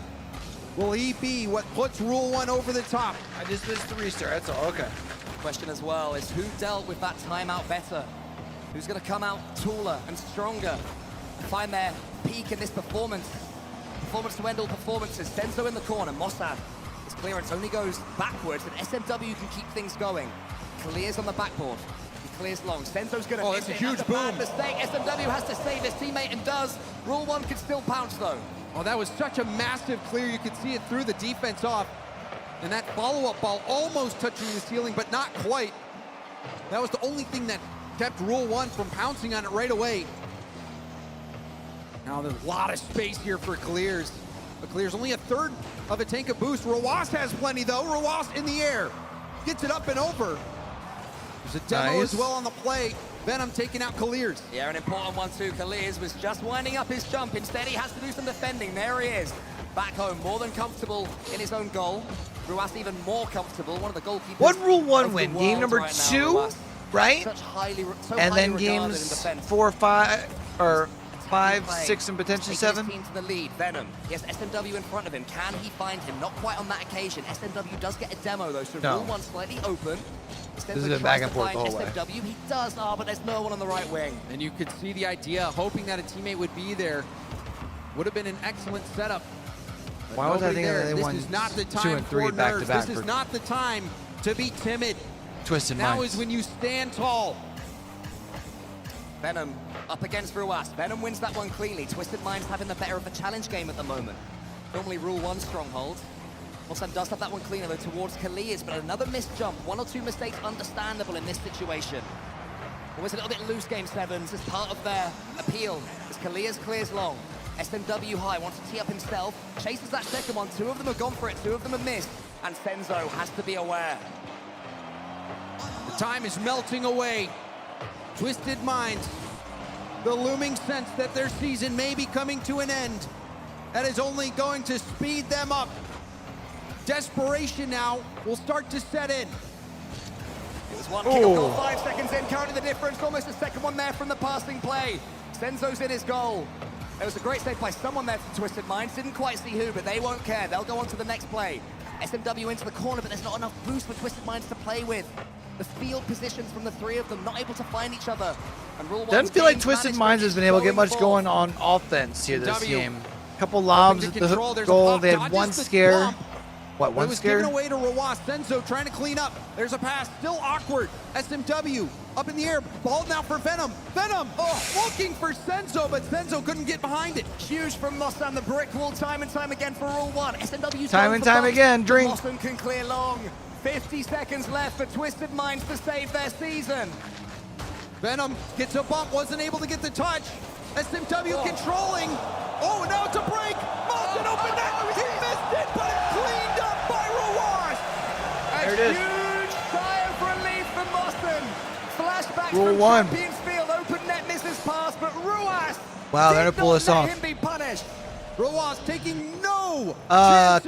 Will he be what puts Rule 1 over the top? I just missed the restart, that's all, okay. Question as well is who dealt with that timeout better? Who's going to come out taller and stronger? Find their peak in this performance. Performance to end all performances. Senzo in the corner. Mossad. His clearance only goes backwards, and SMW can keep things going. Clears on the backboard. He clears long. Senzo's going to miss that's a it. huge That's boom. bad mistake. SMW has to save his teammate and does. Rule 1 can still pounce though. Oh, that was such a massive clear. You could see it through the defense off. And that follow-up ball almost touching the ceiling, but not quite. That was the only thing that kept Rule 1 from pouncing on it right away. Now there's a lot of space here for Clears. But Clears only a third of a tank of boost. Rowas has plenty though. Rowas in the air. Gets it up and over. There's a demo as well on the play. Venom taking out Kaliers. Yeah, an important one too. Kaliers was just winding up his jump. Instead, he has to do some defending. There he is. Back home, more than comfortable in his own goal. Ruas even more comfortable, one of the goalkeepers. One Rule 1 win. Game number 2, right? And then games 4, 5, or 5, 6, and potentially 7. Team to the lead. Venom. He has SMW in front of him. Can he find him? Not quite on that occasion. SMW does get a demo though, so Rule 1 slightly open. This has been back and forth the whole way. SMW, he does, but there's no one on the right wing. And you could see the idea, hoping that a teammate would be there. Would have been an excellent setup. But why was I thinking that they this won is not the 2 time and 3 for back to nerves. back? This is not the time to be timid. Twisted Now Minds. is when you stand tall. Venom up against Ruas. Venom wins that one cleanly. Twisted Minds having the better of the challenge game at the moment. Normally Rule 1 stronghold. Wilson does have that one cleaner though towards Kaliers, but another missed jump. 1 or 2 mistakes understandable in this situation. Always a little bit loose game 7s as part of their appeal. As Kaliers clears long. SMW high, wants to tee up himself. Chases that second one. 2 of them have gone for it, 2 of them have missed. And Senzo has to be aware. The time is melting away. Twisted Minds, the looming sense that their season may be coming to an end. That is only going to speed them up. Desperation now will start to set in. It was one kick goal, 5 seconds in, counting the difference. Almost a second one there from the passing play. Senzo's in his goal. There was a great save by someone there from Twisted Minds. Didn't quite see who, but they won't care. They'll go on to the next play. SMW into the corner, but there's not enough boost for Twisted Minds to play with. The field positions from the 3 of them, not able to find each other. And Rule 1 Doesn't feel like Twisted Minds has been able to get much going on offense here this game. A couple lobs at the goal. They had one scare. What, one scare? It was given away to Ruas. Senzo trying to clean up. There's a pass, still awkward. SMW up in the air. Ball now for Venom. Venom looking for Senzo, but Senzo couldn't get behind it. Huge from Mossan, the brick wall time and time again for Rule 1. SMW's time and time again, drink. Mossan can clear long. 50 seconds left for Twisted Minds to save their season. Venom gets a bump, wasn't able to get the touch. SMW controlling. Oh, now it's a break. Mossan opened that. He missed it, but it's cleaned up by Ruas. There it is. Huge sigh of relief for Mossan. Flashback Rule from 1. Champions Field. Open net misses pass, but Ruas. Wow, they're gonna pull us off. Him be punished. Ruas taking no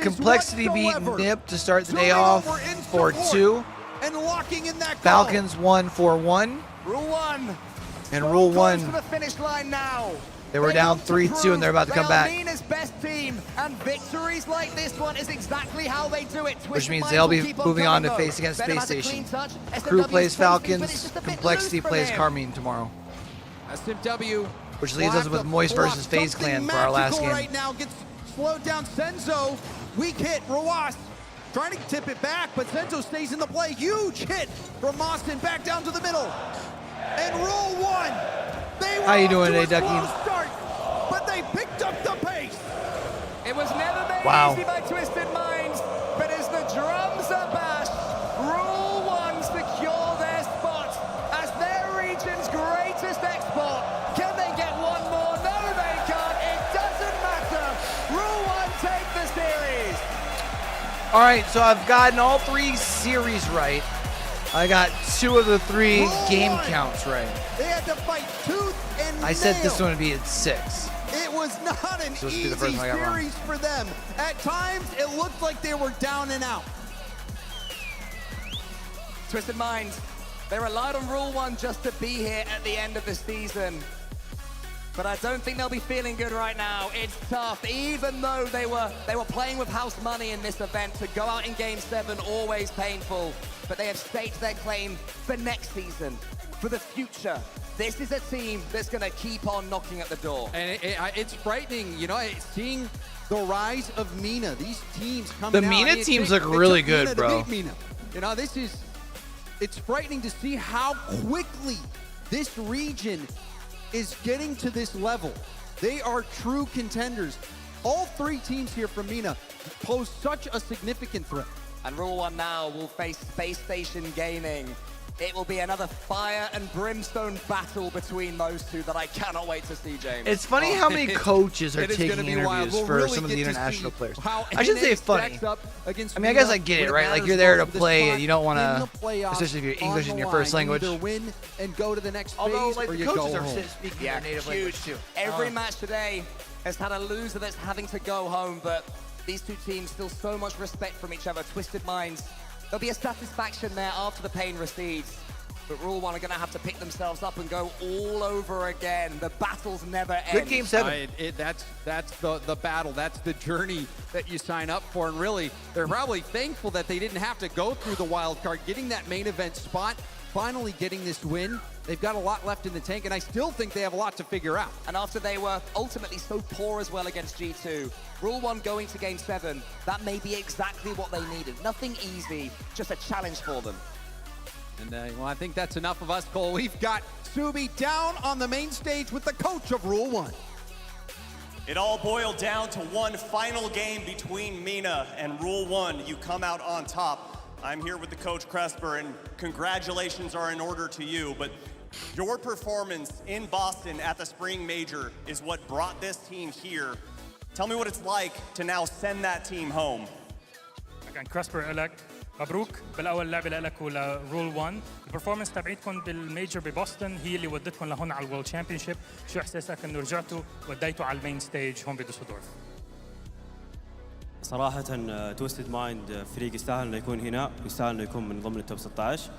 Complexity beat Nip to start the day off for 2. And locking in that Falcons won for 1. Rule 1. And Rule 1. To the finish line now. They were down 3-2 and they're about to come back. Mena's best team, and victories like this one is exactly how they do it. Which means they'll be moving on to face against Space Station. Crew plays Falcons, Complexity plays Carmine tomorrow. SMW. Which leaves us with Moist versus Faze Clan for our last game. Right now gets slowed down. Senzo, weak hit. Ruas trying to tip it back, but Senzo stays in the play. Huge hit from Moston back down to the middle. And Rule 1. They were How you doing today, Ducky? Start, but they picked up the pace. It was never made easy by Twisted Minds, but as the drums are bashed, Rule 1 secure their spot as their region's greatest export. Can they get one more? No, they can't. It doesn't matter. Rule 1 take the series. All right, so I've gotten all 3 series right. I got 2 of the 3 game counts right. They had to fight tooth and I said this nail. one would be at 6. It was not an So this will be easy the first one I got wrong. series for them. At times, it looked like they were down and out. Twisted Minds, they relied on Rule 1 just to be here at the end of the season. But I don't think they'll be feeling good right now. It's tough, even though they were playing with house money in this event. To go out in Game 7, always painful. But they have staked their claim for next season, for the future. This is a team that's going to keep on knocking at the door. And it's frightening, you know, seeing the rise of Mina. These teams coming out. The Mina I mean, teams look really good, Mina bro. To beat Mina. You know, it's frightening to see how quickly this region is getting to this level. They are true contenders. All 3 teams here from Mina pose such a significant threat. And Rule 1 now will face Space Station Gaming. It will be another fire and brimstone battle between those two that I cannot wait to see, James. It's funny how many coaches are taking interviews for some of the international players. I shouldn't say funny. I mean, I guess I get it, right? Like, you're there to play and you don't want to, especially if you're English in your first language. Either win and go to the next Although, phase, like, or the you coaches go are home. speaking their native language, too. Every match today has had a loser that's having to go home, but these two teams still so much respect from each other. Twisted Minds, there'll be a satisfaction there after the pain recedes. But Rule One are going to have to pick themselves up and go all over again. The battles never end. Good game 7. That's the battle. That's the journey that you sign up for. And really, they're probably thankful that they didn't have to go through the wild card, getting that main event spot, finally getting this win. They've got a lot left in the tank, and I still think they have a lot to figure out. And after they were ultimately so poor as well against G2, Rule One going to Game 7, that may be exactly what they needed. Nothing easy, just a challenge for them. And well, I think that's enough of us, Cole. We've got Subi down on the main stage with the coach of Rule One. It all boiled down to one final game between Mina and Rule One. You come out on top. I'm here with the coach Cresper, and congratulations are in order to you, but your performance in Boston at the Spring Major is what brought this team here. Tell me what it's like to now send that team home. كان كراسبر لك مبروك بالاول لعبه لك ولرول 1 البرفورمانس تبعتكم بالميجر ببوسطن هي اللي ودتكم لهون على الورلد تشامبيونشيب شو احساسك انه رجعتوا وديتوا على المين ستيج هون بدوسلدورف صراحة تويستد مايند فريق يستاهل انه يكون هنا ويستاهل انه يكون من ضمن التوب 16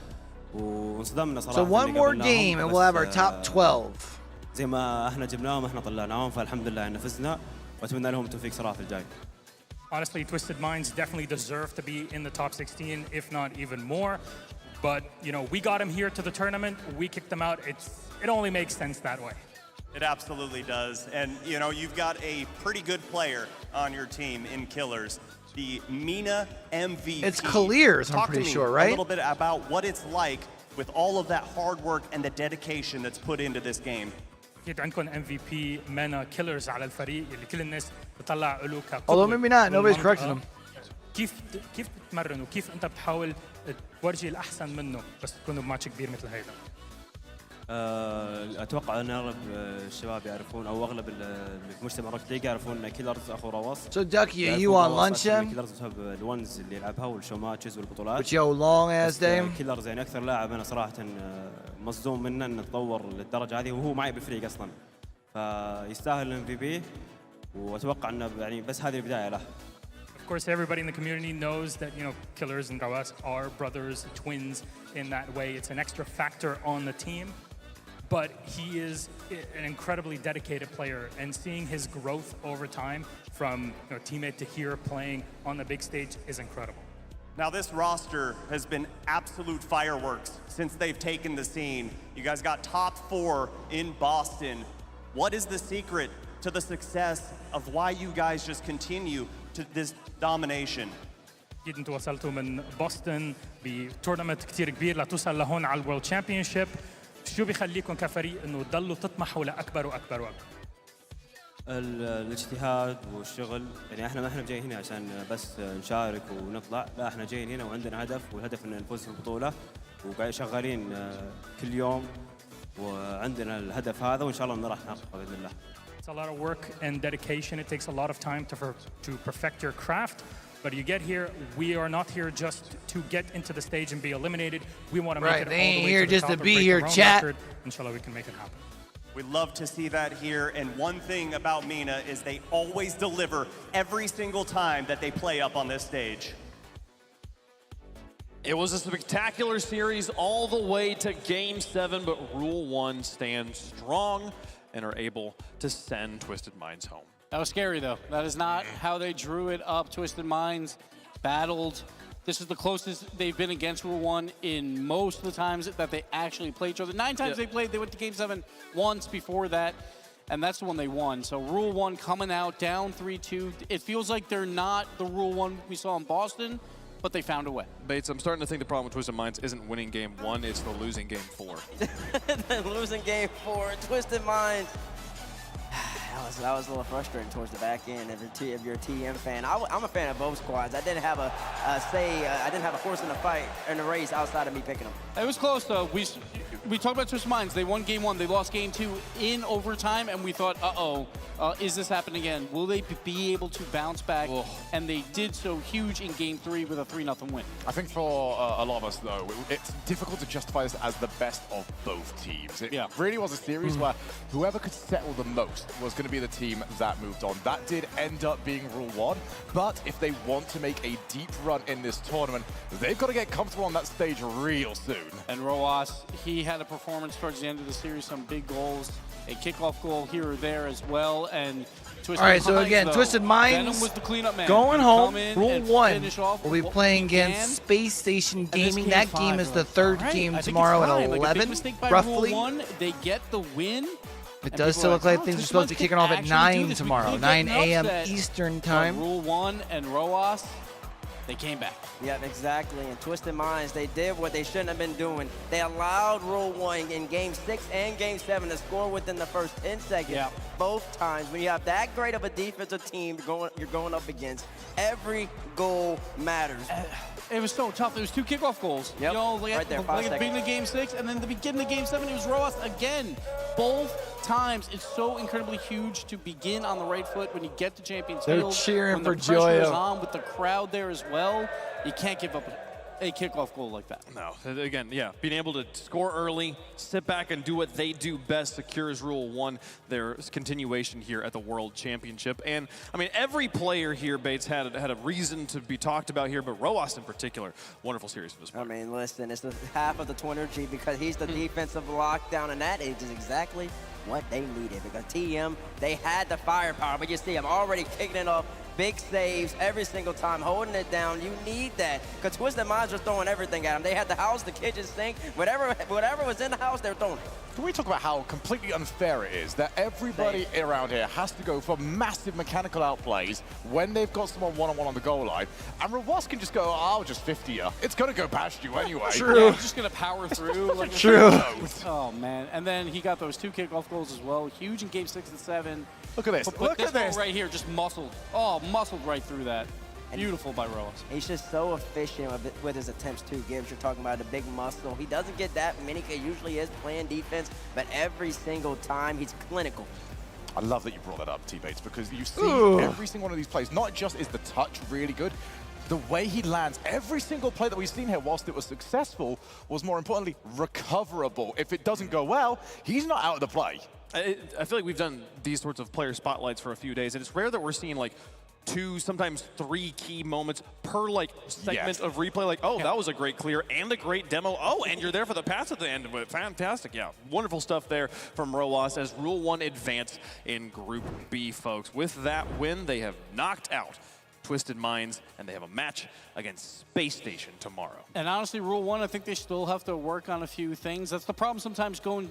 وانصدمنا صراحة. So one more game and we'll have our top 12. زي ما احنا جبناهم احنا طلعناهم فالحمد لله ان فزنا واتمنى لهم التوفيق صراحة في الجاي. Honestly, Twisted Minds definitely deserve to be in the top 16, if not even more. But, you know, we got them here to the tournament. We kicked them out. It only makes sense that way. It absolutely does. And, you know, you've got a pretty good player on your team in Killers, the Mina MVP. It's Clears, I'm pretty sure, right? A little bit about what it's like with all of that hard work and the dedication that's put into this game. أكيد عندكم MVP مانا كيلرز على الفريق اللي كل الناس بتطلع له كقدوة. Although maybe not, nobody's correcting them. كيف بتتمرن وكيف أنت بتحاول تورجي الأحسن منه بس تكونوا بماتش كبير مثل هيدا؟ اتوقع ان اغلب الشباب يعرفون او اغلب المجتمع روكت ليج يعرفون ان كيلرز اخو رواس. So Ducky, are you on lunch then? كيلرز بسبب الونز اللي يلعبها والشو ماتشز والبطولات. But yo, long ass day. كيلرز يعني اكثر لاعب انا صراحه مصدوم منه انه تطور للدرجه هذه وهو معي بالفريق اصلا. فيستاهل الام في بي واتوقع انه يعني بس هذه البدايه له. Of course, everybody in the community knows that, you know, Killers and Rawas are brothers, twins in that way. It's an extra factor on the team. But he is an incredibly dedicated player, and seeing his growth over time from, you know, teammate to here playing on the big stage is incredible. Now this roster has been absolute fireworks since they've taken the scene. You guys got top 4 in Boston. What is the secret to the success of why you guys just continue to this domination? أكيد انتوا وصلتوا من بوسطن بتورنمنت كتير كبير لتوصل لهون على الورلد تشامبيونشيب. شو بيخليكم كفريق انه تضلوا تطمحوا لاكبر واكبر واكبر؟ الاجتهاد والشغل، يعني احنا ما احنا جايين هنا عشان بس نشارك ونطلع، لا احنا جايين هنا وعندنا هدف، والهدف ان نفوز في البطولة، وقاعد شغالين كل يوم وعندنا الهدف هذا وان شاء الله انه راح نحققه باذن الله. It's a lot of work and dedication. It takes a lot of time to perfect your craft. But you get here, we are not here just to get into the stage and be eliminated. We want to make it all the way to the top and break our own record. Inshallah, we can make it happen. We love to see that here. And one thing about Mina is they always deliver every single time that they play up on this stage. It was a spectacular series all the way to Game 7, but Rule 1 stands strong and are able to send Twisted Minds home. That was scary, though. That is not how they drew it up. Twisted Minds battled. This is the closest they've been against Rule 1 in most of the times that they actually played each other. 9 times they played, they went to Game 7 once before that, and that's the one they won. So Rule 1 coming out down 3-2. It feels like they're not the Rule 1 we saw in Boston, but they found a way. Bates, I'm starting to think the problem with Twisted Minds isn't winning Game 1, it's the losing Game 4. Losing Game 4, Twisted Minds. That was a little frustrating towards the back end. If you're a TM fan, I'm a fan of both squads. I didn't have a I didn't have a horse in the fight in the race outside of me picking them. It was close though. We talked about Twisted Minds. They won game 1. They lost game 2 in overtime, and we thought, is this happening again? Will they be able to bounce back? And they did so huge in game 3 with a 3-0 win. I think for a lot of us, though, it's difficult to justify this as the best of both teams. It really was a series where whoever could settle the most was going to be the team that moved on. That did end up being Rule 1, but if they want to make a deep run in this tournament, they've got to get comfortable on that stage real soon. And Roas, he had a performance towards the end of the series, some big goals, a kickoff goal here or there as well, and Twisted All right, so Minds, again, though, Twisted Minds was the cleanup man. going home. Rule 1 finish off will be what playing we can. against Space Station And this Gaming. That game is the third game tomorrow at 11, roughly. Rule 1, they get the win. It does still look like things are supposed to be kicking off at 9 tomorrow, 9 a.m. Eastern time. Rule 1 and Roas, they came back. Yeah, exactly. And Twisted Minds, they did what they shouldn't have been doing. They allowed Rule 1 in Game 6 and Game 7 to score within the first 10 seconds. Both times. When you have that great of a defensive team you're going up against, every goal matters. It was so tough. There was 2 kickoff goals. Yep. You know, right there, 5 at the seconds. beginning of Game 6, and then the beginning of Game 7, it was Roas again. Both times, it's so incredibly huge to begin on the right foot when you get to Champions They're Field. cheering when for the pressure is Joyo. on with the crowd there as well. You can't give up a kickoff goal like that. No, again, being able to score early, sit back and do what they do best secures Rule 1, their continuation here at the World Championship. And, I mean, every player here, Bates, had a reason to be talked about here, but Roas in particular, wonderful series for this player. I mean, listen, it's the half of the Twinergy because he's the defensive lockdown, and that is exactly what they needed because TM, they had the firepower, but you see, I'm already kicking it off. Big saves every single time, holding it down. You need that because Twisted Minds was throwing everything at them. They had the house, the kitchen sink, whatever was in the house, they were throwing it. Can we talk about how completely unfair it is that everybody around here has to go for massive mechanical outplays when they've got someone one-on-one on the goal line, and Roas can just go, I'll just 50 you. It's going to go past you anyway. True. Yeah, he's just going to power through. Like True. Oh, man. And then he got those 2 kickoff goals as well. Huge in Game 6 and 7. Look at this. But Look this at this. goal right here, just muscled. Oh, muscled right through that. Beautiful by Roas. He's just so efficient with his attempts too. Gibbs, you're talking about a big muscle. He doesn't get that many. He usually is playing defense, but every single time he's clinical. I love that you brought that up, T-Bates, because you see every single one of these plays, not just is the touch really good, the way he lands, every single play that we've seen here, whilst it was successful, was more importantly recoverable. If it doesn't go well, he's not out of the play. I feel like we've done these sorts of player spotlights for a few days, and it's rare that we're seeing like 2, sometimes 3 key moments per like segment of replay. Like, oh, that was a great clear and a great demo. Oh, and you're there for the pass at the end of it. Fantastic. Yeah, wonderful stuff there from Roas as Rule 1 advance in Group B, folks. With that win, they have knocked out Twisted Minds, and they have a match against Space Station tomorrow. And honestly, Rule 1, I think they still have to work on a few things. That's the problem sometimes going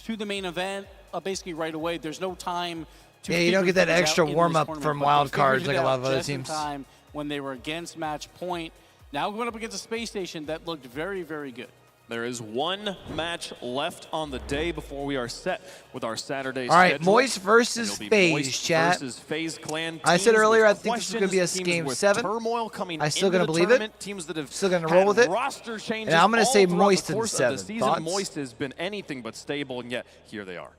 to the main event basically right away. There's no time to you don't get that extra warm-up from wild cards like a lot of other teams. Time when they were against match point. Now going up against a Space Station that looked very, very good. There is 1 match left on the day before we are set with our Saturday All right, schedule. Moist versus Faze, chat. Versus Faze Clan. I said earlier I think this is going to be a teams Game with 7. Turmoil coming I still going to believe tournament, it. Teams that have still going to roll with it. Roster changes and I'm going to say all Moist the in course 7. Of the season. Thoughts? Moist has been anything but stable, and yet here they are.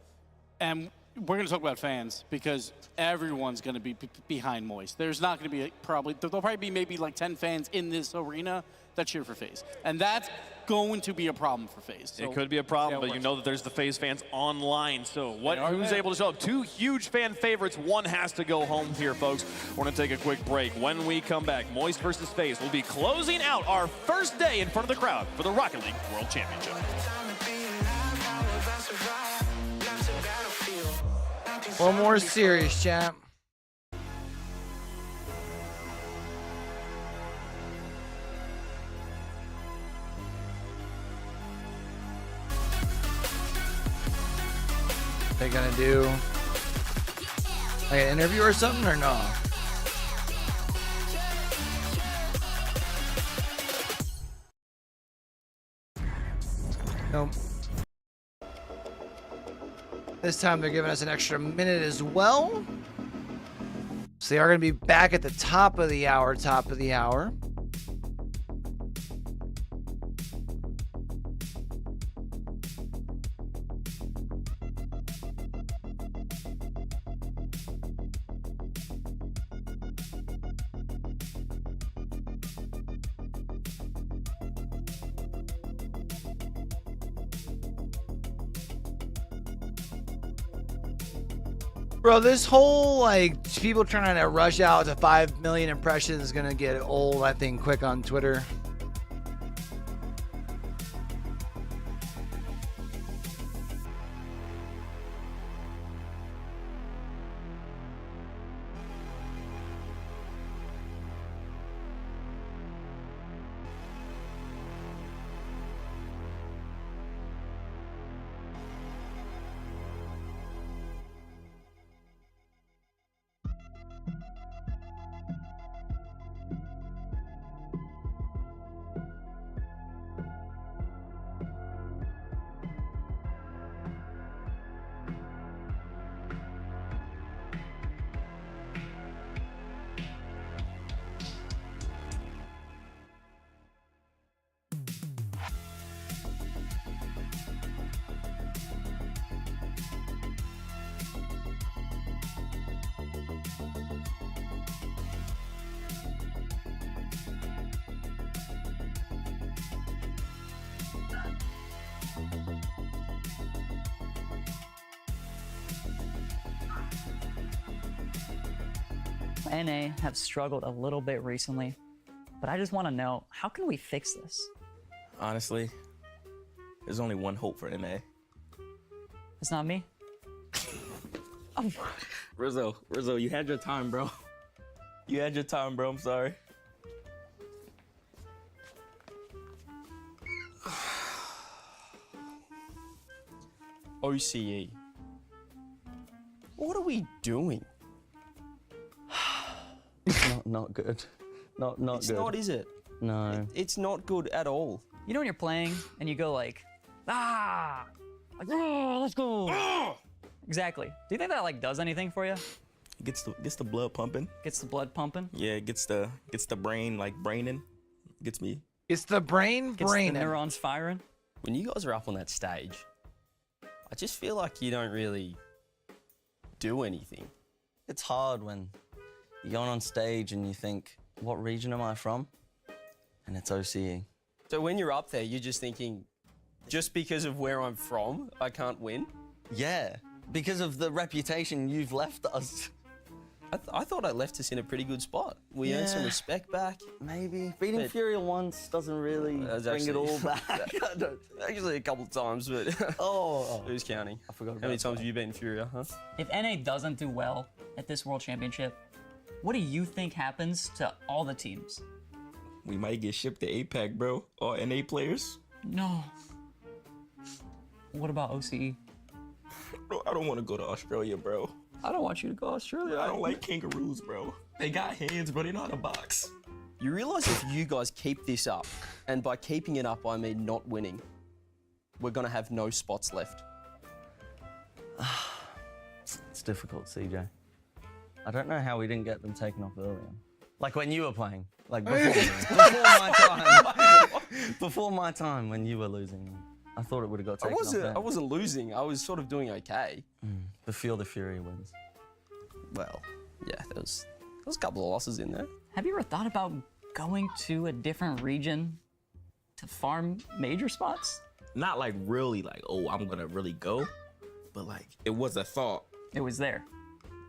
And we're going to talk about fans because everyone's going to be behind Moist. There's not going to be there'll probably be maybe like 10 fans in this arena that cheer for Faze. And that's going to be a problem for Faze. So, it could be a problem, but you know that there's the Faze fans online. So who's able to show up? 2 huge fan favorites. 1 has to go home here, folks. We're going to take a quick break. When we come back, Moist versus Faze will be closing out our first day in front of the crowd for the Rocket League World Championship. One more series, champ. They gonna do like an interview or something or no? Nope. This time they're giving us an extra minute as well. So they are going to be back at the top of the hour, Bro, this whole, like, people trying to rush out to 5 million impressions is going to get old, I think, quick on Twitter. NA have struggled a little bit recently, but I just want to know, how can we fix this? Honestly, there's only one hope for NA. It's not me. Oh. Rizzo, you had your time, bro. You had your time, bro. I'm sorry. OCE. What are we doing? Not good. Not It's good. not, is it? No. It's not good at all. You know when you're playing and you go like, ah, like, oh, let's go. Exactly. Do you think that like does anything for you? Gets the blood pumping. Gets the blood pumping? Yeah, gets the brain like braining. Gets me. It's the brain Gets braining. the neurons firing. When you guys are up on that stage, I just feel like you don't really do anything. It's hard when you're going on stage and you think, what region am I from? And it's OCE. So when you're up there, you're just thinking, just because of where I'm from, I can't win? Yeah, because of the reputation you've left us. I thought I left us in a pretty good spot. We earned some Yeah. respect back. Maybe. Beating But- Furia once doesn't really bring it all back. Actually, a couple of times, but who's counting? I forgot How many about times have you been Furia, huh? If NA doesn't do well at this World Championship, what do you think happens to all the teams? We might get shipped to APAC, bro. All NA players. No. What about OCE? I don't want to go to Australia, bro. I don't want you to go to Australia. I don't like kangaroos, bro. They got hands, bro. They know how to box. You realize if you guys keep this up, and by keeping it up, I mean not winning, we're going to have no spots left. It's difficult, CJ. I don't know how we didn't get them taken off earlier. Like when you were playing. Like before my time. Before my time when you were losing. I thought it would have got taken off then. I wasn't losing. I was sort of doing okay. The Field of Fury wins. Well, yeah, there was a couple of losses in there. Have you ever thought about going to a different region to farm major spots? Not like really like, oh, I'm going to really go. But like, it was a thought. It was there.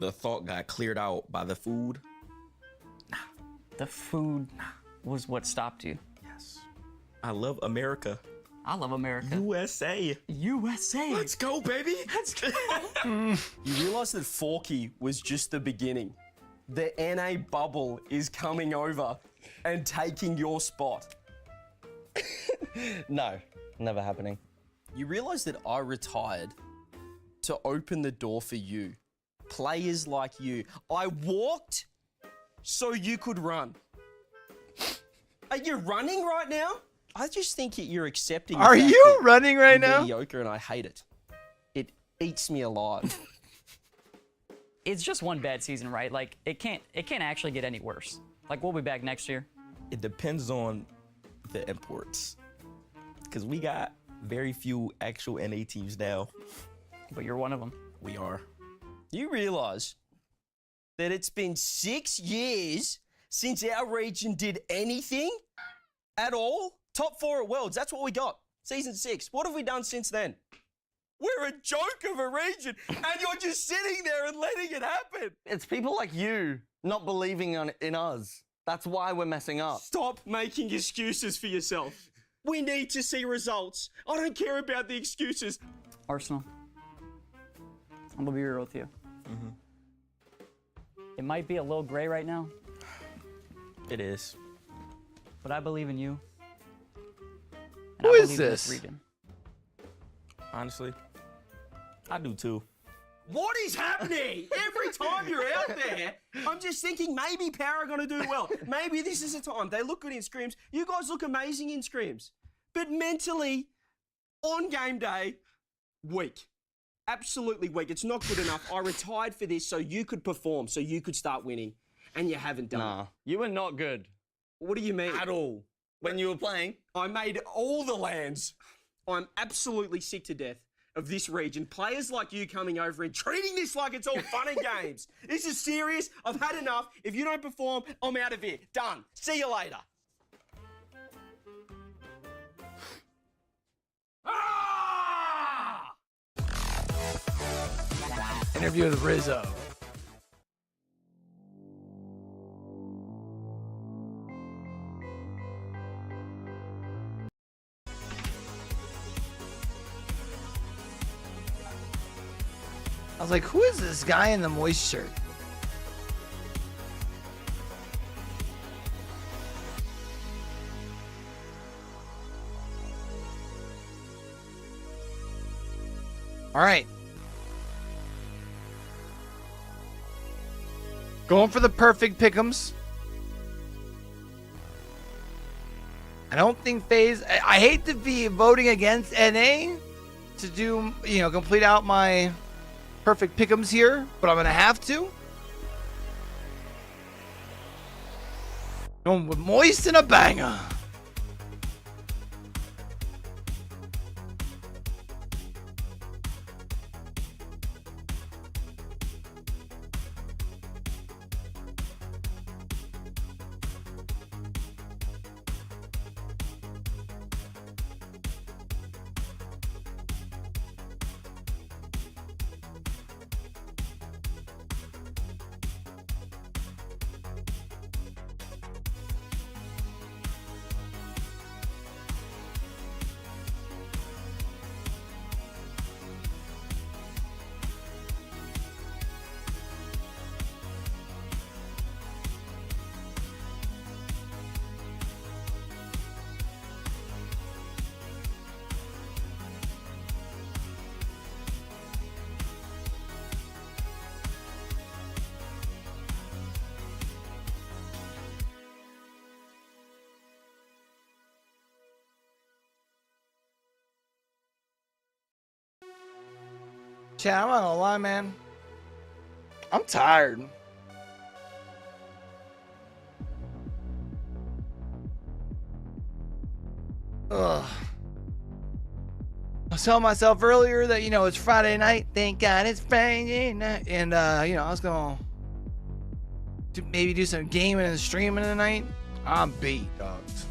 The thought got cleared out by the food. The food was what stopped you. Yes. I love America. I love America. USA. USA. Let's go, baby. Let's go. You realize that Forky was just the beginning. The NA bubble is coming over and taking your spot. No, never happening. You realize that I retired to open the door for you. Players like you. I walked so you could run. Are you running right now? I just think that you're accepting. Are you running right now? Mediocre, and I hate it. eats me alive. It's just one bad season, right? Like it can't actually get any worse. Like we'll be back next year. It depends on the imports, because we got very few actual NA teams now. But you're one of them. We are. You realize that it's been 6 years since our region did anything at all? Top 4 at Worlds, that's what we got. Season 6. What have we done since then? We're a joke of a region, and you're just sitting there and letting it happen. It's people like you not believing in us. That's why we're messing up. Stop making excuses for yourself. We need to see results. I don't care about the excuses. Arsenal, I'm gonna be real with you. It might be a little gray right now. It is. But I believe in you. And Who I is believe in this? region. Honestly, I do too. What is happening? Every time you're out there, I'm just thinking maybe Power are going to do well. Maybe this is the time. They look good in scrims. You guys look amazing in scrims. But mentally, on game day, weak. Absolutely weak. It's not good enough. I retired for this so you could perform, so you could start winning. And you haven't done Nah, it. you were not good. What do you mean? At all. When you were playing. I made all the lands. I'm absolutely sick to death of this region. Players like you coming over and treating this like it's all fun and games. This is serious. I've had enough. If you don't perform, I'm out of here. Done. See you later. Interview with Rizzo. I was like, who is this guy in the moist shirt? All right. Going for the perfect pick'ems. I don't think Faze. I hate to be voting against NA to do, complete out my perfect pick'ems here, but I'm gonna have to. Going with Moist and a banger. Chat, I'm not gonna lie, man. I'm tired. Ugh. I was telling myself earlier that, it's Friday night. Thank God it's Friday night. And, I was gonna maybe do some gaming and streaming tonight. I'm beat, dogs.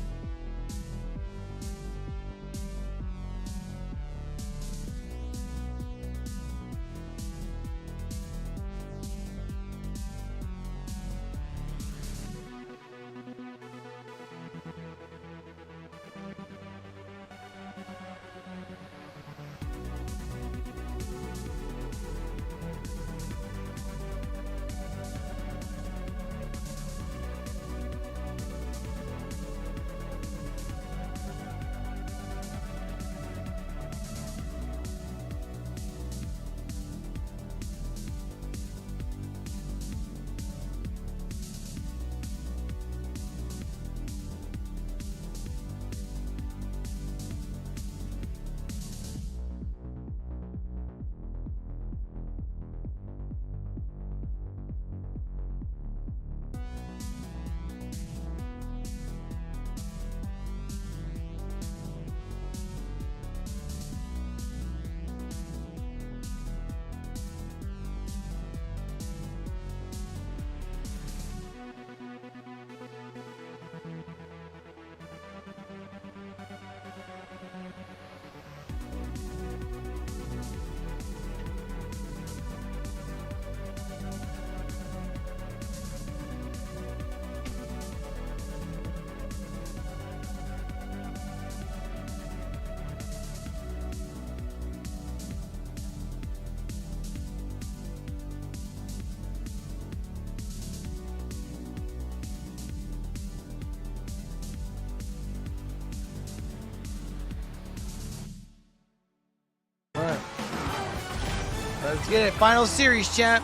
Let's get it. Final series, champ.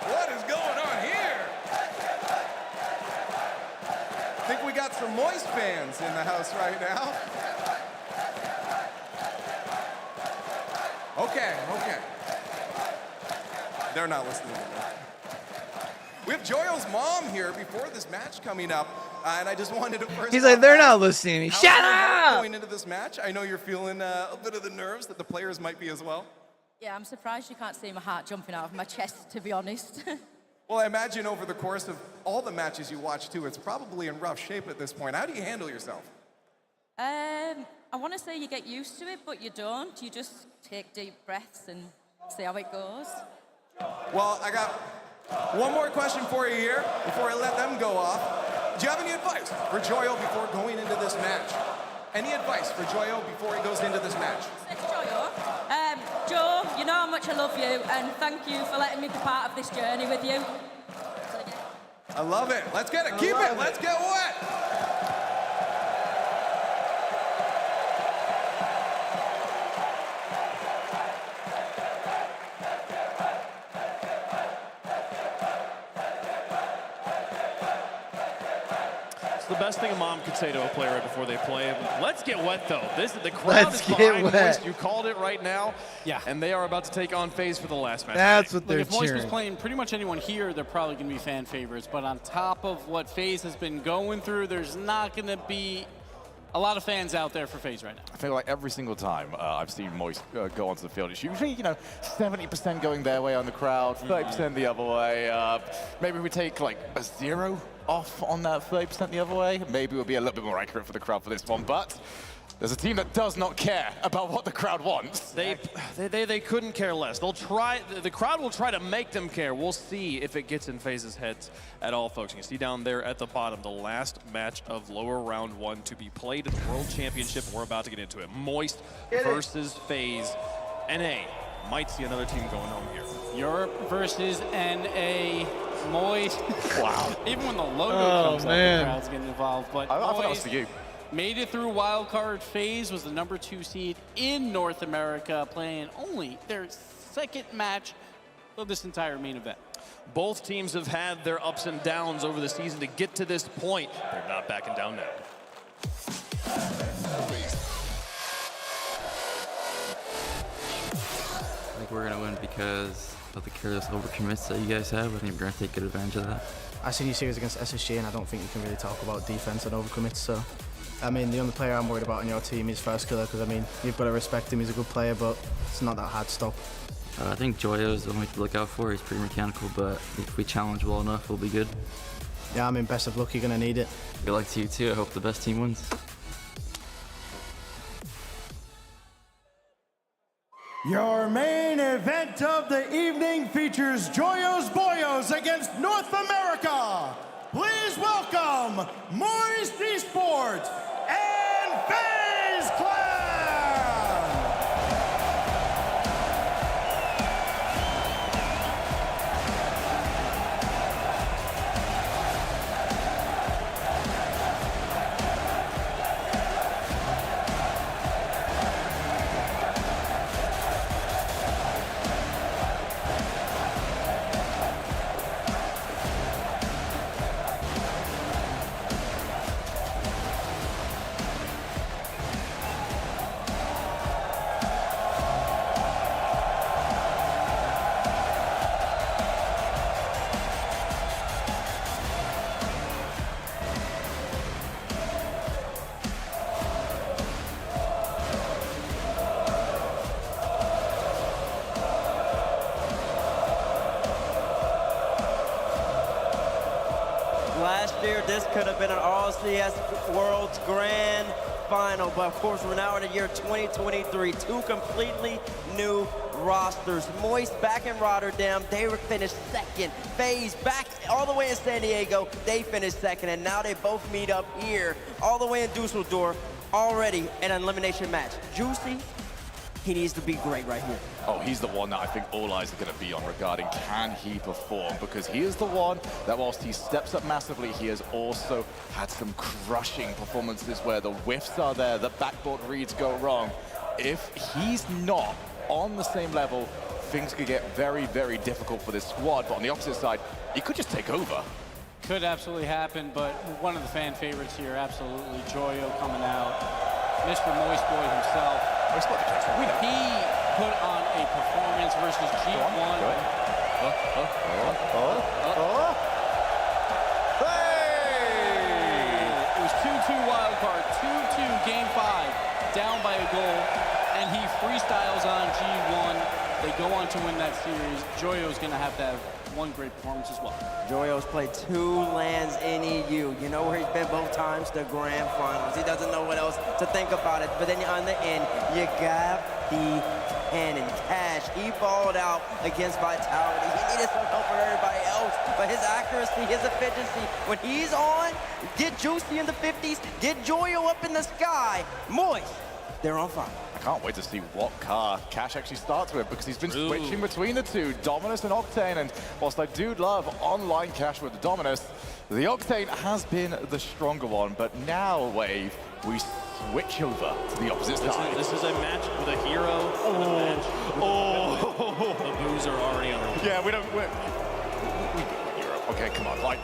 What is going on here? I think we got some Moist fans in the house right now. Okay. They're not listening to me. We have Joyo's mom here before this match coming up, and I just wanted to first. He's like, they're not listening to me. Shut up! Going into this match, I know you're feeling a bit of the nerves that the players might be as well. Yeah, I'm surprised you can't see my heart jumping out of my chest, to be honest. Well, I imagine over the course of all the matches you watch too, it's probably in rough shape at this point. How do you handle yourself? I want to say you get used to it, but you don't. You just take deep breaths and see how it goes. Well, I got one more question for you here before I let them go off. Do you have any advice for Joyo before going into this match? Any advice for Joyo before he goes into this match? Joe, you know how much I love you, and thank you for letting me be part of this journey with you. I love it. Let's get it. Keep it. Let's get wet. The best thing a mom could say to a player right before they play. Let's get wet, though. The crowd Let's is get behind wet. Moist. You called it right now. Yeah. And they are about to take on Faze for the last match. That's what they're Look, if Moist was cheering. playing pretty much anyone here, they're probably going to be fan favorites. But on top of what Faze has been going through, there's not going to be a lot of fans out there for Faze right now. I feel like every single time I've seen Moist go onto the field, it's usually, 70% going their way on the crowd, 30% the other way. Maybe we take like a 0 off on that 30% the other way. Maybe we'll be a little bit more accurate for the crowd for this one, but there's a team that does not care about what the crowd wants. They couldn't care less. They'll try. The crowd will try to make them care. We'll see if it gets in Faze's heads at all, folks. You can see down there at the bottom the last match of lower round 1 to be played in the World Championship. We're about to get into it. Moist versus Faze. NA might see another team going home here. Europe versus NA. Moist. Wow. Even when the logo comes up, the crowd's getting involved. But I thought that was Moist for you. made it through wildcard. Faze was the #2 seed in North America, playing only their second match of this entire main event. Both teams have had their ups and downs over the season to get to this point. They're not backing down now. I think we're going to win because of the careless overcommits that you guys have. I think we're going to take good advantage of that. I seen you series against SSG, and I don't think you can really talk about defense and overcommits. So, I mean, the only player I'm worried about on your team is First Killer, because I mean, you've got to respect him. He's a good player, but it's not that hard to stop. I think Joyo is the only to look out for. He's pretty mechanical, but if we challenge well enough, we'll be good. Yeah, I mean, best of luck. You're going to need it. Good luck to you too. I hope the best team wins. Your main event of the evening features Joyo's Boyos against North America. Please welcome Moist Esports and Faze Clan. Last year, this could have been an RLCS World's Grand Final, but of course, we're now in the year 2023. Two completely new rosters. Moist back in Rotterdam, they were finished second. Faze back all the way in San Diego, they finished second, and now they both meet up here, all the way in Dusseldorf, already an elimination match. Juicy, he needs to be great right here. Oh, he's the one that I think all eyes are going to be on regarding can he perform, because he is the one that whilst he steps up massively, he has also had some crushing performances where the whiffs are there, the backboard reads go wrong. If he's not on the same level, things could get very, very difficult for this squad. But on the opposite side, he could just take over. Could absolutely happen, but one of the fan favorites here, absolutely, Joyo coming out. Mr. Moist Boy himself. He put on a performance versus G1. It was 2-2 wild card, 2-2 game 5, down by a goal, and he freestyles on G1. They go on to win that series. Joyo's going to have one great performance as well. Joyo's played 2 lands in EU. You know where he's been both times? The grand finals. He doesn't know what else to think about it. But then on the end, you got the cannon. Cash, he balled out against Vitality. He needed some help from everybody else. But his accuracy, his efficiency, when he's on, get Juicy in the 50s, get Joyo up in the sky. Moist, they're on fire. I can't wait to see what car Cash actually starts with, because he's been switching between the two, Dominus and Octane, and whilst I do love online Cash with the Dominus, the Octane has been the stronger one, but now, Wave, we switch over to the opposite side. This is a match with a hero and a match with the boos are already under. Yeah, we go Europe. Okay, come on, like.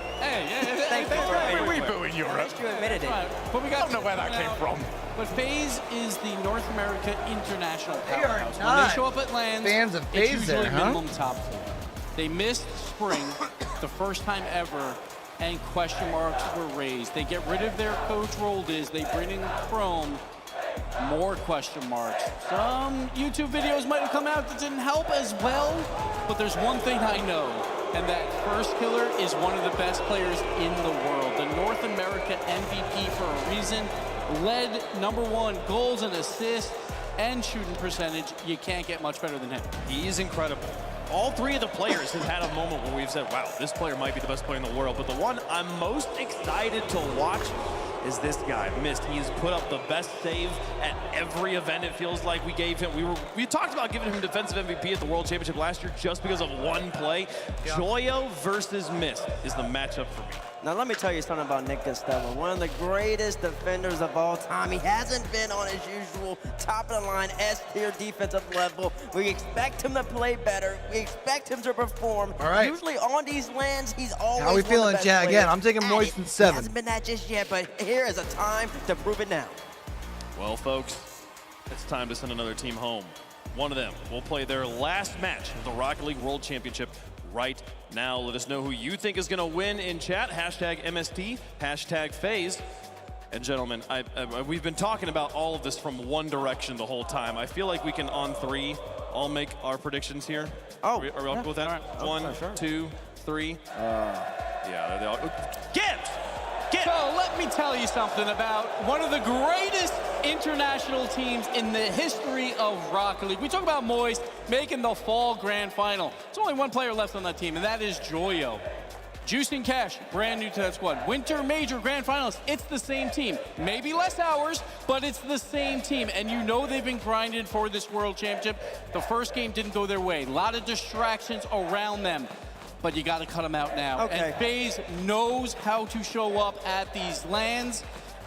We boo in Europe. You admitted it. But we got I don't know where that came from. But Faze is the North America international They are powerhouse. When not they show up at LANs, fans of it's Faze usually there, huh? minimum top 4. They missed spring the first time ever, and question marks were raised. They get rid of their coach Roldiz, they bring in Chrome, more question marks. Some YouTube videos might have come out that didn't help as well, but there's one thing I know, and that First Killer is one of the best players in the world. The North America MVP for a reason, led #1 goals and assists and shooting percentage. You can't get much better than him. He's incredible. All 3 of the players have had a moment where we've said, wow, this player might be the best player in the world. But the one I'm most excited to watch is this guy, Mist. He's put up the best save at every event. It feels like we gave him, we talked about giving him defensive MVP at the World Championship last year just because of one play. Yeah. Joyo versus Mist is the matchup for me. Now, let me tell you something about Nick Costello, one of the greatest defenders of all time. He hasn't been on his usual top-of-the-line S-tier defensive level. We expect him to play better. We expect him to perform. All right. Usually on these lands, he's always How we feeling, chat? Again, I'm taking Moist in 7. He hasn't been that just yet, but here is a time to prove it now. Well, folks, it's time to send another team home. One of them will play their last match of the Rocket League World Championship right now. Let us know who you think is going to win in chat. Hashtag MST, hashtag Faze. And gentlemen, we've been talking about all of this from one direction the whole time. I feel like we can, on 3, all make our predictions here. Oh, are we all cool with that? Right. 1, 2, 3. Yeah, they all. Gibbs! So let me tell you something about one of the greatest international teams in the history of Rocket League. We talk about Moist making the fall grand final. There's only one player left on that team, and that is Joyo. Juice and Cash, brand new to that squad. Winter Major Grand Finals, it's the same team. Maybe less hours, but it's the same team. And you know they've been grinding for this World Championship. The first game didn't go their way. A lot of distractions around them. But you got to cut them out now. Okay. And Faze knows how to show up at these lands.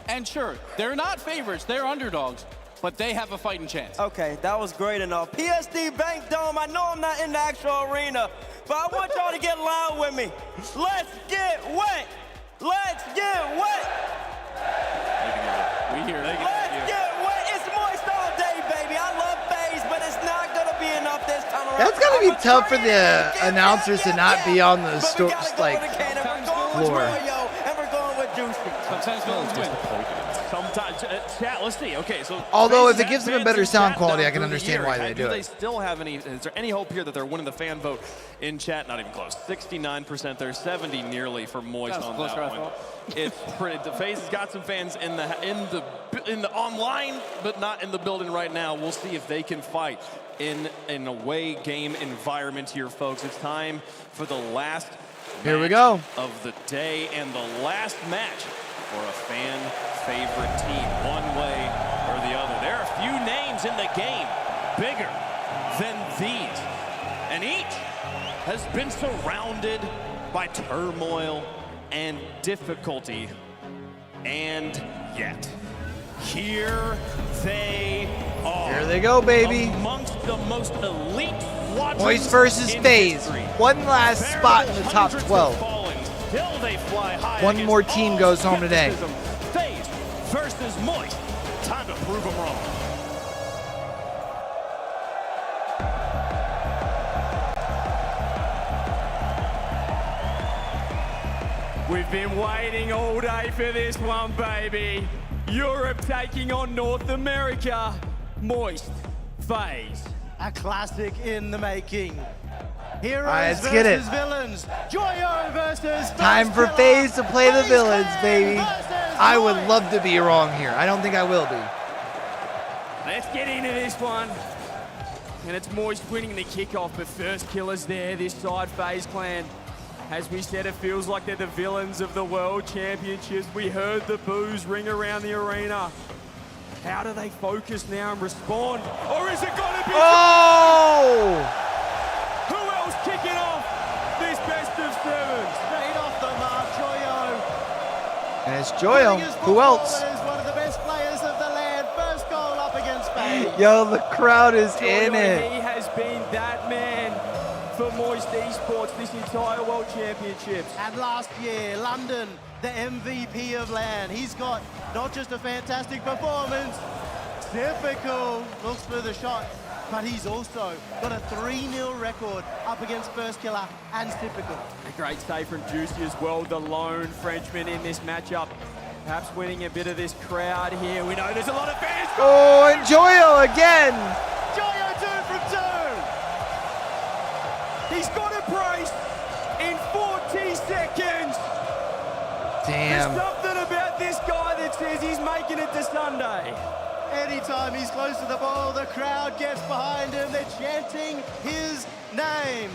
And sure, they're not favorites, they're underdogs, but they have a fighting chance. Okay, that was great enough. PSD Bank Dome, I know I'm not in the actual arena, but I want y'all to get loud with me. Let's get wet. Let's get wet. We hear it. Let's get wet. It's Moist all day, baby. I love Faze, but it's not going to be enough this time around. That's got to be tough for the announcers to not be on the floor. And we're going with Juicy. Sometimes villains win. Sometimes, chat, let's see. Okay, so Although Faze if it gives them a advanced better in sound chat quality, down I can through the understand year. why they do they it. still have any? Is there any hope here that they're winning the fan vote in chat? Not even close. 69% there, 70 nearly for Moist on that one. It's pretty. The Faze has got some fans in the online, but not in the building right now. We'll see if they can fight in an away game environment here, folks. It's time for the last. Here we go. Of the day and the last match for a fan favorite team, one way or the other. There are a few names in the game bigger than these. And each has been surrounded by turmoil and difficulty. And yet, here they are. Here they go, baby. Amongst the most elite Moist versus Faze. One last spot in the top 12. One more team goes home today. Faze versus Moist. Time to prove them wrong. We've been waiting all day for this one, baby. Europe taking on North America. Moist, Faze. A classic in the making. Heroes let's get it. versus villains. Joyo versus Time for Faze to play the villains, baby. I would love to be wrong here. I don't think I will be. Let's get into this one. And it's Moist winning the kickoff, but first killer's there, this side, Faze Clan. As we said, it feels like they're the villains of the World Championships. We heard the boos ring around the arena. How do they focus now and respond? Or is it gonna be... Oh! Who else kicking off this best of sevens? Straight off the mark, Joyo. And it's Joyo. Who else? Is one of the best players of the land. First goal up against Faze. Yo, the crowd is Joyo, in it. He has been that man for Moist Esports this entire World Championships. And last year, London, the MVP of LAN. He's got not just a fantastic performance, typical, looks for the shot, but he's also got a 3-0 record up against First Killer and typical. A great save from Juicy as well, the lone Frenchman in this matchup. Perhaps winning a bit of this crowd here. We know there's a lot of fans. Oh, and Joyo again. Joyo 2 from 2. He's got a brace in 40 seconds. Damn. There's something about this guy that says he's making it to Sunday. Anytime he's close to the ball, the crowd gets behind him. They're chanting his name.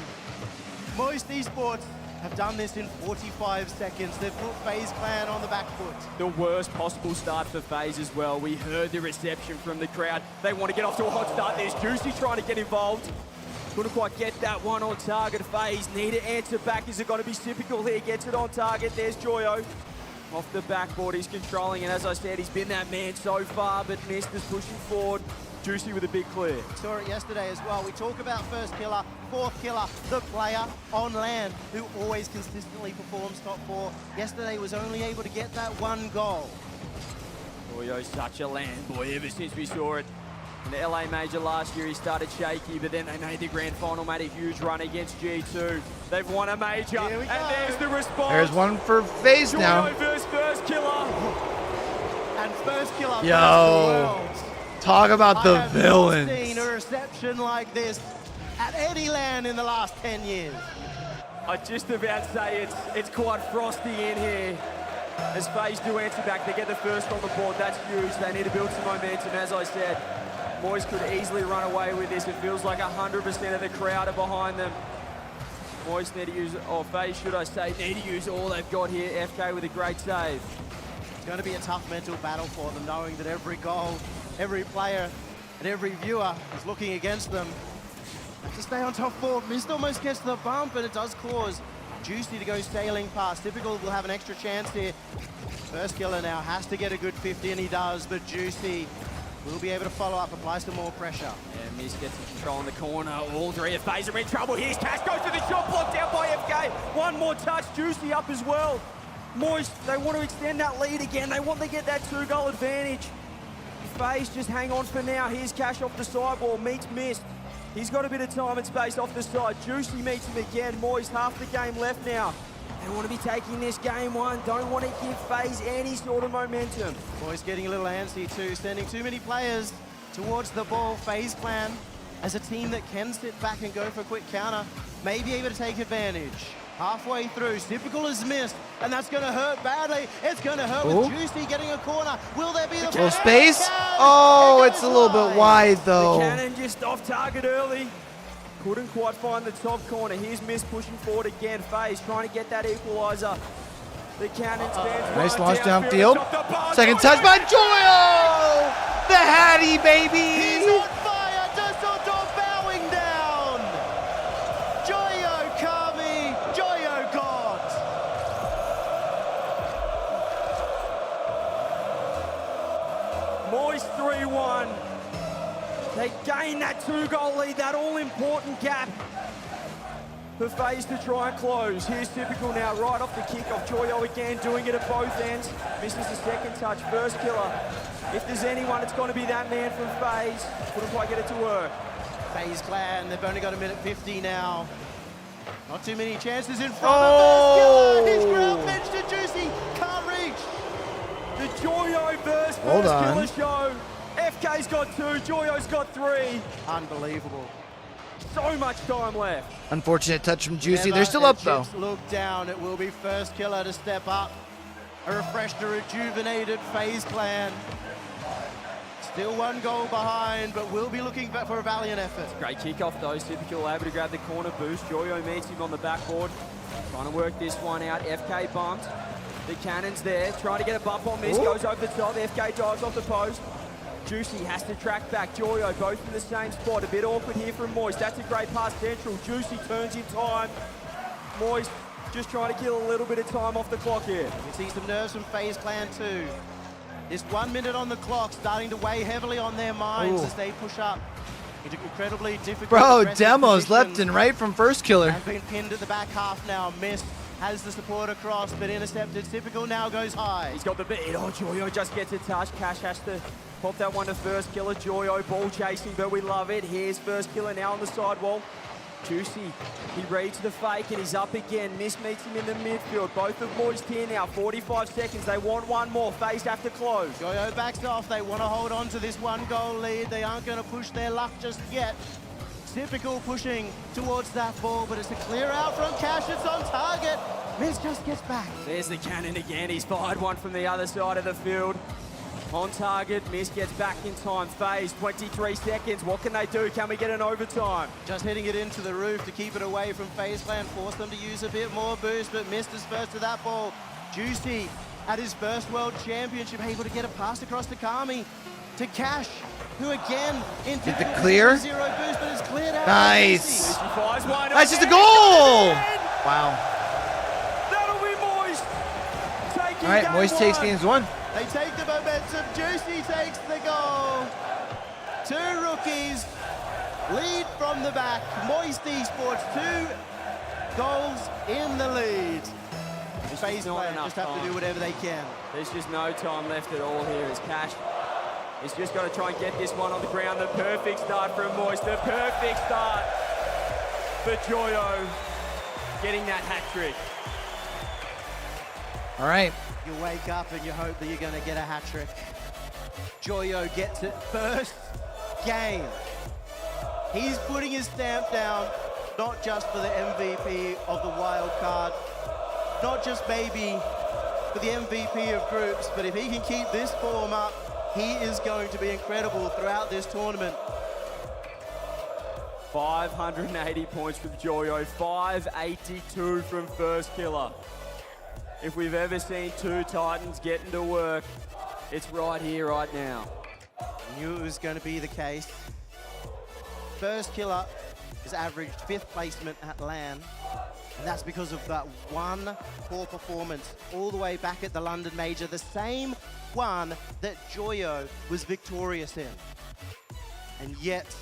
Moist Esports have done this in 45 seconds. They've put Faze Clan on the back foot. The worst possible start for Faze as well. We heard the reception from the crowd. They want to get off to a hot start. There's Juicy trying to get involved. Couldn't quite get that one on target. Faze need to answer back. Is it going to be typical here? Gets it on target. There's Joyo. Off the backboard, he's controlling, and as I said, he's been that man so far, but missed is pushing forward. Juicy with a big clear. Saw it yesterday as well. We talk about First Killer, Fourth Killer, the player on LAN who always consistently performs top 4. Yesterday was only able to get that one goal. Joyo's such a LAN boy ever since we saw it. In the LA Major last year, he started shaky, but then they made the grand final, made a huge run against G2. They've won a major, and there's the response. There's one for Faze now. Joyo versus First Killer. And First Killer. Yo, talk about the villains. I have not seen a reception like this at any LAN in the last 10 years. I just about say it's quite frosty in here. As Faze do answer back, they get the first on the board. That's huge. They need to build some momentum, as I said. Moist could easily run away with this. It feels like 100% of the crowd are behind them. Moist need to use, or Faze should I say, need to use all they've got here. FK with a great save. It's going to be a tough mental battle for them, knowing that every goal, every player, and every viewer is looking against them. To stay on top 4, Mist almost gets the bump, and it does cause Juicy to go sailing past. Typical will have an extra chance here. First Killer now has to get a good 50, and he does, but Juicy will be able to follow up, apply some more pressure. Yeah, Mist gets control in the corner. All three of Faze are in trouble. Here's Cash, goes to the shot, blocked out by FK. One more touch, Juicy up as well. Moist, they want to extend that lead again. They want to get that 2-goal advantage. Faze just hang on for now. Here's Cash off the sidewall, meets Mist. He's got a bit of time and space off the side. Juicy meets him again. Moist, half the game left now. They want to be taking this game one. Don't want to give Faze any sort of momentum. Moist getting a little antsy too, sending too many players towards the ball. Faze Clan, as a team that can sit back and go for a quick counter, may be able to take advantage. Halfway through, Typical is missed, and that's going to hurt badly. It's going to hurt with Juicy getting a corner. Will there be the little space? Oh, it's a little bit wide though. The cannon just off target early. Couldn't quite find the top corner. Here's Mist pushing forward again. Faze trying to get that equalizer. The cannon stands nice right launch downfield. Second touch by Joyo! The Hattie, baby! He's on fire, just on gain that 2-goal lead, that all-important gap for Faze to try and close. Here's Typical now, right off the kickoff. Joyo again doing it at both ends. Misses the second touch, first killer. If there's anyone, it's going to be that man from Faze. Couldn't quite get it to work. Faze Clan, they've only got a minute 50 now. Not too many chances in front of First Killer. His ground bench to Juicy, can't reach. The Joyo versus First Killer show. FK's got 2, Joyo's got 3. Unbelievable. So much time left. Unfortunate touch from Juicy. They're still up though. Look down. It will be First Killer to step up. A refreshed, rejuvenated Faze Clan. Still 1 goal behind, but we'll be looking for a valiant effort. Great kickoff though. Typical able to grab the corner boost. Joyo meets him on the backboard. Trying to work this one out. FK bumped. The cannon's there. Trying to get a bump on this. Goes over the top. FK dives off the post. Juicy has to track back. Joyo both in the same spot. A bit awkward here from Moist. That's a great pass central. Juicy turns in time. Moist just trying to kill a little bit of time off the clock here. You see some nerves from Faze Clan too. This 1 minute on the clock starting to weigh heavily on their minds as they push up. It's incredibly difficult. Bro, demos left and right from First Killer. Has been pinned at the back half now. Missed. Has the support across, but intercepted. Typical now goes high. He's got the beat. Oh, Joyo just gets a touch. Cash has to pop that one to First Killer. Joyo ball chasing, but we love it. Here's First Killer now on the sidewall. Juicy, he reads the fake and he's up again. Miss meets him in the midfield. Both of Moist here now. 45 seconds. They want one more. Faze have to close. Joyo backs off. They want to hold on to this 1-goal lead. They aren't going to push their luck just yet. Typical pushing towards that ball, but it's a clear out from Cash. It's on target. Miss just gets back. There's the cannon again. He's fired one from the other side of the field. On target, Miss gets back in time. Faze, 23 seconds. What can they do? Can we get an overtime? Just hitting it into the roof to keep it away from Faze Clan. Force them to use a bit more boost, but Missed is first to that ball. Juicy at his first World Championship, able to get a pass across to Kami. To Cash, who again in Did the clear? 0 boost, but it's cleared out. Nice. That's just a goal. Wow. That'll be Moist. All right, Moist takes games 1. They take the momentum. Juicy takes the goal. 2 rookies lead from the back. Moist Esports 2 goals in the lead. Faze Clan just have to do whatever they can. There's just no time left at all here as Cash. He's just got to try and get this one on the ground. The perfect start from Moist. The perfect start for Joyo. Getting that hat trick. All right. You wake up and you hope that you're going to get a hat trick. Joyo gets it first game. He's putting his stamp down, not just for the MVP of the wild card, not just maybe for the MVP of groups, but if he can keep this form up, he is going to be incredible throughout this tournament. 580 points from Joyo, 582 from First Killer. If we've ever seen 2 Titans getting to work, it's right here, right now. Knew it was going to be the case. First Killer has averaged 5th placement at LAN, and that's because of that one poor performance all the way back at the London Major, the same one that Joyo was victorious in. And yet,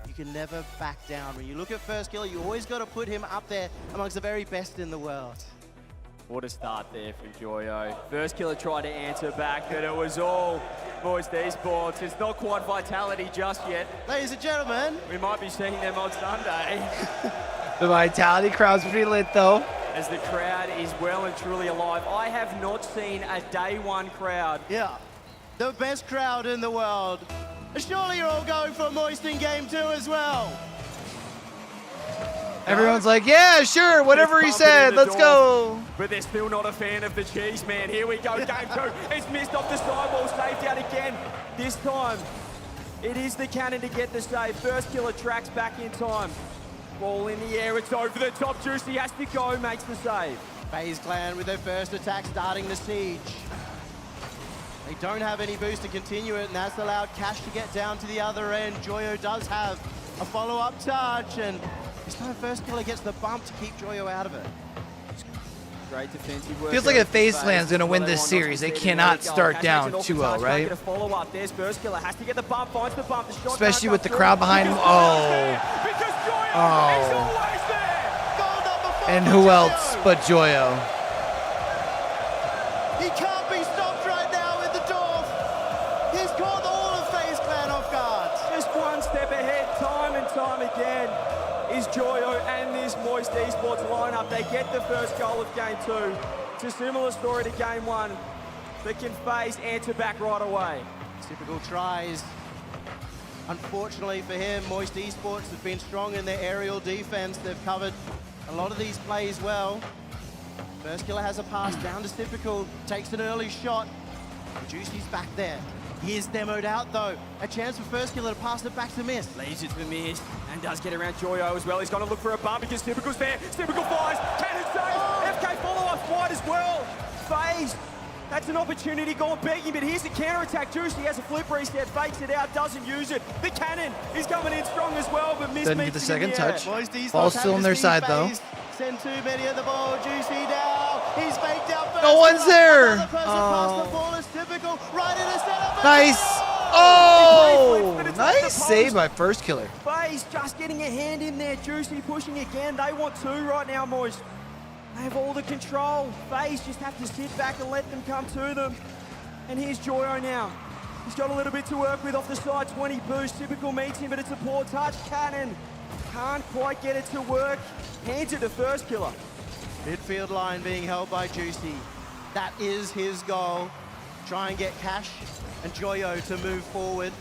you can never back down. When you look at First Killer, you always got to put him up there amongst the very best in the world. What a start there from Joyo. First Killer tried to answer back, but it was all Moist Esports. It's not quite Vitality just yet. Ladies and gentlemen, we might be seeing them on Sunday. The Vitality crowd's pretty lit though. As the crowd is well and truly alive. I have not seen a day 1 crowd. Yeah, the best crowd in the world. Surely you're all going for Moist in game 2 as well. Everyone's like, yeah, sure, whatever he said, let's go. But they're still not a fan of the cheese man. Here we go, game 2. It's missed off the sidewall, saved out again. This time, it is the cannon to get the save. First Killer tracks back in time. Ball in the air, it's over the top. Juicy has to go, makes the save. Faze Clan with their first attack starting the siege. They don't have any boost to continue it, and that's allowed Cash to get down to the other end. Joyo does have a follow-up touch, and this time First Killer gets the bump to keep Joyo out of it. Great defensive work. Feels like if Faze lands going to win this series, they cannot start down 2-0, right? Follow up. There's First Killer. Has to get the bump. Finds the bump. The shot Especially with the crowd behind him. Oh. And who else but Joyo? He can't be stopped right now with the Dwarf. He's caught all of FaZe Clan off guard. Just one step ahead, time and time again, is Joyo and this Moist Esports lineup. They get the first goal of Game 2. It's a similar story to Game 1, but can FaZe answer back right away. Typical tries. Unfortunately for him, Moist Esports have been strong in their aerial defense. They've covered a lot of these plays well. First Killer has a pass down to Typical, takes an early shot. Juicy's back there. He is demoed out though. A chance for First Killer to pass it back to Mist. Leaves it to Mist and does get around Joyo as well. He's going to look for a bump because Typical's there. Typical fires, cannon save. FK follow-up wide as well. FaZe, that's an opportunity gone begging, but here's the counter-attack. Juicy has a flip reset, fakes it out, doesn't use it. The cannon is coming in strong as well, but Mist Doesn't get the second touch. Moist Ball's still on their side though. Send too many at the ball. Juicy down. He's faked out first. No one's there. Pass the ball is Typical. Right in the setup. Nice. Oh, nice save by First Killer. FaZe just getting a hand in there. Juicy pushing again. They want two right now, Moist. They have all the control. FaZe just have to sit back and let them come to them. And here's Joyo now. He's got a little bit to work with off the side. 20 boost. Typical meets him, but it's a poor touch. Cannon can't quite get it to work. Hands it to First Killer. Midfield line being held by Juicy. That is his goal. Try and get Cash and Joyo to move forward.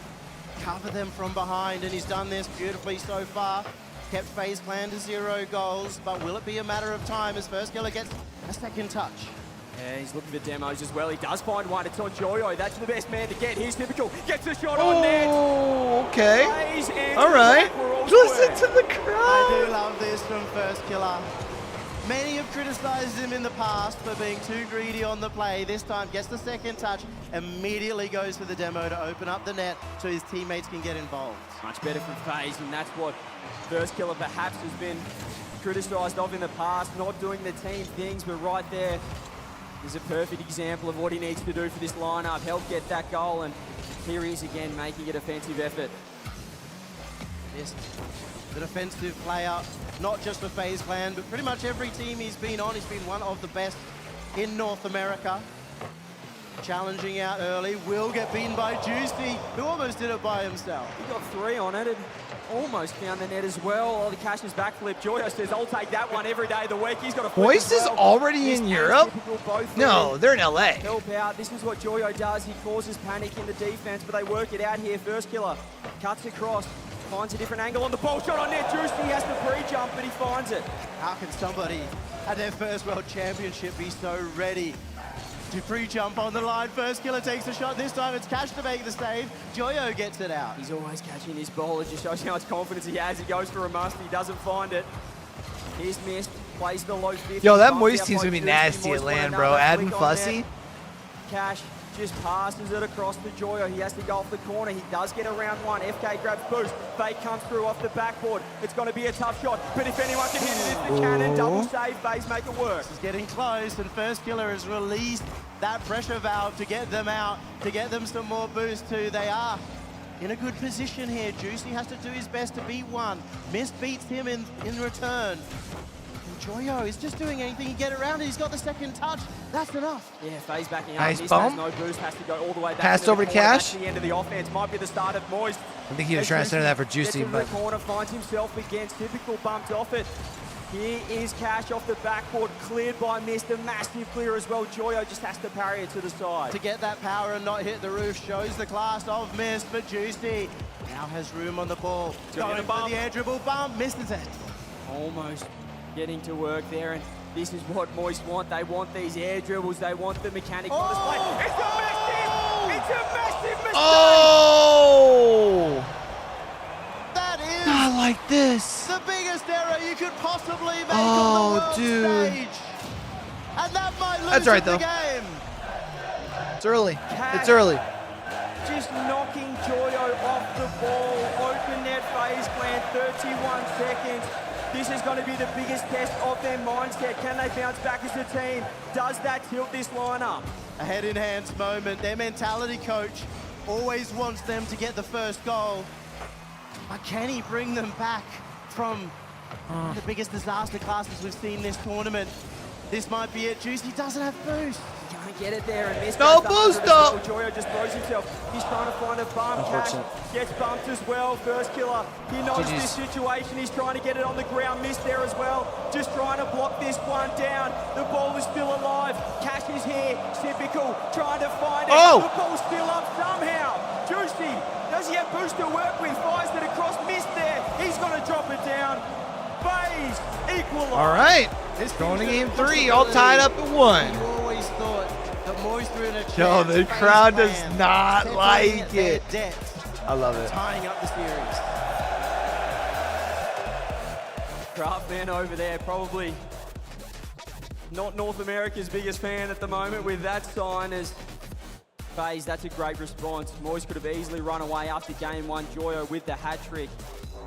Cover them from behind, and he's done this beautifully so far. Kept FaZe Clan to 0 goals, but will it be a matter of time as First Killer gets a second touch? Yeah, he's looking for demos as well. He does find one. It's on Joyo. That's the best man to get. Here's Typical. Gets a shot on net. Oh, okay. FaZe All right. Listen to the crowd. I do love this from First Killer. Many have criticized him in the past for being too greedy on the play. This time gets the second touch, immediately goes for the demo to open up the net so his teammates can get involved. Much better from FaZe, and that's what First Killer perhaps has been criticized of in the past, not doing the team things, but right there is a perfect example of what he needs to do for this lineup. Help get that goal, and here he is again making a defensive effort. Yes, the defensive player, not just for FaZe Clan, but pretty much every team he's been on. He's been one of the best in North America. Challenging out early, will get beaten by Juicy, who almost did it by himself. He got 3 on it and almost found the net as well. Oh, the Cash's backflip. Joyo says, I'll take that one every day of the week. He's got a flip Moist is already in Europe? No, they're in LA. Help out. This is what Joyo does. He causes panic in the defense, but they work it out here. First Killer cuts across, finds a different angle on the ball. Shot on net. Juicy has to pre-jump, but he finds it. How can somebody at their first World Championship be so ready to pre-jump on the line? First Killer takes the shot. This time it's Cash to make the save. Joyo gets it out. He's always catching this ball. It just shows how much confidence he has. He goes for a must. He doesn't find it. Here's Mist. Plays the low 50. Yo, that Moist team's gonna be nasty at land, bro. Adding Fussy. Cash just passes it across to Joyo. He has to go off the corner. He does get around one. FK grabs boost. Fake comes through off the backboard. It's going to be a tough shot, but if anyone can hit it, it's the cannon. Double save. Faze make it work. This is getting close, and First Killer has released that pressure valve to get them out, to get them some more boost too. They are in a good position here. Juicy has to do his best to beat one. Mist beats him in return. Joyo is just doing anything to get around it. He's got the second touch. That's enough. Yeah, Faze backing up. Nice bump. No boost, has to go all the way back. Pass over to Cash. That's the end of the offense. Might be the start of Moist. I think he was trying to center that for Juicy, but the corner finds himself against Typical, bumped off it. Here is Cash off the backboard, cleared by Mist. A massive clear as well. Joyo just has to parry it to the side. To get that power and not hit the roof shows the class of Mist, but Juicy now has room on the ball. Going for the air dribble bump, misses it. Almost getting to work there, and this is what Moist want. They want these air dribbles. They want the mechanic on display. It's a massive! It's a massive mistake! Oh! That is not like this. The biggest error you could possibly make on the world stage. And that might lose right, the though. game. It's early. Cash It's early. just knocking Joyo off the ball. Open net, FaZe Clan, 31 seconds. This is going to be the biggest test of their mindset. Can they bounce back as a team? Does that tilt this lineup? A head-in-hands moment. Their mentality coach always wants them to get the first goal. But can he bring them back from the biggest disaster classes we've seen this tournament? This might be it. Juicy doesn't have boost. Can't get it there and miss. No boost though. Joyo just throws himself. He's trying to find a bump. Cash gets bumped as well. First killer. He knows this situation. He's trying to get it on the ground. Missed there as well. Just trying to block this one down. The ball is still alive. Cash is here. Typical. Trying to find it. Oh. The ball's still up somehow. Juicy. Does he have boost to work with? Fires it across. Missed there. He's going to drop it down. Faze equalize. All right. Going to game 3, all tied up at 1. You always thought that Moyes threw in a chance. Yo, the crowd does not like it. I love it. Tying up the series. Craftman over there, probably not North America's biggest fan at the moment with that sign as Faze. That's a great response. Moyes could have easily run away after game 1. Joyo with the hat trick.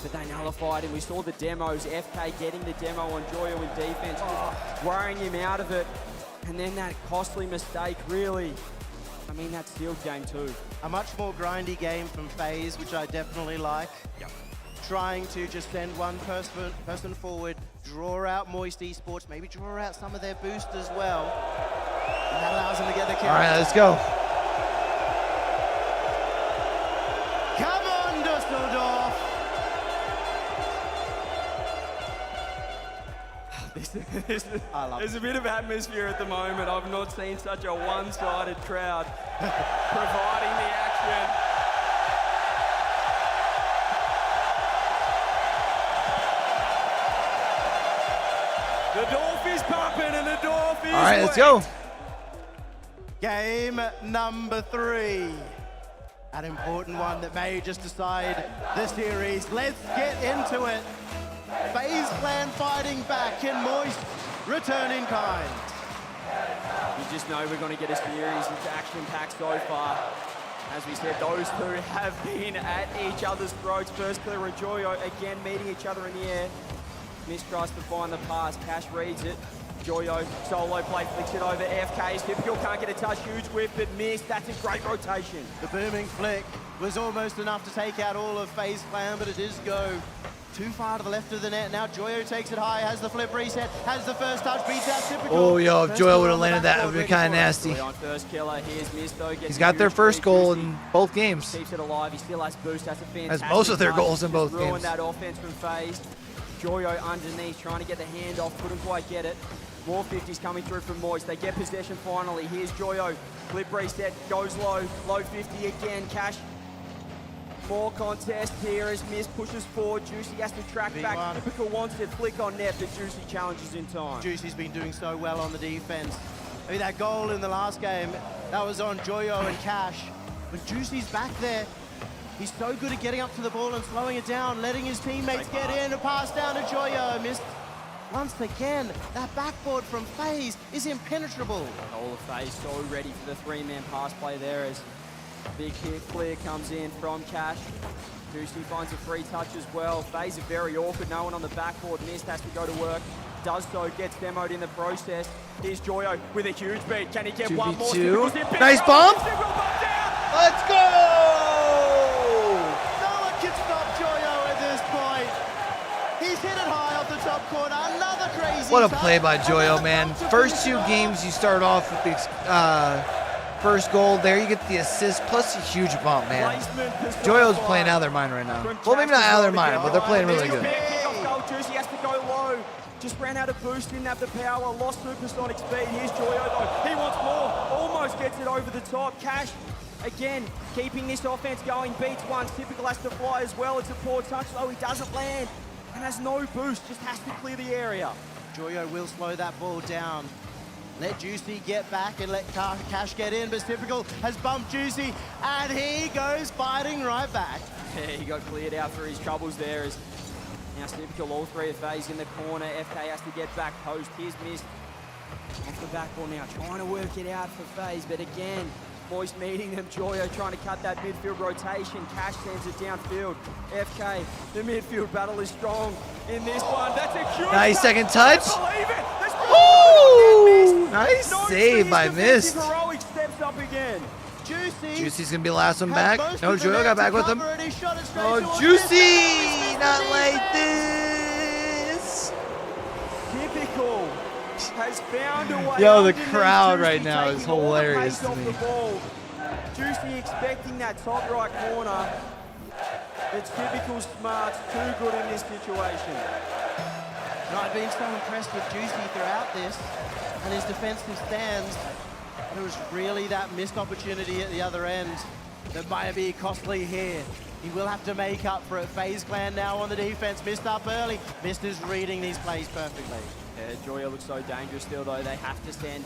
But they nullified, and we saw the demos. FK getting the demo on Joyo with defense, worrying him out of it. And then that costly mistake, really, I mean, that sealed game 2. A much more grindy game from Faze, which I definitely like. Yep. Trying to just send one person forward, draw out Moist Esports, maybe draw out some of their boost as well. And that allows them to get the kill. All right, let's go. Come on, Dusseldorf! There's a bit of atmosphere at the moment. I've not seen such a one-sided crowd providing the action. The Dorf is pumping and the Dorf is All right, let's go. Game number 3. An important one that may just decide the series. Let's get into it. Faze clan fighting back and Moist return in kind. You just know we're going to get a series. It's action-packed so far. As we said, those two have been at each other's throats. First clear of Joyo, again meeting each other in the air. Miss tries to find the pass. Cash reads it. Joyo, solo play, flicks it over. FK is typical, can't get a touch. Huge whip, but missed. That's a great rotation. The booming flick was almost enough to take out all of Faze clan, but it does go too far to the left of the net. Now Joyo takes it high, has the flip reset, has the first touch, beats out typical. Oh, yo, if Joyo would have landed that, it would have been kind of nasty. First killer. Here's missed, though. He's got their first goal in both games. Keeps it alive. He still has boost. That's a fantastic has most of their touch. goals in both Ruined games. that offense from Faze. Joyo underneath, trying to get the handoff, couldn't quite get it. More 50s coming through from Moist. They get possession finally. Here's Joyo. Flip reset, goes low. Low 50 again. Cash. More contest here as Miz pushes forward. Juicy has to track back. Typical wants to flick on net, but Juicy challenges in time. Juicy's been doing so well on the defense. I mean, that goal in the last game, that was on Joyo and Cash. But Juicy's back there. He's so good at getting up to the ball and slowing it down, letting his teammates get in. A pass down to Joyo. Missed once again. That backboard from Faze is impenetrable. All of Faze so ready for the 3-man pass play there as big hit clear comes in from Cash. Juicy finds a free touch as well. Faze are very awkward. No one on the backboard. Missed, has to go to work. Does so, gets demoed in the process. Here's Joyo with a huge beat. Can he get one more? Nice bump. Let's go! No one can stop Joyo at this point. He's hit it high off the top corner. Another crazy What a touch. play by Joyo, man. First 2 games, you start off with the first goal. There you get the assist, plus a huge bump, man. Joyo's playing out of their mind right now. Well, maybe not out of their mind, but they're playing really good. Juicy has to go low. Just ran out of boost, didn't have the power, lost supersonic speed. Here's Joyo though. He wants more. Almost gets it over the top. Cash, again, keeping this offense going. Beats one. Typical has to fly as well. It's a poor touch though. He doesn't land and has no boost. Just has to clear the area. Joyo will slow that ball down. Let Juicy get back and let Cash get in, but Typical has bumped Juicy, and he goes fighting right back. Yeah, he got cleared out for his troubles there. As now Typical, all 3 of Faze in the corner. FK has to get back post. Here's missed. Off the back ball now, trying to work it out for Faze, but again, Moist meeting them. Joyo trying to cut that midfield rotation. Cash sends it downfield. FK, the midfield battle is strong. in this one. That's a huge Nice second touch. Ooh! Nice save by Mist. Heroic steps up again. Juicy's gonna be the last one back. No, Joyo got back with him. Oh, Juicy! Not like this. Typical has found a way. Yo, the underneath crowd Juicy, right now is taking all the hilarious pace to off me. the ball. Juicy expecting that top right corner. It's typical Smart's too good in this situation. I've been so impressed with Juicy throughout this and his defensive stands. It was really that missed opportunity at the other end that might be costly here. He will have to make up for it. Faze Clan now on the defense. Missed up early. Mist is reading these plays perfectly. Yeah, Joya looks so dangerous still though. They have to send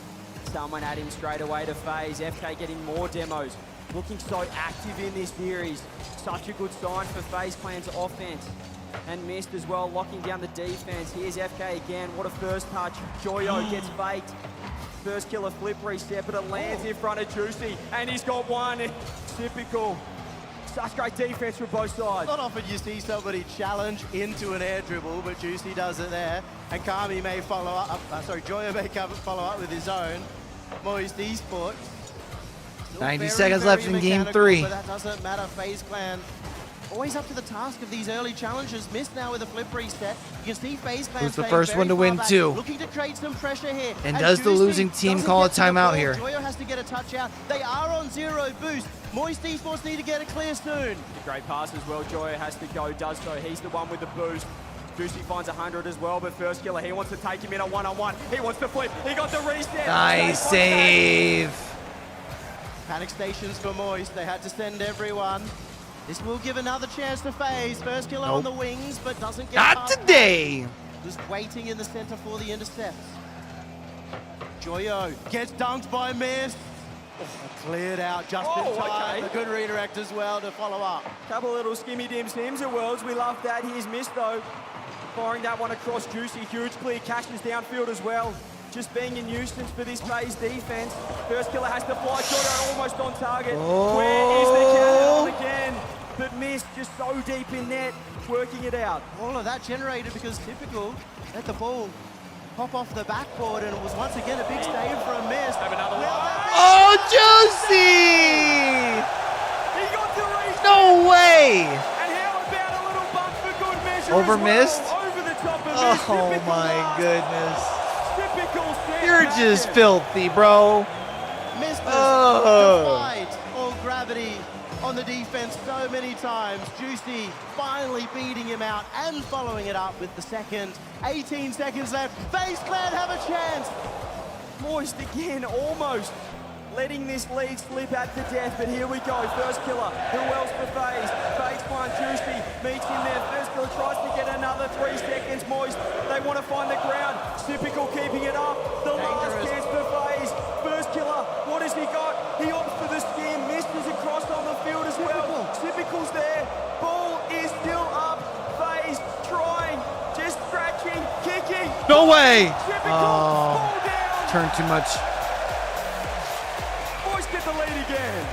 someone at him straight away to Faze. FK getting more demos. Looking so active in this series. Such a good sign for Faze Clan's offense. And Mist as well, locking down the defense. Here's FK again. What a first touch. Joyo gets faked. First killer flip reset, but it lands in front of Juicy. And he's got one. Typical. Such great defense from both sides. Not often you see somebody challenge into an air dribble, but Juicy does it there. And Kami may follow up, Joyo may follow up with his own. Moist Esports. 90 seconds left in game 3. But that doesn't matter. Faze Clan always up to the task of these early challenges. Missed now with a flip reset. You can see Faze Clan Who's the first one to win too? Looking to create some pressure here. And does the losing team call a timeout here? Joyo has to get a touch out. They are on 0 boost. Moist Esports need to get it clear soon. A great pass as well. Joyo has to go, does so. He's the one with the boost. Juicy finds 100 as well, but first killer, he wants to take him in a one-on-one. He wants to flip. He got the reset. Nice save. Panic stations for Moist. They had to send everyone. This will give another chance to Faze. First killer on the wings, but doesn't get Not today. Just waiting in the center for the intercept. Joyo gets dunked by Mist. Cleared out just in time. A good redirect as well to follow up. Couple little skimmy dim sims at Worlds. We love that. Here's Mist though. Firing that one across Juicy. Huge clear. Cashes downfield as well. Just being a nuisance for this Faze defense. First killer has to fly. Joyo almost on target. Where is the cannon again? But Mist just so deep in net, working it out. All of that generated because Typical let the ball pop off the backboard, and it was once again a big save from Mist. Have another one. Oh, Juicy! He got the reset. No way! And how about a little bump for good measure Over as well? Mist? Over the top of Mist. Oh my goodness. Typical You're just filthy, bro. Mist defied all gravity on the defense so many times. Juicy finally beating him out and following it up with the second. 18 seconds left. Faze Clan have a chance. Moist again, almost letting this lead slip at the death, but here we go. First killer. Who else for Faze? Faze finds Juicy, meets him there. First killer tries to get another 3 seconds. Moist, they want to find the ground. Typical keeping it up. The last chance for Faze. First killer, what has he got? He opts for the skim. Mist is across on the field as well. Typical's there. Ball is still up. Faze trying, just scratching, kicking. No way! Typical, ball down. Turned too much. Moist get the lead again.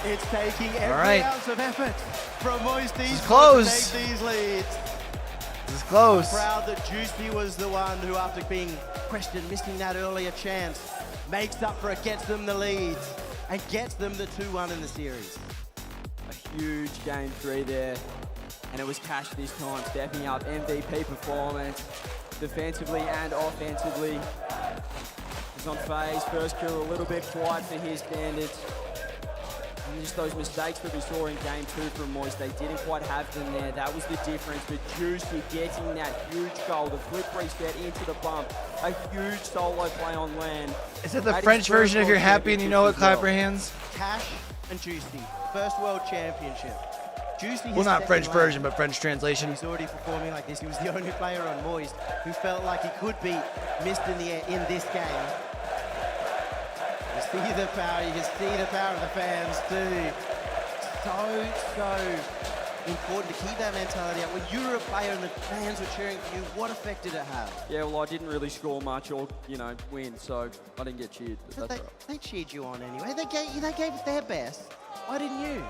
It's taking every ounce of effort from Moist Esports close. to take these leads. This is close. Proud that Juicy was the one who, after being questioned, missing that earlier chance, makes up for it, gets them the lead, and gets them the 2-1 in the series. A huge game 3 there, and it was Cash this time, stepping up, MVP performance, defensively and offensively. He's on Faze, first kill a little bit quiet for his standards. And just those mistakes that we saw in game 2 from Moist, they didn't quite have them there. That was the difference. But Juicy getting that huge goal, the flip reset into the bump, a huge solo play on land. Is it the French version if you're happy and you know it, clap your hands? Cash and Juicy, first world championship. Juicy, Well, not French version, but French translation. He's already performing like this. He was the only player on Moist who felt like he could beat Mist in the air in this game. You see the power, you can see the power of the fans too. So important to keep that mentality up. When you were a player and the fans were cheering for you, what effect did it have? Yeah, well, I didn't really score much or, win, so I didn't get cheered. But that's all right. They cheered you on anyway. They gave it their best. Why didn't you?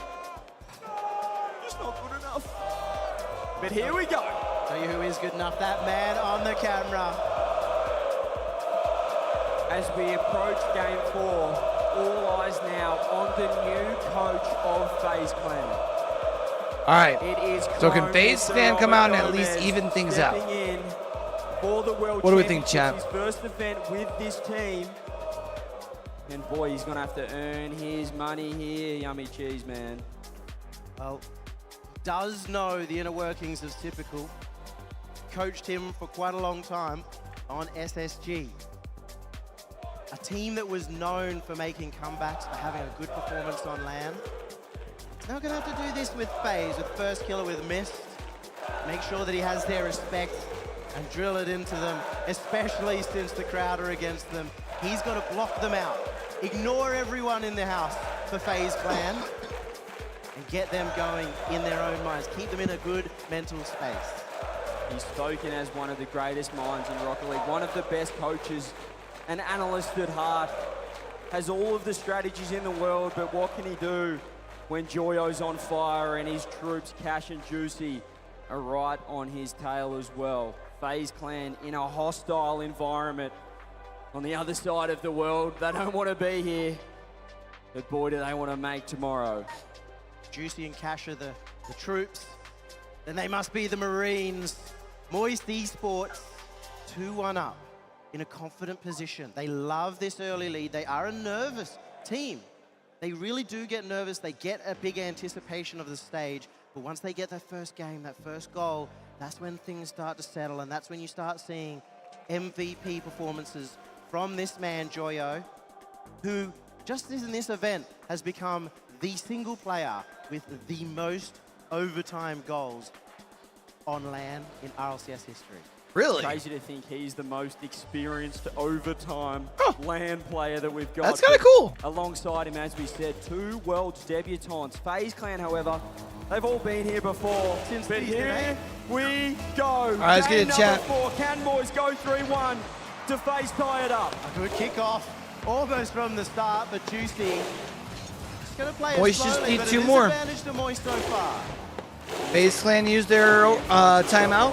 Just not good enough. But here we go. Tell you who is good enough, that man on the camera. As we approach game 4, all eyes now on the new coach of FaZe Clan. All right. It is So can FaZe Clan come out and at least even things out? in for the World What do we think, Championship, chat? His first event with this team. And boy, he's gonna have to earn his money here. Yummy cheese, man. Well, does know the inner workings of Typical. Coached him for quite a long time on SSG. A team that was known for making comebacks, for having a good performance on LAN. He's now gonna have to do this with FaZe, with first killer with Mist. Make sure that he has their respect and drill it into them, especially since the crowd are against them. He's got to block them out. Ignore everyone in the house for FaZe Clan and get them going in their own minds. Keep them in a good mental space. He's spoken as one of the greatest minds in Rocket League, one of the best coaches, an analyst at heart, has all of the strategies in the world, but what can he do when Joyo's on fire and his troops, Cash and Juicy, are right on his tail as well? FaZe Clan in a hostile environment on the other side of the world. They don't want to be here, but boy, do they want to make tomorrow. Juicy and Cash are the troops. Then they must be the Marines. Moist Esports, 2-1 up in a confident position. They love this early lead. They are a nervous team. They really do get nervous. They get a big anticipation of the stage. But once they get that first game, that first goal, that's when things start to settle. And that's when you start seeing MVP performances from this man, Joyo, who just in this event has become the single player with the most overtime goals on LAN in RLCS history. Really? Crazy to think he's the most experienced overtime LAN player that we've got. That's kind of cool. Alongside him, as we said, 2 Worlds debutants. FaZe Clan, however, they've all been here before. But here we go. All right, let's get a chat. 4. Can boys go 3-1 to FaZe tie it up? A good kickoff, almost from the start, but Juicy just going to play Moist it just slowly, need but 2 a more. disadvantage to Moist so far. FaZe Clan used their timeout.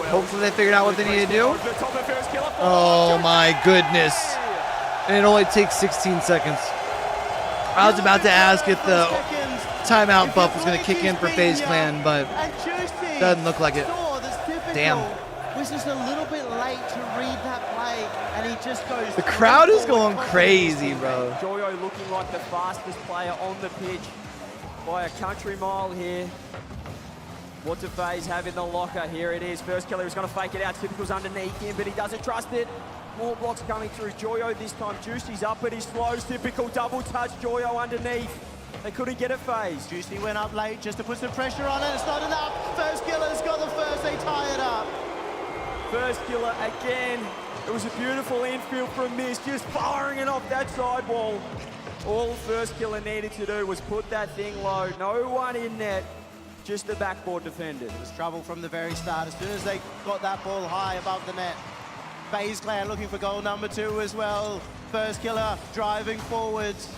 Hopefully they figured out what they need to do. Oh my goodness. And it only takes 16 seconds. I was about to ask if the timeout buff was going to kick in for FaZe Clan, but doesn't look like it. Damn. Was just a little bit late to read that play, and he just goes. The crowd is going crazy, bro. Joyo looking like the fastest player on the pitch by a country mile here. What do FaZe have in the locker? Here it is. First killer is going to fake it out. Typical's underneath him, but he doesn't trust it. More blocks coming through. Joyo this time. Juicy's up, but he slows. Typical double touch. Joyo underneath. They couldn't get it, FaZe. Juicy went up late just to put some pressure on it. It's not enough. First killer's got the first. They tie it up. First killer again. It was a beautiful infield from Mist, just firing it off that sidewall. All first killer needed to do was put that thing low. No one in net. Just the backboard defenders. It was trouble from the very start. As soon as they got that ball high above the net, FaZe Clan looking for goal number 2 as well. First killer driving forwards.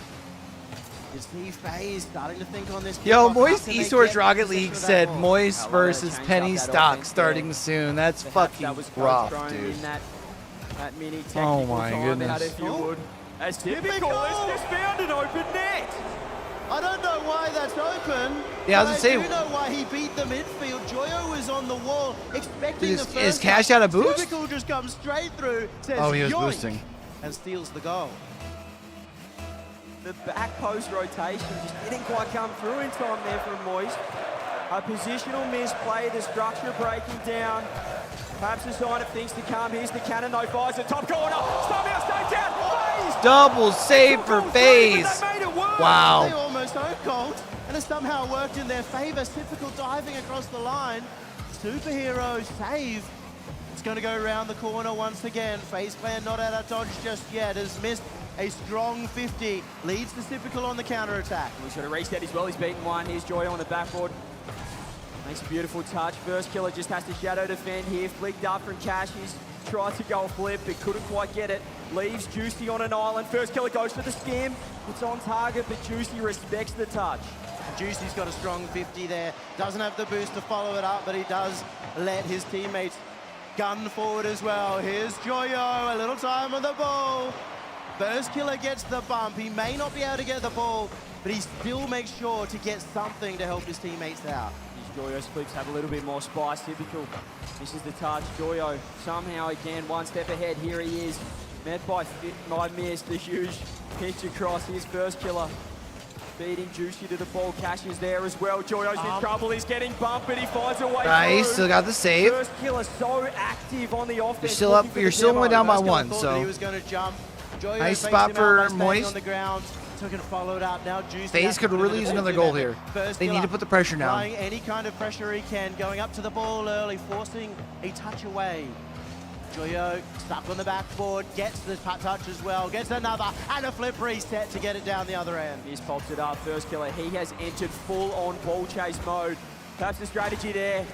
You see FaZe starting to think on this. Yo, Moist Esports Rocket League said Moist versus Penny Stock starting soon. That's fucking rough, dude. That mini Oh my timeout, goodness. if you would. As typical, it's just found an open net. I don't know why that's open. Yeah, I was but gonna say- I do know why he beat the midfield. Joyo was on the wall, expecting Is- the first. is Cash out of boost? Typical just comes straight through, says Oh, he was yoink, boosting. and steals the goal. The back post rotation just didn't quite come through in time there from Moist. A positional misplay, the structure breaking down. Perhaps a sign of things to come. Here's the cannon, no fires, the top corner. Somehow stays down. FaZe! Double save for FaZe. They Wow. almost own gold, and it somehow worked in their favor. Typical diving across the line. Superhero save. It's going to go around the corner once again. FaZe Clan not out of dodge just yet. Has missed a strong 50. Leads the Typical on the counter-attack. He's got a reset as well. He's beaten one. Here's Joyo on the backboard. Makes a beautiful touch. First killer just has to shadow defend here. Flicked up from Cash. He's tried to go flip, but couldn't quite get it. Leaves Juicy on an island. First killer goes for the skim. It's on target, but Juicy respects the touch. Juicy's got a strong 50 there. Doesn't have the boost to follow it up, but he does let his teammates gun forward as well. Here's Joyo, a little time on the ball. First killer gets the bump. He may not be able to get the ball, but he still makes sure to get something to help his teammates out. These Joyo splits have a little bit more spice. Typical. This is the touch. Joyo somehow again one step ahead. Here he is. Met by Miss. The huge pitch across his first killer. Beating Juicy to the ball. Cash is there as well. Joyo's in trouble. He's getting bumped, but he finds a way Nice, through. still got the save. First killer so active on the offense. You're still up. You're still only down by one, He so was going to jump. Joyo nice faced spot him for out by staying Moist. on the ground. Took and followed up. Now Juicy Faze could really use another goal here. They need to put the pressure down. Applying any kind of pressure he can, going up to the ball early, forcing a touch away. Joyo stuck on the backboard, gets the touch as well, gets another, and a flip reset to get it down the other end. He's popped it up. First killer, he has entered full-on ball chase mode. Perhaps the strategy there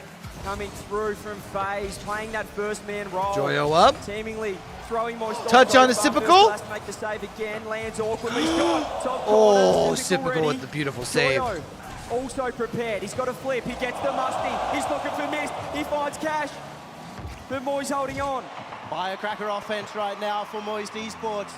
coming through from Faze, playing that first man role. Joyo up. Seemingly throwing Moist. Touch on the Typical. Has to make the save again. Lands awkwardly. Top corner. Oh, Typical Typical with ready. the beautiful save. Joyo also prepared. He's got a flip. He gets the musty. He's looking for Mist. He finds Cash. But Moy's holding on. Firecracker offense right now for Moist Esports.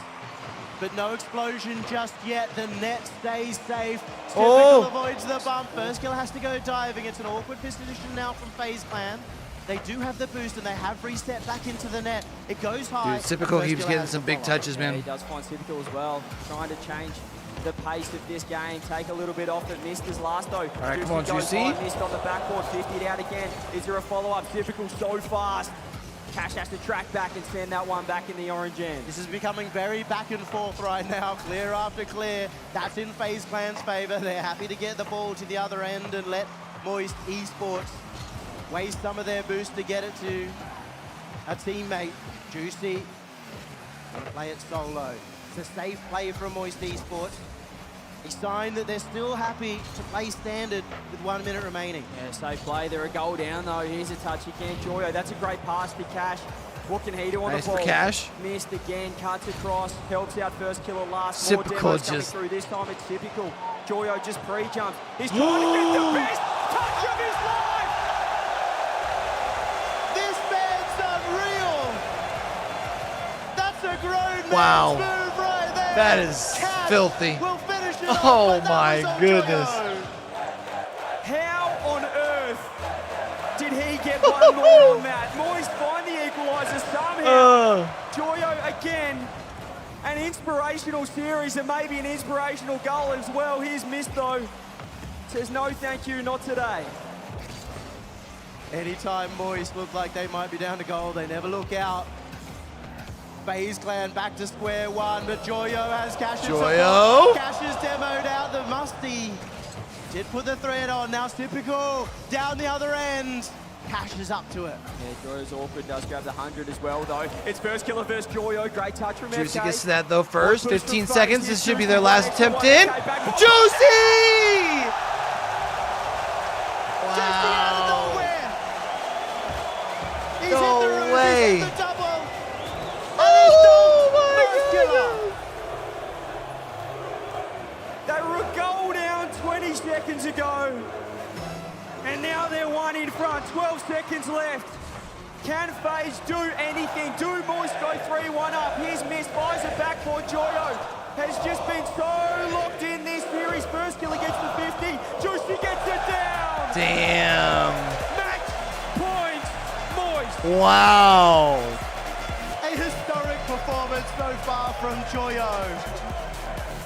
But no explosion just yet. The net stays safe. Typical avoids the bump. First kill has to go diving. It's an awkward position now from FaZe Clan. They do have the boost and they have reset back into the net. It goes high. Dude, Typical keeps getting some big touches, man. He does find Typical as well. Trying to change the pace of this game. Take a little bit off it. Missed his last though. All right, come on, Juicy. Missed on the backboard. 50 out again. Is there a follow-up? Typical so fast. Cash has to track back and send that one back in the orange end. This is becoming very back and forth right now, clear after clear. That's in FaZe Clan's favor. They're happy to get the ball to the other end and let Moist Esports waste some of their boost to get it to a teammate. Juicy, gonna play it solo. It's a safe play from Moist Esports. A sign that they're still happy to play standard with 1 minute remaining. Yeah, safe play. They're a goal down though. Here's a touch again. Joyo, that's a great pass to Cash. What can he do on Nice the ball? for Cash. Missed again, cuts across, helps out first killer last. Typical More demos coming just- through. This time it's Typical. Joyo just pre-jumps. He's trying to get the best touch of his life! This man's unreal! That's a grown Wow. man's move right there! That is Cash filthy. will finish it Oh off, but that my was on goodness. Joyo. How on earth did he get one more on that? Moist find the equaliser somehow. Joyo again. An inspirational series and maybe an inspirational goal as well. Here's Mist though. Says no thank you, not today. Anytime Moist look like they might be down to goal, they never look out. FaZe Clan back to square one, but Joyo has Cash's Joyo. support. Cash is demoed out the musty. Did put the thread on, now Typical down the other end. Cash is up to it. Yeah, Joyo's awkward, does grab the 100 as well though. It's first killer versus Joyo, great touch from Juicy FK. gets to that though first. Push from 15 FaZe, seconds. here's This should be Juicy their last break, attempt one in. FK back. Juicy! Wow. He's No hit the roof, way. he's hit the double. Oh They were a goal down 20 seconds ago. And now they're one in front, 12 seconds left. Can FaZe do anything? Do Moist go 3-1 up? Here's Mist, buys it back for Joyo. Has just been so locked in this series. First killer gets the 50. Juicy gets it down. Damn. Match point, Moist. Wow. A historic performance so far from Joyo.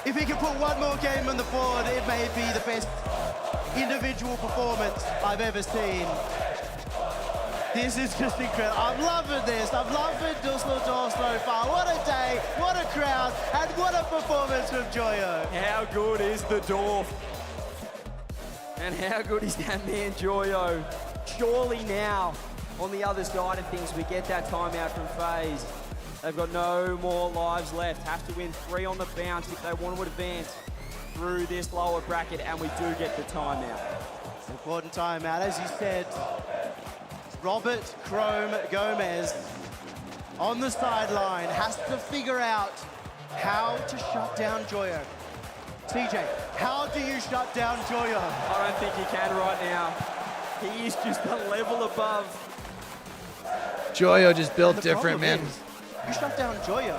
If he can put one more game on the board, it may be the best individual performance I've ever seen. This is just incredible. I'm loving this. I'm loving Dusseldorf so far. What a day, what a crowd, and what a performance from Joyo. How good is the Dorf? And how good is that man Joyo? Surely now, on the other side of things, we get that timeout from FaZe. They've got no more lives left. Have to win 3 on the bounce if they want to advance through this lower bracket, and we do get the timeout. It's an important timeout, as you said. Robert Chrome Gomez on the sideline has to figure out how to shut down Joyo. CJ. How do you shut down Joyo? I don't think he can right now. He is just a level above. Joyo just built different, man. You shut down Joyo,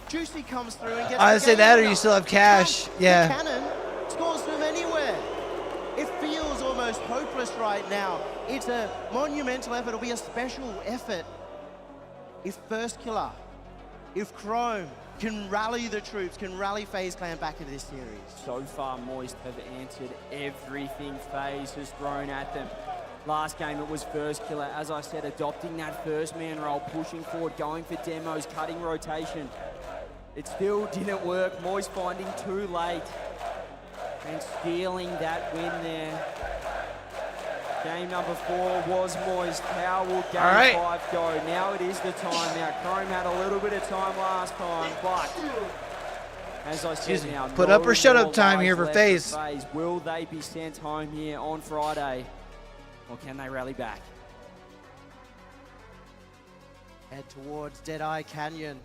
Juicy comes through and gets I the would say game that, or winner. you still have Cash. The Yeah. cannon scores from anywhere. It feels almost hopeless right now. It's a monumental effort. It'll be a special effort if First Killer, if Chrome can rally the troops, can rally FaZe Clan back into this series. So far, Moist have answered everything FaZe has thrown at them. Last game, it was First Killer. As I said, adopting that first man role, pushing forward, going for demos, cutting rotation. It still didn't work. Moist finding too late and stealing that win there. Game number 4 was Moist. How will game 5 go? Now it is the timeout. Chrome had a little bit of time last time, but as I said now, Put up or shut up time here for FaZe. FaZe. Will they be sent home here on Friday, or can they rally back? Head towards Deadeye Canyon.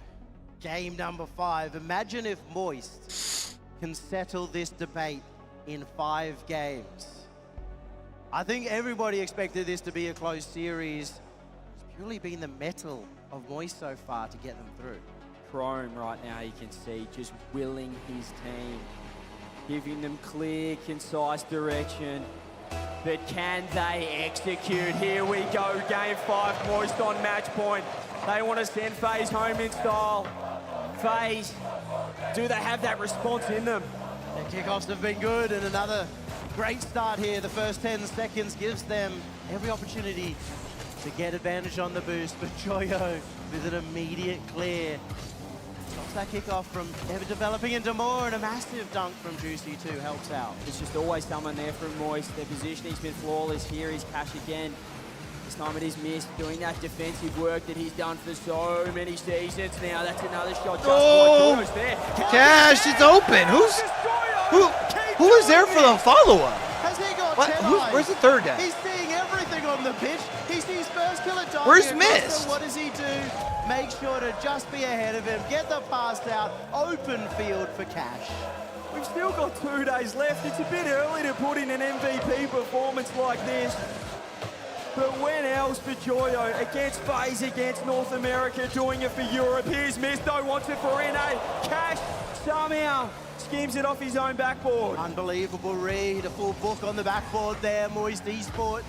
Game number 5. Imagine if Moist can settle this debate in 5 games. I think everybody expected this to be a close series. It's purely been the metal of Moist so far to get them through. Chrome right now, you can see, just willing his team, giving them clear, concise direction. But can they execute? Here we go, game 5, Moist on match point. They want to send FaZe home in style. FaZe, do they have that response in them? Their kickoffs have been good, and another great start here. The first 10 seconds gives them every opportunity to get advantage on the boost, but Joyo with an immediate clear. Stops that kickoff from ever developing into more, and a massive dunk from Juicy too helps out. There's just always someone there from Moist. Their positioning's been flawless. Here is Cash again. This time it is missed, doing that defensive work that he's done for so many seasons now. That's another shot. Just there. Cash, it's open. Who is there for the follow-up? Has he got What? 10 Where's the third guy? He's seeing everything on the pitch. He sees First Killer dying. Where's across Mist? them. What does he do? Make sure to just be ahead of him, get the pass out, open field for Cash. We've still got 2 days left. It's a bit early to put in an MVP performance like this. But when else for Joyo? Against FaZe, against North America, doing it for Europe. Here's Misto, wants it for NA. Cash somehow schemes it off his own backboard. Unbelievable read, a full book on the backboard there, Moist Esports.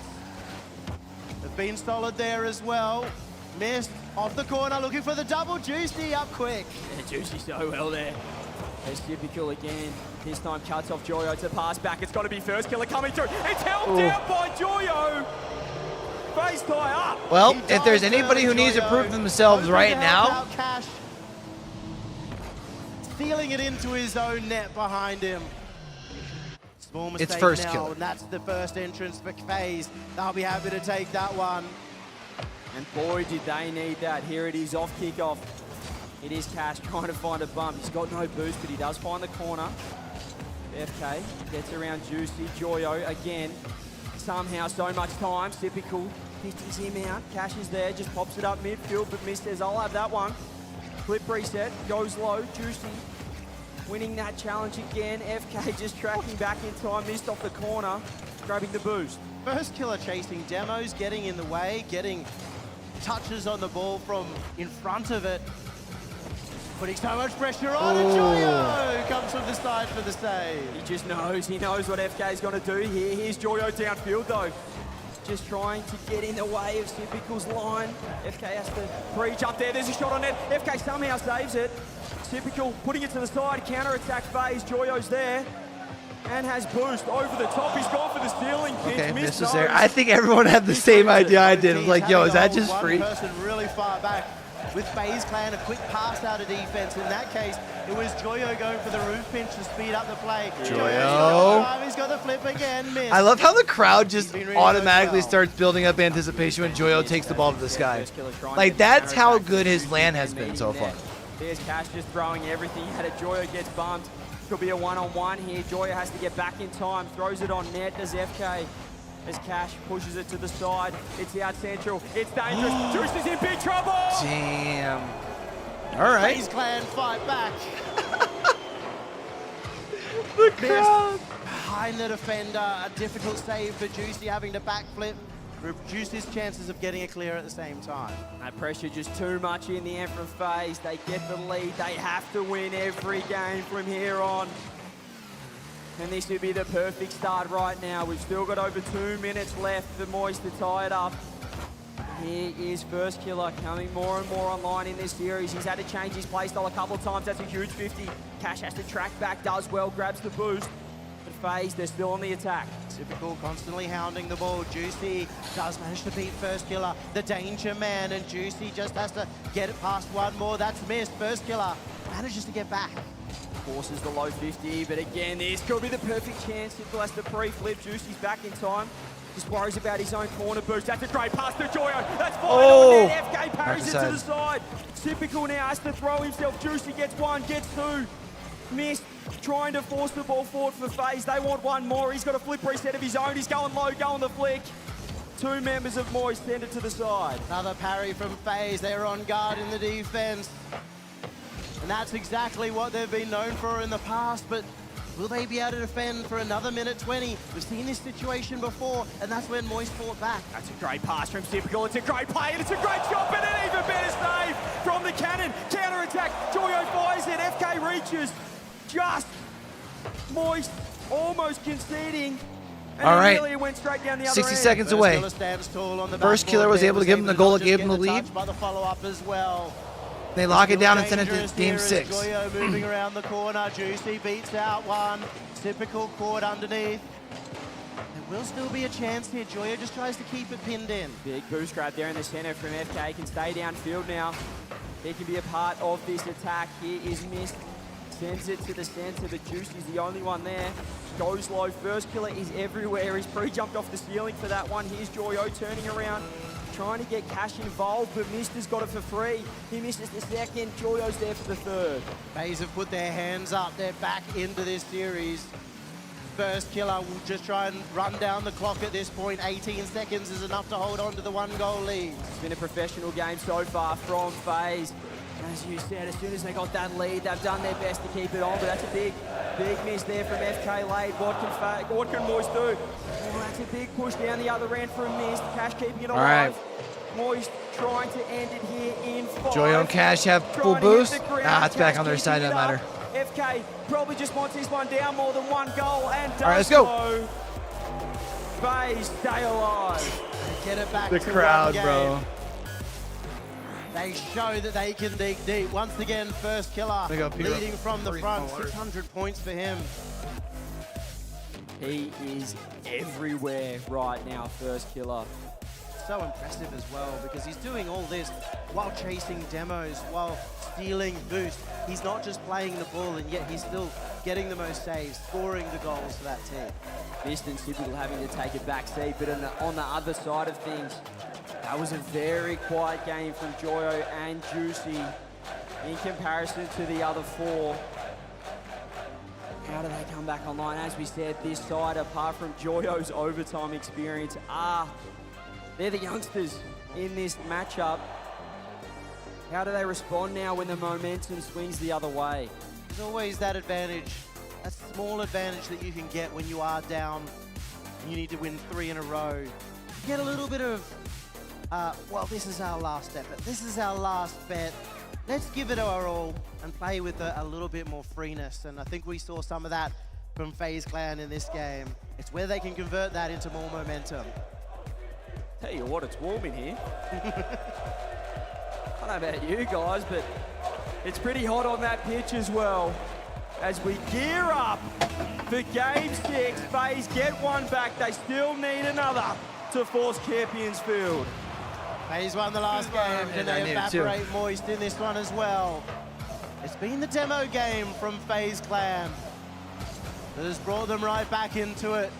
They've been solid there as well. Missed off the corner, looking for the double. Juicy up quick. Yeah, Juicy so well there. There's typical again. This time cuts off Joyo to pass back. It's got to be First Killer coming through. It's held down by Joyo. FaZe tie up. Well, if there's anybody who needs to prove themselves right now, Cash stealing it into his own net behind him. Small mistake It's First now, Killer. and that's the first entrance for FaZe. They'll be happy to take that one. And boy, did they need that. Here it is off kickoff. It is Cash trying to find a bump. He's got no boost, but he does find the corner. FK gets around Juicy. Joyo again. Somehow so much time. Typical. Pisses him out. Cash is there, just pops it up midfield, but Mist says, I'll have that one. Flip reset, goes low. Juicy winning that challenge again. FK just tracking back in time. Missed off the corner, grabbing the boost. First Killer chasing demos, getting in the way, getting touches on the ball from in front of it. Putting so much pressure on, and Joyo comes from the side for the save. He just knows, he knows what FK is going to do here. Here's Joyo downfield though. Just trying to get in the way of Typical's line. FK has to pre-jump there. There's a shot on net. FK somehow saves it. Typical putting it to the side. Counter-attack phase. Joyo's there. And has boost over the top. He's gone for the stealing pinch. okay, Missed Mist was there. those. I think everyone had the same idea I did. I was like, yo, is that just One free? person really far back with FaZe Clan, a quick pass out of defense. In that case, it was Joyo going for the roof pinch to speed up the play. Joyo. He's got the flip again, missed. I love how the crowd just He's been automatically well. starts building up anticipation when Joyo takes the ball to the sky. Like, that's how good his LAN has been so far. There's Cash just throwing everything at it. Joyo gets bumped. Could be a one-on-one here. Joyo has to get back in time. Throws it on net. Does FK. As Cash pushes it to the side. It's out central. It's dangerous. Juice is in big trouble. Damn. All right. FaZe Clan fight back. Missed behind the defender. A difficult save for Juicy, having to backflip. Reduce his chances of getting a clear at the same time. That pressure just too much in the end from Faze. They get the lead. They have to win every game from here on. And this would be the perfect start right now. We've still got over 2 minutes left for Moist to tie it up. Here is First Killer coming more and more online in this series. He's had to change his playstyle a couple of times. That's a huge 50. Cash has to track back, does well, grabs the boost. But Faze, they're still on the attack. Typical, constantly hounding the ball. Juicy does manage to beat First Killer, the danger man, and Juicy just has to get it past one more. That's missed. First Killer manages to get back. Forces the low 50, but again, this could be the perfect chance. Typical has to pre-flip. Juicy's back in time. Just worries about his own corner boost. That's a great pass to Joyo. That's fine. Oh, FK parries it to the side. Typical now has to throw himself. Juicy gets one, gets two. Missed. Trying to force the ball forward for Faze. They want one more. He's got a flip reset of his own. He's going low, going the flick. Two members of Moist send it to the side. Another parry from Faze. They're on guard in the defense. And that's exactly what they've been known for in the past, but will they be able to defend for another minute 20? We've seen this situation before, and that's when Moist fought back. That's a great pass from Typical. It's a great play, and it's a great shot, but an even better save from the cannon. Counter-attack. Joyo fires it. FK reaches. Just Moist almost conceding. And all right, really went straight down the other 60 end. seconds away. First Killer was able to give him the goal that gave him the lead. By the follow-up as well. They lock it down and send it to game 6. Joyo moving around the corner. Juicy beats out one. Typical caught underneath. There will still be a chance here. Joyo just tries to keep it pinned in. Big boost grab there in the center from FK. Can stay downfield now. He can be a part of this attack. Here is missed. Sends it to the center, but Juicy's the only one there. Goes low. First Killer is everywhere. He's pre-jumped off the ceiling for that one. Here's Joyo turning around, trying to get Cash involved, but Mister's got it for free. He misses the second. Joyo's there for the third. Faze have put their hands up. They're back into this series. First Killer will just try and run down the clock at this point. 18 seconds is enough to hold on to the 1-goal lead. It's been a professional game so far from Faze. As you said, as soon as they got that lead, they've done their best to keep it on, but that's a big miss there from FK late. What can Moist do? Oh, that's a big push down the other end from Mist. Cash keeping it alive. Right. Moist trying to end it here in 5. Joyo and Cash have full boost. It's back on their side, doesn't matter. FK probably just wants this one down more than 1 goal and does. All right, let's go. Faze stay alive. Get it back the to crowd, one bro. game. They show that they can dig deep. Once again, First Killer leading from the front. 600 points for him. He is everywhere right now, First Killer. So impressive as well, because he's doing all this while chasing demos, while stealing boost. He's not just playing the ball, and yet he's still getting the most saves, scoring the goals for that team. Distance Typical having to take a back seat, but on the other side of things, that was a very quiet game from Joyo and Juicy in comparison to the other 4. How do they come back online? As we said, this side, apart from Joyo's overtime experience, they're the youngsters in this matchup. How do they respond now when the momentum swings the other way? There's always that advantage, that small advantage that you can get when you are down and you need to win 3 in a row. You get a little bit of, well, this is our last effort. This is our last bet. Let's give it our all and play with a little bit more freeness. And I think we saw some of that from FaZe Clan in this game. It's where they can convert that into more momentum. Tell you what, it's warm in here. I don't know about you guys, but it's pretty hot on that pitch as well. As we gear up for game 6, FaZe get one back. They still need another to force Champions Field. FaZe won the last game, and they evaporate Moist in this one as well. It's been the demo game from FaZe Clan that has brought them right back into it.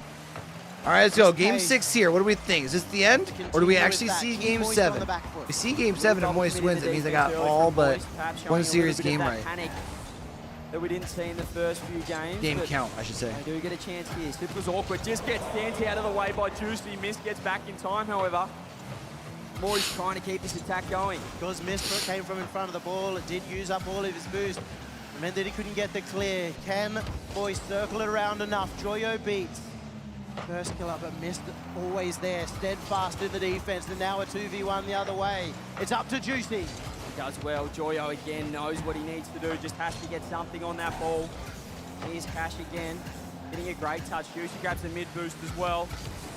All right, let's go. Game 6 here. What do we think? Is this the end, or do we actually see Game 7? We see Game 7 and Moist wins. It means I got all but one series game right. That we didn't see in the first few games. Game count, I should say. They do get a chance here. This was awkward. Just gets sent out of the way by Juicy. Mist gets back in time, however. Moist trying to keep this attack going. Because Mist came from in front of the ball, it did use up all of his boost. meant that he couldn't get the clear. Can Moist circle it around enough? Joyo beats. First kill up, but missed, always there. Steadfast in the defense, and now a 2v1 the other way. It's up to Juicy. He does well. Joyo again knows what he needs to do, just has to get something on that ball. Here's Cash again, getting a great touch. Juicy grabs the mid boost as well.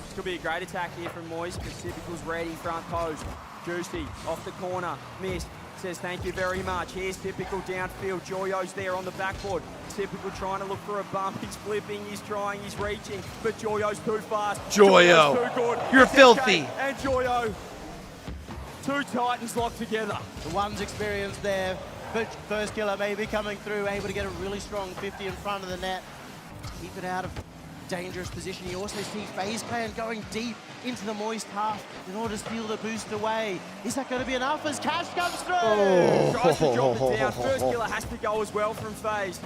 This could be a great attack here from Moist. Pacifical's ready, front post. Juicy off the corner, missed. Says thank you very much. Here's Typical downfield. Joyo's there on the backboard. Typical trying to look for a bump. He's flipping, he's trying, he's reaching, but Joyo's too fast. Joyo, Joyo's too good. you're It's filthy. FK and Joyo, two Titans locked together. The one's experience there, but first killer maybe coming through, able to get a really strong 50 in front of the net. Keep it out of dangerous position. You also see Faze Clan going deep into the Moist half in order to steal the boost away. Is that going to be enough as Cash comes through? Tries to drop it down. First killer has to go as well from Faze.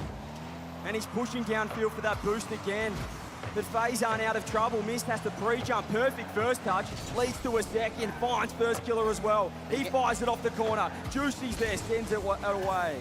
And he's pushing downfield for that boost again. But Faze aren't out of trouble. Mist has to pre-jump. Perfect first touch. Leads to a second. Finds first killer as well. He fires it off the corner. Juicy's there. Sends it away.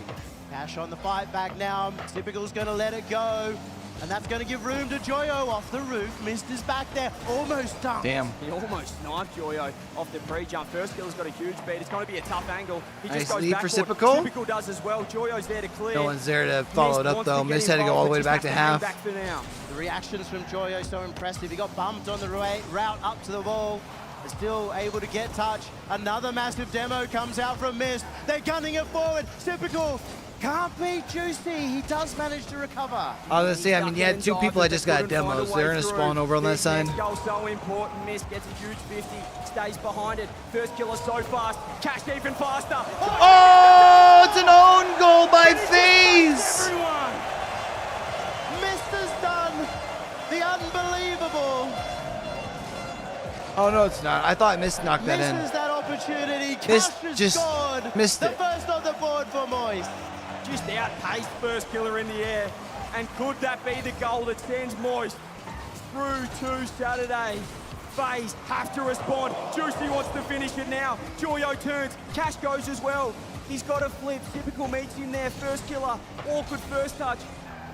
Cash on the fight back now. Typical's going to let it go. And that's going to give room to Joyo off the roof. Mist is back there, almost done. Damn. He almost sniped Joyo off the pre-jump. First killer's got a huge beat. It's going to be a tough angle. He Nice just goes lead for backward. Typical. Typical does as well. Joyo's there to clear. No one's there to follow it up, wants though. get Mist had to go involved, all the way but back just to has half. bring back for now. The reactions from Joyo so impressive. He got bumped on the route up to the ball. They're still able to get touch. Another massive demo comes out from Mist. They're gunning it forward. Typical can't beat Juicy. He does manage to recover. I was gonna say, I mean, you had two people that just got demos. They're gonna spawn over on that side. Next goal so important. Mist gets a huge 50. Stays behind it. First killer so fast. Cash even faster. Oh, it's an own goal by Faze. Everyone. Mist has done the unbelievable. Oh no, it's not. I thought Mist knocked that in. Misses that opportunity. Mist Cash has just scored. missed the it. first on the board for Moist. Just outpaced first killer in the air. And could that be the goal that sends Moist through to Saturday? Faze have to respond. Juicy wants to finish it now. Joyo turns. Cash goes as well. He's got a flip. Typical meets him there. First killer. Awkward first touch.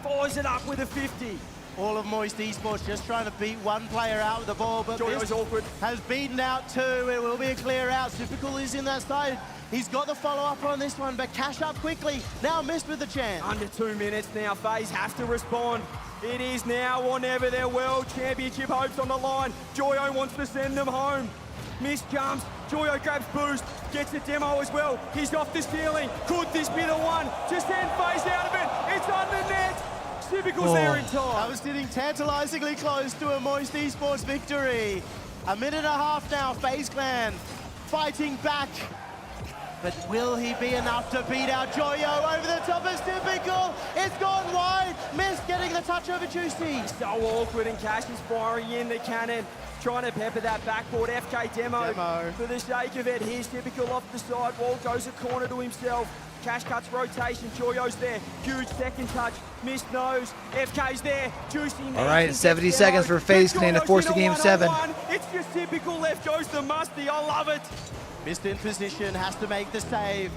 Fires it up with a 50. All of Moist Esports just trying to beat one player out with the ball, but Joyo's Mist awkward. has beaten out two. It will be a clear out. Typical is in that side. He's got the follow-up on this one, but Cash up quickly. Now Mist with the chance. Under 2 minutes now. Faze have to respond. It is now or never. Their World Championship hopes on the line. Joyo wants to send them home. Mist jumps. Joyo grabs boost. Gets a demo as well. He's off the ceiling. Could this be the one to send Faze out of it? It's on the net. Typical's there in time. That was sitting tantalizingly close to a Moist Esports victory. A minute and a half now. Faze Clan fighting back. But will he be enough to beat out Joyo over the top of Typical? It's gone wide. Mist getting the touch over Juicy. So awkward, and Cash is firing in the cannon. Trying to pepper that backboard. FK demo. For the sake of it. Here's Typical off the sidewall. Goes a corner to himself. Cash cuts rotation. Joyo's there. Huge second touch. Mist nose. FK's there. Juicy. All right, 70 seconds for Faze Clan to force the game 7. It's just Typical. Left goes the musty. I love it. Mist in position, has to make the save.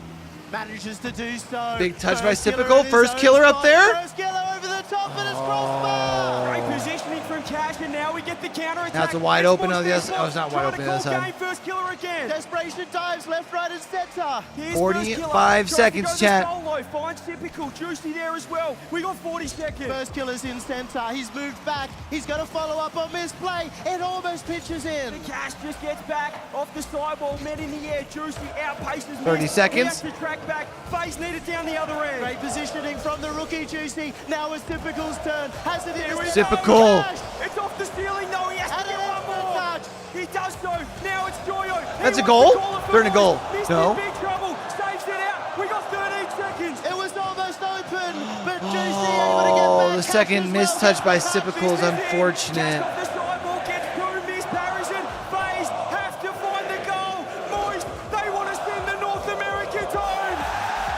Manages to do so. Big touch by First killer Typical. in his First own killer up spot. there. First killer over the top and it's crossbar. Great positioning from Cash, and now we get the counter attack. Now it's a wide open on the other side. Oh, it's not wide open on the other side. First killer again. Desperation dives left, right, and center. Here's 45 seconds, chat. Solo, finds Typical. Juicy there as well. We got 40 seconds. First killer's in center. He's moved back. He's got to follow up on misplay. It almost pitches in. The Cash just gets back off the sidewall, met in the air. Juicy outpaces 30 Mist. seconds. He has to track back. Faze needed down the other end. Great positioning from the rookie Juicy. Now it's Typical's turn. Has it in his Typical. It's off the ceiling. No, he has to get one more. Touch. He does so. Now it's Joyo. That's a goal? They're in a goal. Mist No. in big trouble. Saves it out. We got 13 seconds. It was almost open, but Juicy able to get back. Oh, the second missed touch by Typical is unfortunate. Off the sidewall gets through. Miss Harrison. Faze have to find the goal. Moist, they want to send the North American home.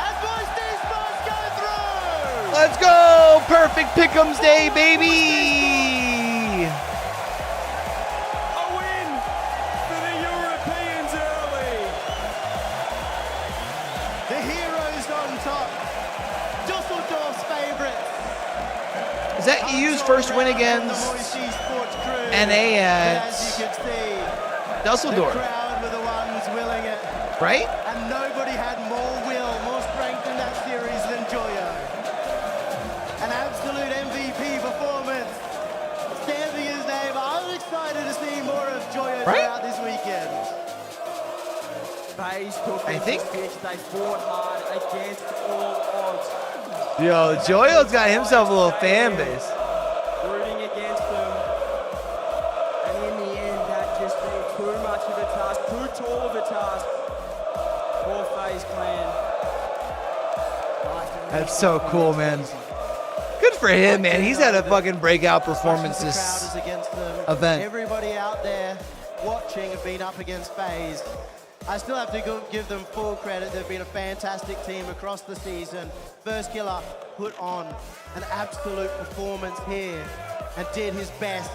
And Moist Esports go through. Let's go! Perfect Pick'ems day, baby! A win for the Europeans early. The heroes on top. Dusseldorf Is that EU's first win against NA at Dusseldorf? The crowd were the ones willing it. Right? And nobody had more will, more strength in that series than Joyo. An absolute MVP performance. Stamping his name. I'm excited to see more of Joyo throughout this weekend. Faze took I think. pitch. They fought hard against all odds. Yo, Joyo's got himself a little fan base. Rooting against them. And in the end, that just seemed too much of a task, too tall of a task for Faze Clan. That's so cool, man. Good for him, man. He's had a fucking breakout performance The this crowd is against them. event. Everybody out there watching have been up against Faze. I still have to give them full credit. They've been a fantastic team across the season. First Killer put on an absolute performance here and did his best.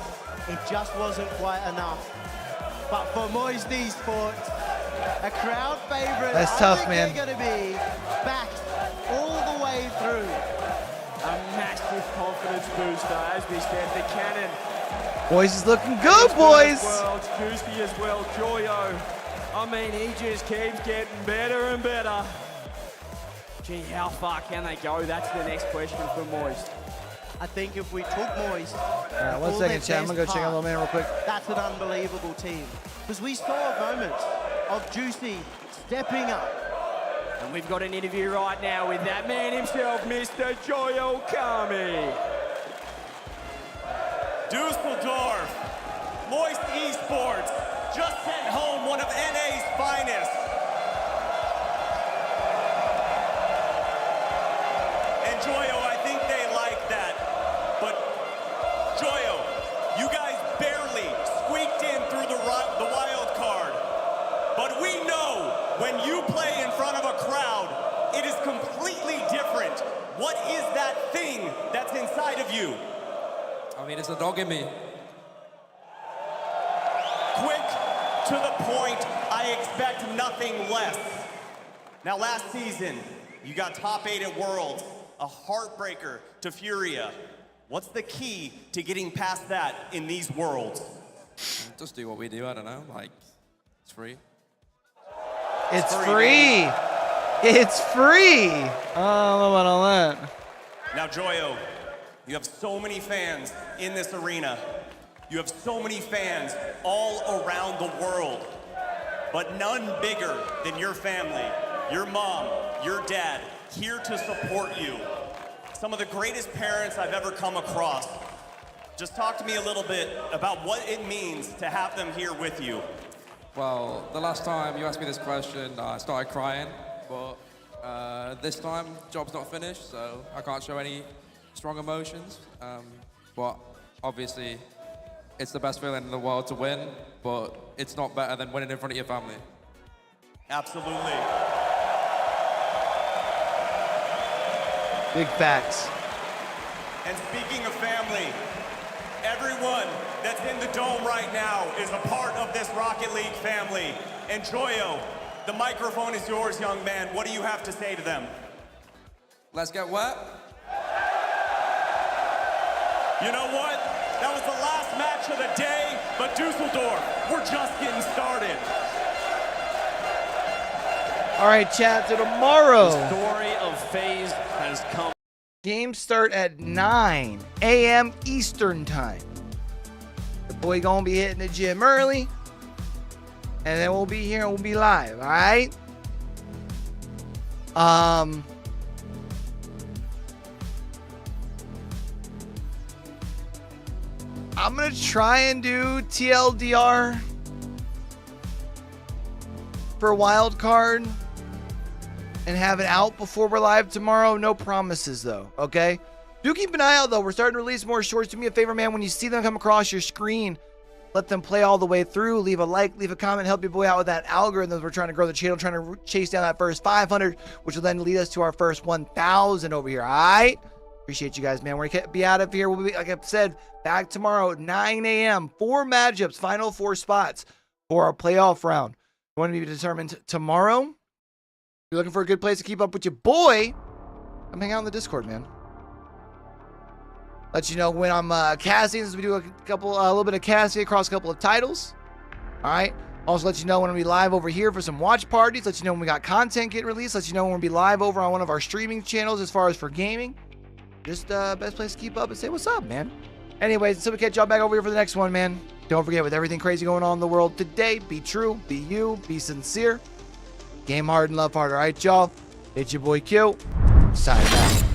It just wasn't quite enough. But for Moist Esports, a crowd favorite. That's tough, man. They're going to be backed all the way through. A massive confidence booster as we stand the cannon. Boys is looking good, boys. World's juicy as well, Joyo. I mean, he just keeps getting better and better. Gee, how far can they go? That's the next question for Moist. I think if we took Moist, Alright, one second, chat. I'm gonna go check out little man real quick. that's an unbelievable team. Because we saw moments of Juicy stepping up. And we've got an interview right now with that man himself, Mr. Joyo Kami. Dusseldorf, Moist Esports, just sent home one of NA's finest. And Joyo, I think they like that. But Joyo, you guys barely squeaked in through the wild card. But we know when you play in front of a crowd, it is completely different. What is that thing that's inside of you? I mean, it's a dog in me. Quick, to the point, I expect nothing less. Now, last season, you got top 8 at Worlds, a heartbreaker to Furia. What's the key to getting past that in these Worlds? Just do what we do, I don't know, like, it's free. It's free. It's free. I don't know about all that. Now, Joyo, you have so many fans in this arena. You have so many fans all around the world, but none bigger than your family, your mom, your dad, here to support you. Some of the greatest parents I've ever come across. Just talk to me a little bit about what it means to have them here with you. Well, the last time you asked me this question, I started crying, but this time, job's not finished, so I can't show any strong emotions. But obviously, it's the best feeling in the world to win, but it's not better than winning in front of your family. Absolutely. Big facts. And speaking of family, everyone that's in the dome right now is a part of this Rocket League family. And Joyo, the microphone is yours, young man. What do you have to say to them? Let's get wet. You know what? That was the last match of the day, but Dusseldorf, we're just getting started. All right, chat. So tomorrow, The story of Faze has come. games start at 9 a.m. Eastern time. The boy gonna be hitting the gym early, and then we'll be here and we'll be live. All right. I'm gonna try and do TLDR for wild card and have it out before we're live tomorrow. No promises though, okay? Do keep an eye out though. We're starting to release more shorts. Do me a favor, man. When you see them come across your screen, let them play all the way through. Leave a like, leave a comment, help your boy out with that algorithm. We're trying to grow the channel, trying to chase down that first 500, which will then lead us to our first 1,000 over here, all right? Appreciate you guys, man. We're going to be out of here. We'll be, like I said, back tomorrow at 9 a.m. 4 matchups, final 4 spots for our playoff round. Going to be determined tomorrow. If you're looking for a good place to keep up with your boy, come hang out in the Discord, man. Let you know when I'm casting, as we do a little bit of casting across a couple of titles. All right. Also let you know when we'll be live over here for some watch parties. Let you know when we got content getting released. Let you know when we'll be live over on one of our streaming channels as far as for gaming. Just best place to keep up and say what's up, man. Anyways, until we catch y'all back over here for the next one, man. Don't forget, with everything crazy going on in the world today, be true, be you, be sincere. Game hard and love hard, all right, y'all? It's your boy Q. Signing out.